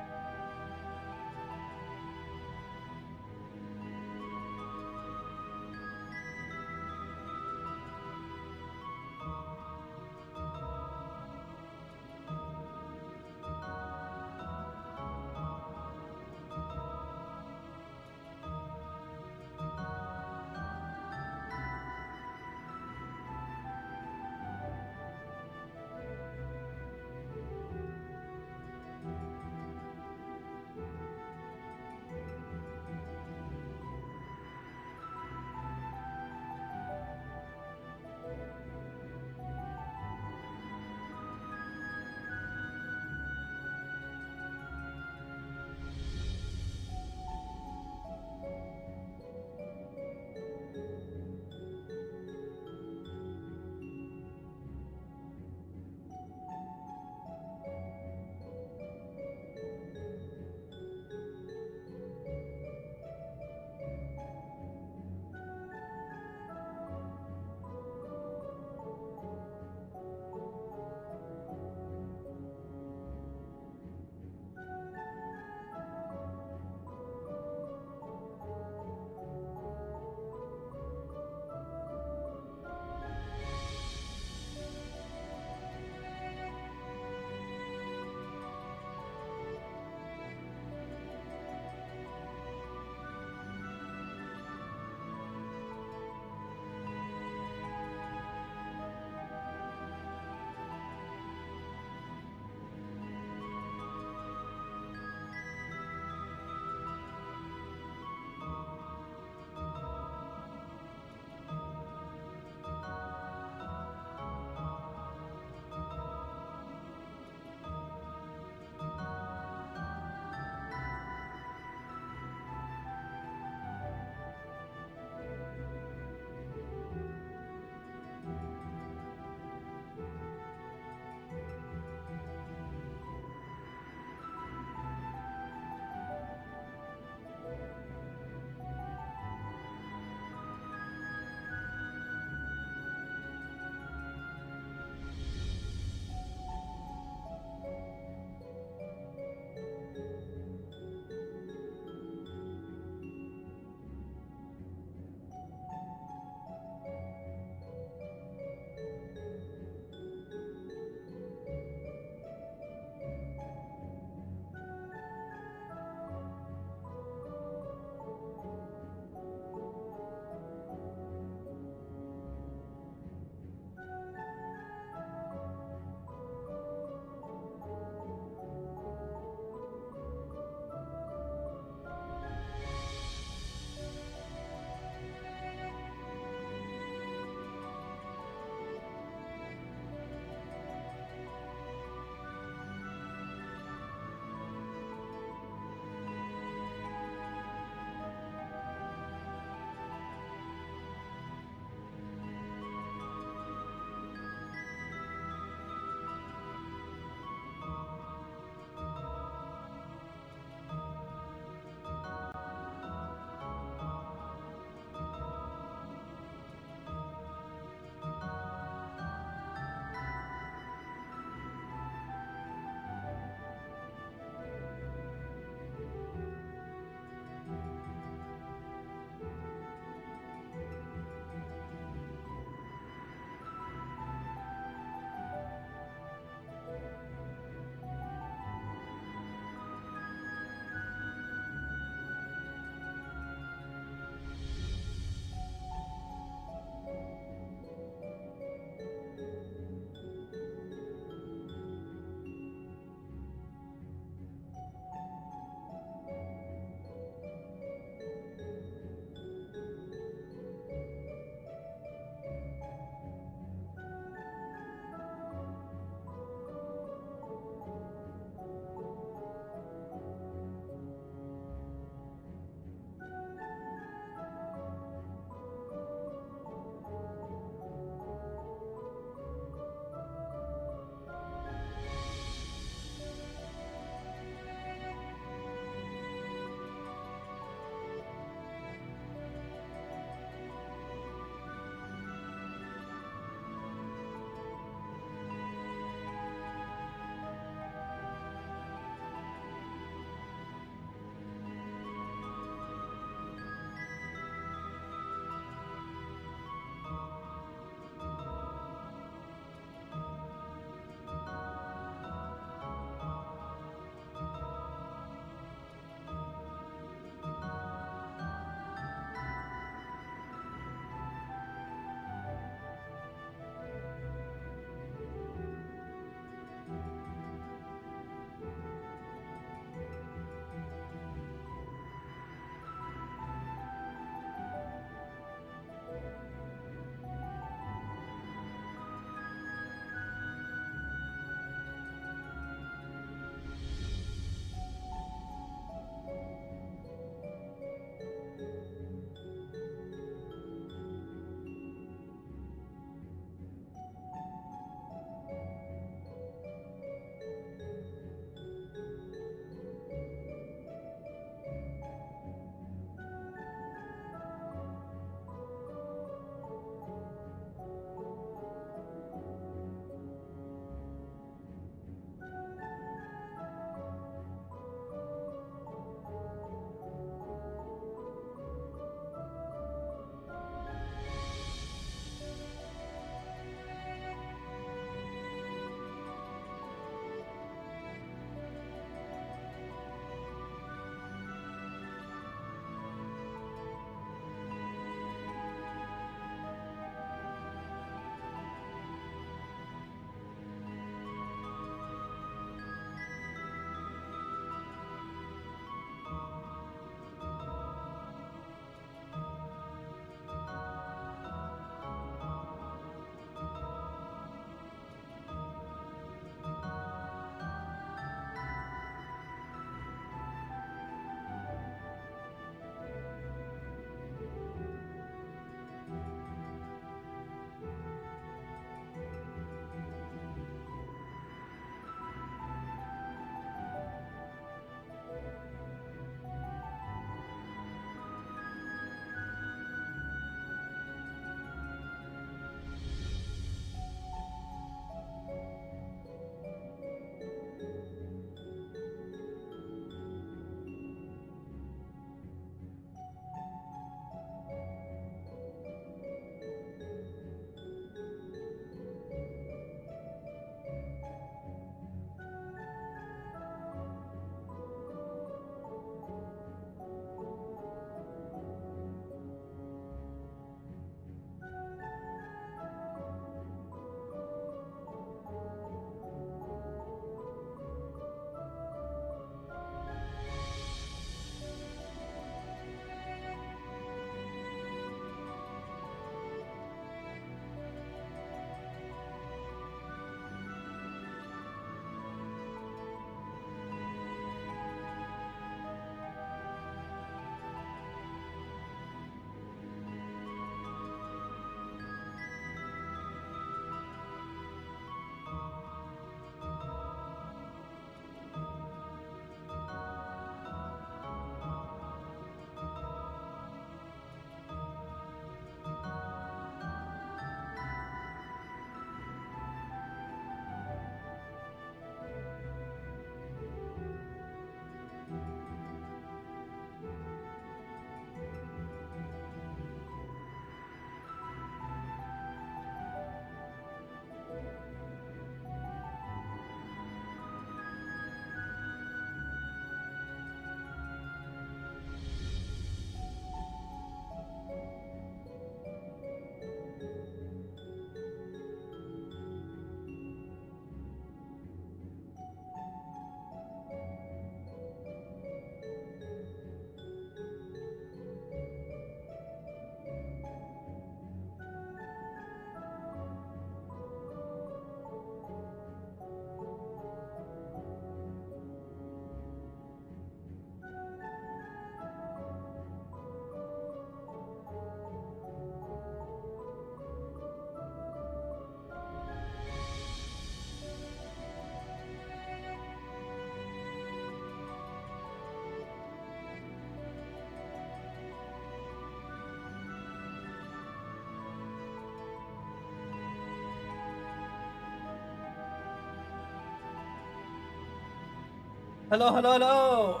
Hello, hello, hello!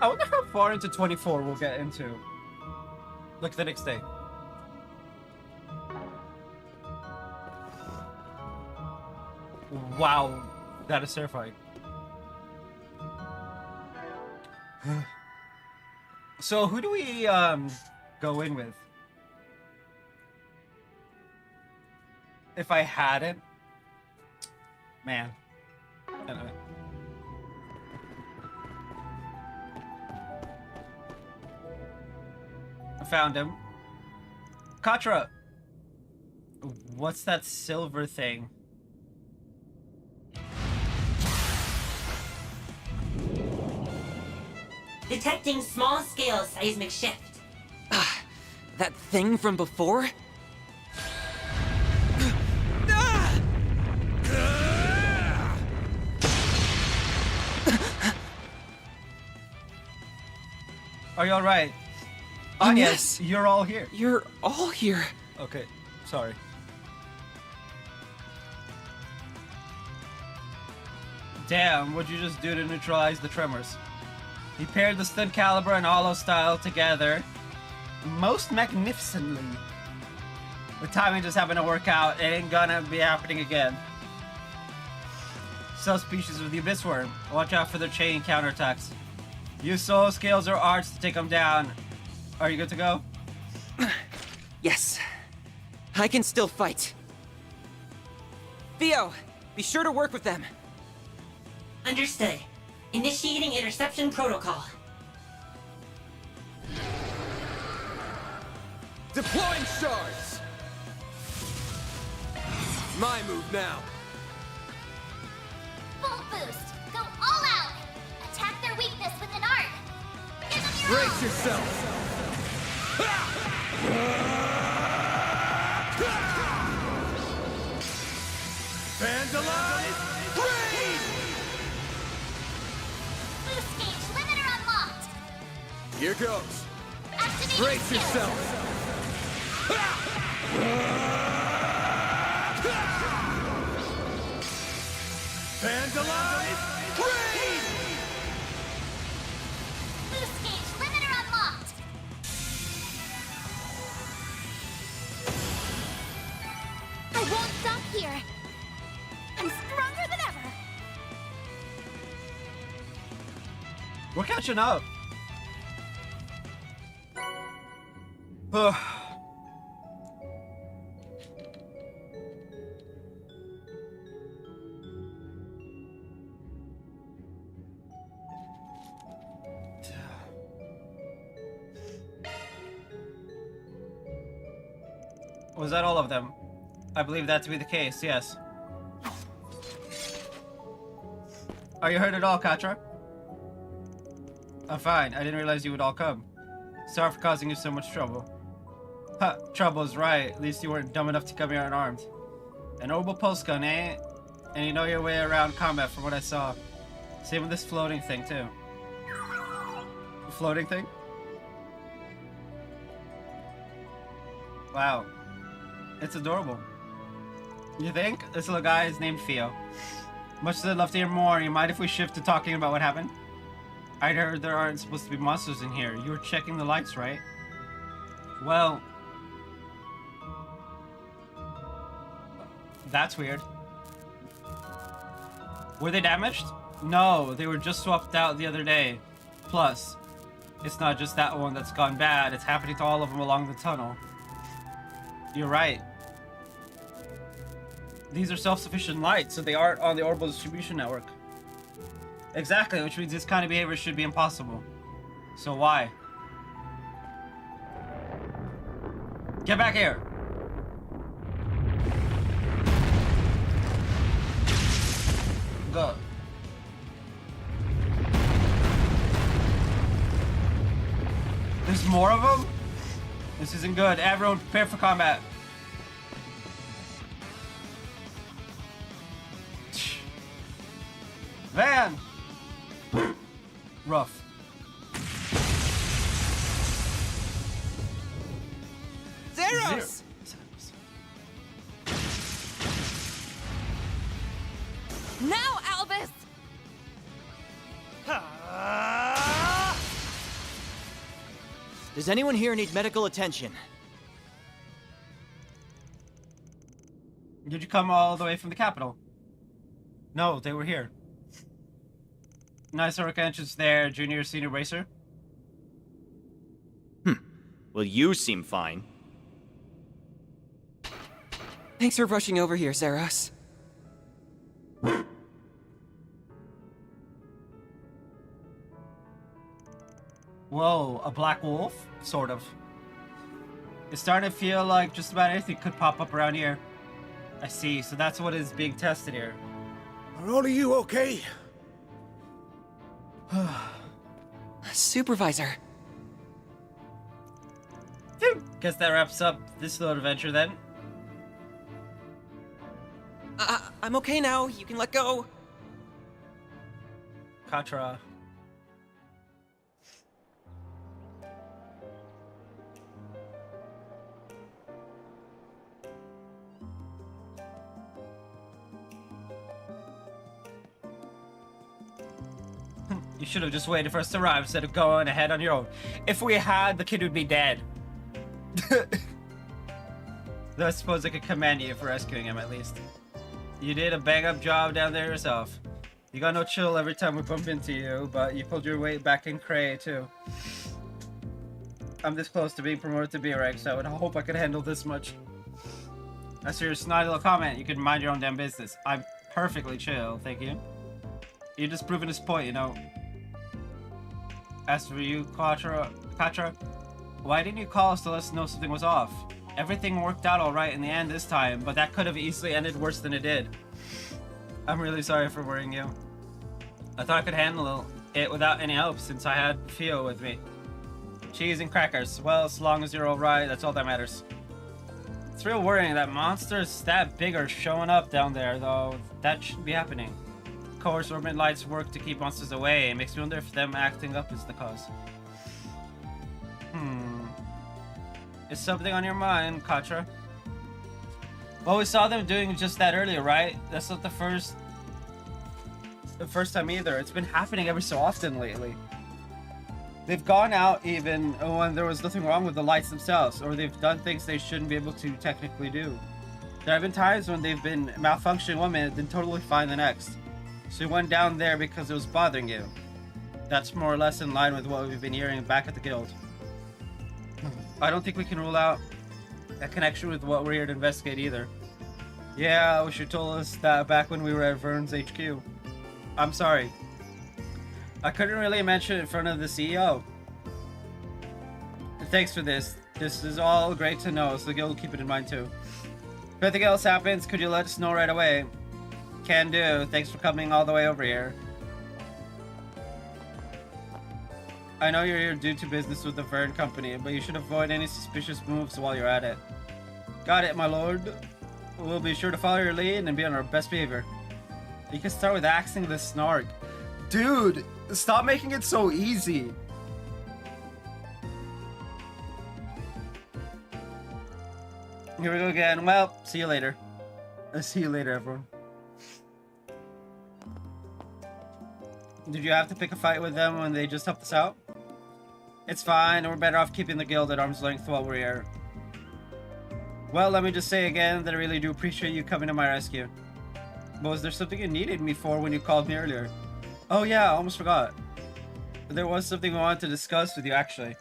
I wonder how far into 24 we'll get into. Like the next day. Wow, that is terrifying. So who do we go in with? If I hadn't, man. Anyway. I found him. Katra! What's that silver thing? Detecting small-scale seismic shift. That thing from before? Are you alright? Yes. You're all here. You're all here. Okay, sorry. Damn, what'd you just do to neutralize the tremors? He paired the stud caliber and hollow style together most magnificently. The timing just happened to work out. It ain't gonna be happening again. Subspecies of the abyss worm. Watch out for their chain counterattacks. Use soul scales or arts to take them down. Are you good to go? Yes. I can still fight. Theo, be sure to work with them. Understood. Initiating interception protocol. Deploying shards! My move now. Full boost. Go all out. Attack their weakness with an art. Give them your Brace all. yourself! Vandalize! Raid! Boost gauge limiter unlocked. Here goes. Activating Brace skills. yourself! Vandalize! Raid! Boost gauge limiter unlocked. I won't stop here. I'm stronger than ever. We're catching up. Ugh. Was that all of them? I believe that to be the case, yes. Are you hurt at all, Katra? I'm fine. I didn't realize you would all come. Sorry for causing you so much trouble. Ha, trouble is right. At least you weren't dumb enough to come here unarmed. An orbital pulse gun, eh? And you know your way around combat from what I saw. Same with this floating thing, too. Floating thing? Wow. It's adorable. You think? This little guy is named Theo. Much as I'd love to hear more, you mind if we shift to talking about what happened? I'd heard there aren't supposed to be monsters in here. You were checking the lights, right? Well... that's weird. Were they damaged? No, they were just swapped out the other day. Plus, it's not just that one that's gone bad, it's happening to all of them along the tunnel. You're right. These are self-sufficient lights, so they aren't on the orbital distribution network. Exactly, which means this kind of behavior should be impossible. So why? Get back here! Go. There's more of them? This isn't good. Everyone prepare for combat. Van! Rough. Zeros! Now, Albus! Does anyone here need medical attention? Did you come all the way from the capital? No, they were here. Nice work entrance there, junior, senior racer. Well, you seem fine. Thanks for rushing over here, Zeros. Whoa, a black wolf? Sort of. It's starting to feel like just about anything could pop up around here. I see, so that's what is being tested here. Are all of you okay? Supervisor. Guess that wraps up this little adventure then. I'm okay now. You can let go. Katra. You should have just waited for us to arrive instead of going ahead on your own. If we had, the kid would be dead. Though I suppose I could commend you for rescuing him at least. You did a bang-up job down there yourself. You got no chill every time we bump into you, but you pulled your weight back in Cray too. I'm this close to being promoted to B-Rank, so I would hope I could handle this much. As for your snotty little comment, you can mind your own damn business. I'm perfectly chill, thank you. You're just proving his point, you know. As for you, Katra, why didn't you call us to let us know something was off? Everything worked out alright in the end this time, but that could have easily ended worse than it did. I'm really sorry for worrying you. I thought I could handle it without any help since I had Theo with me. Cheese and crackers. Well, as long as you're alright, that's all that matters. It's real worrying that monsters that big are showing up down there, though. That shouldn't be happening. Of course, orbit lights work to keep monsters away. It makes me wonder if them acting up is the cause. Is something on your mind, Katra? Well, we saw them doing just that earlier, right? That's not the first time either. It's been happening every so often lately. They've gone out even when there was nothing wrong with the lights themselves, or they've done things they shouldn't be able to technically do. There have been times when they've been malfunctioning one minute, then totally fine the next. So we went down there because it was bothering you. That's more or less in line with what we've been hearing back at the guild. I don't think we can rule out a connection with what we're here to investigate either. Yeah, I wish you told us that back when we were at Vern's HQ. I'm sorry. I couldn't really mention it in front of the CEO. Thanks for this. This is all great to know, so the guild will keep it in mind too. If anything else happens, could you let us know right away? Can do. Thanks for coming all the way over here. I know you're here due to business with the Vern Company, but you should avoid any suspicious moves while you're at it. Got it, my lord. We'll be sure to follow your lead and be on our best behavior. You can start with axing the snark. Dude, stop making it so easy. Here we go again. Well, see you later. See you later, everyone. Did you have to pick a fight with them when they just helped us out? It's fine, we're better off keeping the guild at arm's length while we're here. Well, let me just say again that I really do appreciate you coming to my rescue. But was there something you needed me for when you called me earlier? Oh yeah, I almost forgot. There was something I wanted to discuss with you, actually.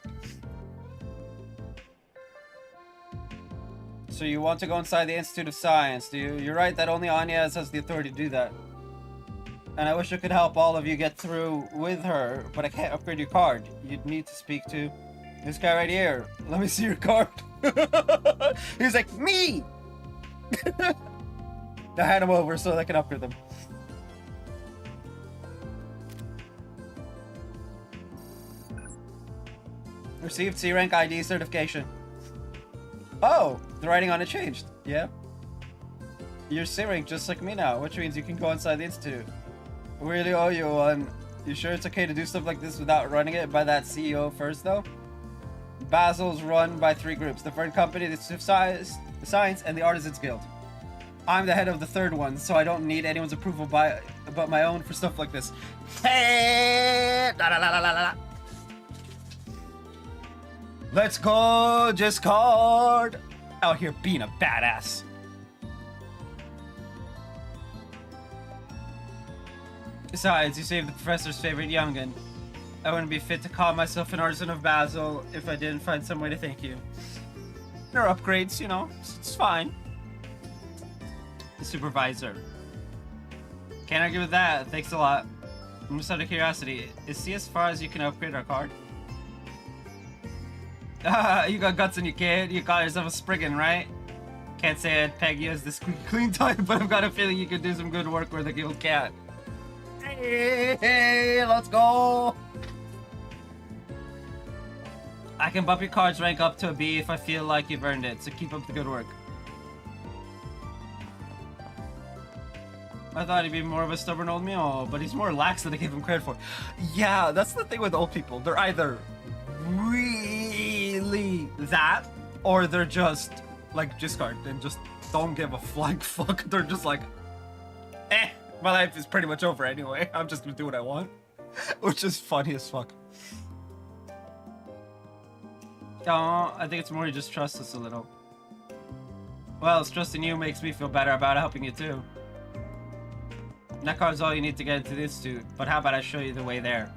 So you want to go inside the Institute of Science, do you? You're right that only Anya has the authority to do that. And I wish I could help all of you get through with her, but I can't upgrade your card. You'd need to speak to this guy right here. Let me see your card. He's like, me! I hand him over so I can upgrade them. Received C-Rank ID certification. Oh, the writing on it changed. Yeah. You're C-Rank just like me now, which means you can go inside the Institute. We really owe you one. You sure it's okay to do stuff like this without running it by that CEO first, though? Basil's run by 3 groups: the Vern Company, the Institute of Science, and the Artisans Guild. I'm the head of the 3rd one, so I don't need anyone's approval but my own for stuff like this. Hey! La, la, la, la, la, la. Let's go, Discord! Out here being a badass. Besides, you saved the professor's favorite youngin'. I wouldn't be fit to call myself an artisan of Basil if I didn't find some way to thank you. There are upgrades, you know, it's fine. The supervisor. Can't argue with that, thanks a lot. I'm just out of curiosity, is C as far as you can upgrade our card? You got guts in you, kid. You got yourself a Spriggan, right? Can't say I'd peg you as the squeaky clean type, but I've got a feeling you could do some good work where the guild can't. Hey, let's go! I can bump your card's rank up to a B if I feel like you've earned it, so keep up the good work. I thought he'd be more of a stubborn old mule, but he's more lax than I gave him credit for. Yeah, that's the thing with old people. They're either really that, or they're just like discard and just don't give a flying fuck. They're just like, my life is pretty much over anyway. I'm just gonna do what I want. Which is funny as fuck. Oh, I think it's more you just trust us a little. Well, trusting you makes me feel better about helping you too. That card's all you need to get into the institute, but how about I show you the way there?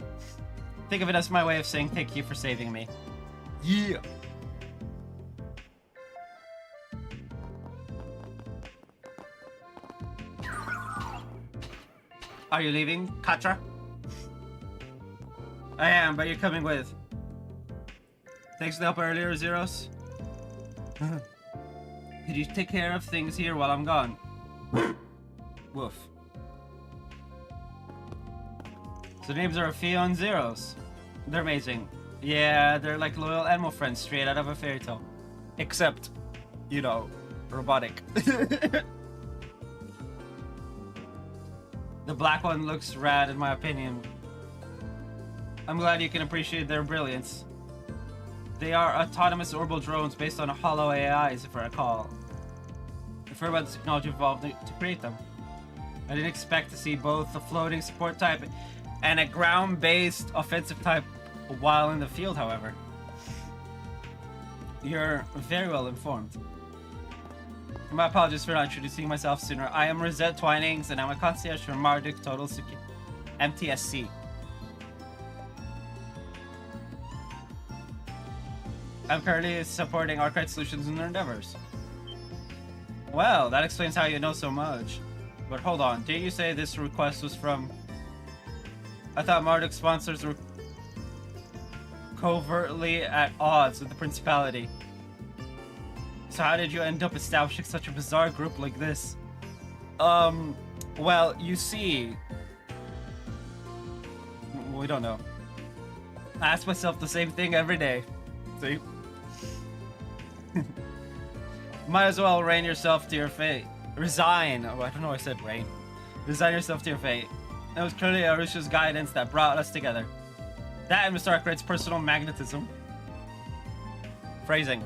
Think of it as my way of saying thank you for saving me. Yeah! Are you leaving, Katra? I am, but you're coming with. Thanks for the help earlier, Zeros. Could you take care of things here while I'm gone? Woof. So names are Fio and Zeros. They're amazing. Yeah, they're like loyal animal friends straight out of a fairy tale. Except, you know, robotic. The black one looks rad in my opinion. I'm glad you can appreciate their brilliance. They are autonomous orbital drones based on hollow AIs, if I recall. I've heard about the technology involved to create them. I didn't expect to see both a floating support type and a ground-based offensive type while in the field, however. You're very well informed. My apologies for not introducing myself sooner. I am Rosette Twinings, and I'm a concierge for Marduk Total MTSC. I'm currently supporting Arclight Solutions in their endeavors. Well, that explains how you know so much. But hold on, did you say this request was from... I thought Marduk sponsors were covertly at odds with the Principality. So how did you end up establishing such a bizarre group like this? Well, you see... We don't know. I ask myself the same thing every day. See? Might as well resign yourself to your fate. Resign. Oh, I don't know why I said reign. Resign yourself to your fate. It was clearly Arusha's guidance that brought us together. That and Mr. Arkwright's personal magnetism. Phrasing.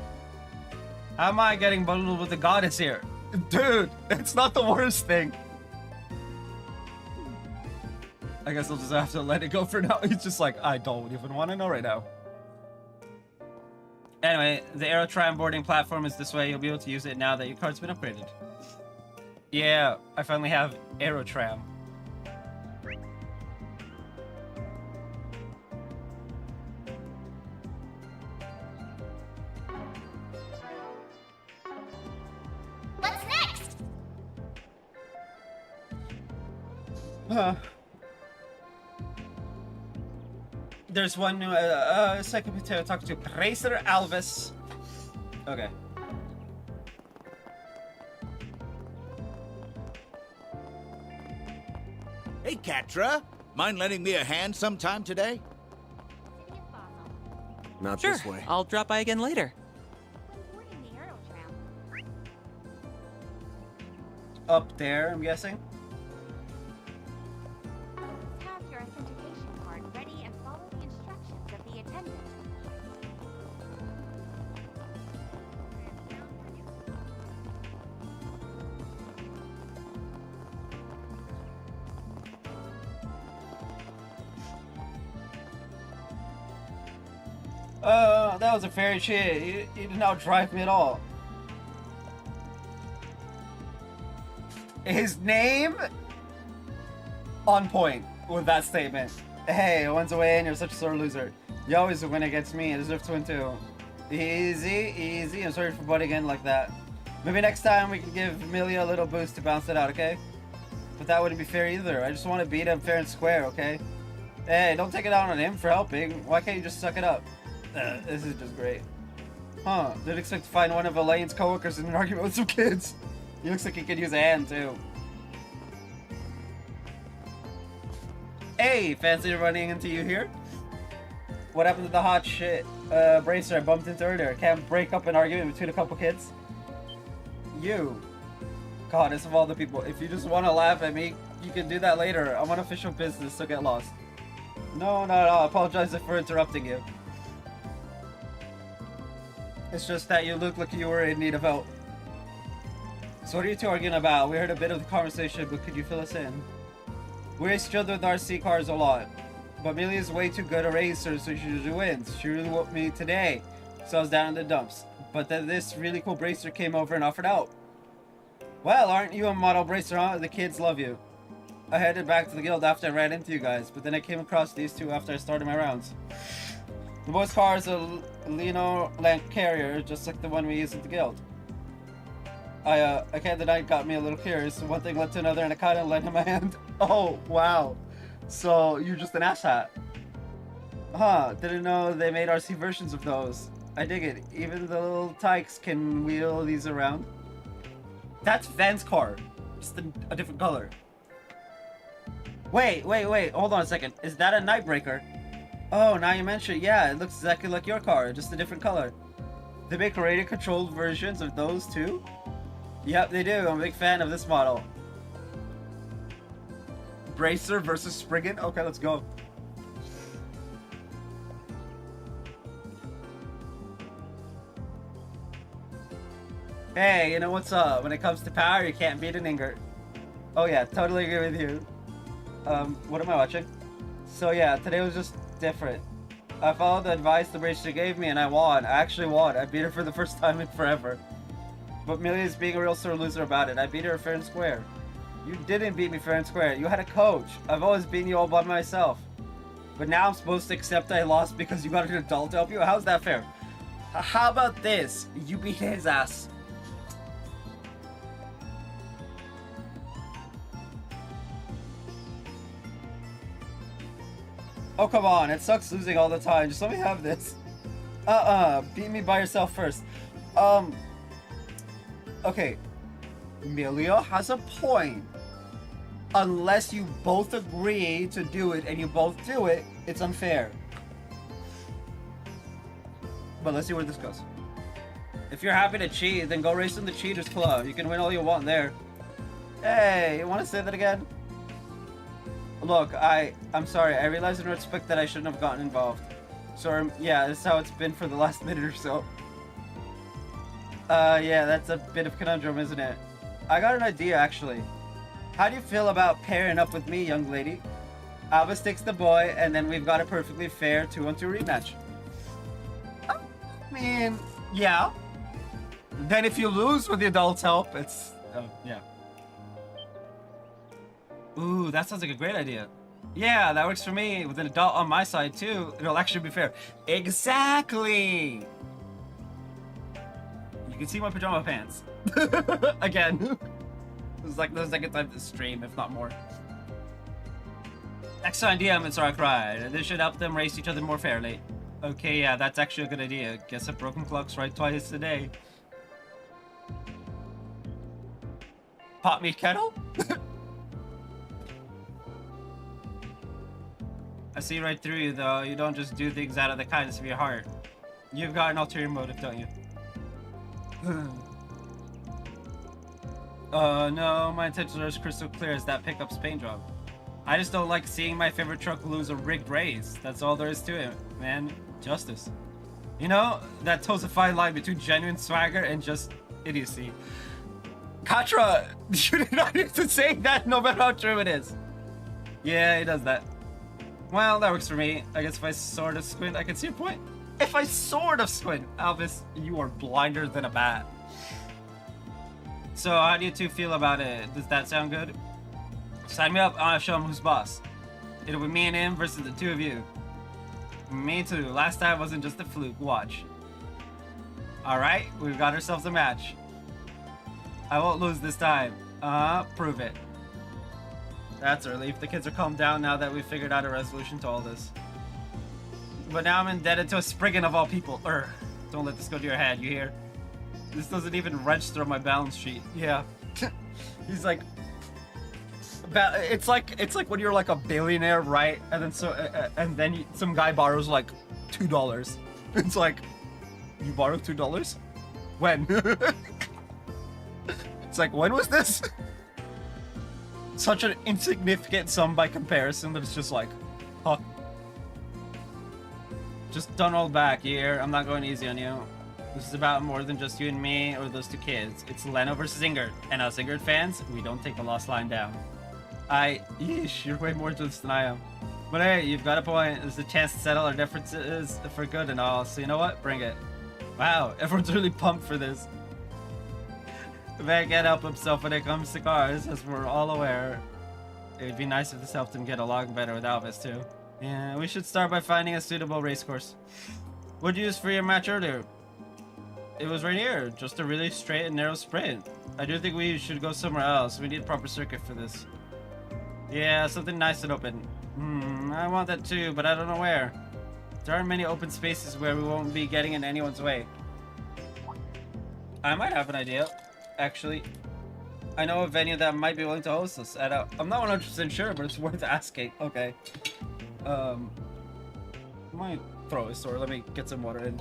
How am I getting bundled with the goddess here? Dude, it's not the worst thing. I guess I'll just have to let it go for now. It's just like, I don't even want to know right now. Anyway, the Aerotram boarding platform is this way. You'll be able to use it now that your card's been upgraded. Yeah, I finally have Aerotram. What's next? There's one new second to talk to Racer Alvis. Okay. Hey, Katra. Mind lending me a hand sometime today? Not Sure, this way. I'll drop by again later. Up there, I'm guessing. Have your authentication card ready and follow the instructions of the attendant. Huh, that was a fairy cheat. You did not drive me at all. His name? On point with that statement. Hey, a win's away and you're such a sore loser. You always win against me. I deserve to win too. Easy, easy. I'm sorry for butting in like that. Maybe next time we can give Amelia a little boost to bounce it out, okay? But that wouldn't be fair either. I just want to beat him fair and square, okay? Hey, don't take it out on him for helping. Why can't you just suck it up? This is just great. Huh, didn't expect to find one of Elaine's coworkers in an argument with some kids. He looks like he could use a hand, too. Hey, fancy running into you here? What happened to the hot shit bracer I bumped into earlier? Can't break up an argument between a couple kids? You. Goddess of all the people. If you just want to laugh at me, you can do that later. I'm on official business, so get lost. No, I apologize for interrupting you. It's just that you look like you were in need of help. So what are you two arguing about? We heard a bit of the conversation, but could you fill us in? We struggled with RC cars a lot, but Amelia's way too good a racer, so she usually wins. She really whooped me today, so I was down in the dumps. But then this really cool bracer came over and offered out. Well, aren't you a model bracer, huh? The kids love you. I headed back to the guild after I ran into you guys, but then I came across these two after I started my rounds. The boy's car is a Lino Land Carrier, just like the one we use at the guild. I can't deny it got me a little curious. One thing led to another, and I kind of lent him a hand. Oh, wow. So, you're just an asshat. Huh, didn't know they made RC versions of those. I dig it. Even the little tykes can wheel these around. That's Van's car. Just a different color. Wait. Hold on a second. Is that a Nightbreaker? Oh, now you mention it. Yeah, it looks exactly like your car, just a different color. They make radio-controlled versions of those too? Yep, they do. I'm a big fan of this model. Bracer versus Spriggan? Okay, let's go. Hey, you know what's up? When it comes to power, you can't beat an Ingert. Oh yeah, totally agree with you. What am I watching? So yeah, today was just different. I followed the advice the bracer gave me and I won. I actually won. I beat her for the first time in forever. But Amelia's being a real sore loser about it. I beat her fair and square. You didn't beat me fair and square. You had a coach. I've always beaten you all by myself. But now I'm supposed to accept I lost because you got an adult to help you? How's that fair? How about this? You beat his ass. Oh, come on. It sucks losing all the time. Just let me have this. Beat me by yourself first. Okay. Amelia has a point. Unless you both agree to do it and you both do it, it's unfair. But let's see where this goes. If you're happy to cheat, then go race in the Cheaters Club. You can win all you want there. Hey, you want to say that again? Look, I'm sorry. I realize in retrospect that I shouldn't have gotten involved. So, yeah, this is how it's been for the last minute or so. Yeah, that's a bit of conundrum, isn't it? I got an idea, actually. How do you feel about pairing up with me, young lady? Albus takes the boy, and then we've got a perfectly fair 2-on-2 rematch. I mean, yeah. Then if you lose with the adults' help, it's... yeah. Ooh, that sounds like a great idea. Yeah, that works for me. With an adult on my side, too. It'll actually be fair. Exactly! You can see my pajama pants. Again. This is like the second time this stream, if not more. Next idea, I'm in Sark Ride. This should help them race each other more fairly. Okay, yeah, that's actually a good idea. Guess a broken clock's right twice a day. Pot me kettle? I see right through you, though. You don't just do things out of the kindness of your heart. You've got an ulterior motive, don't you? No, my intentions are as crystal clear as that pickup's paint job. I just don't like seeing my favorite truck lose a rigged race. That's all there is to it, man. Justice. You know, that toes a fine line between genuine swagger and just idiocy. Katra, you did not need to say that no matter how true it is. Yeah, he does that. Well, that works for me. I guess if I sort of squint, I can see your point. If I sort of squint, Alvis, you are blinder than a bat. So how do you two feel about it? Does that sound good? Sign me up. I want to show him who's boss. It'll be me and him versus the two of you. Me too. Last time wasn't just a fluke. Watch. Alright, we've got ourselves a match. I won't lose this time. Prove it. That's a relief. The kids are calmed down now that we've figured out a resolution to all this. But now I'm indebted to a Spriggan of all people. Don't let this go to your head, you hear? This doesn't even register on my balance sheet. Yeah. He's like... It's like when you're like a billionaire, right? And then some guy borrows like $2. It's like, you borrowed $2? When? It's like, when was this? Such an insignificant sum by comparison that it's just like, huh? Just don't hold back, here. I'm not going easy on you. This is about more than just you and me or those two kids. It's Leno versus Ingrid. And us Ingrid fans, we don't take the lost line down. Yeesh, you're way more to this than I am. But hey, you've got a point. There's a chance to settle our differences for good and all. So you know what? Bring it. Wow, everyone's really pumped for this. The man can't help himself when it comes to cars, as we're all aware. It'd be nice if this helped him get along better with Alvis too. Yeah, we should start by finding a suitable race course. What'd you use for your match earlier? It was right here, just a really straight and narrow sprint. I do think we should go somewhere else. We need a proper circuit for this. Yeah, something nice and open. I want that too, but I don't know where. There aren't many open spaces where we won't be getting in anyone's way. I might have an idea, actually. I know a venue that might be willing to host us. I'm not 100% sure, but it's worth asking. Okay. My throat is sore. Let me get some water in.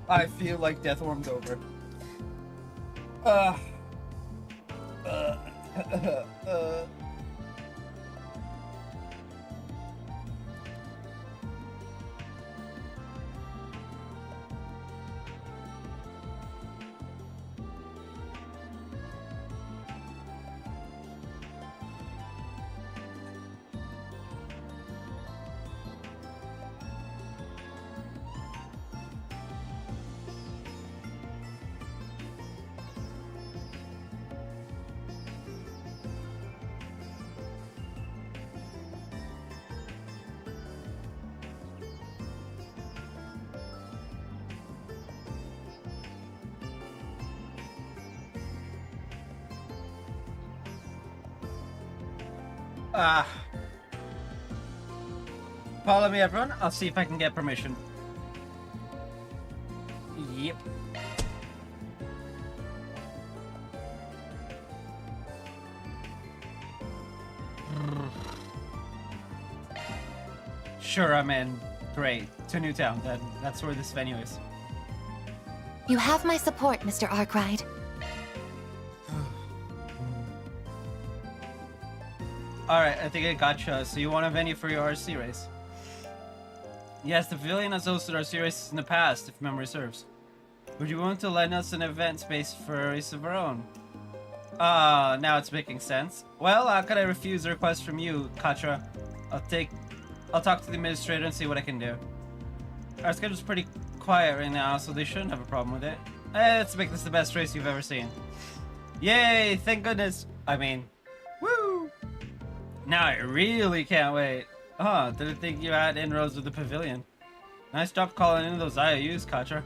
I feel like death warmed over. Follow me, everyone. I'll see if I can get permission. Yep. Sure, I'm in. Great. To Newtown, then. That's where this venue is. You have my support, Mr. Arkwright. Alright, I think I gotcha. So you want a venue for your RC race? Yes, the pavilion has hosted RC races in the past, if memory serves. Would you want to lend us an event space for a race of our own? Now it's making sense. Well, how could I refuse a request from you, Katra? I'll talk to the administrator and see what I can do. Our schedule's pretty quiet right now, so they shouldn't have a problem with it. Let's make this the best race you've ever seen. Yay, thank goodness. I mean, woo! Now I really can't wait. Didn't think you had inroads with the pavilion. Nice job calling in those IOUs, Katra.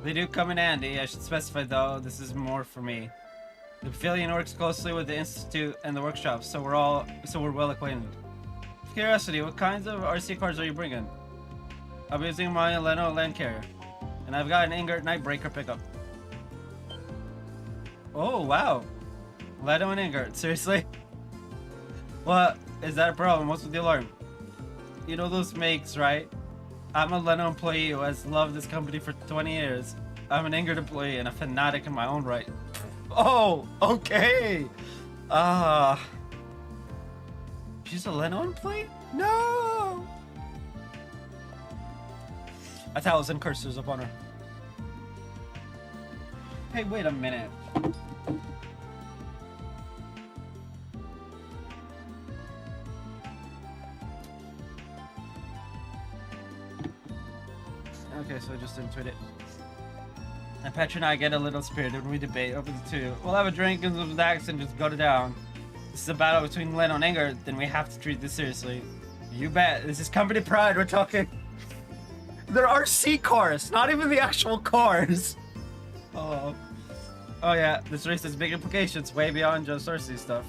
They do come in handy. I should specify though, this is more for me. The pavilion works closely with the institute and the workshop, so we're well acquainted. Of curiosity, what kinds of RC cars are you bringing? I'll be using my Leno land carrier, and I've got an Ingert Nightbreaker pickup. Oh wow, Leno and Ingert, seriously? What? Is that a problem? What's with the alarm? You know those makes, right? I'm a Leno employee who has loved this company for 20 years. I'm an Ingrid employee and a fanatic in my own right. Oh, okay. She's a Leno employee? No! I thought it was in cursors up on her. Hey, wait a minute. Okay, so I just didn't tweet it. And Petra and I get a little spirited when we debate over the two. We'll have a drink and some snacks and just go to down. This is a battle between Leno and Ingrid, then we have to treat this seriously. You bet. This is company pride we're talking. There are RC cars, not even the actual cars. Oh yeah, this race has big implications way beyond just RC stuff.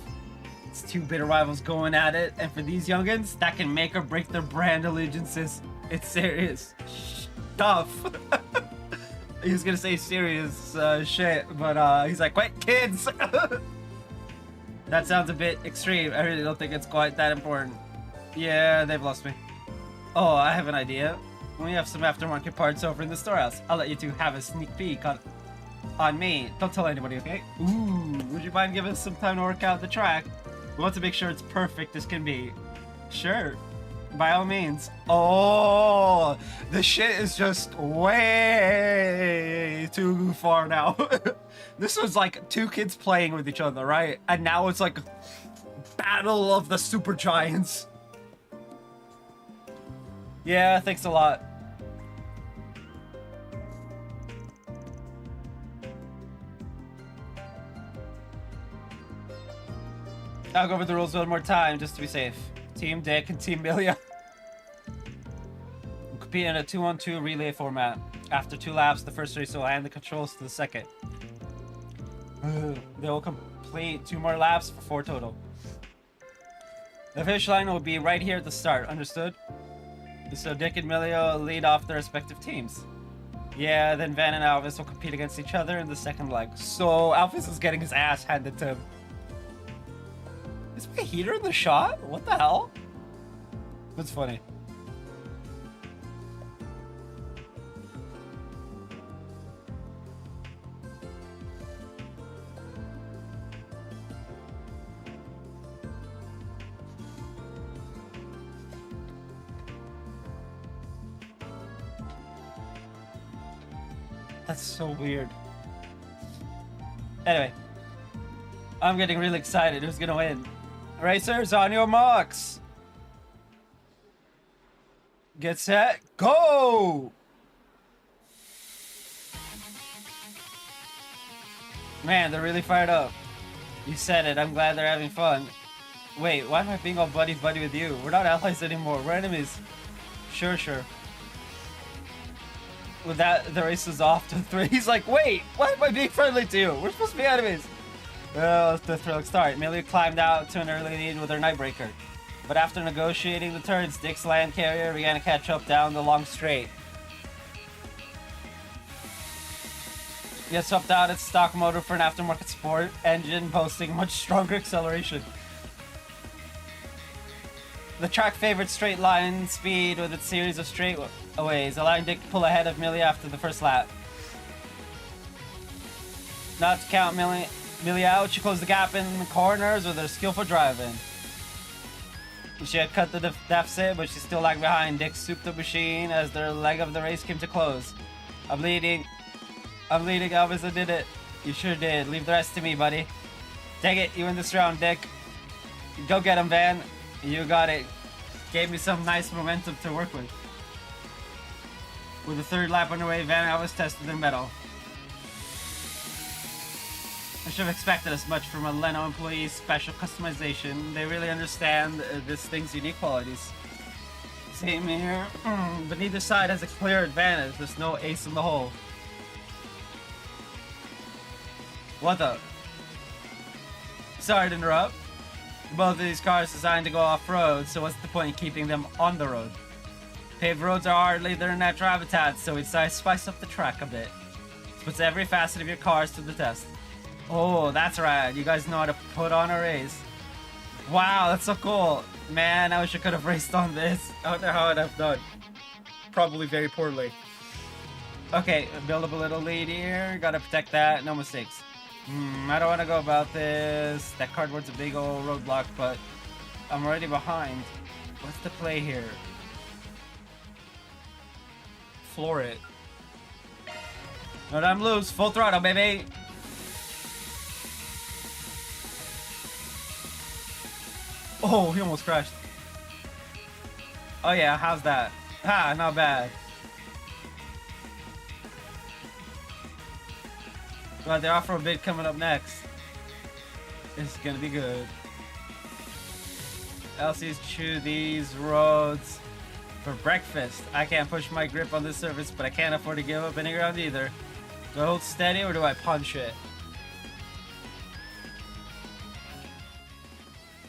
It's two bitter rivals going at it, and for these youngins, that can make or break their brand allegiances. It's serious stuff. He was gonna say serious shit, but he's like, wait, kids! That sounds a bit extreme. I really don't think it's quite that important. Yeah, they've lost me. Oh, I have an idea. We have some aftermarket parts over in the storehouse. I'll let you two have a sneak peek on me. Don't tell anybody, okay? Ooh, would you mind giving us some time to work out the track? We want to make sure it's perfect as can be. Sure. By all means. Oh, the shit is just way too far now. This was like two kids playing with each other, right? And now it's like battle of the super giants. Yeah, thanks a lot. I'll go over the rules one more time just to be safe. Team Dick and Team Milia. We'll compete in a 2-on-2 relay format. After 2 laps, the first racer will hand the controls to the second. They will complete 2 more laps for 4 total. The finish line will be right here at the start, understood? So Dick and Milia will lead off their respective teams. Yeah, then Van and Alvis will compete against each other in the second leg. So Alvis is getting his ass handed to him. Is my heater in the shot? What the hell? That's funny. That's so weird. Anyway, I'm getting really excited. Who's gonna win? Racers, on your marks. Get set, go! Man, they're really fired up. You said it, I'm glad they're having fun. Wait, why am I being all buddy-buddy with you? We're not allies anymore, we're enemies. Sure. With that, the race is off to 3. He's like, wait, why am I being friendly to you? We're supposed to be enemies. Well, the thrilling start. Milia climbed out to an early lead with her Nightbreaker. But after negotiating the turns, Dick's land carrier began to catch up down the long straight. He had swapped out its stock motor for an aftermarket sport engine, boasting much stronger acceleration. The track favored straight line speed with its series of straightaways, allowing Dick to pull ahead of Milia after the first lap. Not to count Milia out, she closed the gap in the corners with her skillful driving. She had cut the deficit, but she still lagged behind Dick's souped-up machine as their leg of the race came to close. I'm leading, Elvis, I did it. You sure did. Leave the rest to me, buddy. Take it, you win this round, Dick. Go get him, Van. You got it. Gave me some nice momentum to work with. With the third lap underway, Van Elvis tested their mettle. I should have expected as much from a Leno employee's special customization. They really understand this thing's unique qualities. Same here. But neither side has a clear advantage. There's no ace in the hole. What the? Sorry to interrupt. Both of these cars designed to go off-road, so what's the point in keeping them on the road? Paved roads are hardly their natural habitat, so we decided to spice up the track a bit. This puts every facet of your cars to the test. Oh, that's right. You guys know how to put on a race. Wow, that's so cool. Man, I wish I could have raced on this. I wonder how I'd have done. probably very poorly. Okay, build up a little lead here. Gotta protect that. No mistakes. I don't want to go about this. That cardboard's a big old roadblock, but I'm already behind. What's the play here? Floor it. No time loose. Full throttle, baby. Oh, he almost crashed. Oh yeah, how's that? Ha, not bad. But the off-road bid coming up next. It's gonna be good. Elsie's chew these roads for breakfast. I can't push my grip on this surface, but I can't afford to give up any ground either. Do I hold steady or do I punch it?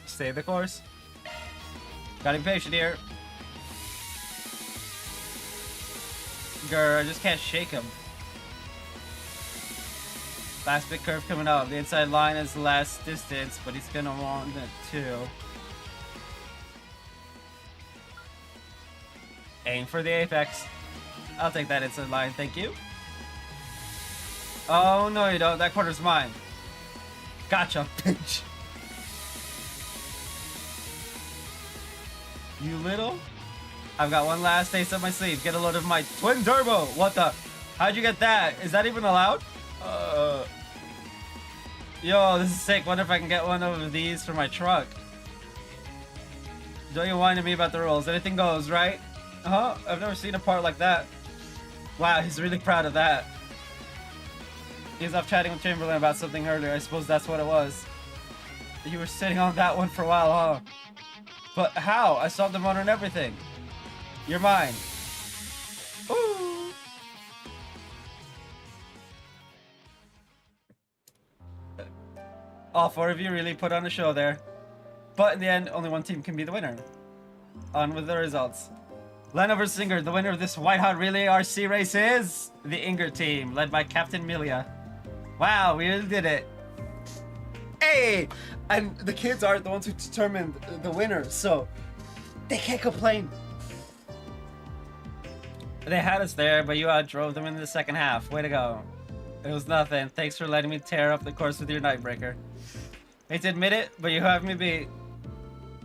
Stay the course. Gotta be patient here. Grr, I just can't shake him. Last big curve coming up. The inside line is less distance, but he's gonna want it too. Aim for the apex. I'll take that inside line, thank you. Oh no you don't, that corner's mine. Gotcha, bitch. You little? I've got one last ace up my sleeve. Get a load of my twin turbo. What the? How'd you get that? Is that even allowed? Yo, this is sick. Wonder if I can get one of these for my truck. Don't you whine to me about the rules. Anything goes, right? Huh? I've never seen a part like that. Wow, he's really proud of that. He's off chatting with Chamberlain about something earlier. I suppose that's what it was. You were sitting on that one for a while, huh? But how? I solved the motor and everything. You're mine. Ooh. All four of you really put on a show there. But in the end, only one team can be the winner. On with the results. Leno vs. Inger, the winner of this White Hot Relay RC race is the Inger team, led by Captain Milia. Wow, we really did it. Hey! And the kids aren't the ones who determined the winner, so they can't complain. They had us there, but you outdrove them in the second half. Way to go. It was nothing. Thanks for letting me tear up the course with your Nightbreaker. Hate to admit it, but you have me beat.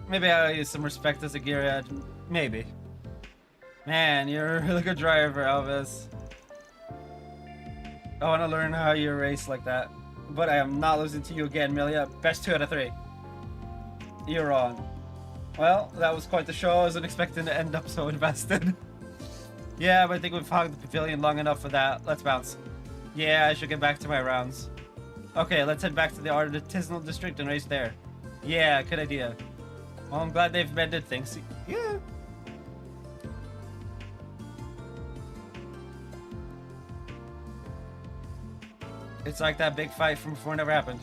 Maybe I owe you some respect as a gearhead. Maybe. Man, you're a really good driver, Elvis. I want to learn how you race like that. But I am not losing to you again, Milia. Best 2 out of 3. You're wrong. Well, that was quite the show. I wasn't expecting to end up so invested. Yeah, but I think we've hogged the pavilion long enough for that. Let's bounce. Yeah, I should get back to my rounds. Okay, let's head back to the artisanal district and race there. Yeah, good idea. Well, I'm glad they've mended things. Yeah. It's like that big fight from before never happened.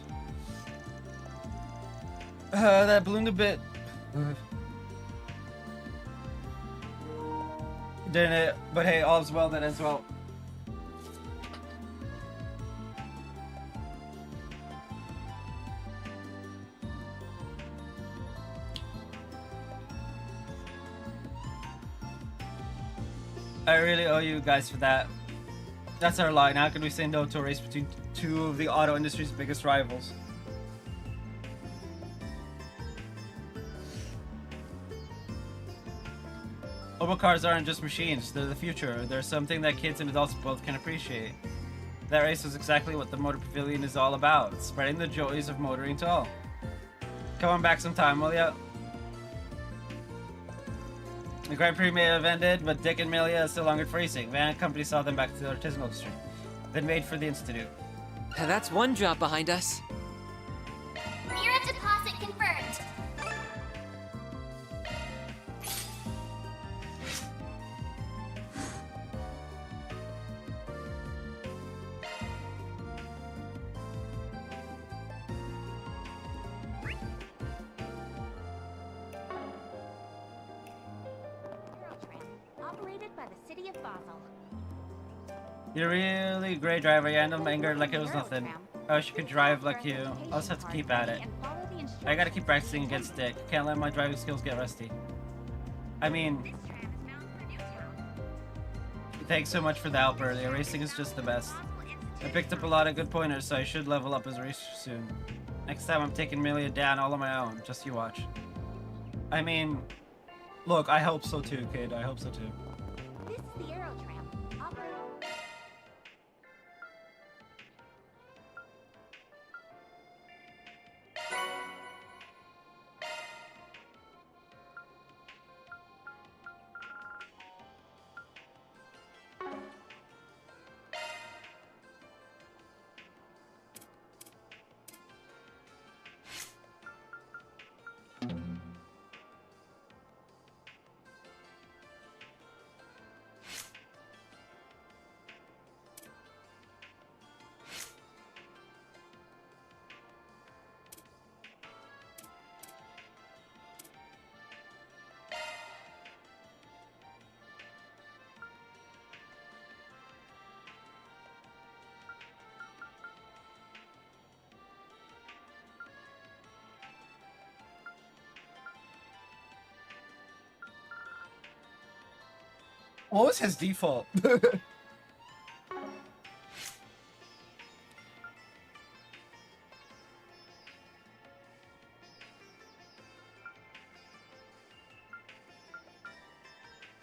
That ballooned a bit. Didn't it? But hey, all's well that ends well. I really owe you guys for that. That's our line. How can we say no to a race between two of the auto industry's biggest rivals? Mobile cars aren't just machines, they're the future. They're something that kids and adults both can appreciate. That race was exactly what the Motor Pavilion is all about, spreading the joys of motoring to all. Come on back sometime, will ya? The Grand Prix may have ended, but Dick and Milia still hungered for racing. Van and company saw them back to the artisanal district, then made for the Institute. That's one job behind us. Mirror deposit confirmed. Operated by the city of Basel. You're really a great driver. You handled my anger like it was nothing. I wish you could drive like you. I'll just have to keep at it. I gotta keep practicing against Dick. Can't let my driving skills get rusty. I mean, Thanks so much for the help earlier. Racing is just the best. I picked up a lot of good pointers, so I should level up as a racer soon. Next time I'm taking Milia down all on my own. Just you watch. I mean, look, I hope so too, kid. I hope so too. This is the Aero Tram. What was his default?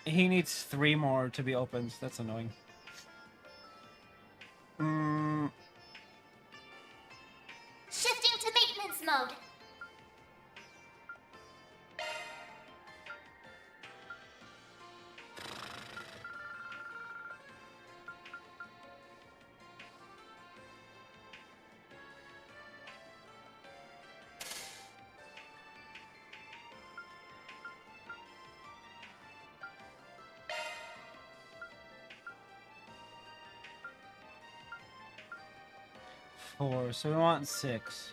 He needs 3 more to be opened. That's annoying. Shifting to maintenance mode. Four, so we want 6.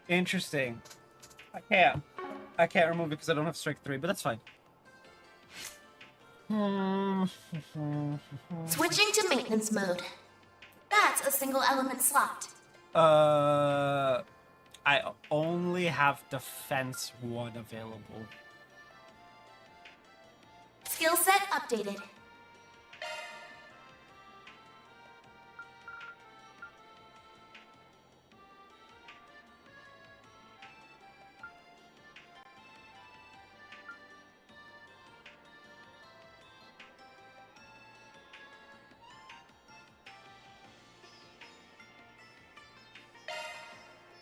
Interesting. I can't remove it because I don't have strike 3, but that's fine. Switching to maintenance mode. That's a single element slot. I only have defense 1 available. Skill set updated.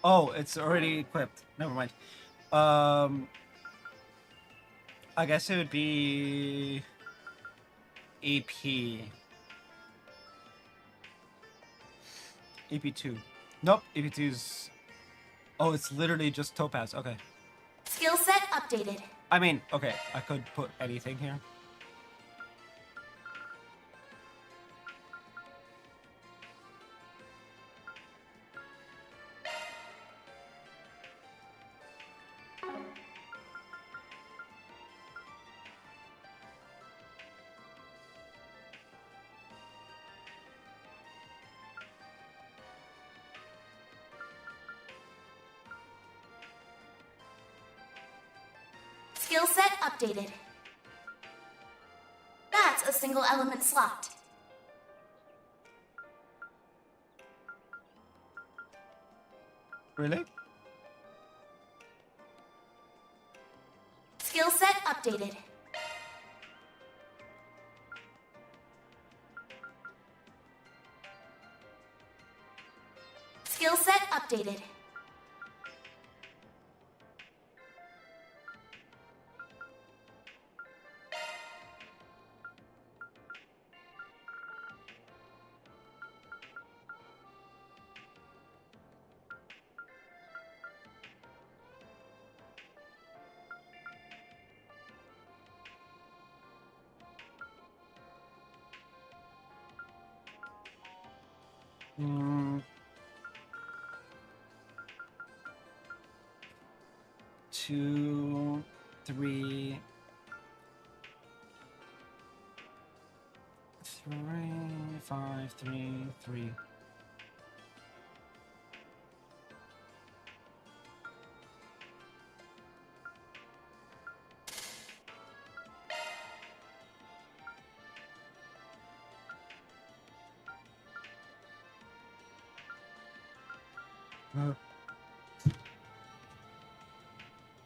Oh, it's already equipped. Never mind. I guess it would be AP. AP2. Nope, AP2's... Oh, it's literally just Topaz. Okay. Skill set updated. I mean, okay, I could put anything here. Skill set updated. That's a single element slot. Really? Skill set updated. updated. Skill set updated. Two, three, five, three.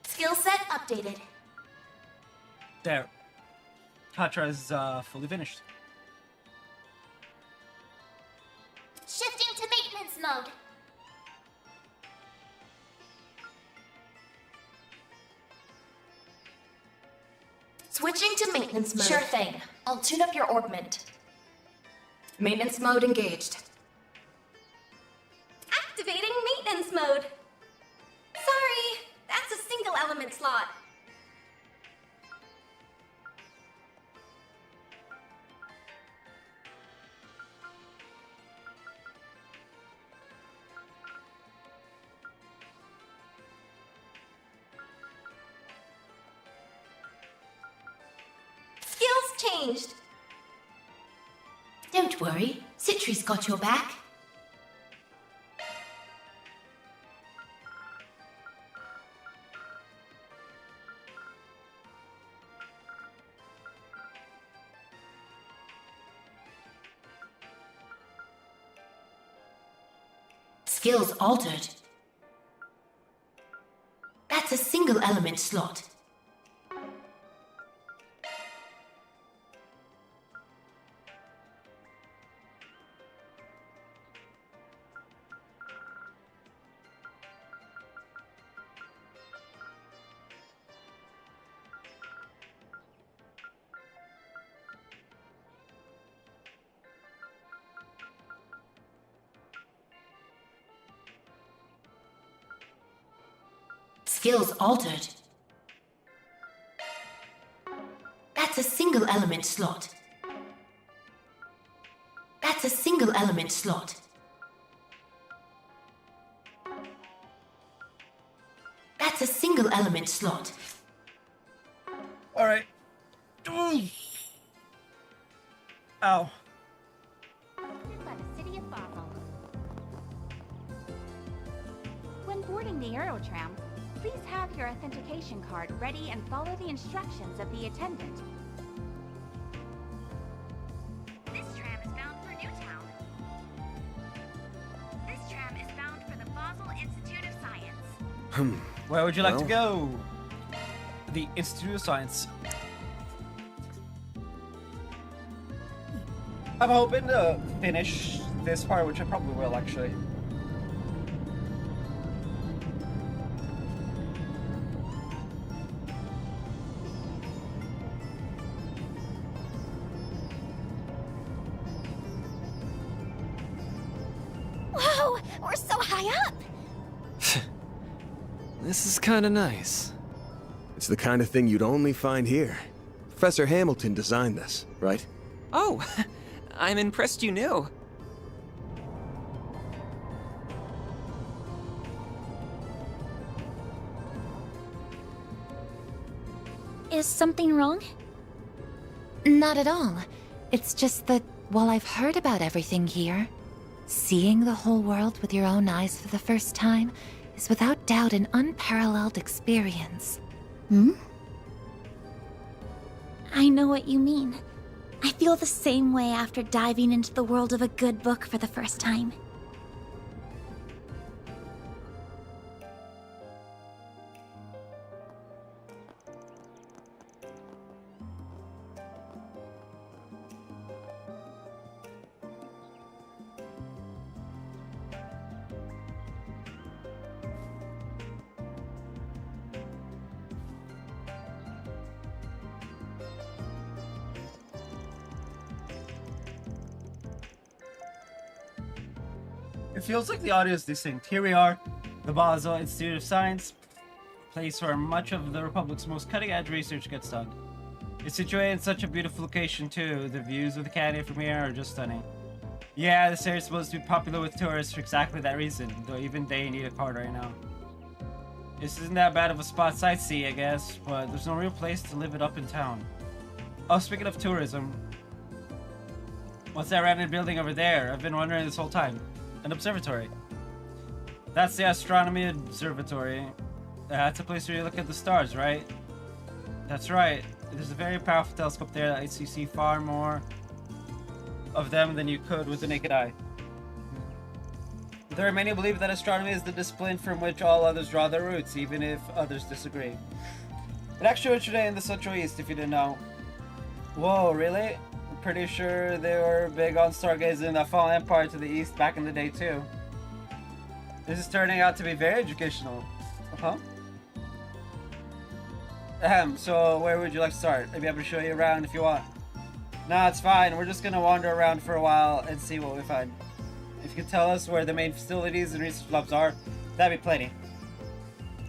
Skill set updated. There. Katra is fully finished. Shifting to maintenance mode. Switching to maintenance mode. Sure thing. I'll tune up your augment. Maintenance mode engaged. Activating maintenance mode. Sorry, that's a single element slot. Skills changed. Don't worry, Citri's got your back. Skills altered. That's a single element slot. Skills altered. That's a single element slot. That's a single element slot. That's a single element slot. Alright. Ow. By the city of Basel. When boarding the Aerotram, please have your authentication card ready and follow the instructions of the attendant. This tram is bound for Newtown. This tram is bound for the Basel Institute of Science. Where would you like to go? The Institute of Science. I'm hoping to finish this part, which I probably will actually. Whoa, we're so high up. This is kinda nice. It's the kind of thing you'd only find here. Professor Hamilton designed this, right? Oh, I'm impressed you knew. Is something wrong? Not at all. It's just that while I've heard about everything here, seeing the whole world with your own eyes for the first time is without doubt an unparalleled experience. Hmm? I know what you mean. I feel the same way after diving into the world of a good book for the first time. It feels like the audio is distinct. Here we are, the Basel Institute of Science, a place where much of the Republic's most cutting-edge research gets done. It's situated in such a beautiful location too. The views of the canyon from here are just stunning. Yeah, this area is supposed to be popular with tourists for exactly that reason, though even they need a card right now. This isn't that bad of a spot sightsee, I guess, but there's no real place to live it up in town. Oh, speaking of tourism, what's that random building over there? I've been wondering this whole time. An observatory. That's the Astronomy Observatory. That's a place where you look at the stars, right? That's right. There's a very powerful telescope there that lets you see far more of them than you could with the naked eye. There are many who believe that astronomy is the discipline from which all others draw their roots, even if others disagree. It actually originated in the Central East, if you didn't know. Whoa, really? I'm pretty sure they were big on stargazing in the fallen empire to the east back in the day, too. This is turning out to be very educational. Huh? So where would you like to start? I'd be able to show you around if you want. Nah, it's fine. We're just gonna wander around for a while and see what we find. If you could tell us where the main facilities and research labs are, that'd be plenty.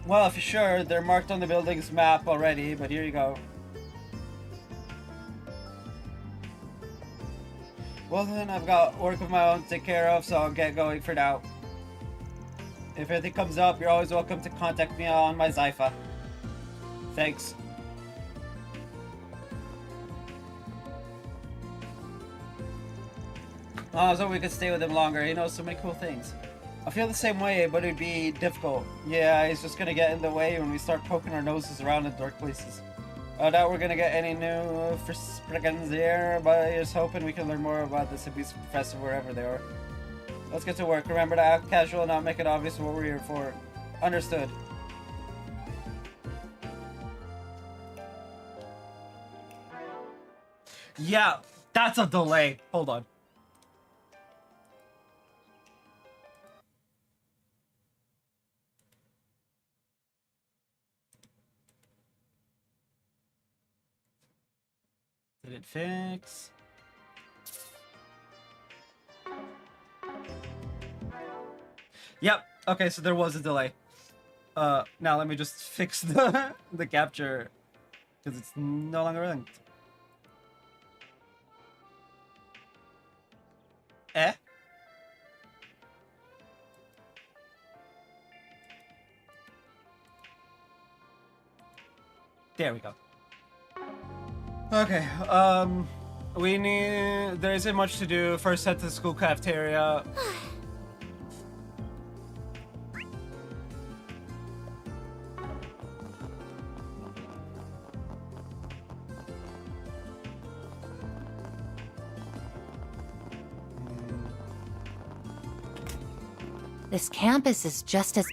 Well, if you're sure, they're marked on the building's map already, but here you go. Well then, I've got work of my own to take care of, so I'll get going for now. If anything comes up, you're always welcome to contact me on my Zypha. Thanks. Oh, I was hoping we could stay with him longer. He knows so many cool things. I feel the same way, but it'd be difficult. Yeah, he's just gonna get in the way when we start poking our noses around in dark places. I doubt we're gonna get any new friggins here, but just hoping we can learn more about this abuse professor wherever they are. Let's get to work. Remember to act casual and not make it obvious what we're here for. Understood. Yeah, that's a delay. Hold on. Did it fix? Yep. Okay, so there was a delay. Now let me just fix the capture because it's no longer linked. Eh? There we go. Okay, there isn't much to do. First head to the school cafeteria. This campus is just as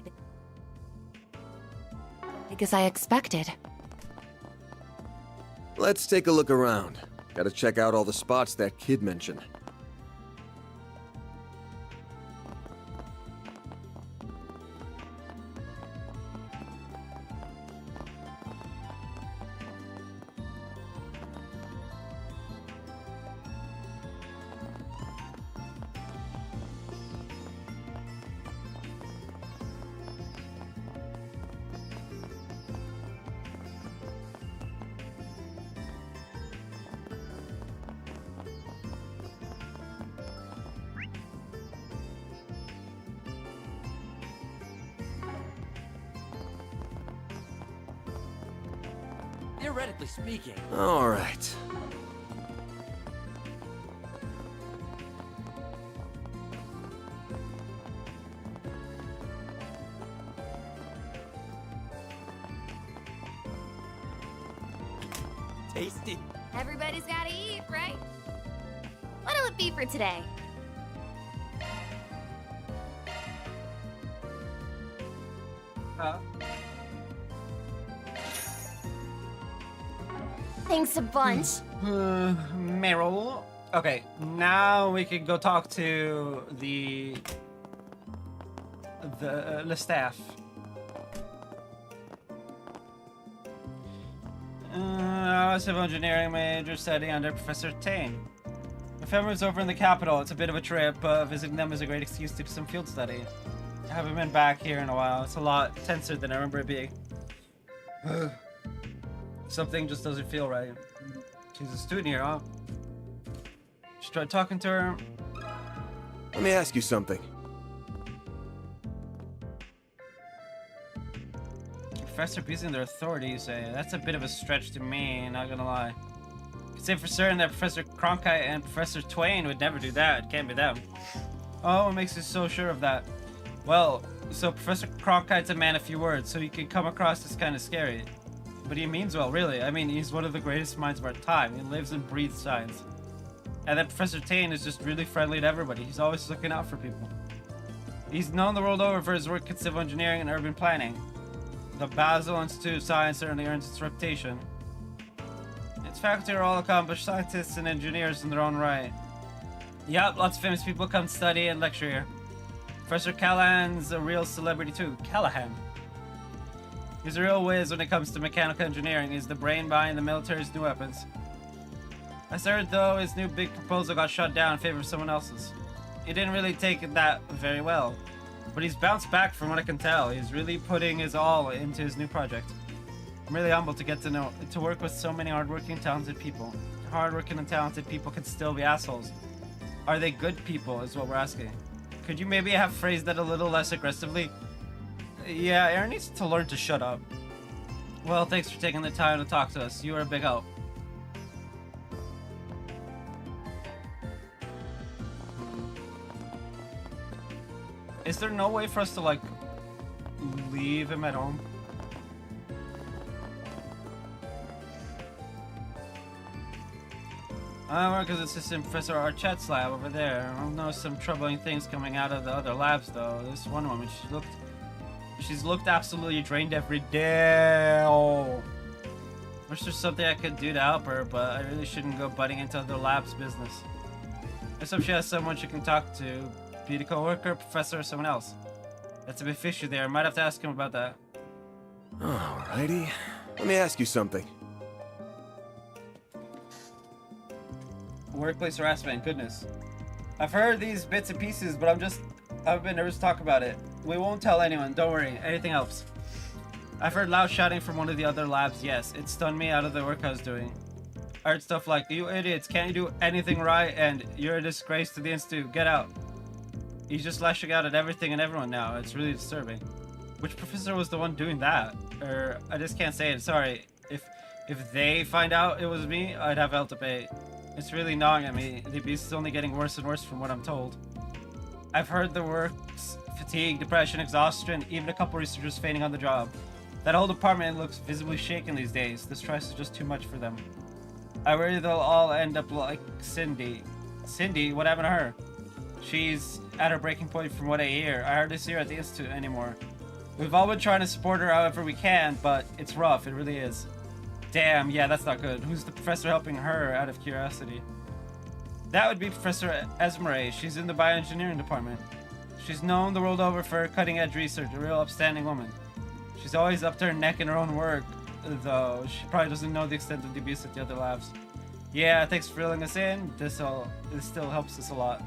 big as I expected. Let's take a look around. Gotta check out all the spots that kid mentioned. Theoretically speaking. All right. Tasty. Everybody's gotta eat, right? What'll it be for today? Thanks a bunch. Meryl. Okay, now we can go talk to the staff. I was a civil engineering major studying under Professor Tane. My family's over in the capital. It's a bit of a trip, but visiting them is a great excuse to do some field study. I haven't been back here in a while. It's a lot tenser than I remember it being. Something just doesn't feel right. She's a student here, huh? Just tried talking to her. Let me ask you something. Professor abusing their authority, you say? That's a bit of a stretch to me, not gonna lie. I can say for certain that Professor Cronkite and Professor Twain would never do that. It can't be them. Oh, what makes you so sure of that? Well, so Professor Cronkite's a man of few words, so he can come across as kind of scary. But he means well, really. I mean, he's one of the greatest minds of our time. He lives and breathes science. And then Professor Twain is just really friendly to everybody. He's always looking out for people. He's known the world over for his work in civil engineering and urban planning. The Basel Institute of Science certainly earns its reputation. Its faculty are all accomplished scientists and engineers in their own right. Yep, lots of famous people come study and lecture here. Professor Callahan's a real celebrity too. Callahan. He's a real whiz when it comes to mechanical engineering. He's the brain behind the military's new weapons. I heard though his new big proposal got shut down in favor of someone else's. He didn't really take that very well. But he's bounced back from what I can tell. He's really putting his all into his new project. I'm really humbled to get to work with so many hardworking, talented people. Hardworking and talented people can still be assholes. Are they good people is what we're asking. Could you maybe have phrased that a little less aggressively? Yeah, Aaron needs to learn to shut up. Well, thanks for taking the time to talk to us. You are a big help. Is there no way for us to, like, leave him at home? Because it's just in Professor Archette's lab over there. I've noticed some troubling things coming out of the other labs, though. This one woman, she's looked absolutely drained every day. Oh. Wish there's something I could do to help her, but I really shouldn't go butting into other labs' business. I hope she has someone she can talk to. Be it a co-worker, professor, or someone else. That's a bit fishy there. Might have to ask him about that. Alrighty. Let me ask you something. Workplace harassment, goodness. I've heard these bits and pieces, but I've been nervous to talk about it. We won't tell anyone, don't worry. Anything helps. I've heard loud shouting from one of the other labs, yes. It stunned me out of the work I was doing. I heard stuff like, you idiots, can't you do anything right? And you're a disgrace to the Institute, get out. He's just lashing out at everything and everyone now. It's really disturbing. Which professor was the one doing that? Or, I just can't say it, sorry. If they find out it was me, I'd have hell to pay. It's really gnawing at me. The abuse is only getting worse and worse from what I'm told. I've heard the work's fatigue, depression, exhaustion, even a couple researchers fainting on the job. That whole department looks visibly shaken these days. The stress is just too much for them. I worry they'll all end up like Cindy. Cindy? What happened to her? She's at her breaking point from what I hear. I hardly see her at the Institute anymore. We've all been trying to support her however we can, but it's rough, it really is. Damn, yeah, that's not good. Who's the professor helping her, out of curiosity? That would be Professor Esmeralda. She's in the bioengineering department. She's known the world over for her cutting-edge research, a real upstanding woman. She's always up to her neck in her own work, though she probably doesn't know the extent of the abuse at the other labs. Yeah, thanks for filling us in. This still helps us a lot.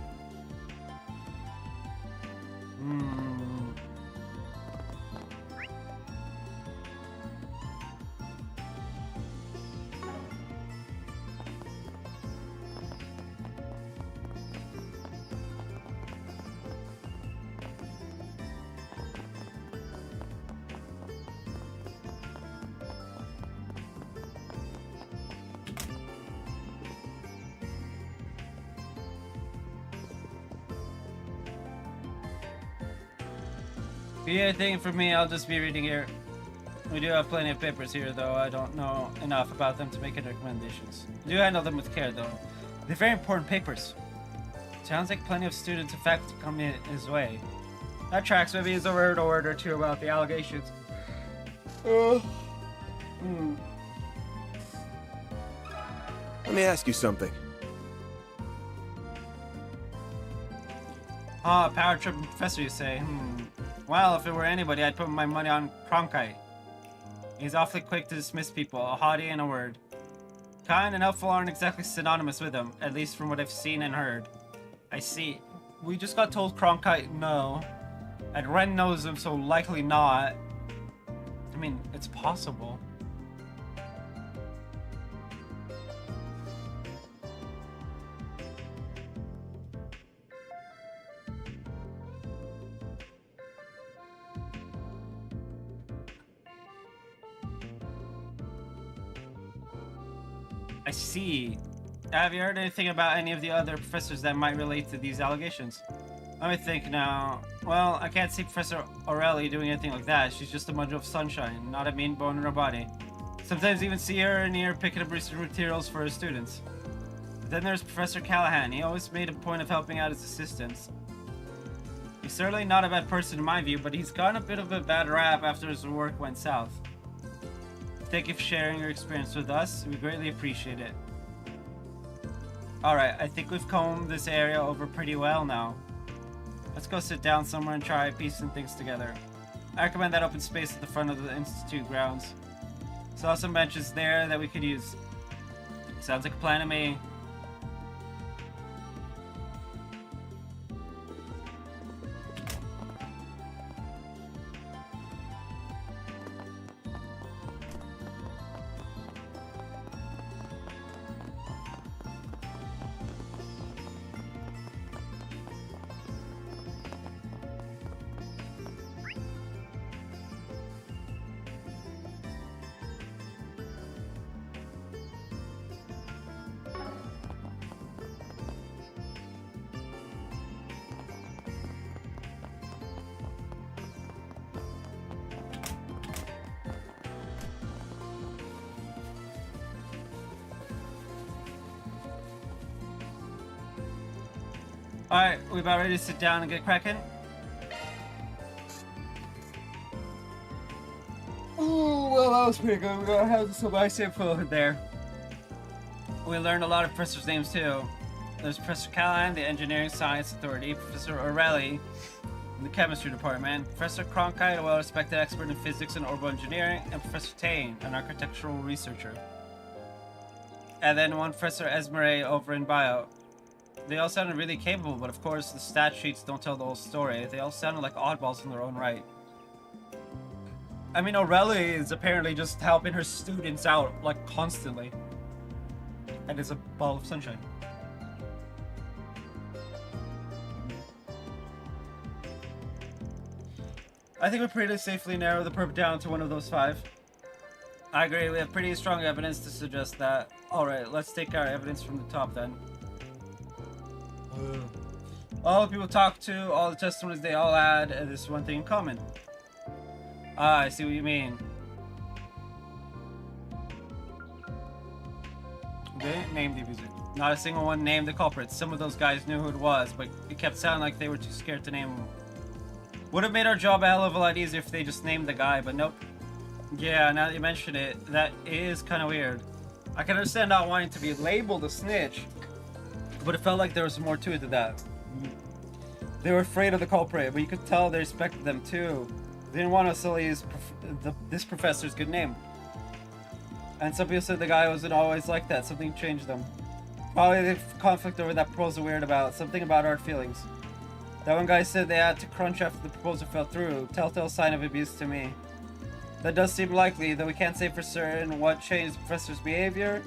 If you need anything from me, I'll just be reading here. We do have plenty of papers here, though I don't know enough about them to make any recommendations. Do handle them with care, though. They're very important papers. Sounds like plenty of students and faculty come in his way. That tracks. Maybe he's overheard a word or two about the allegations. Let me ask you something. Ah, power trip professor, you say? Well, if it were anybody, I'd put my money on Cronkite. He's awfully quick to dismiss people, a haughty and a word. Kind and helpful aren't exactly synonymous with him, at least from what I've seen and heard. I see. We just got told Cronkite no. And Ren knows him, so likely not. I mean, it's possible. I see. Have you heard anything about any of the other professors that might relate to these allegations? Let me think now. Well, I can't see Professor Aurelie doing anything like that. She's just a bundle of sunshine, not a mean bone in her body. Sometimes even see her near picking up research materials for her students. But then there's Professor Callahan. He always made a point of helping out his assistants. He's certainly not a bad person in my view, but he's gotten a bit of a bad rap after his work went south. Thank you for sharing your experience with us. We greatly appreciate it. Alright, I think we've combed this area over pretty well now. Let's go sit down somewhere and try piecing things together. I recommend that open space at the front of the Institute grounds. Saw some benches there that we could use. Sounds like a plan to me. Alright, we about ready to sit down and get cracking? Oh, well, that was pretty good. We gotta have some nice info there. We learned a lot of professors' names too. There's Professor Callahan, the Engineering Science Authority, Professor Aurelie in the Chemistry Department, Professor Cronkite, a well-respected expert in physics and orbital engineering, and Professor Tane, an architectural researcher. And then one Professor Esmeralda over in Bio. They all sounded really capable, but of course the stat sheets don't tell the whole story. They all sounded like oddballs in their own right. I mean, Aurelie is apparently just helping her students out, like, constantly. And is a ball of sunshine. I think we pretty safely narrow the perp down to one of those 5. I agree, we have pretty strong evidence to suggest that. Alright, let's take our evidence from the top then. All the people talked to, all the testimonies they all had, this one thing in common. Ah, I see what you mean. Okay, name the abuser. Not a single one named the culprit. Some of those guys knew who it was, but it kept sounding like they were too scared to name him. Would have made our job a hell of a lot easier if they just named the guy, but nope. Yeah, now that you mention it, that is kind of weird. I can understand not wanting to be labeled a snitch, but it felt like there was more to it than that. They were afraid of the culprit, but you could tell they respected them too. They didn't want to sully this professor's good name. And some people said the guy wasn't always like that. Something changed them. Probably the conflict over that proposal weird about. Something about hard feelings. That one guy said they had to crunch after the proposal fell through. Telltale sign of abuse to me. That does seem likely, though we can't say for certain what changed the professor's behavior.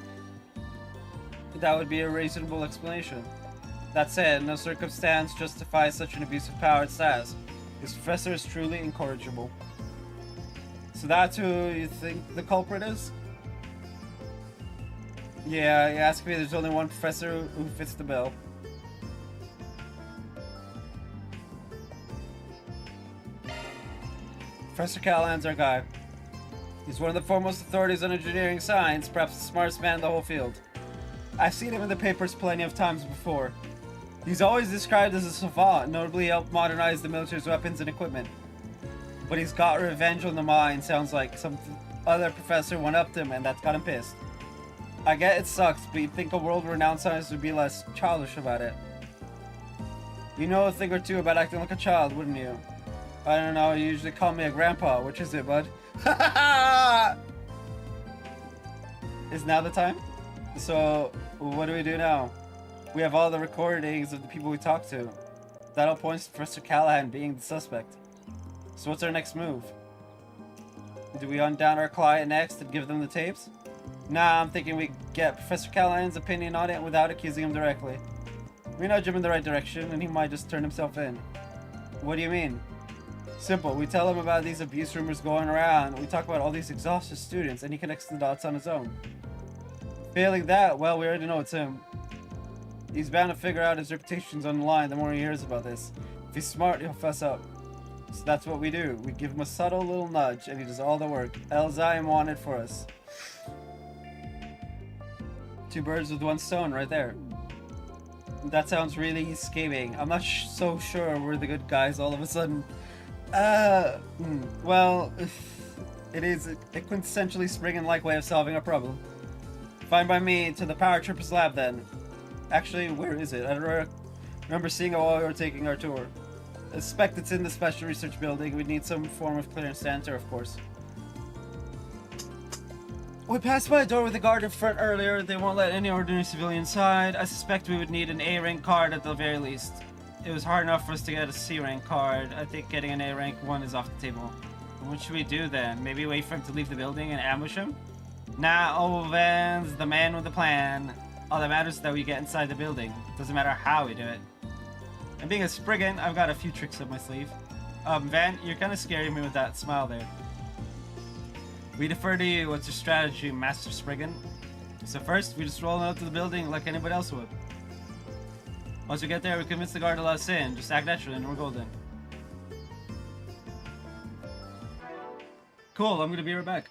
That would be a reasonable explanation. That said, no circumstance justifies such an abuse of power as SAS. This professor is truly incorrigible. So that's who you think the culprit is? Yeah, you ask me, there's only one professor who fits the bill. Professor Callahan's our guy. He's one of the foremost authorities on engineering science, perhaps the smartest man in the whole field. I've seen him in the papers plenty of times before. He's always described as a savant, notably helped modernize the military's weapons and equipment. But he's got revenge on the mind, sounds like. Some other professor went up to him and that's got him pissed. I get it sucks, but you'd think a world-renowned scientist would be less childish about it. You know a thing or two about acting like a child, wouldn't you? I don't know, you usually call me a grandpa. Which is it, bud? Is now the time? So, what do we do now? We have all the recordings of the people we talked to. That all points to Professor Callahan being the suspect. So what's our next move? Do we hunt down our client next and give them the tapes? Nah, I'm thinking we get Professor Callahan's opinion on it without accusing him directly. We nudge him in the right direction and he might just turn himself in. What do you mean? Simple, we tell him about these abuse rumors going around, we talk about all these exhausted students, and he connects the dots on his own. Failing that, well, we already know it's him. He's bound to figure out his reputation's on the line the more he hears about this. If he's smart, he'll fess up. So that's what we do. We give him a subtle little nudge, and he does all the work. Elzheim wanted for us. Two birds with one stone right there. That sounds really scheming. I'm not so sure we're the good guys all of a sudden. Well, it is a quintessentially Spriggan-like way of solving a problem. Fine by me, to the Paratroopers lab then. Actually, where is it? I don't remember seeing it while we were taking our tour. I suspect it's in the Special Research Building. We'd need some form of clearance to enter, of course. We passed by a door with a guard in front earlier. They won't let any ordinary civilian inside. I suspect we would need an A-rank card at the very least. It was hard enough for us to get a C-rank card. I think getting an A-rank one is off the table. What should we do then? Maybe wait for him to leave the building and ambush him? Nah, Van's the man with the plan. All that matters is that we get inside the building. Doesn't matter how we do it. And being a Spriggan, I've got a few tricks up my sleeve. Van, you're kind of scaring me with that smile there. We defer to you. What's your strategy, Master Spriggan? So first, we just roll out to the building like anybody else would. Once we get there, we convince the guard to let us in. Just act naturally and we're golden. Cool, I'm gonna be right back.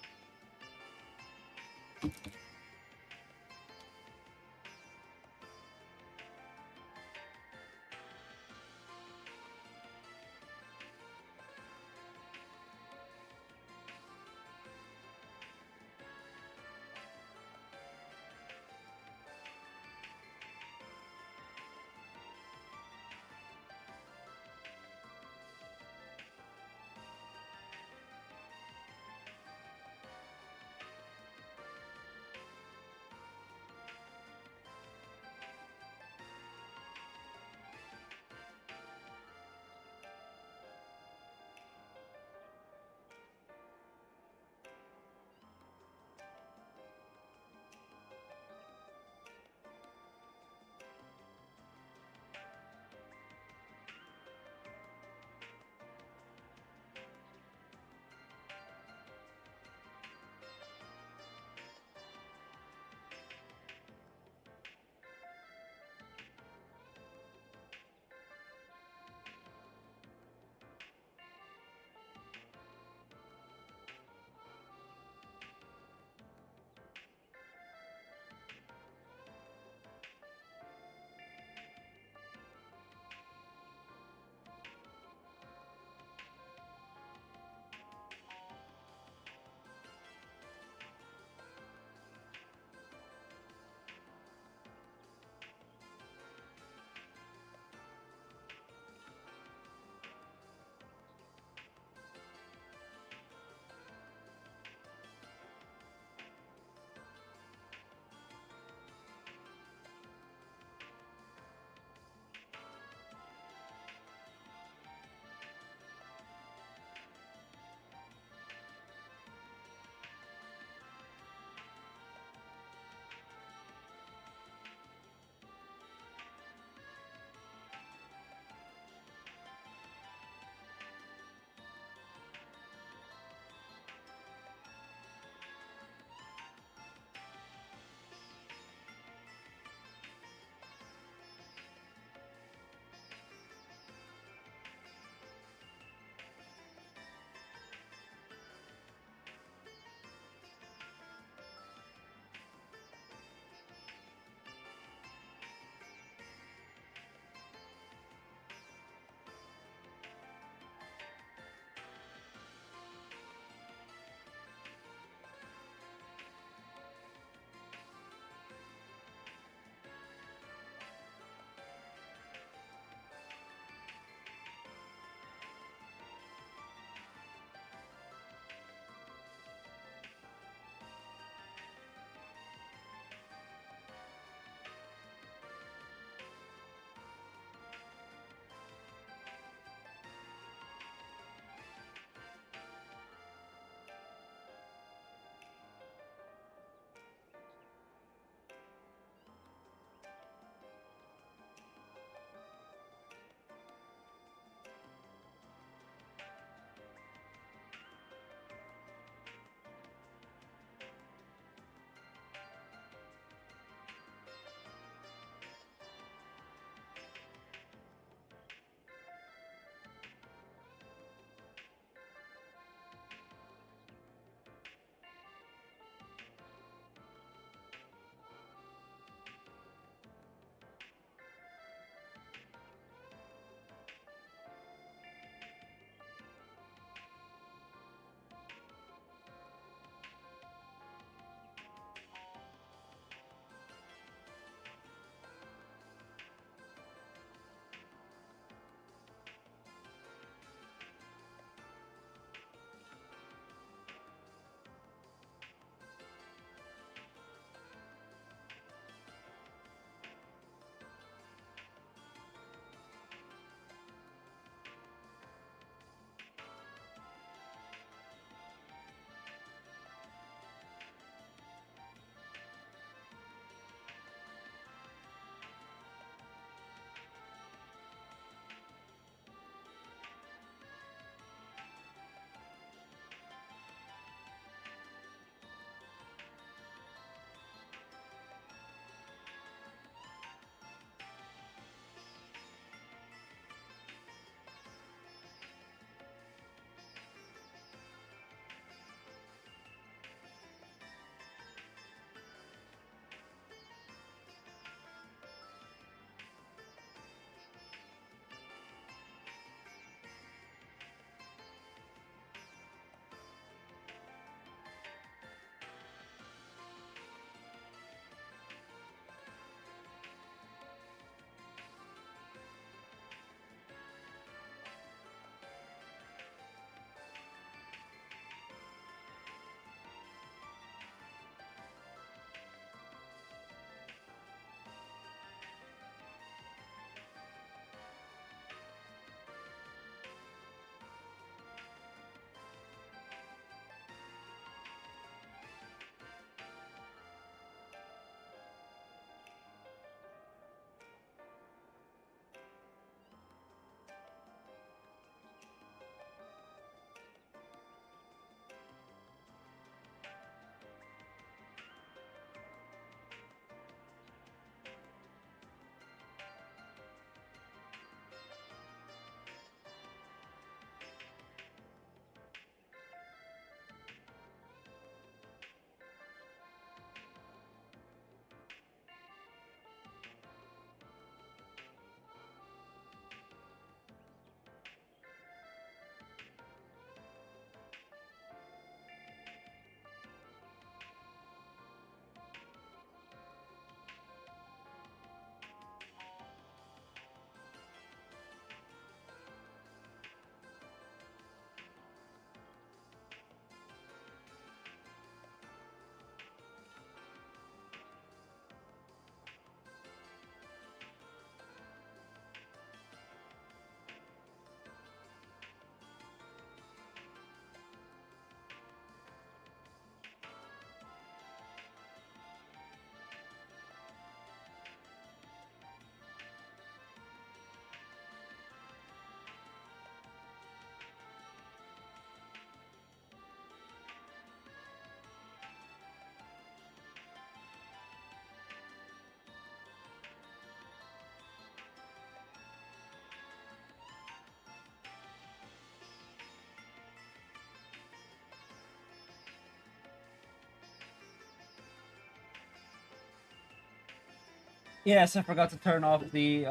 Yes, I forgot to turn off the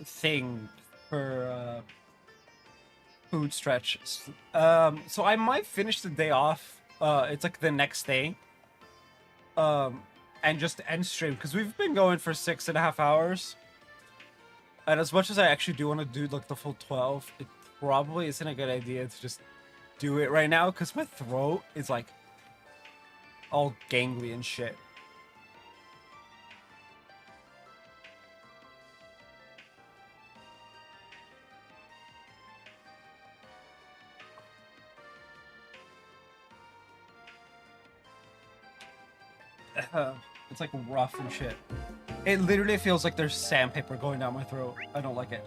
thing for food stretch. So I might finish the day off. It's like the next day. And just end stream because we've been going for 6.5 hours. And as much as I actually do want to do like the full 12, it probably isn't a good idea to just do it right now because my throat is like all gangly and shit. It's like rough and shit. It literally feels like there's sandpaper going down my throat. I don't like it.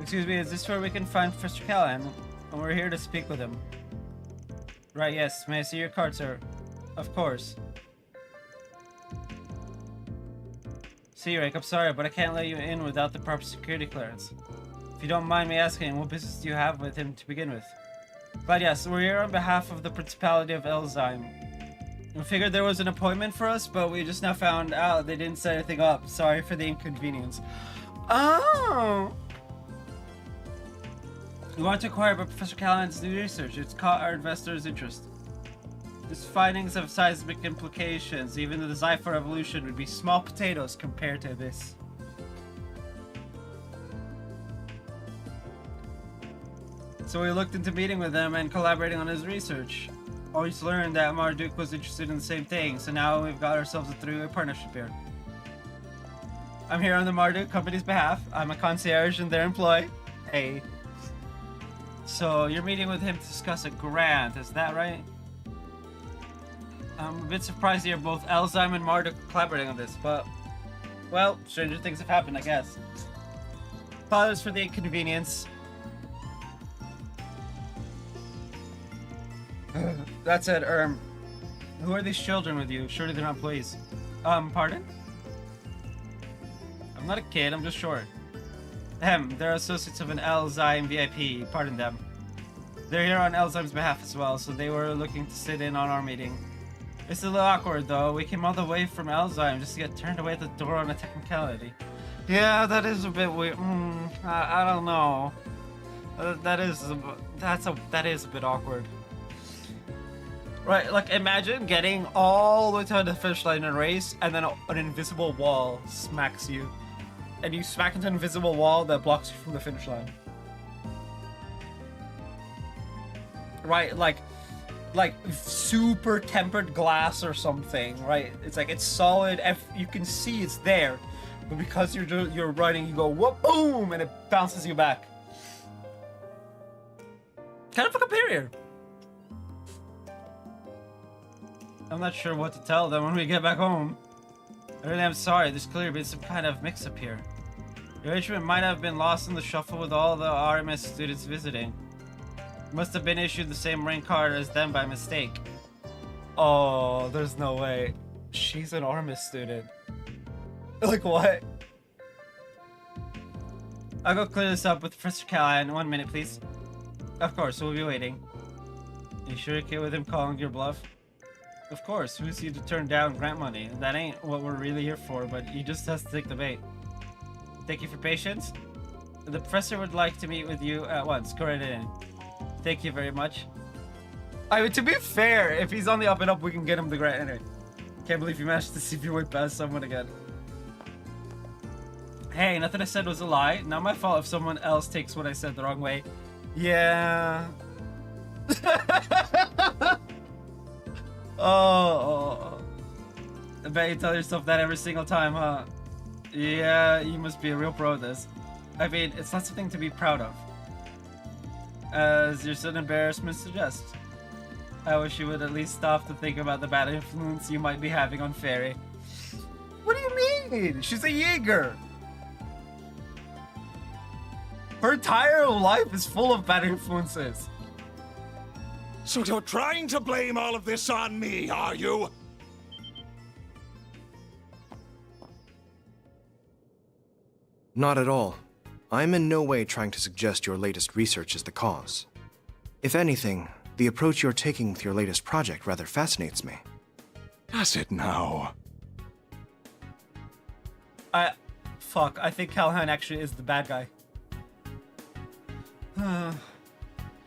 Excuse me, is this where we can find Professor Callahan? And we're here to speak with him. Right, yes. May I see your card, sir? Of course. See, Rick, I'm sorry, but I can't let you in without the proper security clearance. If you don't mind me asking, what business do you have with him to begin with? But yes, we're here on behalf of the Principality of Elzheim. We figured there was an appointment for us, but we just now found out they didn't set anything up. Sorry for the inconvenience. Oh! We want to inquire about Professor Callahan's new research. It's caught our investors' interest. His findings have seismic implications. Even the Zypher revolution would be small potatoes compared to this. So we looked into meeting with him and collaborating on his research. Always learned that Marduk was interested in the same thing, so now we've got ourselves a three-way partnership here. I'm here on the Marduk company's behalf. I'm a concierge in their employ. Hey. So you're meeting with him to discuss a grant, is that right? I'm a bit surprised to hear both Elzheim and Marduk collaborating on this, but, well, stranger things have happened, I guess. Apologies for the inconvenience. That said, who are these children with you? Surely they're not employees. Pardon? I'm not a kid, I'm just short. They're associates of an Elzheim VIP, pardon them. They're here on Elzheim's behalf as well, so they were looking to sit in on our meeting. It's a little awkward though, we came all the way from Elzheim just to get turned away at the door on a technicality. Yeah, that is a bit weird. I don't know. That is a bit awkward. Right, like imagine getting all the way to the finish line in a race and then an invisible wall smacks you. And you smack into an invisible wall that blocks you from the finish line. Right, like super tempered glass or something, right? It's like it's solid, you can see it's there. But because you're running, you go whoop, boom, and it bounces you back. Kind of like a barrier. I'm not sure what to tell them when we get back home. I really am sorry, there's clearly been some kind of mix-up here. Your arrangement might have been lost in the shuffle with all the RMS students visiting. You must have been issued the same rank card as them by mistake. Oh, there's no way. She's an RMS student. Like what? I'll go clear this up with Professor Callahan. 1 minute, please. Of course, we'll be waiting. You sure you're okay with him calling your bluff? Of course, who's he to turn down grant money? That ain't what we're really here for, but he just has to take the bait. Thank you for patience. The professor would like to meet with you at once. Go right in. Thank you very much. I mean, to be fair, if he's on the up and up, we can get him the grant anyway. Can't believe you managed to see if you went past someone again. Hey, nothing I said was a lie. Not my fault if someone else takes what I said the wrong way. Yeah. Oh, I bet you tell yourself that every single time, huh? Yeah, you must be a real pro at this. I mean, it's not something to be proud of. As your sudden embarrassment suggests. I wish you would at least stop to think about the bad influence you might be having on Fairy. What do you mean? She's a Jaeger! Her entire life is full of bad influences. So you're trying to blame all of this on me, are you? Not at all. I'm in no way trying to suggest your latest research is the cause. If anything, the approach you're taking with your latest project rather fascinates me. Does it now? Fuck, I think Callahan actually is the bad guy.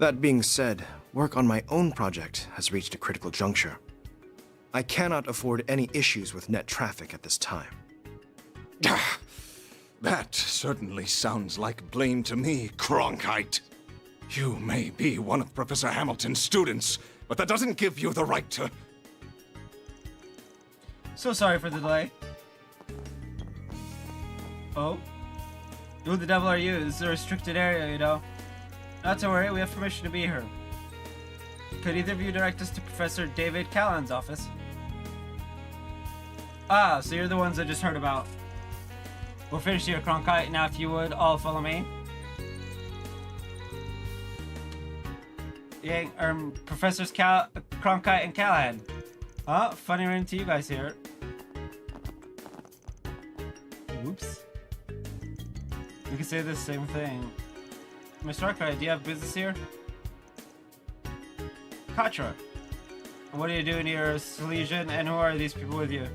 That being said, work on my own project has reached a critical juncture. I cannot afford any issues with net traffic at this time. That certainly sounds like blame to me, Cronkite. You may be one of Professor Hamilton's students, but that doesn't give you the right to... So sorry for the delay. Oh? Who the devil are you? This is a restricted area, you know. Not to worry, we have permission to be here. Could either of you direct us to Professor David Callahan's office? Ah, so you're the ones I just heard about. We're finished here, Cronkite. Now if you would, all follow me. Yeah, Professors Cronkite and Callahan. Huh? Funny running into you guys here. Whoops. We can say the same thing. Mr. Arkwright, do you have business here? Katra. What are you doing here, Silesian, and who are these people with you?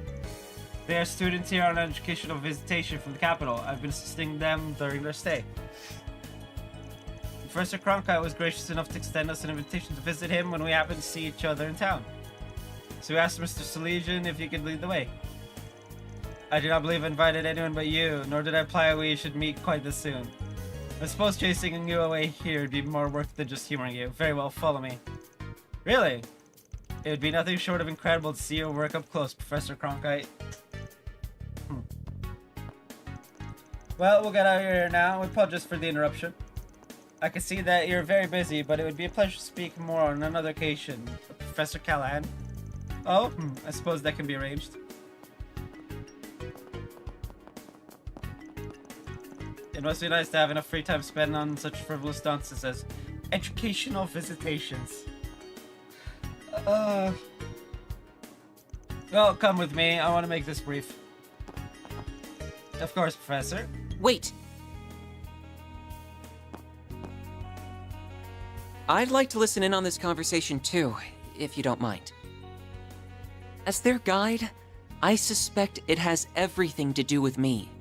They are students here on educational visitation from the capital. I've been assisting them during their stay. Professor Cronkite was gracious enough to extend us an invitation to visit him when we happened to see each other in town. So we asked Mr. Silesian if he could lead the way. I do not believe I invited anyone but you, nor did I imply we should meet quite this soon. I suppose chasing you away here would be more work than just humoring you. Very well, follow me. Really? It would be nothing short of incredible to see you work up close, Professor Cronkite. Well, we'll get out of here now. We apologize for the interruption. I can see that you're very busy, but it would be a pleasure to speak more on another occasion. Professor Callahan? Oh, I suppose that can be arranged. It must be nice to have enough free time spent on such frivolous nonsense as educational visitations. Well, come with me. I want to make this brief. Of course, Professor. Wait! I'd like to listen in on this conversation too, if you don't mind. As their guide, I suspect it has everything to do with me.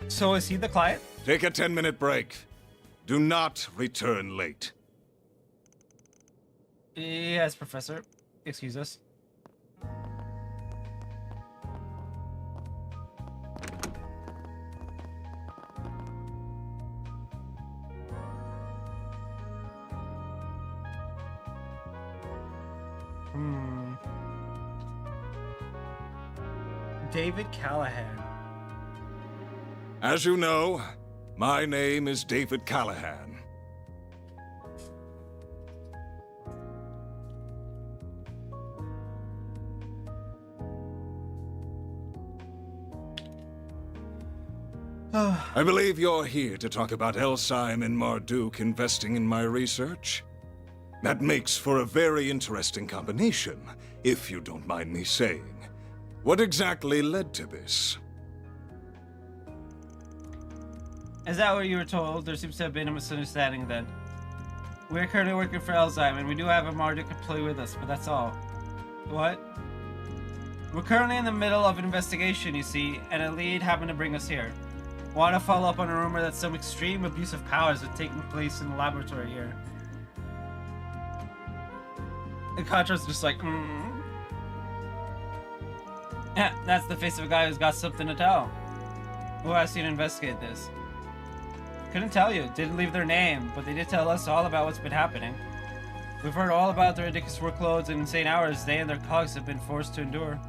So is he the client? Take a 10-minute break. Do not return late. Yes, Professor. Excuse us. David Callahan. As you know, my name is David Callahan. I believe you're here to talk about Elsyme and Marduk investing in my research. That makes for a very interesting combination, if you don't mind me saying. What exactly led to this? Is that what you were told? There seems to have been a misunderstanding then. We're currently working for Elsyme, and we do have a Marduk employee with us, but that's all. What? We're currently in the middle of an investigation, you see, and a lead happened to bring us here. Want to follow up on a rumor that some extreme abuse of powers are taking place in the laboratory here. And Contra's just like, Yeah, that's the face of a guy who's got something to tell. Who asked you to investigate this? Couldn't tell you, didn't leave their name, but they did tell us all about what's been happening. We've heard all about the ridiculous workloads and insane hours they and their cogs have been forced to endure.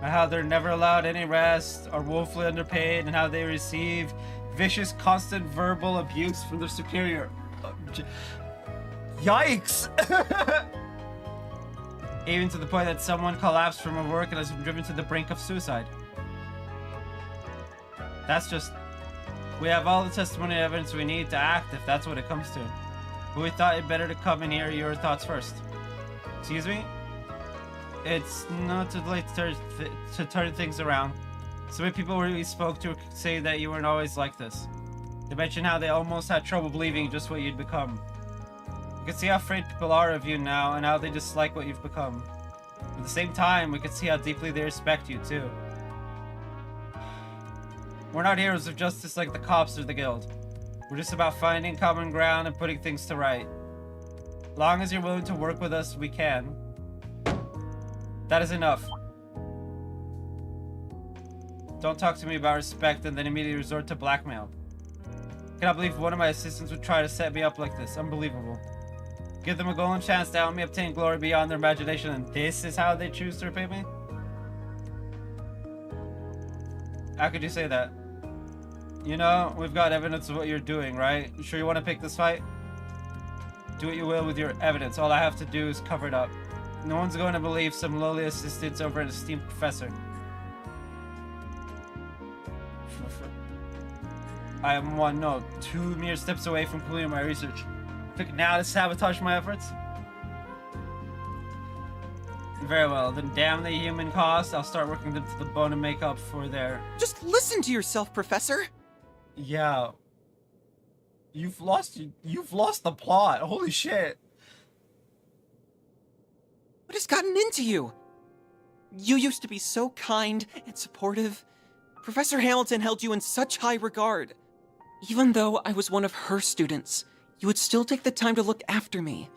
And how they're never allowed any rest, are woefully underpaid, and how they receive vicious, constant verbal abuse from their superior. Yikes! Even to the point that someone collapsed from her work and has been driven to the brink of suicide. That's just... We have all the testimony and evidence we need to act if that's what it comes to. But we thought it better to come and hear your thoughts first. Excuse me? It's not too late to turn things around. So many people we spoke to say that you weren't always like this. They mentioned how they almost had trouble believing just what you'd become. We can see how afraid people are of you now and how they dislike what you've become. At the same time, we can see how deeply they respect you too. We're not heroes of justice like the cops or the guild. We're just about finding common ground and putting things to right. As long as you're willing to work with us, we can. That is enough. Don't talk to me about respect and then immediately resort to blackmail. I cannot believe one of my assistants would try to set me up like this. Unbelievable. Give them a golden chance to help me obtain glory beyond their imagination, and this is how they choose to repay me? How could you say that? You know, we've got evidence of what you're doing, right? You sure you want to pick this fight? Do what you will with your evidence. All I have to do is cover it up. No one's going to believe some lowly assistant over an esteemed professor. I am two mere steps away from completing my research. Pick now to sabotage my efforts? Very well, then damn the human cost. I'll start working them to the bone and make up for their... Just listen to yourself, Professor! Yeah. You've lost the plot. Holy shit. What has gotten into you? You used to be so kind and supportive. Professor Hamilton held you in such high regard. Even though I was one of her students, you would still take the time to look after me.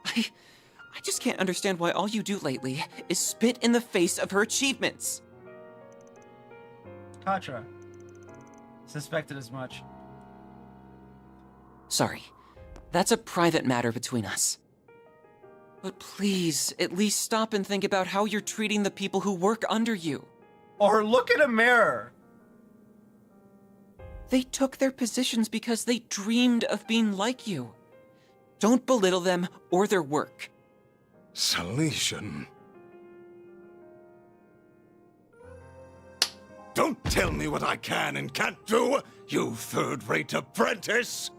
I just can't understand why all you do lately is spit in the face of her achievements. Katra. Suspected as much. Sorry. That's a private matter between us. But please, at least stop and think about how you're treating the people who work under you. Or look in a mirror. They took their positions because they dreamed of being like you. Don't belittle them or their work. Salesian. Don't tell me what I can and can't do, you third-rate apprentice!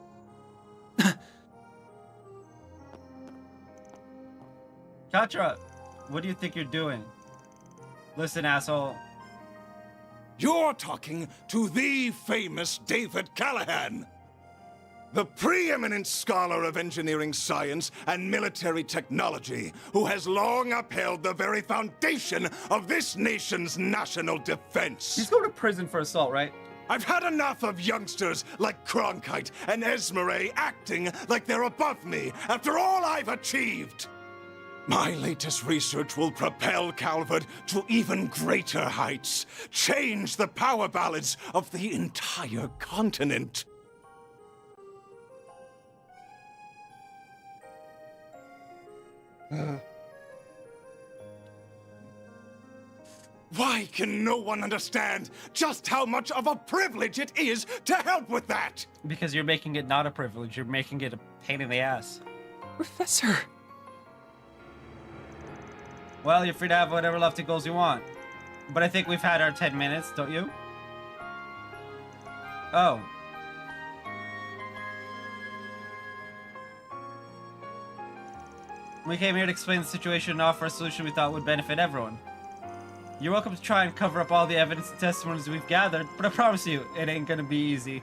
Katra, what do you think you're doing? Listen, asshole. You're talking to the famous David Callahan, the preeminent scholar of engineering science and military technology, who has long upheld the very foundation of this nation's national defense. He's going to prison for assault, right? I've had enough of youngsters like Cronkite and Esmeralda acting like they're above me after all I've achieved. My latest research will propel Calvert to even greater heights, change the power balance of the entire continent. Why can no one understand just how much of a privilege it is to help with that? Because you're making it not a privilege, you're making it a pain in the ass. Professor! Well, you're free to have whatever lofty goals you want. But I think we've had our 10 minutes, don't you? Oh. We came here to explain the situation and offer a solution we thought would benefit everyone. You're welcome to try and cover up all the evidence and testimonies we've gathered, but I promise you, it ain't gonna be easy.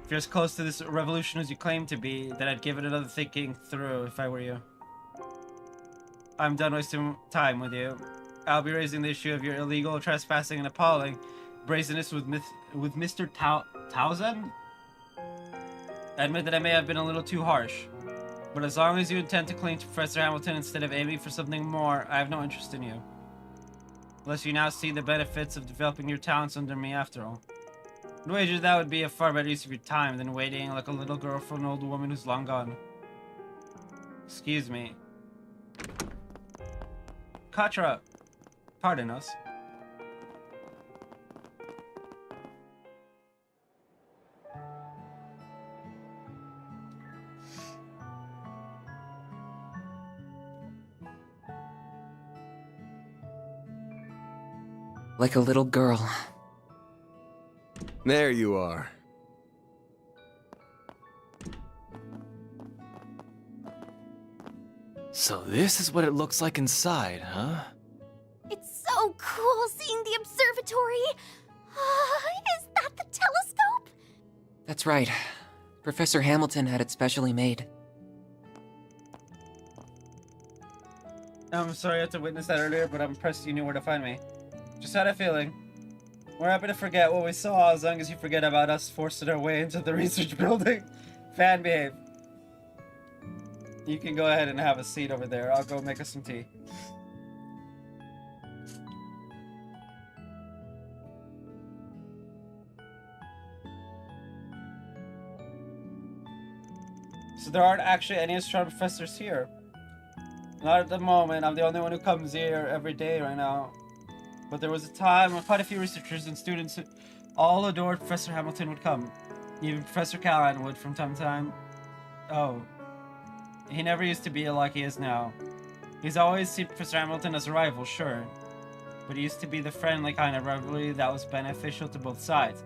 If you're as close to this revolution as you claim to be, then I'd give it another thinking through if I were you. I'm done wasting time with you. I'll be raising the issue of your illegal trespassing and appalling brazenness with Mr. Townsend? I admit that I may have been a little too harsh, but as long as you intend to cling to Professor Hamilton instead of aiming for something more, I have no interest in you. Unless you now see the benefits of developing your talents under me after all. I'd wager that would be a far better use of your time than waiting like a little girl for an old woman who's long gone. Excuse me. Katra, pardon us. Like a little girl. There you are. So this is what it looks like inside, huh? It's so cool seeing the observatory. Is that the telescope? That's right. Professor Hamilton had it specially made. I'm sorry I had to witness that earlier, but I'm impressed you knew where to find me. Just had a feeling. We're happy to forget what we saw as long as you forget about us forcing our way into the research building. Fan behave. You can go ahead and have a seat over there. I'll go make us some tea. So there aren't actually any astronomy professors here. Not at the moment. I'm the only one who comes here every day right now. But there was a time when quite a few researchers and students who all adored Professor Hamilton would come. Even Professor Callahan would from time to time. Oh. He never used to be like he is now. He's always seen Professor Hamilton as a rival, sure. But he used to be the friendly kind of rivalry that was beneficial to both sides.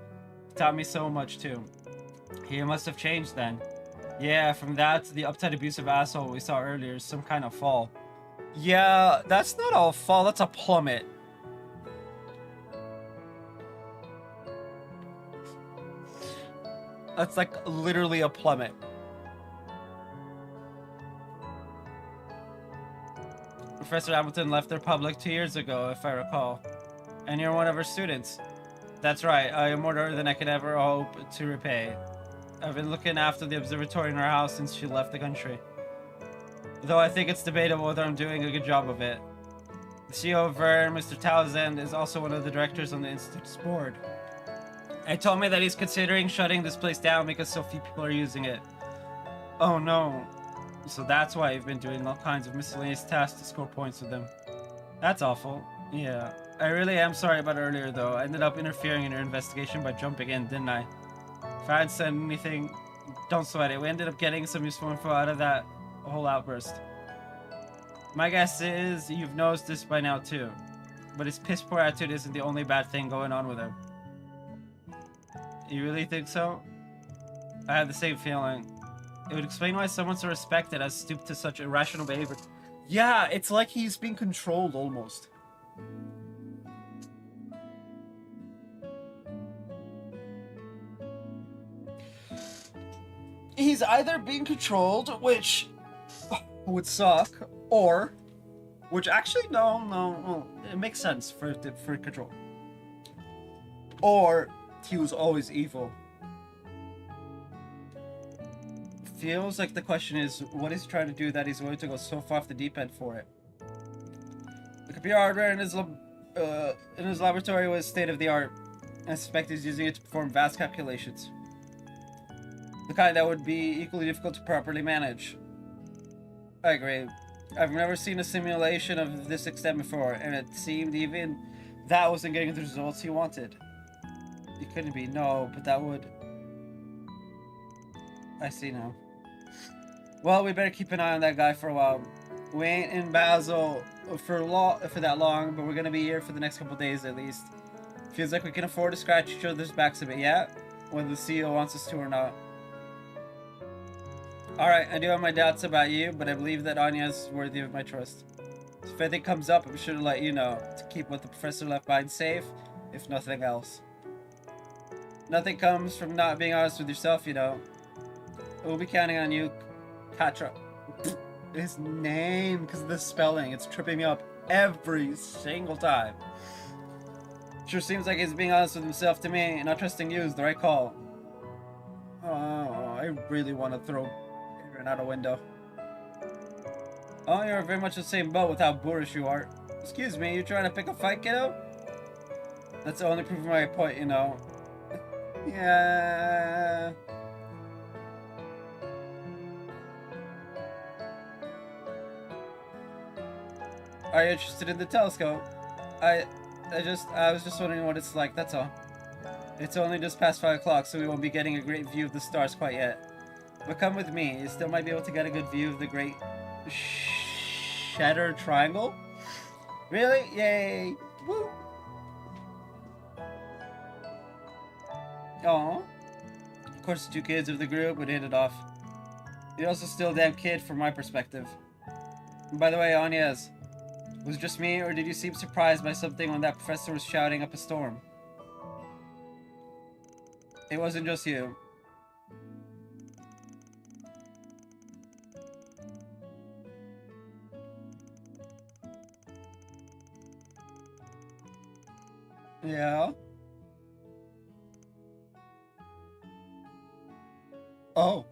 He taught me so much too. He must have changed then. Yeah, from that to the uptight abusive asshole we saw earlier, some kind of fall. Yeah, that's not a fall, that's a plummet. That's like literally a plummet. Professor Hamilton left the Republic 2 years ago, if I recall. And you're one of her students. That's right, I am more than I could ever hope to repay. I've been looking after the observatory in her house since she left the country. Though I think it's debatable whether I'm doing a good job of it. The CEO of Vern, Mr. Townsend, is also one of the directors on the Institute's board. He told me that he's considering shutting this place down because so few people are using it. Oh no. So that's why you've been doing all kinds of miscellaneous tasks to score points with them. That's awful. Yeah. I really am sorry about earlier though. I ended up interfering in your investigation by jumping in, didn't I? If I hadn't said anything, don't sweat it. We ended up getting some useful info out of that whole outburst. My guess is you've noticed this by now too. But his piss poor attitude isn't the only bad thing going on with him. You really think so? I had the same feeling. It would explain why someone so respected has stooped to such irrational behavior. Yeah, it's like he's being controlled almost. He's either being controlled, which would suck, or, which actually no, it makes sense for control. Or he was always evil. Feels like the question is, what is he trying to do that he's willing to go so far off the deep end for it? The computer hardware in his laboratory was state of the art. I suspect he's using it to perform vast calculations. The kind that would be equally difficult to properly manage. I agree. I've never seen a simulation of this extent before, and it seemed even that wasn't getting the results he wanted. It couldn't be, no, but that would... I see now. Well, we better keep an eye on that guy for a while. We ain't in Basel for that long, but we're gonna be here for the next couple days at least. Feels like we can afford to scratch each other's backs a bit, yeah? Whether the CEO wants us to or not. Alright, I do have my doubts about you, but I believe that Anya is worthy of my trust. If anything comes up, I'm sure to let you know, to keep what the professor left behind safe, if nothing else. Nothing comes from not being honest with yourself, you know. We'll be counting on you, Katra. His name, because of the spelling, it's tripping me up every single time. Sure seems like he's being honest with himself to me, and not trusting you is the right call. Oh, I really want to throw Aaron out a window. Oh, you're very much the same boat with how boorish you are. Excuse me, you trying to pick a fight, kiddo? That's the only proof of my point, you know. Yeah. Are you interested in the telescope? I was just wondering what it's like, that's all. It's only just past 5 o'clock, so we won't be getting a great view of the stars quite yet. But come with me, you still might be able to get a good view of the great Shatter Triangle. Really? Yay! Woo! Oh. Of course, the two kids of the group would hit it off. You're also still a damn kid from my perspective. And by the way, Anya's, was it just me, or did you seem surprised by something when that professor was shouting up a storm? It wasn't just you. Yeah? Oh.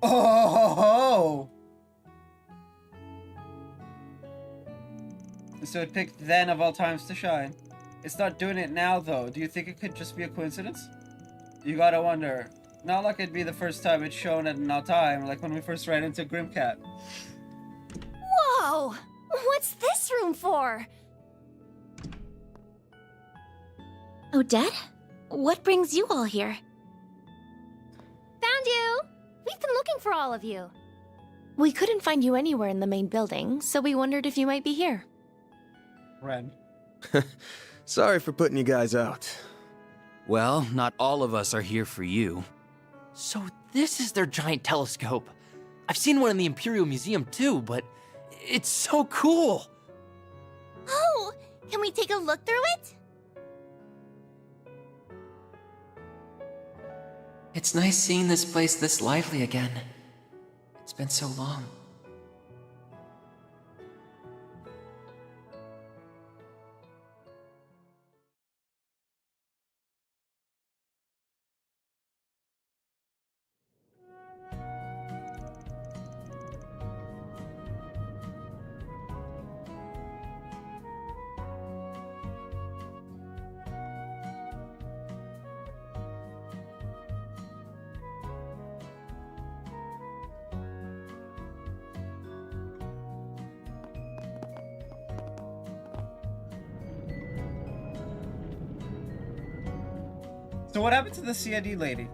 Oh! So it picked then of all times to shine. It's not doing it now, though. Do you think it could just be a coincidence? You gotta wonder. Not like it'd be the first time it's shown at an odd time, like when we first ran into Grimcat. Whoa! What's this room for? Odette? What brings you all here? Found you! We've been looking for all of you. We couldn't find you anywhere in the main building, so we wondered if you might be here. Ren. Sorry for putting you guys out. Well, not all of us are here for you. So this is their giant telescope. I've seen one in the Imperial Museum too, but it's so cool. Oh! Can we take a look through it? It's nice seeing this place this lively again. It's been so long. So what happened to the CID lady?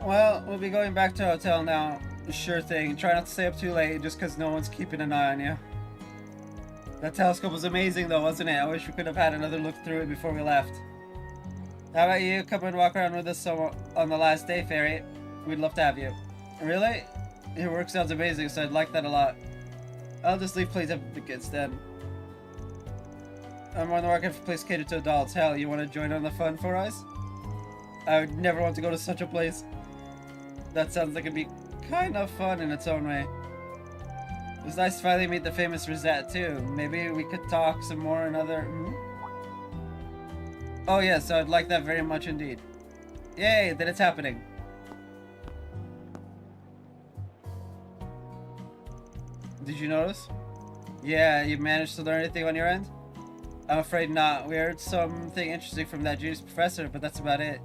Well, we'll be going back to our hotel now. Sure thing. Try not to stay up too late just because no one's keeping an eye on you. That telescope was amazing though, wasn't it? I wish we could have had another look through it before we left. How about you? Come and walk around with us on the last day, Fairy. We'd love to have you. Really? Your work sounds amazing, so I'd like that a lot. I'll just leave plays up for the kids then. I'm on the market for a place catered to adults. Hell, you want to join on the fun for us? I would never want to go to such a place. That sounds like it'd be kind of fun in its own way. It was nice to finally meet the famous Rosette, too. Maybe we could talk some more another... Oh yes, I'd like that very much indeed. Yay, that it's happening. Did you notice? Yeah, you managed to learn anything on your end? I'm afraid not. We heard something interesting from that genius professor, but that's about it.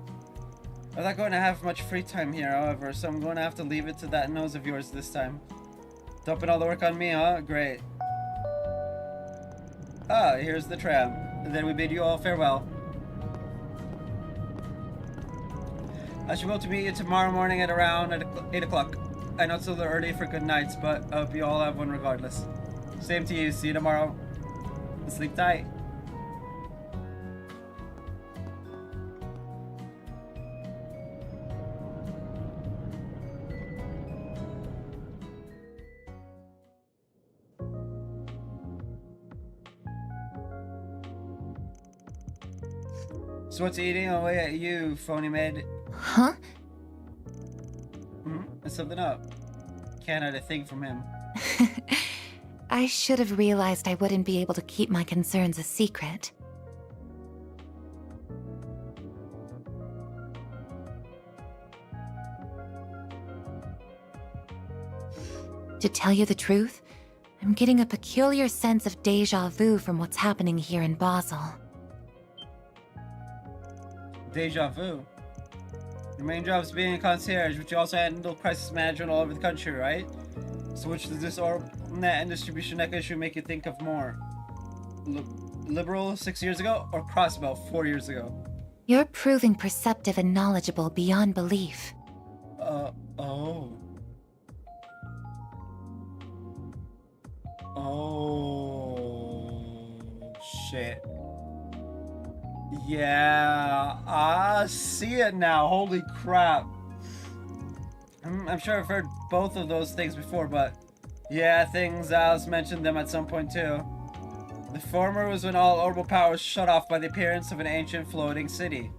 I'm not going to have much free time here, however, so I'm going to have to leave it to that nose of yours this time. Dumping all the work on me, huh? Great. Ah, here's the tram. And then we bid you all farewell. I should go to meet you tomorrow morning at around 8 o'clock. I know it's a little early for good nights, but I hope you all have one regardless. Same to you. See you tomorrow. Sleep tight. So what's eating away at you, phony maid? Huh? There's something up. Can't hide a thing from him. I should have realized I wouldn't be able to keep my concerns a secret. To tell you the truth, I'm getting a peculiar sense of déjà vu from what's happening here in Basel. Deja vu. Your main job is being a concierge, but you also handle crisis management all over the country, right? So which does this net and distribution net issue make you think of more? Liberal 6 years ago or Crossbell 4 years ago? You're proving perceptive and knowledgeable beyond belief. Oh. Oh. Shit. Yeah, I see it now. Holy crap. I'm sure I've heard both of those things before, but yeah, things Alice mentioned them at some point too. The former was when all orbital power was shut off by the appearance of an ancient floating city.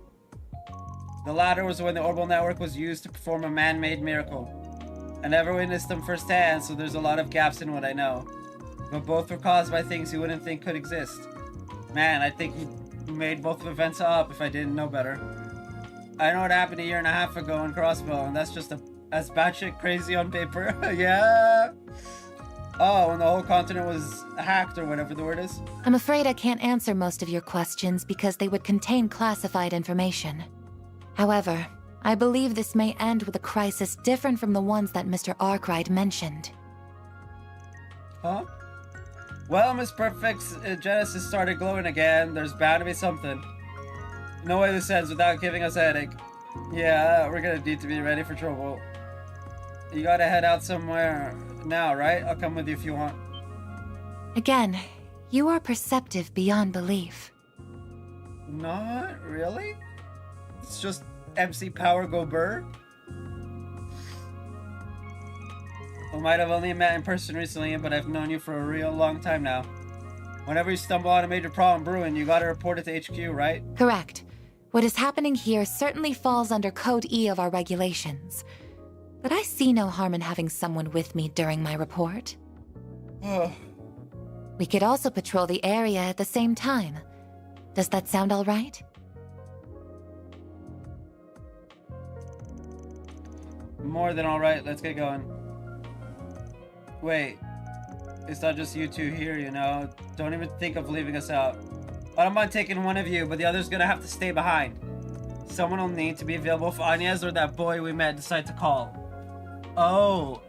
The latter was when the orbital network was used to perform a man-made miracle. I never witnessed them firsthand, so there's a lot of gaps in what I know. But both were caused by things you wouldn't think could exist. Man, I think you made both events up if I didn't know better. I know what happened a year and a half ago in Crossbow, and that's just as batshit crazy on paper. Yeah. Oh, and the whole continent was hacked or whatever the word is. I'm afraid I can't answer most of your questions because they would contain classified information. However, I believe this may end with a crisis different from the ones that Mr. Arkwright mentioned. Huh? Well, Miss Perfect's Genesis started glowing again. There's bound to be something. No way this ends without giving us a headache. Yeah, we're gonna need to be ready for trouble. You gotta head out somewhere now, right? I'll come with you if you want. Again, you are perceptive beyond belief. Not really? It's just MC Power Go Burr. We might have only met in person recently, but I've known you for a real long time now. Whenever you stumble on a major problem brewing, you gotta report it to HQ, right? Correct. What is happening here certainly falls under Code E of our regulations. But I see no harm in having someone with me during my report. We could also patrol the area at the same time. Does that sound all right? More than all right. Let's get going. Wait. It's not just you two here, you know? Don't even think of leaving us out. I don't mind taking one of you, but the other's gonna have to stay behind. Someone will need to be available if Anya's or that boy we met decide to call. Oh.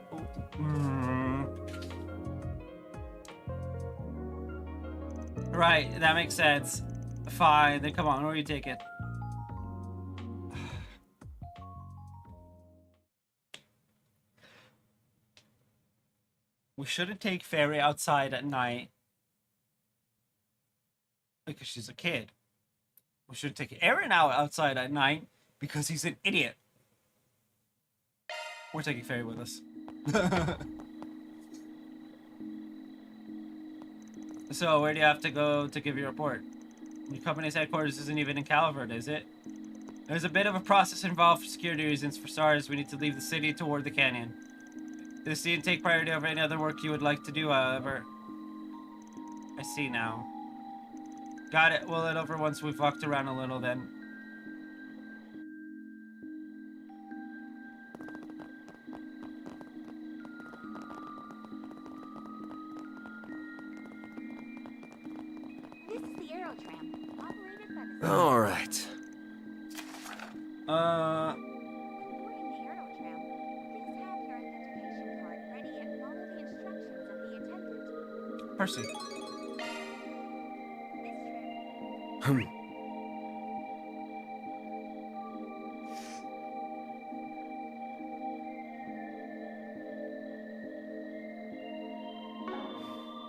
Right, that makes sense. Fine, then come on, where are you taking? We shouldn't take Fairy outside at night. Because she's a kid. We should take Aaron out outside at night because he's an idiot. We're taking Fairy with us. So, where do you have to go to give your report? Your company's headquarters isn't even in Calvert, is it? There's a bit of a process involved for security reasons. For starters, we need to leave the city toward the canyon. This needn't take priority over any other work you would like to do, however. I see now. Got it. We'll head over once we've walked around a little then. This is the Aero Tram, operated by the... All right. Boarding the Aero Tram, please have your identification card ready and follow the instructions of the attendant. Percy.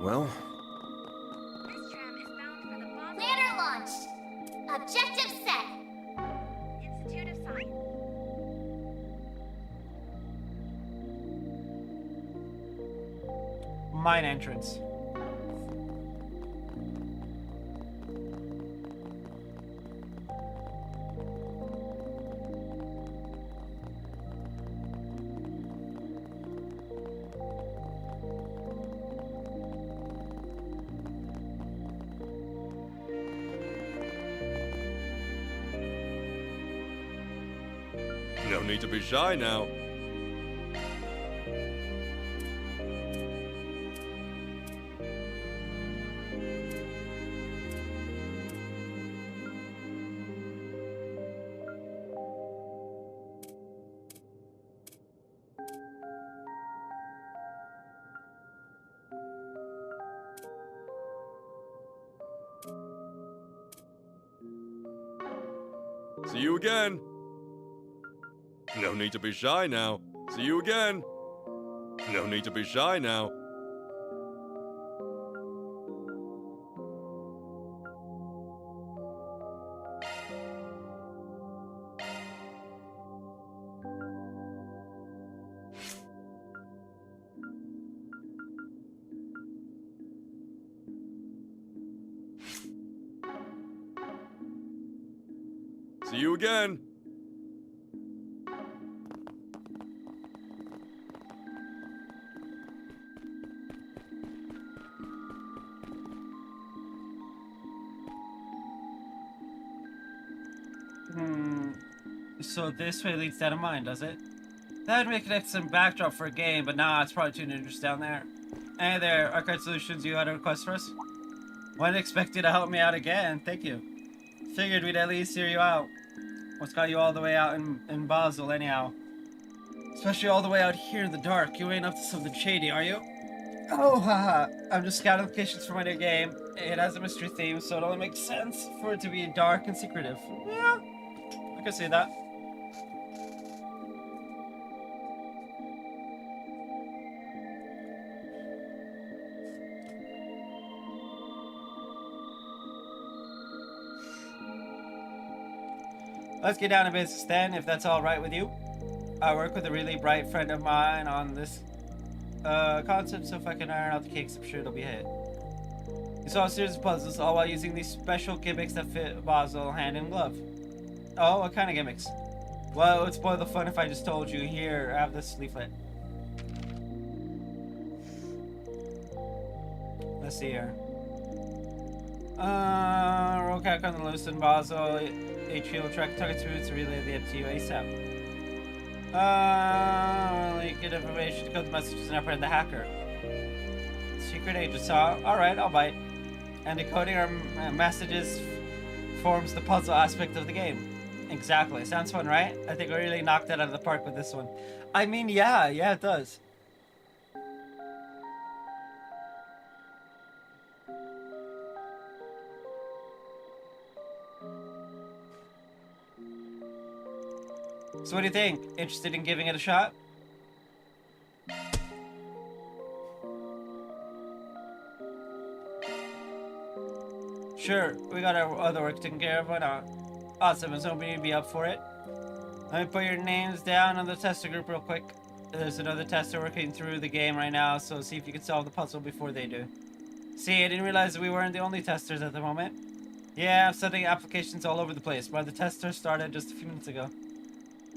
Well, This tram is bound for the Boston Planner launched. Objective set. Institute of Science. Mine entrance. No need to be shy now. See you again. No need to be shy now. See you again. No need to be shy now. See you again. So this way leads down a mine, does it? That would make an excellent backdrop for a game, but nah, it's probably too dangerous down there. Hey there, Arcade Solutions, you had a request for us? Wasn't expect you to help me out again, thank you. Figured we'd at least hear you out. What's got you all the way out in Basel anyhow? Especially all the way out here in the dark. You ain't up to something shady, are you? Oh, haha. I'm just scouting locations for my new game. It has a mystery theme, so it only makes sense for it to be dark and secretive. Yeah, I can see that. Let's get down to business then, if that's all right with you. I work with a really bright friend of mine on this concept, so if I can iron out the kinks, I'm sure it'll be a hit. You solve a series of puzzles, all while using these special gimmicks that fit Basel hand in glove. Oh, what kind of gimmicks? Well, it would spoil the fun if I just told you. Here, have this leaflet. Let's see here. Rokac on the loose in Basel. HQ will track target through to relay the up to you ASAP. You get information to code the messages and apprehend the hacker. Secret agents, huh? Alright, I'll bite. And decoding our messages forms the puzzle aspect of the game. Exactly. Sounds fun, right? I think we really knocked that out of the park with this one. I mean, yeah, it does. So what do you think? Interested in giving it a shot? Sure, we got our other work taken care of, why not? Awesome, I was hoping you'd be up for it. Let me put your names down on the tester group real quick. There's another tester working through the game right now, so see if you can solve the puzzle before they do. See, I didn't realize we weren't the only testers at the moment. Yeah, I'm sending applications all over the place, but the tester started just a few minutes ago.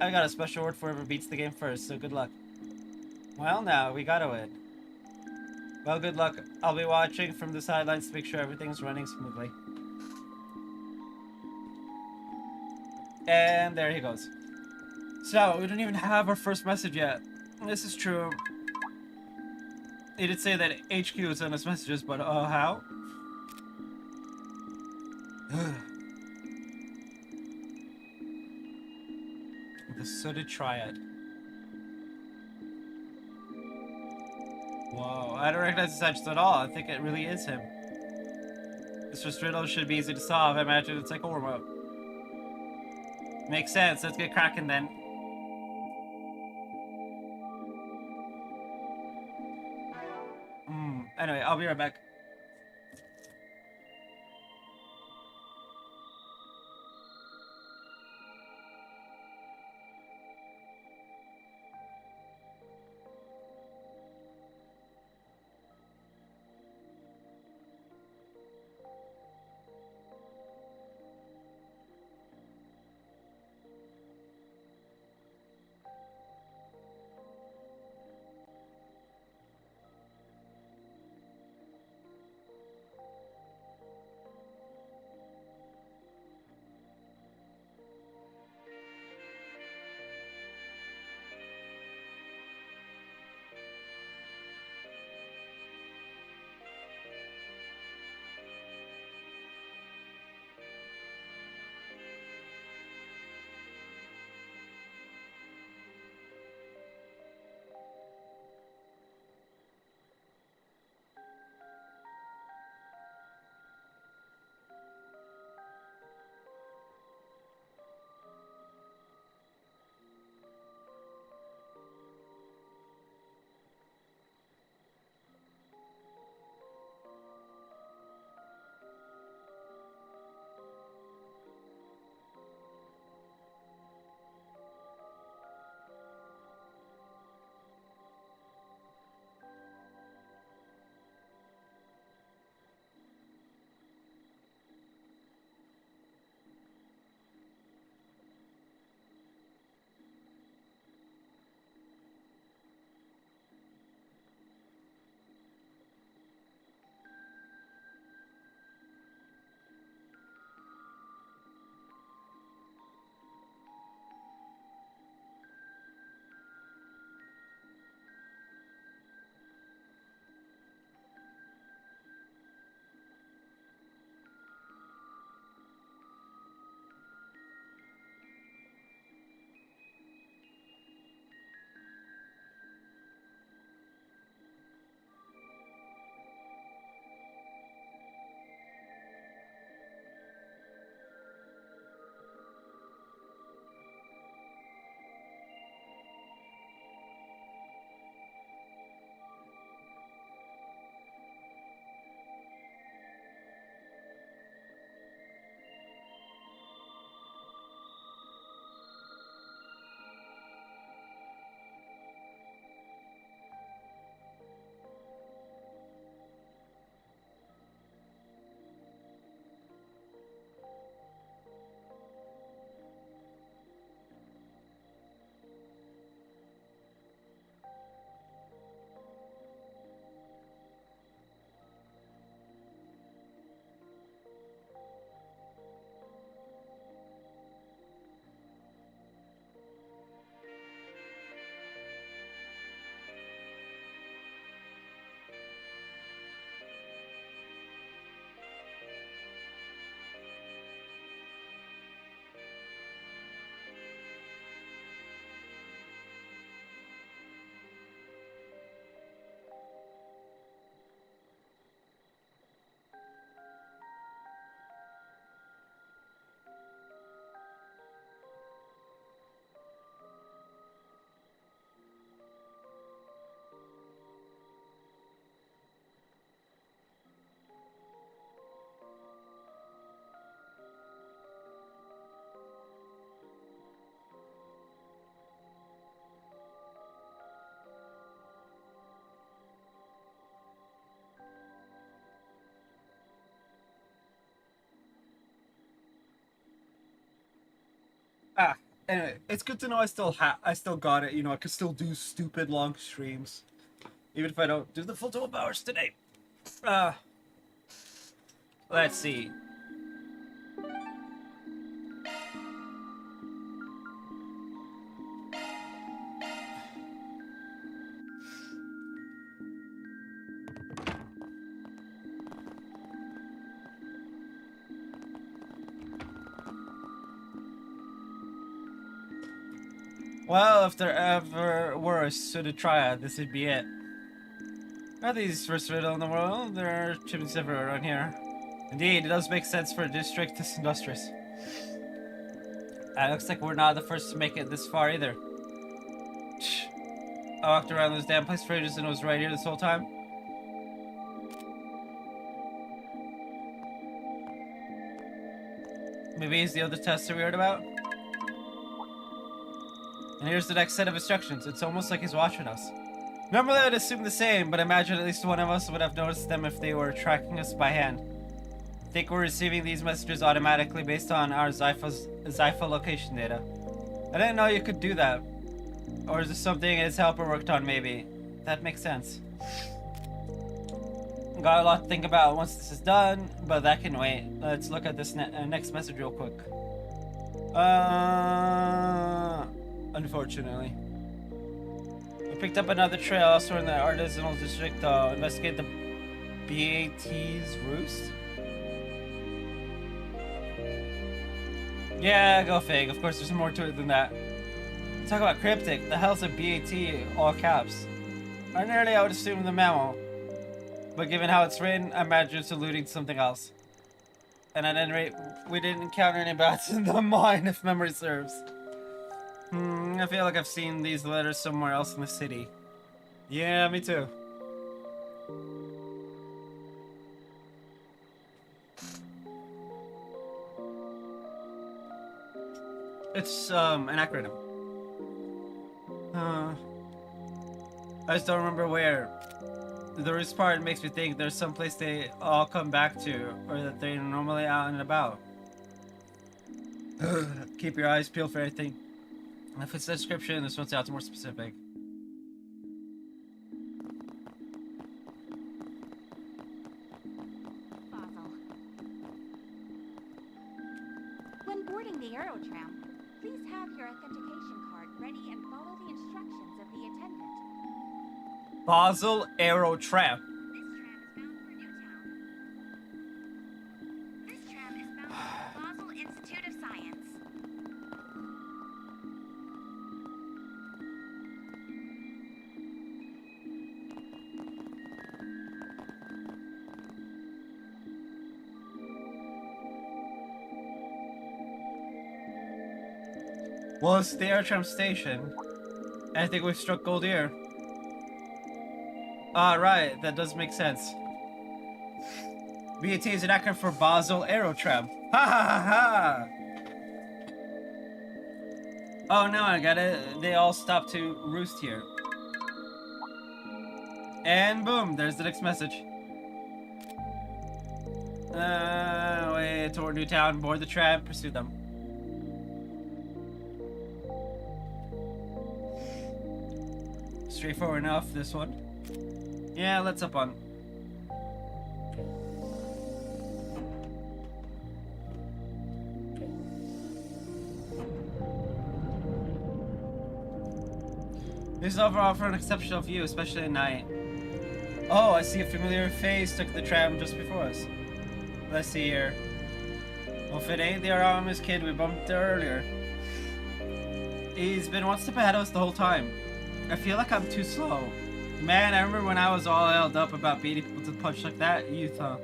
I got a special word for whoever beats the game first, so good luck. Well, now, we gotta win. Well, good luck. I'll be watching from the sidelines to make sure everything's running smoothly. And there he goes. So, we don't even have our first message yet. This is true. He did say that HQ would send us messages, but how? The Sooted Triad. Whoa, I don't recognize the edges at all. I think it really is him. This first riddle should be easy to solve. I imagine it's like a warm-up. Makes sense. Let's get cracking then. Anyway, I'll be right back. Anyway, it's good to know I still got it. You know, I could still do stupid long streams, even if I don't do the full 12 hours today. Let's see. Well, if there ever were a pseudo triad, this would be it. Not the first riddle in the world. There are chimneys everywhere around here. Indeed, it does make sense for a district this industrious. It looks like we're not the first to make it this far either. I walked around this damn place for ages and it was right here this whole time. Maybe he's the other tester we heard about? And here's the next set of instructions. It's almost like he's watching us. Normally I'd assume the same, but I imagine at least one of us would have noticed them if they were tracking us by hand. I think we're receiving these messages automatically based on our Zypha location data. I didn't know you could do that. Or is this something his helper worked on, maybe? That makes sense. Got a lot to think about once this is done, but that can wait. Let's look at this next message real quick. Unfortunately. I picked up another trail elsewhere in the artisanal district to investigate the BAT's roost. Yeah, go fig. Of course, there's more to it than that. Talk about cryptic. The hell's a BAT, all caps? Ordinarily, I would assume the memo. But given how it's written, I imagine it's alluding to something else. And at any rate, we didn't encounter any bats in the mine, if memory serves. I feel like I've seen these letters somewhere else in the city. Yeah, me too. It's, an acronym. I just don't remember where. The worst part makes me think there's some place they all come back to, or that they're normally out and about. Keep your eyes peeled for anything. If it's a description, this one sounds more specific. When boarding the Aerotram, please have your authentication card ready and follow the instructions of the attendant. Basel Aerotram. This tram is bound for Basel Institute of Science. Well, it's the Aerotram station. I think we've struck gold here. Ah, right. That does make sense. BAT is an acronym for Basel Aerotram. Ha ha ha ha! Oh, now I got it. They all stop to roost here. And boom, there's the next message. Way toward Newtown, board the tram, pursue them. Straightforward enough, this one. Yeah, let's up on. This is overall for an exceptional view, especially at night. Oh, I see a familiar face took the tram just before us. Let's see here. Well, if it ain't the Aramis kid we bumped earlier. He's been one step ahead of us the whole time. I feel like I'm too slow. Man, I remember when I was all held up about beating people to the punch like that. Youth, huh?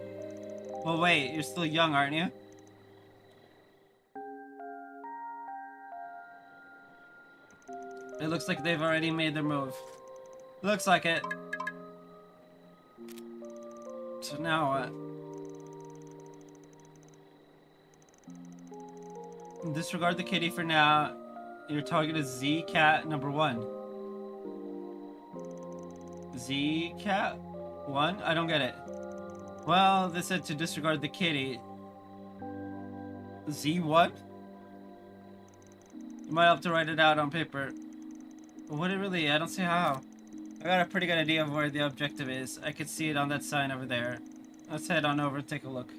Well, wait, you're still young, aren't you? It looks like they've already made their move. Looks like it. So now what? Disregard the kitty for now. Your target is Z-Cat number 1. Z-Cat 1? I don't get it. Well, they said to disregard the kitty. Z1? You might have to write it out on paper. Would it really? I don't see how. I got a pretty good idea of where the objective is. I could see it on that sign over there. Let's head on over and take a look.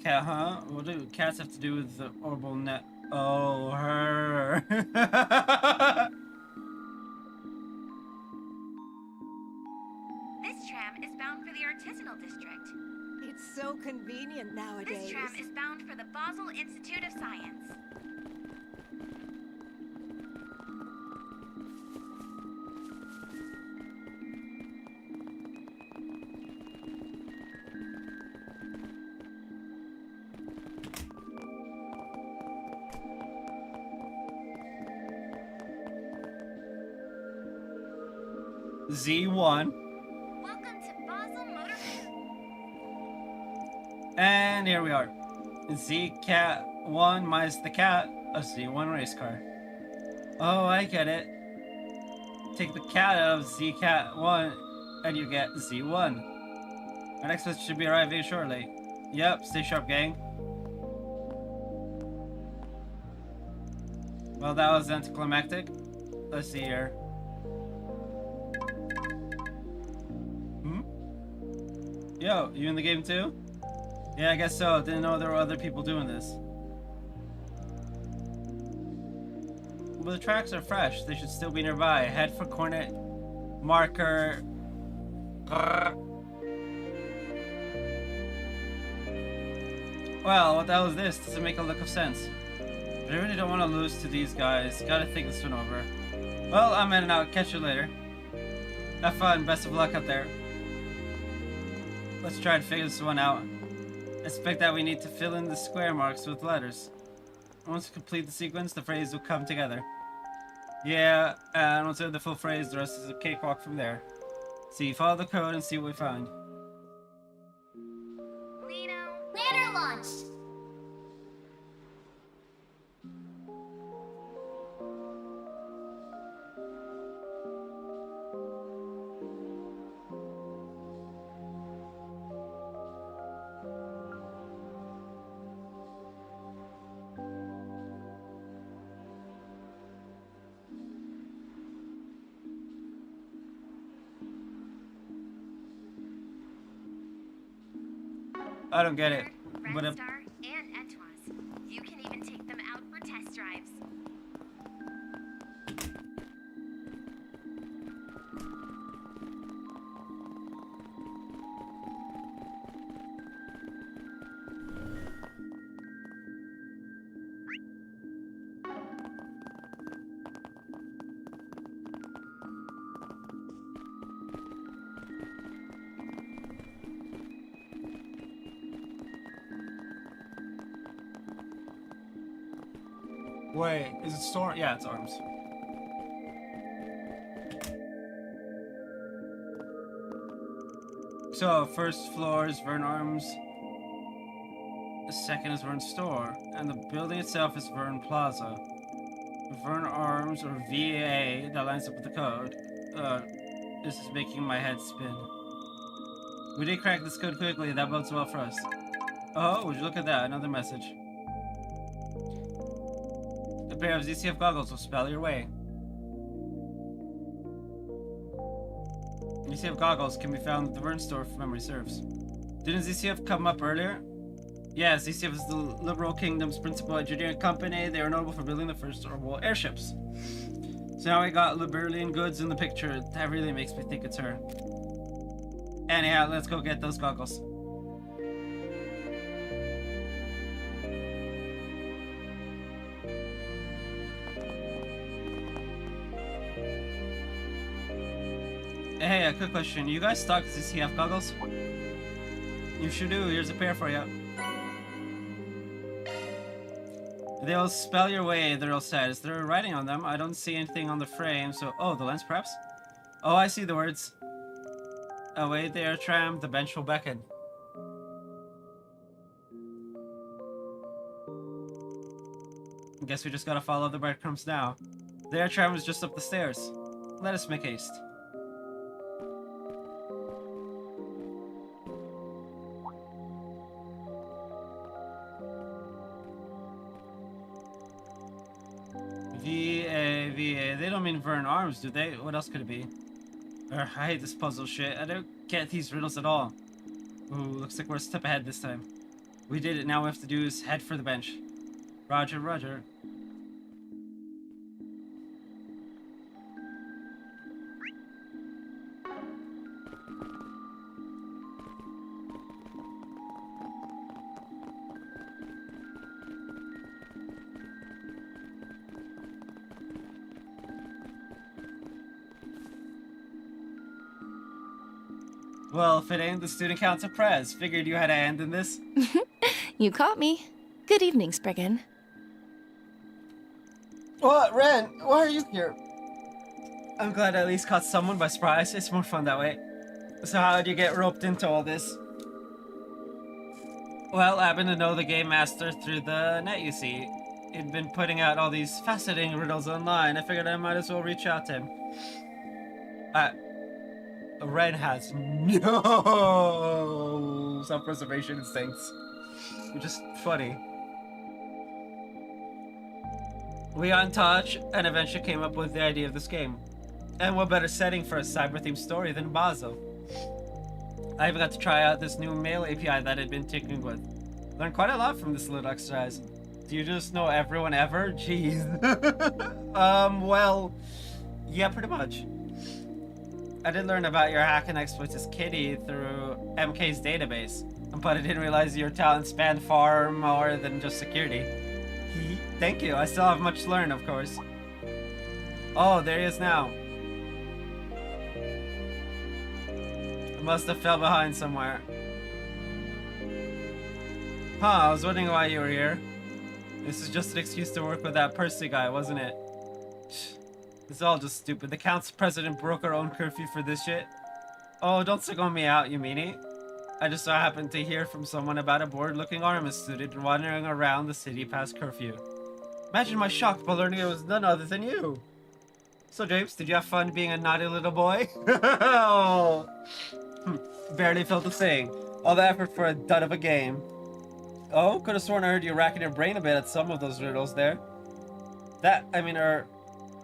Cat, huh? What do cats have to do with the orbital net? Oh, her. This tram is bound for the artisanal district. It's so convenient nowadays. This tram is bound for the Basel Institute of Science. Z1. Welcome to Basel Motor. And here we are. Z-Cat 1 minus the cat, a Z1 race car. Oh, I get it. Take the cat out of Z-Cat 1 and you get Z1. Our next message should be arriving shortly. Yep, stay sharp, gang. Well, that was anticlimactic. Let's see here. Yo, you in the game too? Yeah, I guess so. Didn't know there were other people doing this. Well, the tracks are fresh. They should still be nearby. Head for coordinate marker. Well, what the hell is this? Doesn't make a lick of sense. But I really don't want to lose to these guys. Gotta think this one over. Well, I'm heading out. Catch you later. Have fun. Best of luck out there. Let's try and figure this one out. I expect that we need to fill in the square marks with letters. Once we complete the sequence, the phrase will come together. Yeah, and once we have the full phrase, the rest is a cakewalk from there. See, follow the code and see what we find. Lino, banner launched. I don't get it. But Red Star, and Etwas. You can even take them out for test drives. wait, is it storm? Yeah, it's arms. So, first floor is Vern Arms. The second is Vern Store. And the building itself is Vern Plaza. Vern Arms, or VA, that lines up with the code. This is making my head spin. We did crack this code quickly, that bodes well for us. Oh, would you look at that, another message. A pair of ZCF goggles will spell your way. ZCF goggles can be found at the Vern store if memory serves. Didn't ZCF come up earlier? Yeah, ZCF is the Liberal Kingdom's principal engineering company. They are notable for building the first orbital airships. So now we got Liberalian goods in the picture. That really makes me think it's her. Anyhow, let's go get those goggles. Hey, a quick question. You guys stock ZCF goggles? You sure do. Here's a pair for you. They'll spell your way, they're all said. Is there writing on them? I don't see anything on the frame, so... Oh, the lens perhaps? Oh, I see the words. Await the air tram, the bench will beckon. I guess we just gotta follow the breadcrumbs now. The air tram is just up the stairs. Let us make haste. Yeah, they don't mean Vern Arms, do they? What else could it be? I hate this puzzle shit. I don't get these riddles at all. Ooh, looks like we're a step ahead this time. We did it. Now we have to do is head for the bench. Roger, roger. Well, if it ain't the student council prez, figured you had a hand in this. You caught me. Good evening, Spriggan. What, Ren? Why are you here? I'm glad I at least caught someone by surprise. It's more fun that way. So how did you get roped into all this? Well, I happen to know the game master through the net, you see. He'd been putting out all these fascinating riddles online. I figured I might as well reach out to him. Ren has no self-preservation instincts. Which is funny. We got in touch and eventually came up with the idea of this game. And what better setting for a cyber-themed story than Basel? I even got to try out this new mail API that I'd been tinkering with. Learned quite a lot from this little exercise. Do you just know everyone ever? Jeez. Well, yeah, pretty much. I did learn about your hack and exploits as Kitty through MK's database, but I didn't realize your talent spanned far more than just security. Thank you, I still have much to learn, of course. Oh, there he is now. I must have fell behind somewhere. Huh, I was wondering why you were here. This is just an excuse to work with that Percy guy, wasn't it? It's all just stupid. The council president broke our own curfew for this shit. Oh, don't single me out, you meanie. I just so happened to hear from someone about a bored-looking Artemis student wandering around the city past curfew. Imagine my shock by learning it was none other than you. So, James, did you have fun being a naughty little boy? Barely felt a thing. All the effort for a dud of a game. Oh, could have sworn I heard you racking your brain a bit at some of those riddles there.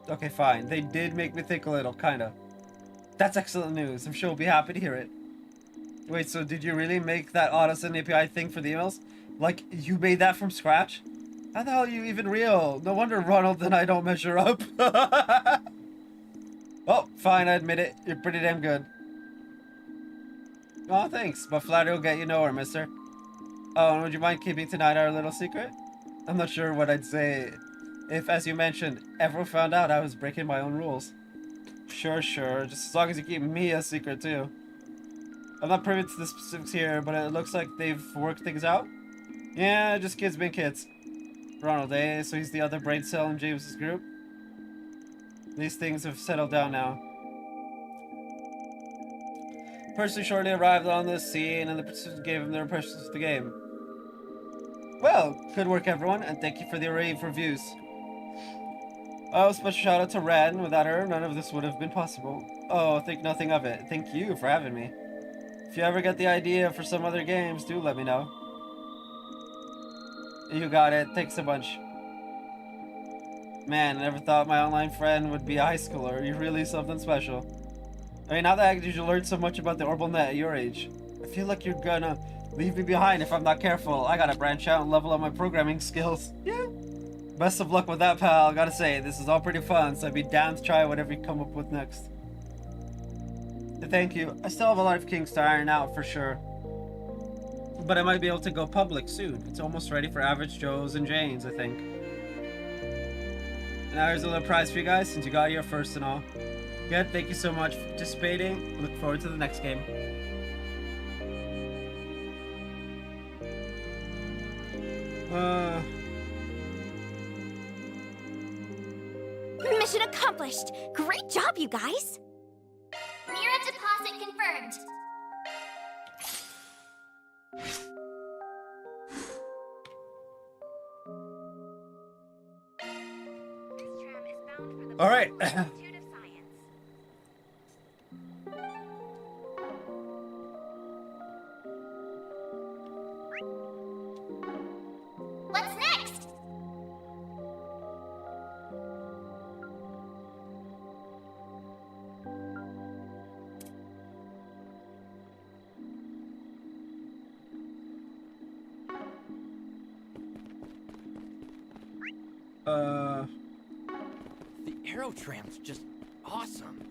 Okay, fine. They did make me think a little, kinda. That's excellent news. I'm sure we'll be happy to hear it. Wait, so did you really make that auto-send API thing for the emails? Like, you made that from scratch? How the hell are you even real? No wonder Ronald and I don't measure up. Oh, fine, I admit it. You're pretty damn good. Oh, thanks. But flattery will get you nowhere, mister. Oh, and would you mind keeping tonight our little secret? I'm not sure what I'd say if, as you mentioned, everyone found out I was breaking my own rules. Sure, just as long as you keep me a secret, too. I'm not privy to the specifics here, but it looks like they've worked things out. Yeah, just kids being kids. Ronald, eh? So he's the other brain cell in James's group? These things have settled down now. Percy shortly arrived on the scene, and the pursuit gave him their impressions of the game. Well, good work, everyone, and thank you for the rave reviews. Oh, special shout out to Ren. Without her, none of this would have been possible. Oh, think nothing of it. Thank you for having me. If you ever get the idea for some other games, do let me know. You got it. Thanks a bunch. Man, I never thought my online friend would be a high schooler. You're really something special. I mean, now that you learned so much about the Orbital Net at your age, I feel like you're gonna leave me behind if I'm not careful. I gotta branch out and level up my programming skills. Yeah. Best of luck with that, pal. Gotta say, this is all pretty fun, so I'd be down to try whatever you come up with next. Thank you. I still have a lot of kinks to iron out for sure. But I might be able to go public soon. It's almost ready for average Joes and Janes, I think. Now here's a little prize for you guys since you got here first and all. Good, thank you so much for participating. Look forward to the next game. Mission accomplished! Great job, you guys! Mirror deposit confirmed. All right. What's next? The aero tram's just awesome.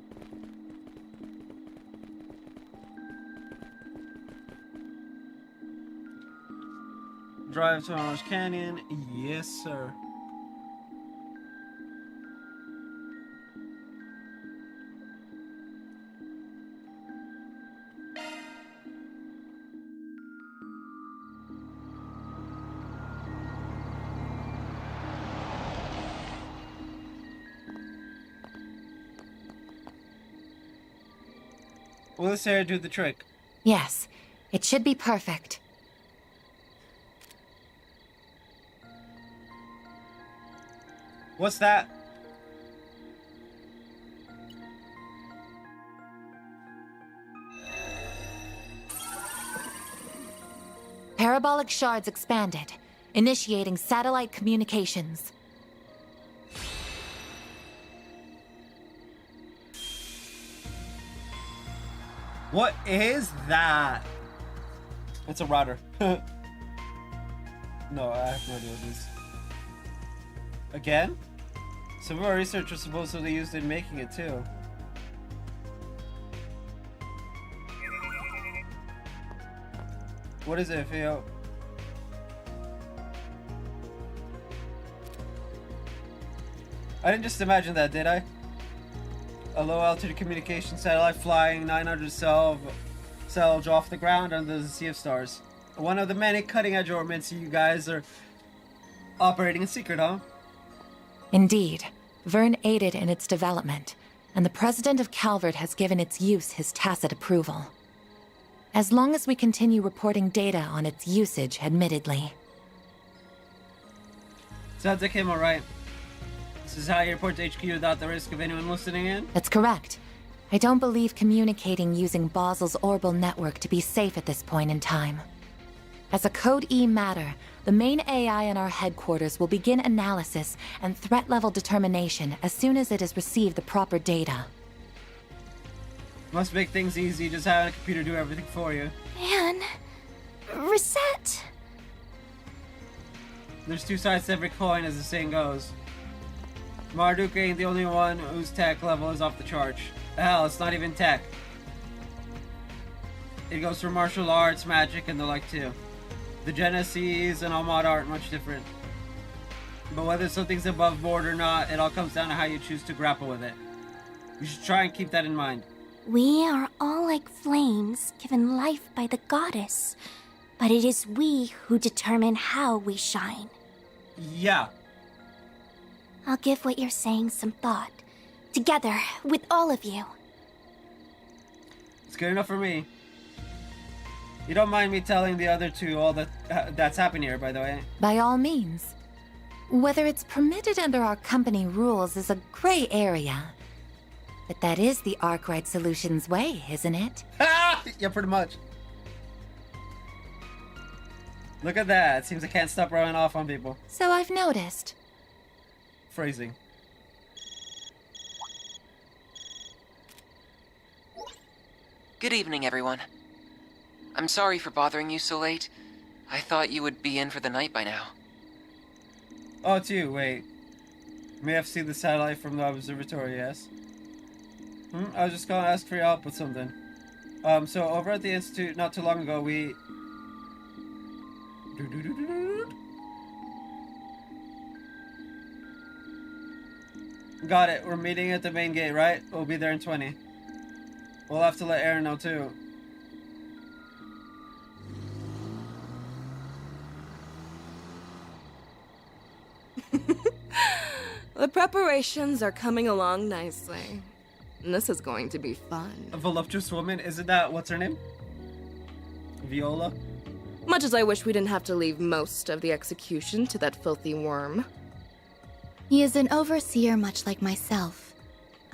Drive to Orange Canyon. Yes, sir. Will this area do the trick? Yes, it should be perfect. What's that? Parabolic shards expanded, initiating satellite communications. What is that? It's a router. No, I have no idea what it is. Again? Some of our researchers supposedly used it in making it too. What is it, Theo? I didn't just imagine that, did I? A low-altitude communication satellite flying 900 salvage off the ground under the Sea of Stars. One of the many cutting-edge orbits you guys are operating in secret, huh? Indeed. Vern aided in its development, and the president of Calvert has given its use his tacit approval. As long as we continue reporting data on its usage, admittedly. Sounds like him, alright. This is how you report to HQ without the risk of anyone listening in? That's correct. I don't believe communicating using Basel's Orbital network to be safe at this point in time. As a Code E matter, the main AI in our headquarters will begin analysis and threat level determination as soon as it has received the proper data. Must make things easy just having a computer do everything for you. Man, reset. There's two sides to every coin, as the saying goes. Marduk ain't the only one whose tech level is off the charts. Hell, it's not even tech. It goes for martial arts, magic, and the like too. The Genesis and Almada aren't much different. But whether something's above board or not, it all comes down to how you choose to grapple with it. You should try and keep that in mind. We are all like flames given life by the goddess, but it is we who determine how we shine. Yeah. I'll give what you're saying some thought. Together, with all of you. It's good enough for me. You don't mind me telling the other two all that's happened here, by the way? By all means. Whether it's permitted under our company rules is a gray area. But that is the Arkwright Solutions way, isn't it? Yeah, pretty much. Look at that. It seems I can't stop running off on people. So I've noticed. Phrasing. Good evening, everyone. I'm sorry for bothering you so late. I thought you would be in for the night by now. Oh, it's you. Wait. May have seen the satellite from the observatory, yes? I was just gonna ask for your help with something. So over at the Institute not too long ago, we... Got it. We're meeting at the main gate, right? We'll be there in 20. We'll have to let Aaron know, too. The preparations are coming along nicely. And this is going to be fun. A voluptuous woman? Isn't that... what's her name? Viola? Much as I wish we didn't have to leave most of the execution to that filthy worm. He is an overseer much like myself.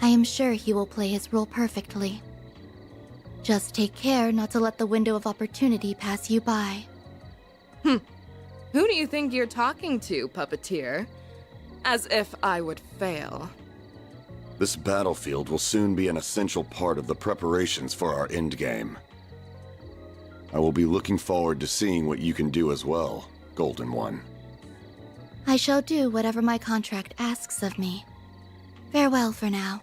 I am sure he will play his role perfectly. Just take care not to let the window of opportunity pass you by. Who do you think you're talking to, puppeteer? As if I would fail. This battlefield will soon be an essential part of the preparations for our endgame. I will be looking forward to seeing what you can do as well, Golden One. I shall do whatever my contract asks of me. Farewell for now.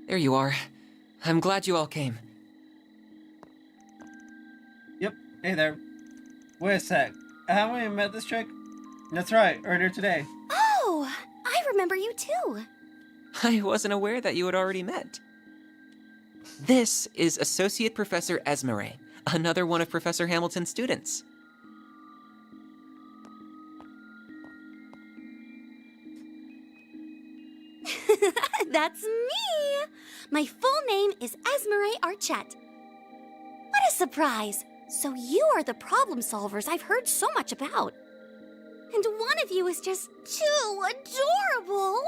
There you are. I'm glad you all came. Yep. Hey there. Wait a sec. Haven't we met this chick? That's right, earlier today. Oh, I remember you too. I wasn't aware that you had already met. This is Associate Professor Esmeralda, another one of Professor Hamilton's students. That's me! My full name is Esmeralda Archette. What a surprise! So you are the problem solvers I've heard so much about. And one of you is just too adorable!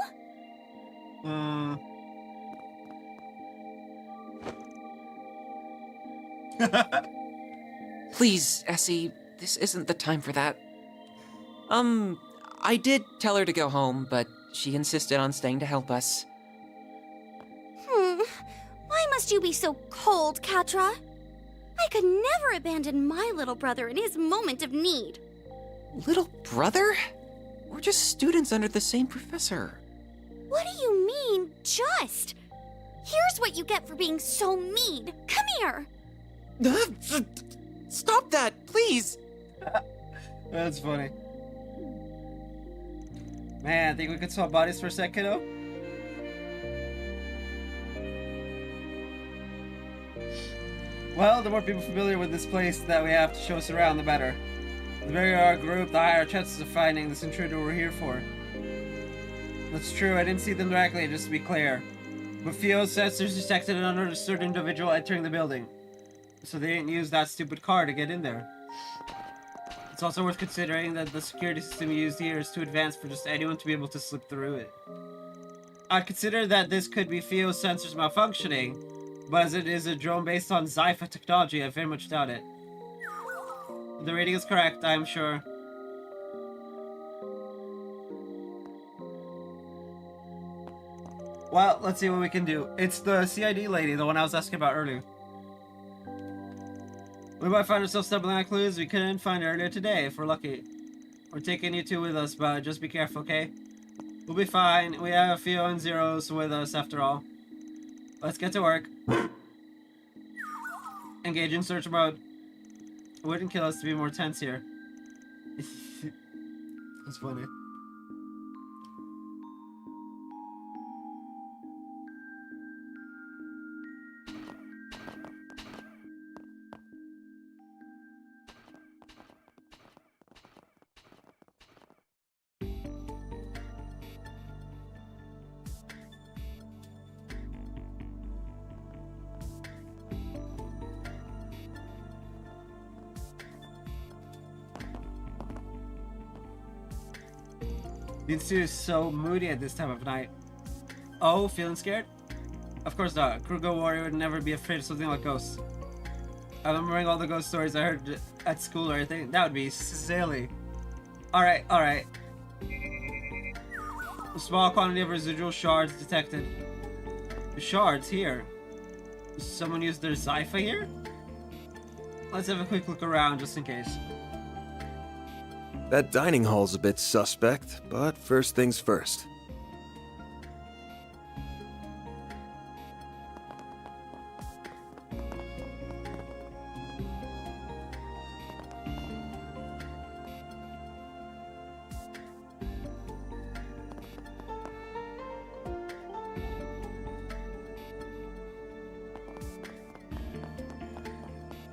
Please, Essie, this isn't the time for that. I did tell her to go home, but she insisted on staying to help us. Why must you be so cold, Katra? I could never abandon my little brother in his moment of need. Little brother? We're just students under the same professor. What do you mean, just? Here's what you get for being so mean. Come here. Stop that, please. That's funny. Man, think we could swap bodies for a sec, kiddo? Well, the more people familiar with this place that we have to show us around, the better. The bigger our group, the higher our chances of finding this intruder we're here for. That's true, I didn't see them directly, just to be clear. But Fio's sensors detected an unregistered individual entering the building. So they didn't use that stupid car to get in there. It's also worth considering that the security system used here is too advanced for just anyone to be able to slip through it. I'd consider that this could be Fio's sensors malfunctioning, but as it is a drone based on Zypha technology, I very much doubt it. The rating is correct, I am sure. Well, let's see what we can do. It's the CID lady, the one I was asking about earlier. We might find ourselves stumbling on clues we couldn't find earlier today, if we're lucky. We're taking you two with us, but just be careful, okay? We'll be fine. We have Fio and Zeros with us, after all. Let's get to work. Engage in search mode. It wouldn't kill us to be more tense here. That's funny. The Institute is so moody at this time of night. Oh, feeling scared? Of course not. Kruger Warrior would never be afraid of something like ghosts. I'm remembering all the ghost stories I heard at school or anything. That would be silly. Alright, alright. A small quantity of residual shards detected. The shards here. Someone used their Zypha here? Let's have a quick look around just in case. That dining hall's a bit suspect, but first things first.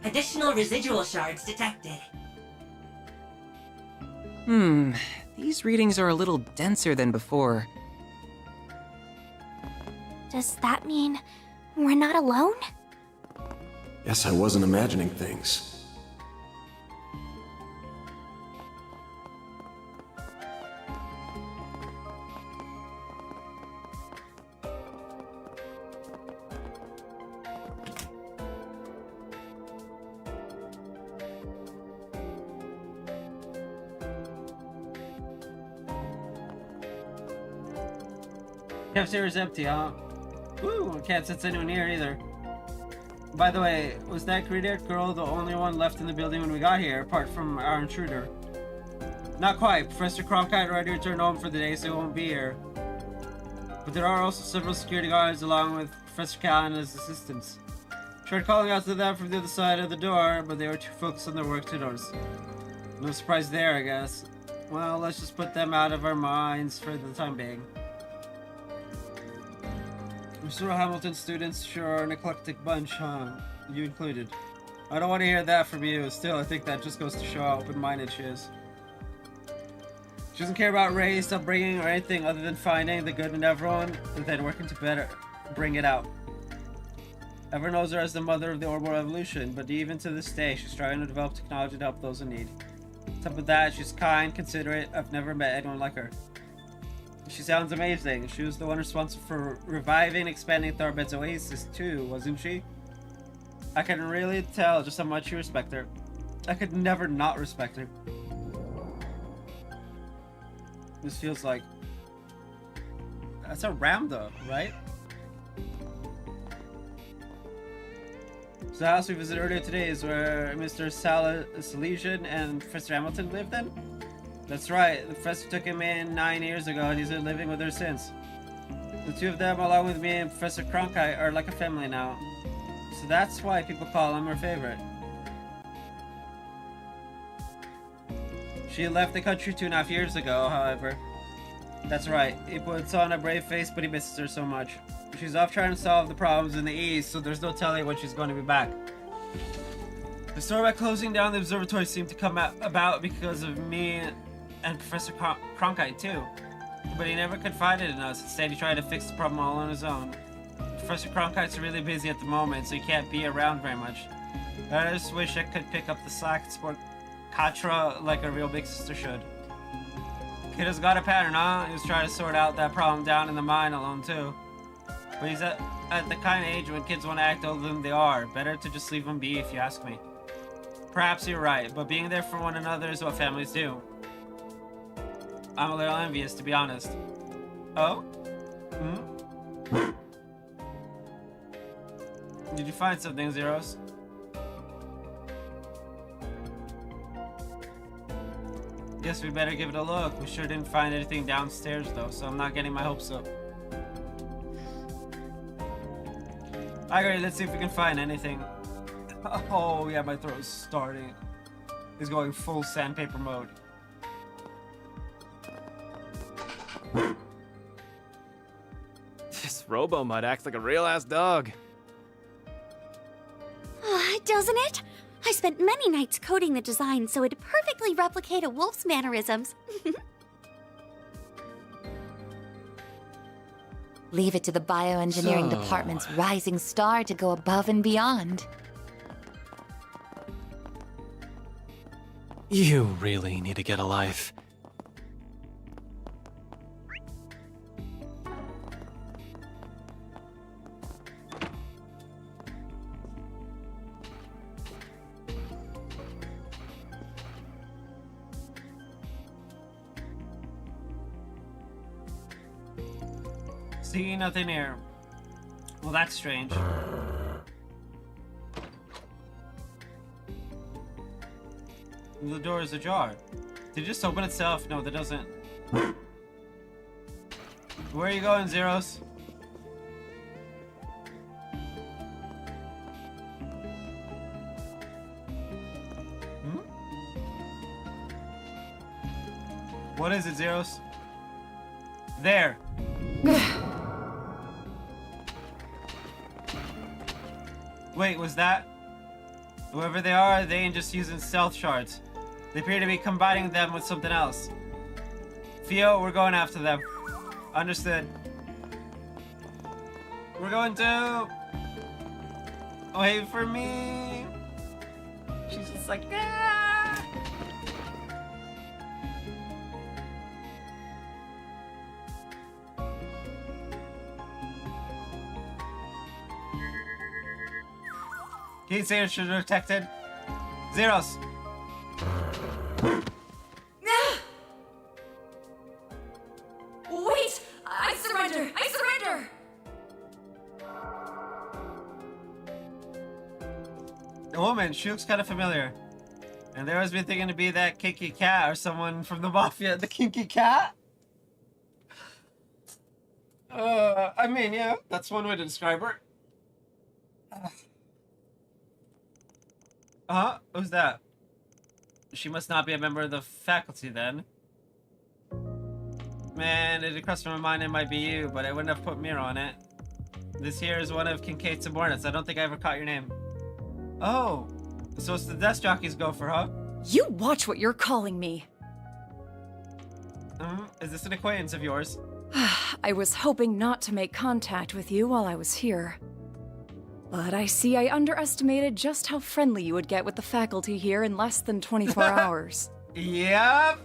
Additional residual shards detected. These readings are a little denser than before. Does that mean we're not alone? Guess I wasn't imagining things. Cafeteria's empty, huh? Ooh, can't sit anyone here either. By the way, was that green-haired girl the only one left in the building when we got here, apart from our intruder? Not quite. Professor Cronkite already returned home for the day, so he won't be here. But there are also several security guards along with Professor Cal and his assistants. Tried calling out to them from the other side of the door, but they were too focused on their work to notice. No surprise there, I guess. Well, let's just put them out of our minds for the time being. Mr. Hamilton students sure are an eclectic bunch, huh? You included. I don't want to hear that from you. Still, I think that just goes to show how open-minded she is. She doesn't care about race, upbringing, or anything other than finding the good in everyone and then working to better bring it out. Everyone knows her as the mother of the orbital revolution, but even to this day, she's trying to develop technology to help those in need. On top of that, she's kind, considerate. I've never met anyone like her. She sounds amazing. She was the one responsible for reviving and expanding Tharbed's Oasis too, wasn't she? I can really tell just how much you respect her. I could never not respect her. This feels like... That's a Ramda, right? So the house we visited earlier today is where Mr. Salesian and Professor Hamilton lived then? That's right, the professor took him in 9 years ago and he's been living with her since. The two of them, along with me and Professor Cronkite, are like a family now. So that's why people call him her favorite. She left the country 2.5 years ago, however. That's right, he puts on a brave face, but he misses her so much. She's off trying to solve the problems in the East, so there's no telling when she's going to be back. The story about closing down the observatory seemed to come about because of me and Professor Cronkite too. But he never confided in us. Instead, he tried to fix the problem all on his own. Professor Cronkite's really busy at the moment, so he can't be around very much. I just wish I could pick up the slack and support Katra like a real big sister should. Kid has got a pattern, huh? He was trying to sort out that problem down in the mine alone too. But he's at the kind of age when kids want to act older than they are. Better to just leave him be if you ask me. Perhaps you're right, but being there for one another is what families do. I'm a little envious, to be honest. Oh? Hmm? Did you find something, Zeros? Guess we better give it a look. We sure didn't find anything downstairs, though, so I'm not getting my hopes up. Alright, let's see if we can find anything. Oh, yeah, my throat's starting. He's going full sandpaper mode. This Robo-Mud acts like a real-ass dog. Doesn't it? I spent many nights coding the design so it'd perfectly replicate a wolf's mannerisms. Leave it to the bioengineering department's rising star to go above and beyond. You really need to get a life. See, nothing here. Well, that's strange. The door is ajar. Did it just open itself? No, that doesn't. Where are you going, Zeros? Hmm? What is it, Zeros? There. Wait, was that? Whoever they are, they ain't just using stealth shards. They appear to be combining them with something else. Theo, we're going after them. Understood. We're going to... Wait for me. She's just like, ah! Key signature detected. Zeros. Wait! I surrender! I surrender! A woman. She looks kind of familiar. And there has been thinking to be that kinky cat or someone from the mafia. The kinky cat? I mean, yeah, that's one way to describe her. Who's that? She must not be a member of the faculty then. Man, it crossed my mind it might be you, but I wouldn't have put mirror on it. This here is one of Kincaid's subordinates. I don't think I ever caught your name. Oh, so it's the desk jockey's gopher, huh? You watch what you're calling me. Is this an acquaintance of yours? I was hoping not to make contact with you while I was here. But I see I underestimated just how friendly you would get with the faculty here in less than 24 hours. Yep.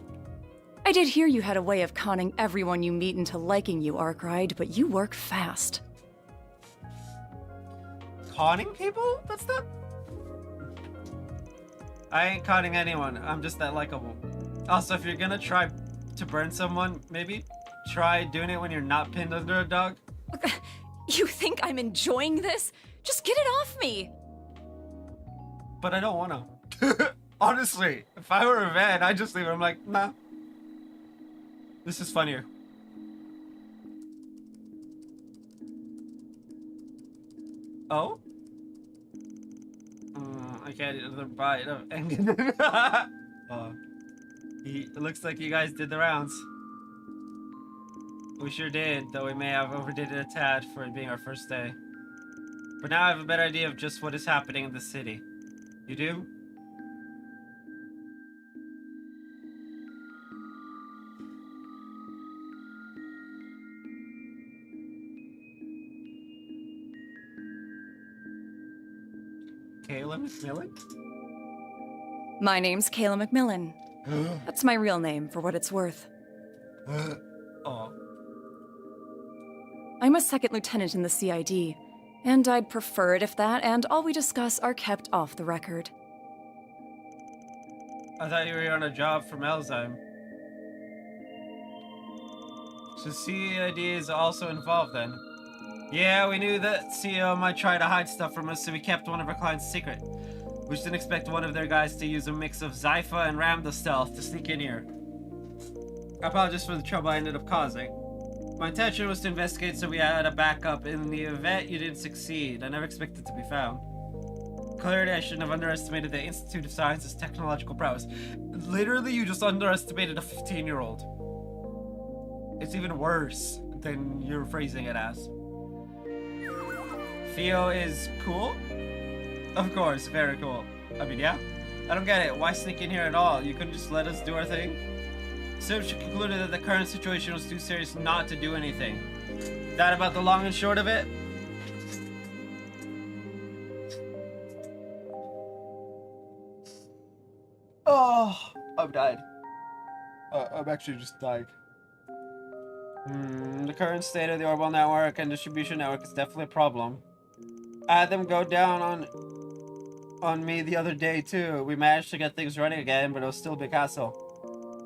I did hear you had a way of conning everyone you meet into liking you, Arkwright, but you work fast. Conning people? That's not... I ain't conning anyone. I'm just that likable. Also, if you're gonna try to burn someone, maybe try doing it when you're not pinned under a dog. You think I'm enjoying this? Just get it off me! But I don't wanna. Honestly, if I were a man, I'd just leave it. I'm like, nah. This is funnier. Oh? I can't eat another bite of it looks like you guys did the rounds. We sure did, though we may have overdid it a tad for it being our first day. But now I have a better idea of just what is happening in the city. You do? Kayla McMillan? My name's Kayla McMillan. That's my real name, for what it's worth. Oh. I'm a second lieutenant in the CID, and I'd prefer it if that and all we discuss are kept off the record. I thought you were on a job from Elzheim. So CID is also involved then? Yeah, we knew that CEO might try to hide stuff from us, so we kept one of our clients secret. We just didn't expect one of their guys to use a mix of Zypha and Ramda stealth to sneak in here. I apologize for the trouble I ended up causing. My intention was to investigate so we had a backup in the event you didn't succeed. I never expected to be found. Clearly, I shouldn't have underestimated the Institute of Science's technological prowess. Literally, you just underestimated a 15-year-old. It's even worse than you're phrasing it as. Theo is cool? Of course, very cool. I mean, yeah. I don't get it. Why sneak in here at all? You couldn't just let us do our thing? So she concluded that the current situation was too serious not to do anything. That about the long and short of it? Oh, I'm died. I'm actually just dying. The current state of the orbital network and distribution network is definitely a problem. I had them go down on me the other day too. We managed to get things running again, but it was still a big hassle.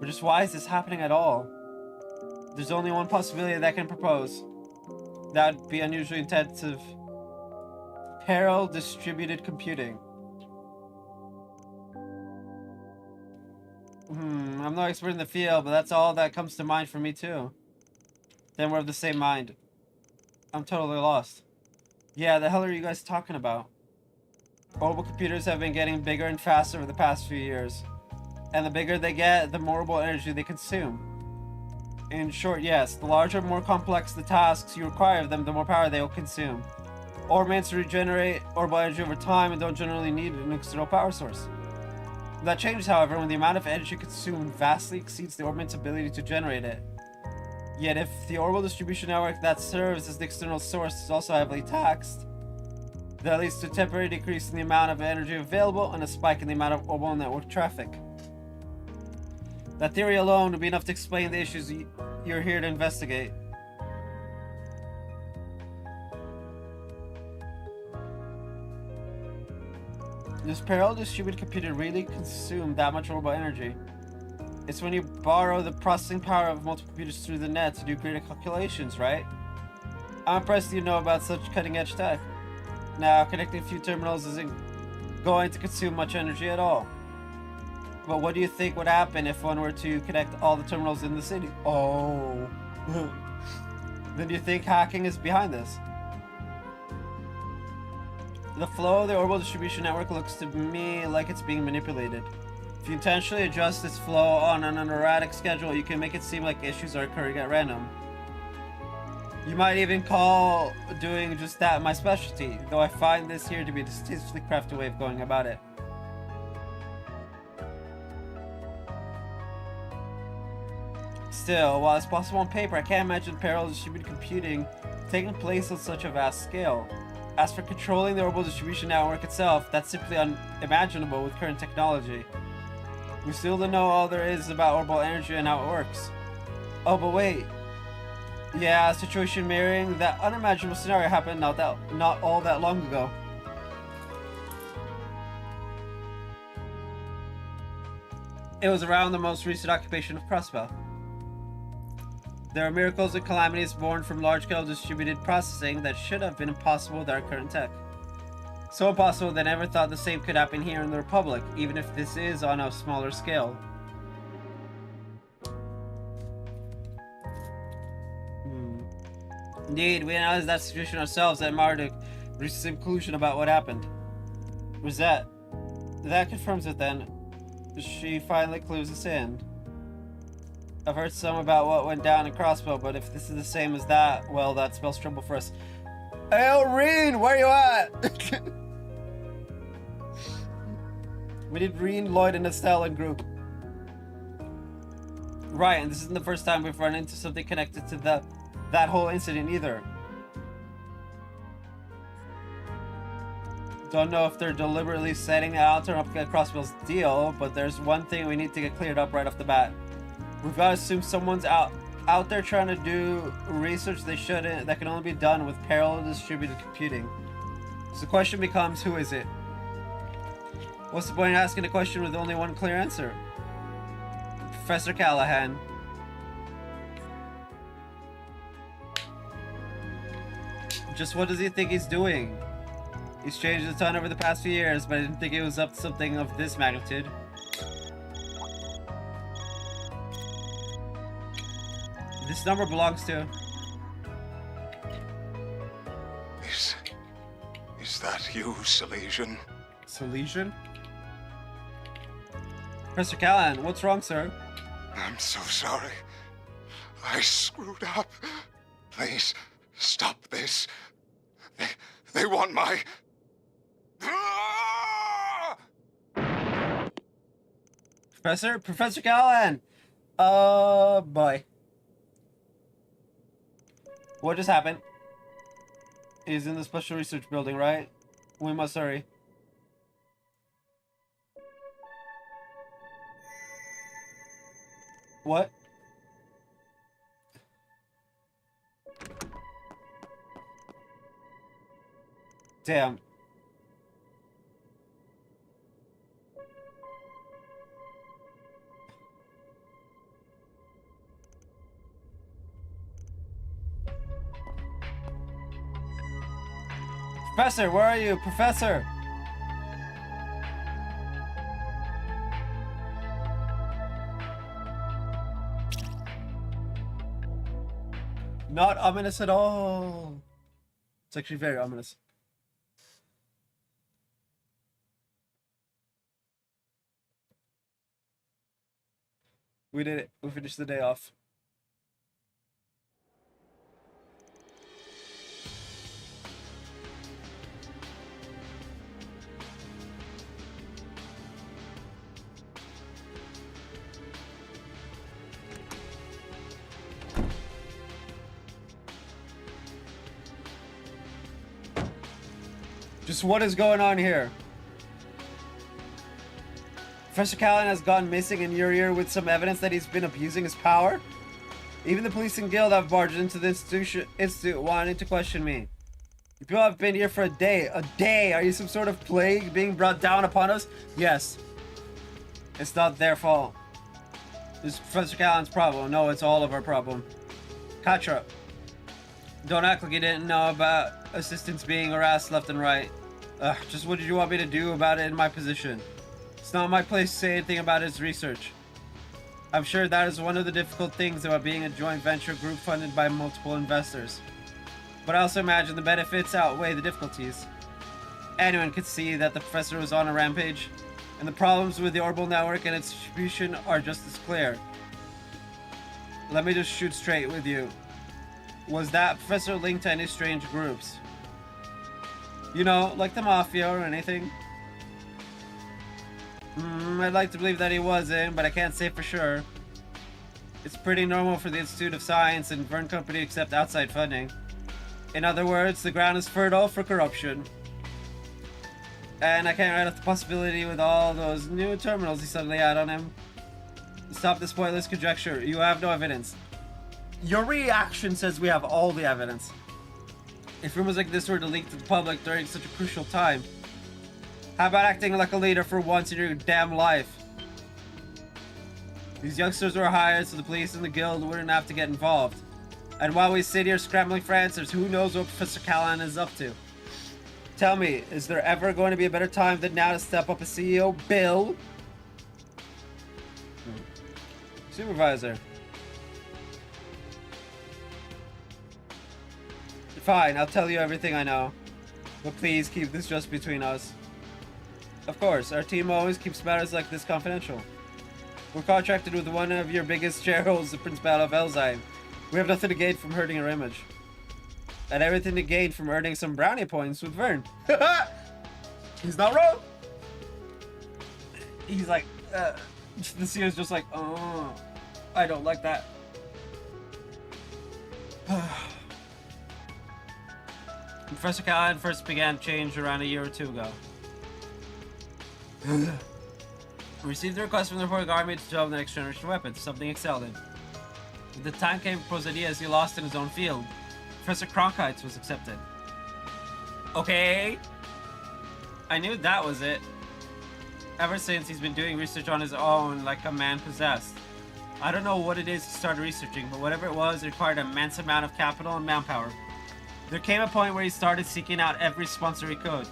But just why is this happening at all? There's only one possibility that I can propose. That would be unusually intensive. Parallel distributed computing. I'm no expert in the field, but that's all that comes to mind for me too. Then we're of the same mind. I'm totally lost. Yeah, the hell are you guys talking about? Orbital computers have been getting bigger and faster over the past few years. And the bigger they get, the more orbital energy they consume. In short, yes, the larger and more complex the tasks you require of them, the more power they will consume. Orbits regenerate orbital energy over time and don't generally need an external power source. That changes, however, when the amount of energy consumed vastly exceeds the orbit's ability to generate it. Yet if the orbital distribution network that serves as the external source is also heavily taxed, that leads to a temporary decrease in the amount of energy available and a spike in the amount of orbital network traffic. That theory alone would be enough to explain the issues you're here to investigate. Does parallel distributed computer really consume that much orbital energy? It's when you borrow the processing power of multiple computers through the net to do greater calculations, right? I'm impressed you know about such cutting-edge tech. Now, connecting a few terminals isn't going to consume much energy at all. But what do you think would happen if one were to connect all the terminals in the city? Oh. Then do you think hacking is behind this? The flow of the orbital distribution network looks to me like it's being manipulated. If you intentionally adjust its flow on an erratic schedule, you can make it seem like issues are occurring at random. You might even call doing just that my specialty, though I find this here to be a distastefully crafty way of going about it. Still, while it's possible on paper, I can't imagine parallel distributed computing taking place on such a vast scale. As for controlling the orbital distribution network itself, that's simply unimaginable with current technology. We still don't know all there is about orbital energy and how it works. Oh, but wait. Yeah, a situation mirroring that unimaginable scenario happened not all that long ago. It was around the most recent occupation of Prospell. There are miracles and calamities born from large-scale distributed processing that should have been impossible with our current tech. So impossible that I never thought the same could happen here in the Republic, even if this is on a smaller scale. Indeed, we analyzed that situation ourselves at Marduk, reached the same conclusion about what happened. Rosette. That confirms it then. She finally clues us in. I've heard some about what went down in Crossbow, but if this is the same as that, well, that spells trouble for us. Hey, Reen, where you at? We need Reen, Lloyd, and Estelle in group. Right, and this isn't the first time we've run into something connected to that whole incident either. Don't know if they're deliberately setting out to replicate Crossbow's deal, but there's one thing we need to get cleared up right off the bat. We've got to assume someone's out there trying to do research they shouldn't, that can only be done with parallel distributed computing. So the question becomes, who is it? What's the point in asking a question with only one clear answer? Professor Callahan. Just what does he think he's doing? He's changed a ton over the past few years, but I didn't think he was up to something of this magnitude. This number belongs to... Is that you, Silesian? Silesian? Professor Callahan, what's wrong, sir? I'm so sorry. I screwed up. Please, stop this. They want my... Professor Callahan! Boy. What just happened? He's in the special research building, right? We must hurry. What? Damn. Professor, where are you? Professor! Not ominous at all. It's actually very ominous. We did it. We finished the day off. Just what is going on here? Professor Callahan has gone missing and you're here with some evidence that he's been abusing his power? Even the police and guild have barged into the institute wanting to question me. You people have been here for a day. A day! Are you some sort of plague being brought down upon us? Yes. It's not their fault. It's Professor Callahan's problem. No, it's all of our problem. Katra, don't act like you didn't know about assistants being harassed left and right. Just what did you want me to do about it in my position? It's not my place to say anything about his research. I'm sure that is one of the difficult things about being a joint venture group funded by multiple investors. But I also imagine the benefits outweigh the difficulties. Anyone could see that the professor was on a rampage, and the problems with the orbital network and its distribution are just as clear. Let me just shoot straight with you. Was that professor linked to any strange groups? You know, like the Mafia or anything? I'd like to believe that he wasn't, but I can't say for sure. It's pretty normal for the Institute of Science and Vern Company to accept outside funding. In other words, the ground is fertile for corruption. And I can't write off the possibility with all those new terminals he suddenly had on him. Stop this pointless conjecture. You have no evidence. Your reaction says we have all the evidence. If rumors like this were to leak to the public during such a crucial time, how about acting like a leader for once in your damn life? These youngsters were hired so the police and the guild wouldn't have to get involved. And while we sit here scrambling for answers, who knows what Professor Callahan is up to? Tell me, is there ever going to be a better time than now to step up as CEO, Bill? Supervisor. Fine, I'll tell you everything I know. But please keep this just between us. Of course, our team always keeps matters like this confidential. We're contracted with one of your biggest shareholders, the Principality of Elzheim. We have nothing to gain from hurting her image. And everything to gain from earning some brownie points with Vern. He's not wrong! He's like, the CEO's just like, oh, I don't like that. Professor Callahan first began change around a year or two ago. We received a request from the Republic Army to develop the next generation weapon, something excelled in. When the time came for propose ideas he lost in his own field, Professor Cronkite's was accepted. Okay. I knew that was it. Ever since, he's been doing research on his own like a man possessed. I don't know what it is he started researching, but whatever it was, it required an immense amount of capital and manpower. There came a point where he started seeking out every sponsor he could.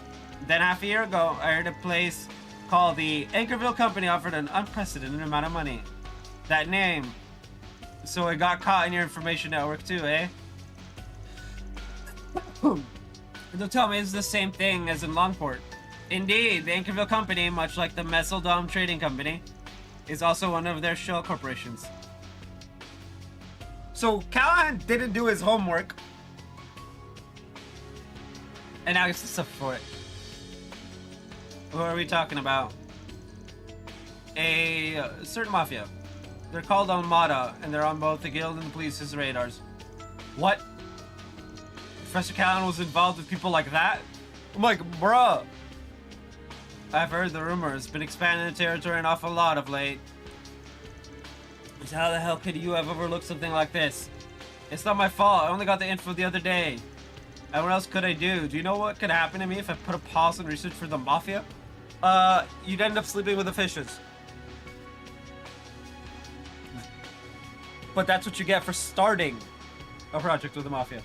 Then half a year ago, I heard a place called the Anchorville Company offered an unprecedented amount of money. That name. So it got caught in your information network too, eh? Don't tell me it's the same thing as in Longport. Indeed, the Anchorville Company, much like the Messeldom Trading Company, is also one of their shell corporations. So Callahan didn't do his homework. And now he's to suffer for it. What are we talking about? A certain mafia. They're called Armada, and they're on both the guild and the police's radars. What? Professor Callahan was involved with people like that? I'm like, bruh. I've heard the rumors. Been expanding the territory an awful lot of late. So how the hell could you have overlooked something like this? It's not my fault. I only got the info the other day. And what else could I do? Do you know what could happen to me if I put a pause on research for the Mafia? You'd end up sleeping with the fishes. But that's what you get for starting a project with the Mafia.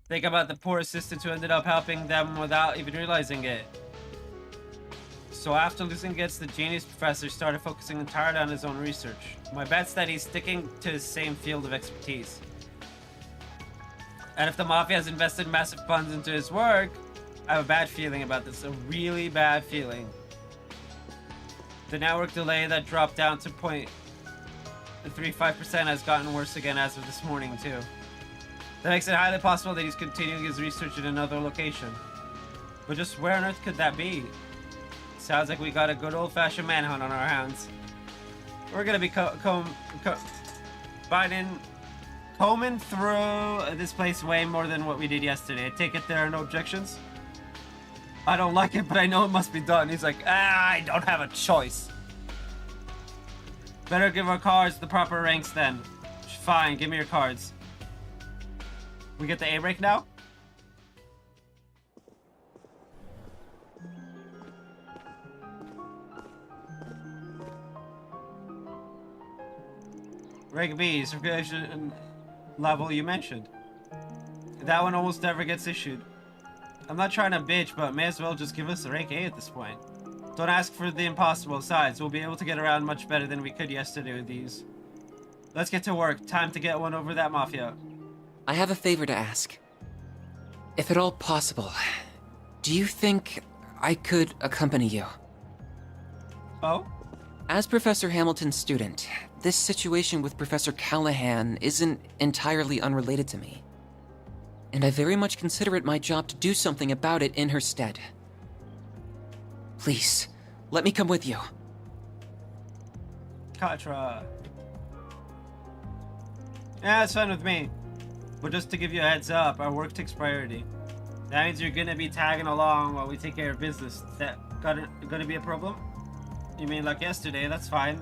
Think about the poor assistants who ended up helping them without even realizing it. So after losing against the genius professor, he started focusing entirely on his own research. My bet's that he's sticking to his same field of expertise. And if the Mafia has invested massive funds into his work, I have a bad feeling about this, a really bad feeling. The network delay that dropped down to 0.35% has gotten worse again as of this morning too. That makes it highly possible that he's continuing his research in another location. But just where on earth could that be? Sounds like we got a good old-fashioned manhunt on our hands. We're gonna be combing through this place way more than what we did yesterday. I take it there are no objections? I don't like it, but I know it must be done. He's like, I don't have a choice. Better give our cards the proper ranks then. Fine, give me your cards. We get the Daybreak now? Rank B, certification level you mentioned. That one almost never gets issued. I'm not trying to bitch, but may as well just give us a rank A at this point. Don't ask for the impossible. Besides, we'll be able to get around much better than we could yesterday with these. Let's get to work. Time to get one over that mafia. I have a favor to ask. If at all possible, do you think I could accompany you? Oh? As Professor Hamilton's student, this situation with Professor Callahan isn't entirely unrelated to me. And I very much consider it my job to do something about it in her stead. Please, let me come with you. Katra. Yeah, it's fine with me. But just to give you a heads up, our work takes priority. That means you're gonna be tagging along while we take care of business. Is that gonna be a problem? You mean like yesterday? That's fine.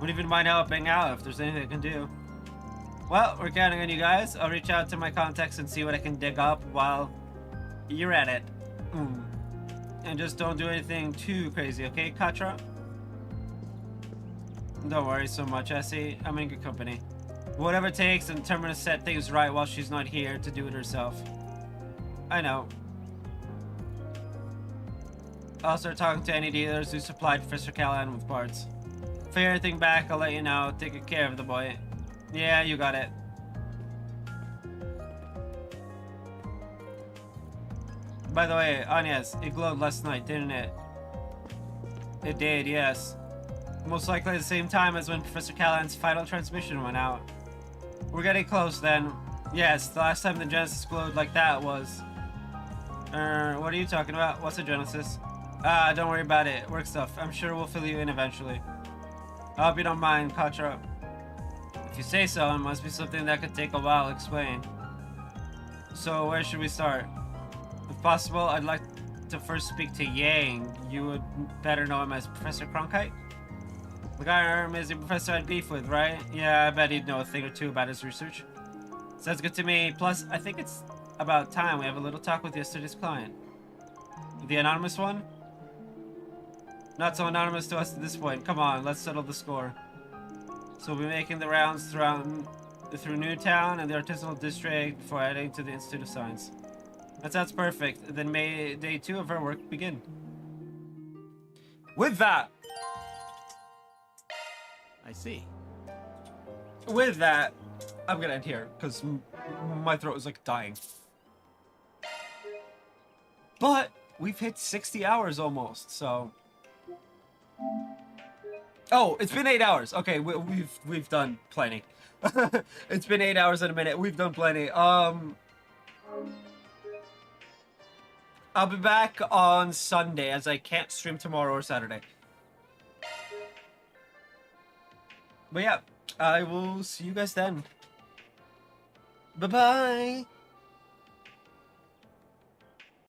Wouldn't even mind helping out if there's anything I can do. Well, we're counting on you guys. I'll reach out to my contacts and see what I can dig up while you're at it. And just don't do anything too crazy, okay, Katra? Don't worry so much, Essie. I'm in good company. Whatever it takes, and determined to set things right while she's not here to do it herself. I know. I'll start talking to any dealers who supplied Professor Callahan with parts. If I hear anything back, I'll let you know. Take good care of the boy. Yeah, you got it. By the way, Agnes, it glowed last night, didn't it? It did, yes. Most likely at the same time as when Professor Callahan's final transmission went out. We're getting close then. Yes, the last time the Genesis glowed like that was... what are you talking about? What's a Genesis? Don't worry about it. Work stuff. I'm sure we'll fill you in eventually. I hope you don't mind, Katra. If you say so, it must be something that could take a while to explain. So, where should we start? If possible, I'd like to first speak to Yang. You would better know him as Professor Cronkite? The guy our amazing professor had beef with, right? Yeah, I bet he'd know a thing or two about his research. Sounds good to me. Plus, I think it's about time we have a little talk with yesterday's client. The anonymous one? Not so anonymous to us at this point. Come on, let's settle the score. So we'll be making the rounds through Newtown and the Artisanal District before heading to the Institute of Science. That sounds perfect. Then may day 2 of our work begin. With that... I see. With that, I'm gonna end here, because my throat is like dying. But we've hit 60 hours almost, so... Oh, it's been 8 hours. Okay, we've done plenty. It's been 8 hours and a minute. We've done plenty. I'll be back on Sunday, as I can't stream tomorrow or Saturday. But yeah, I will see you guys then. Bye-bye!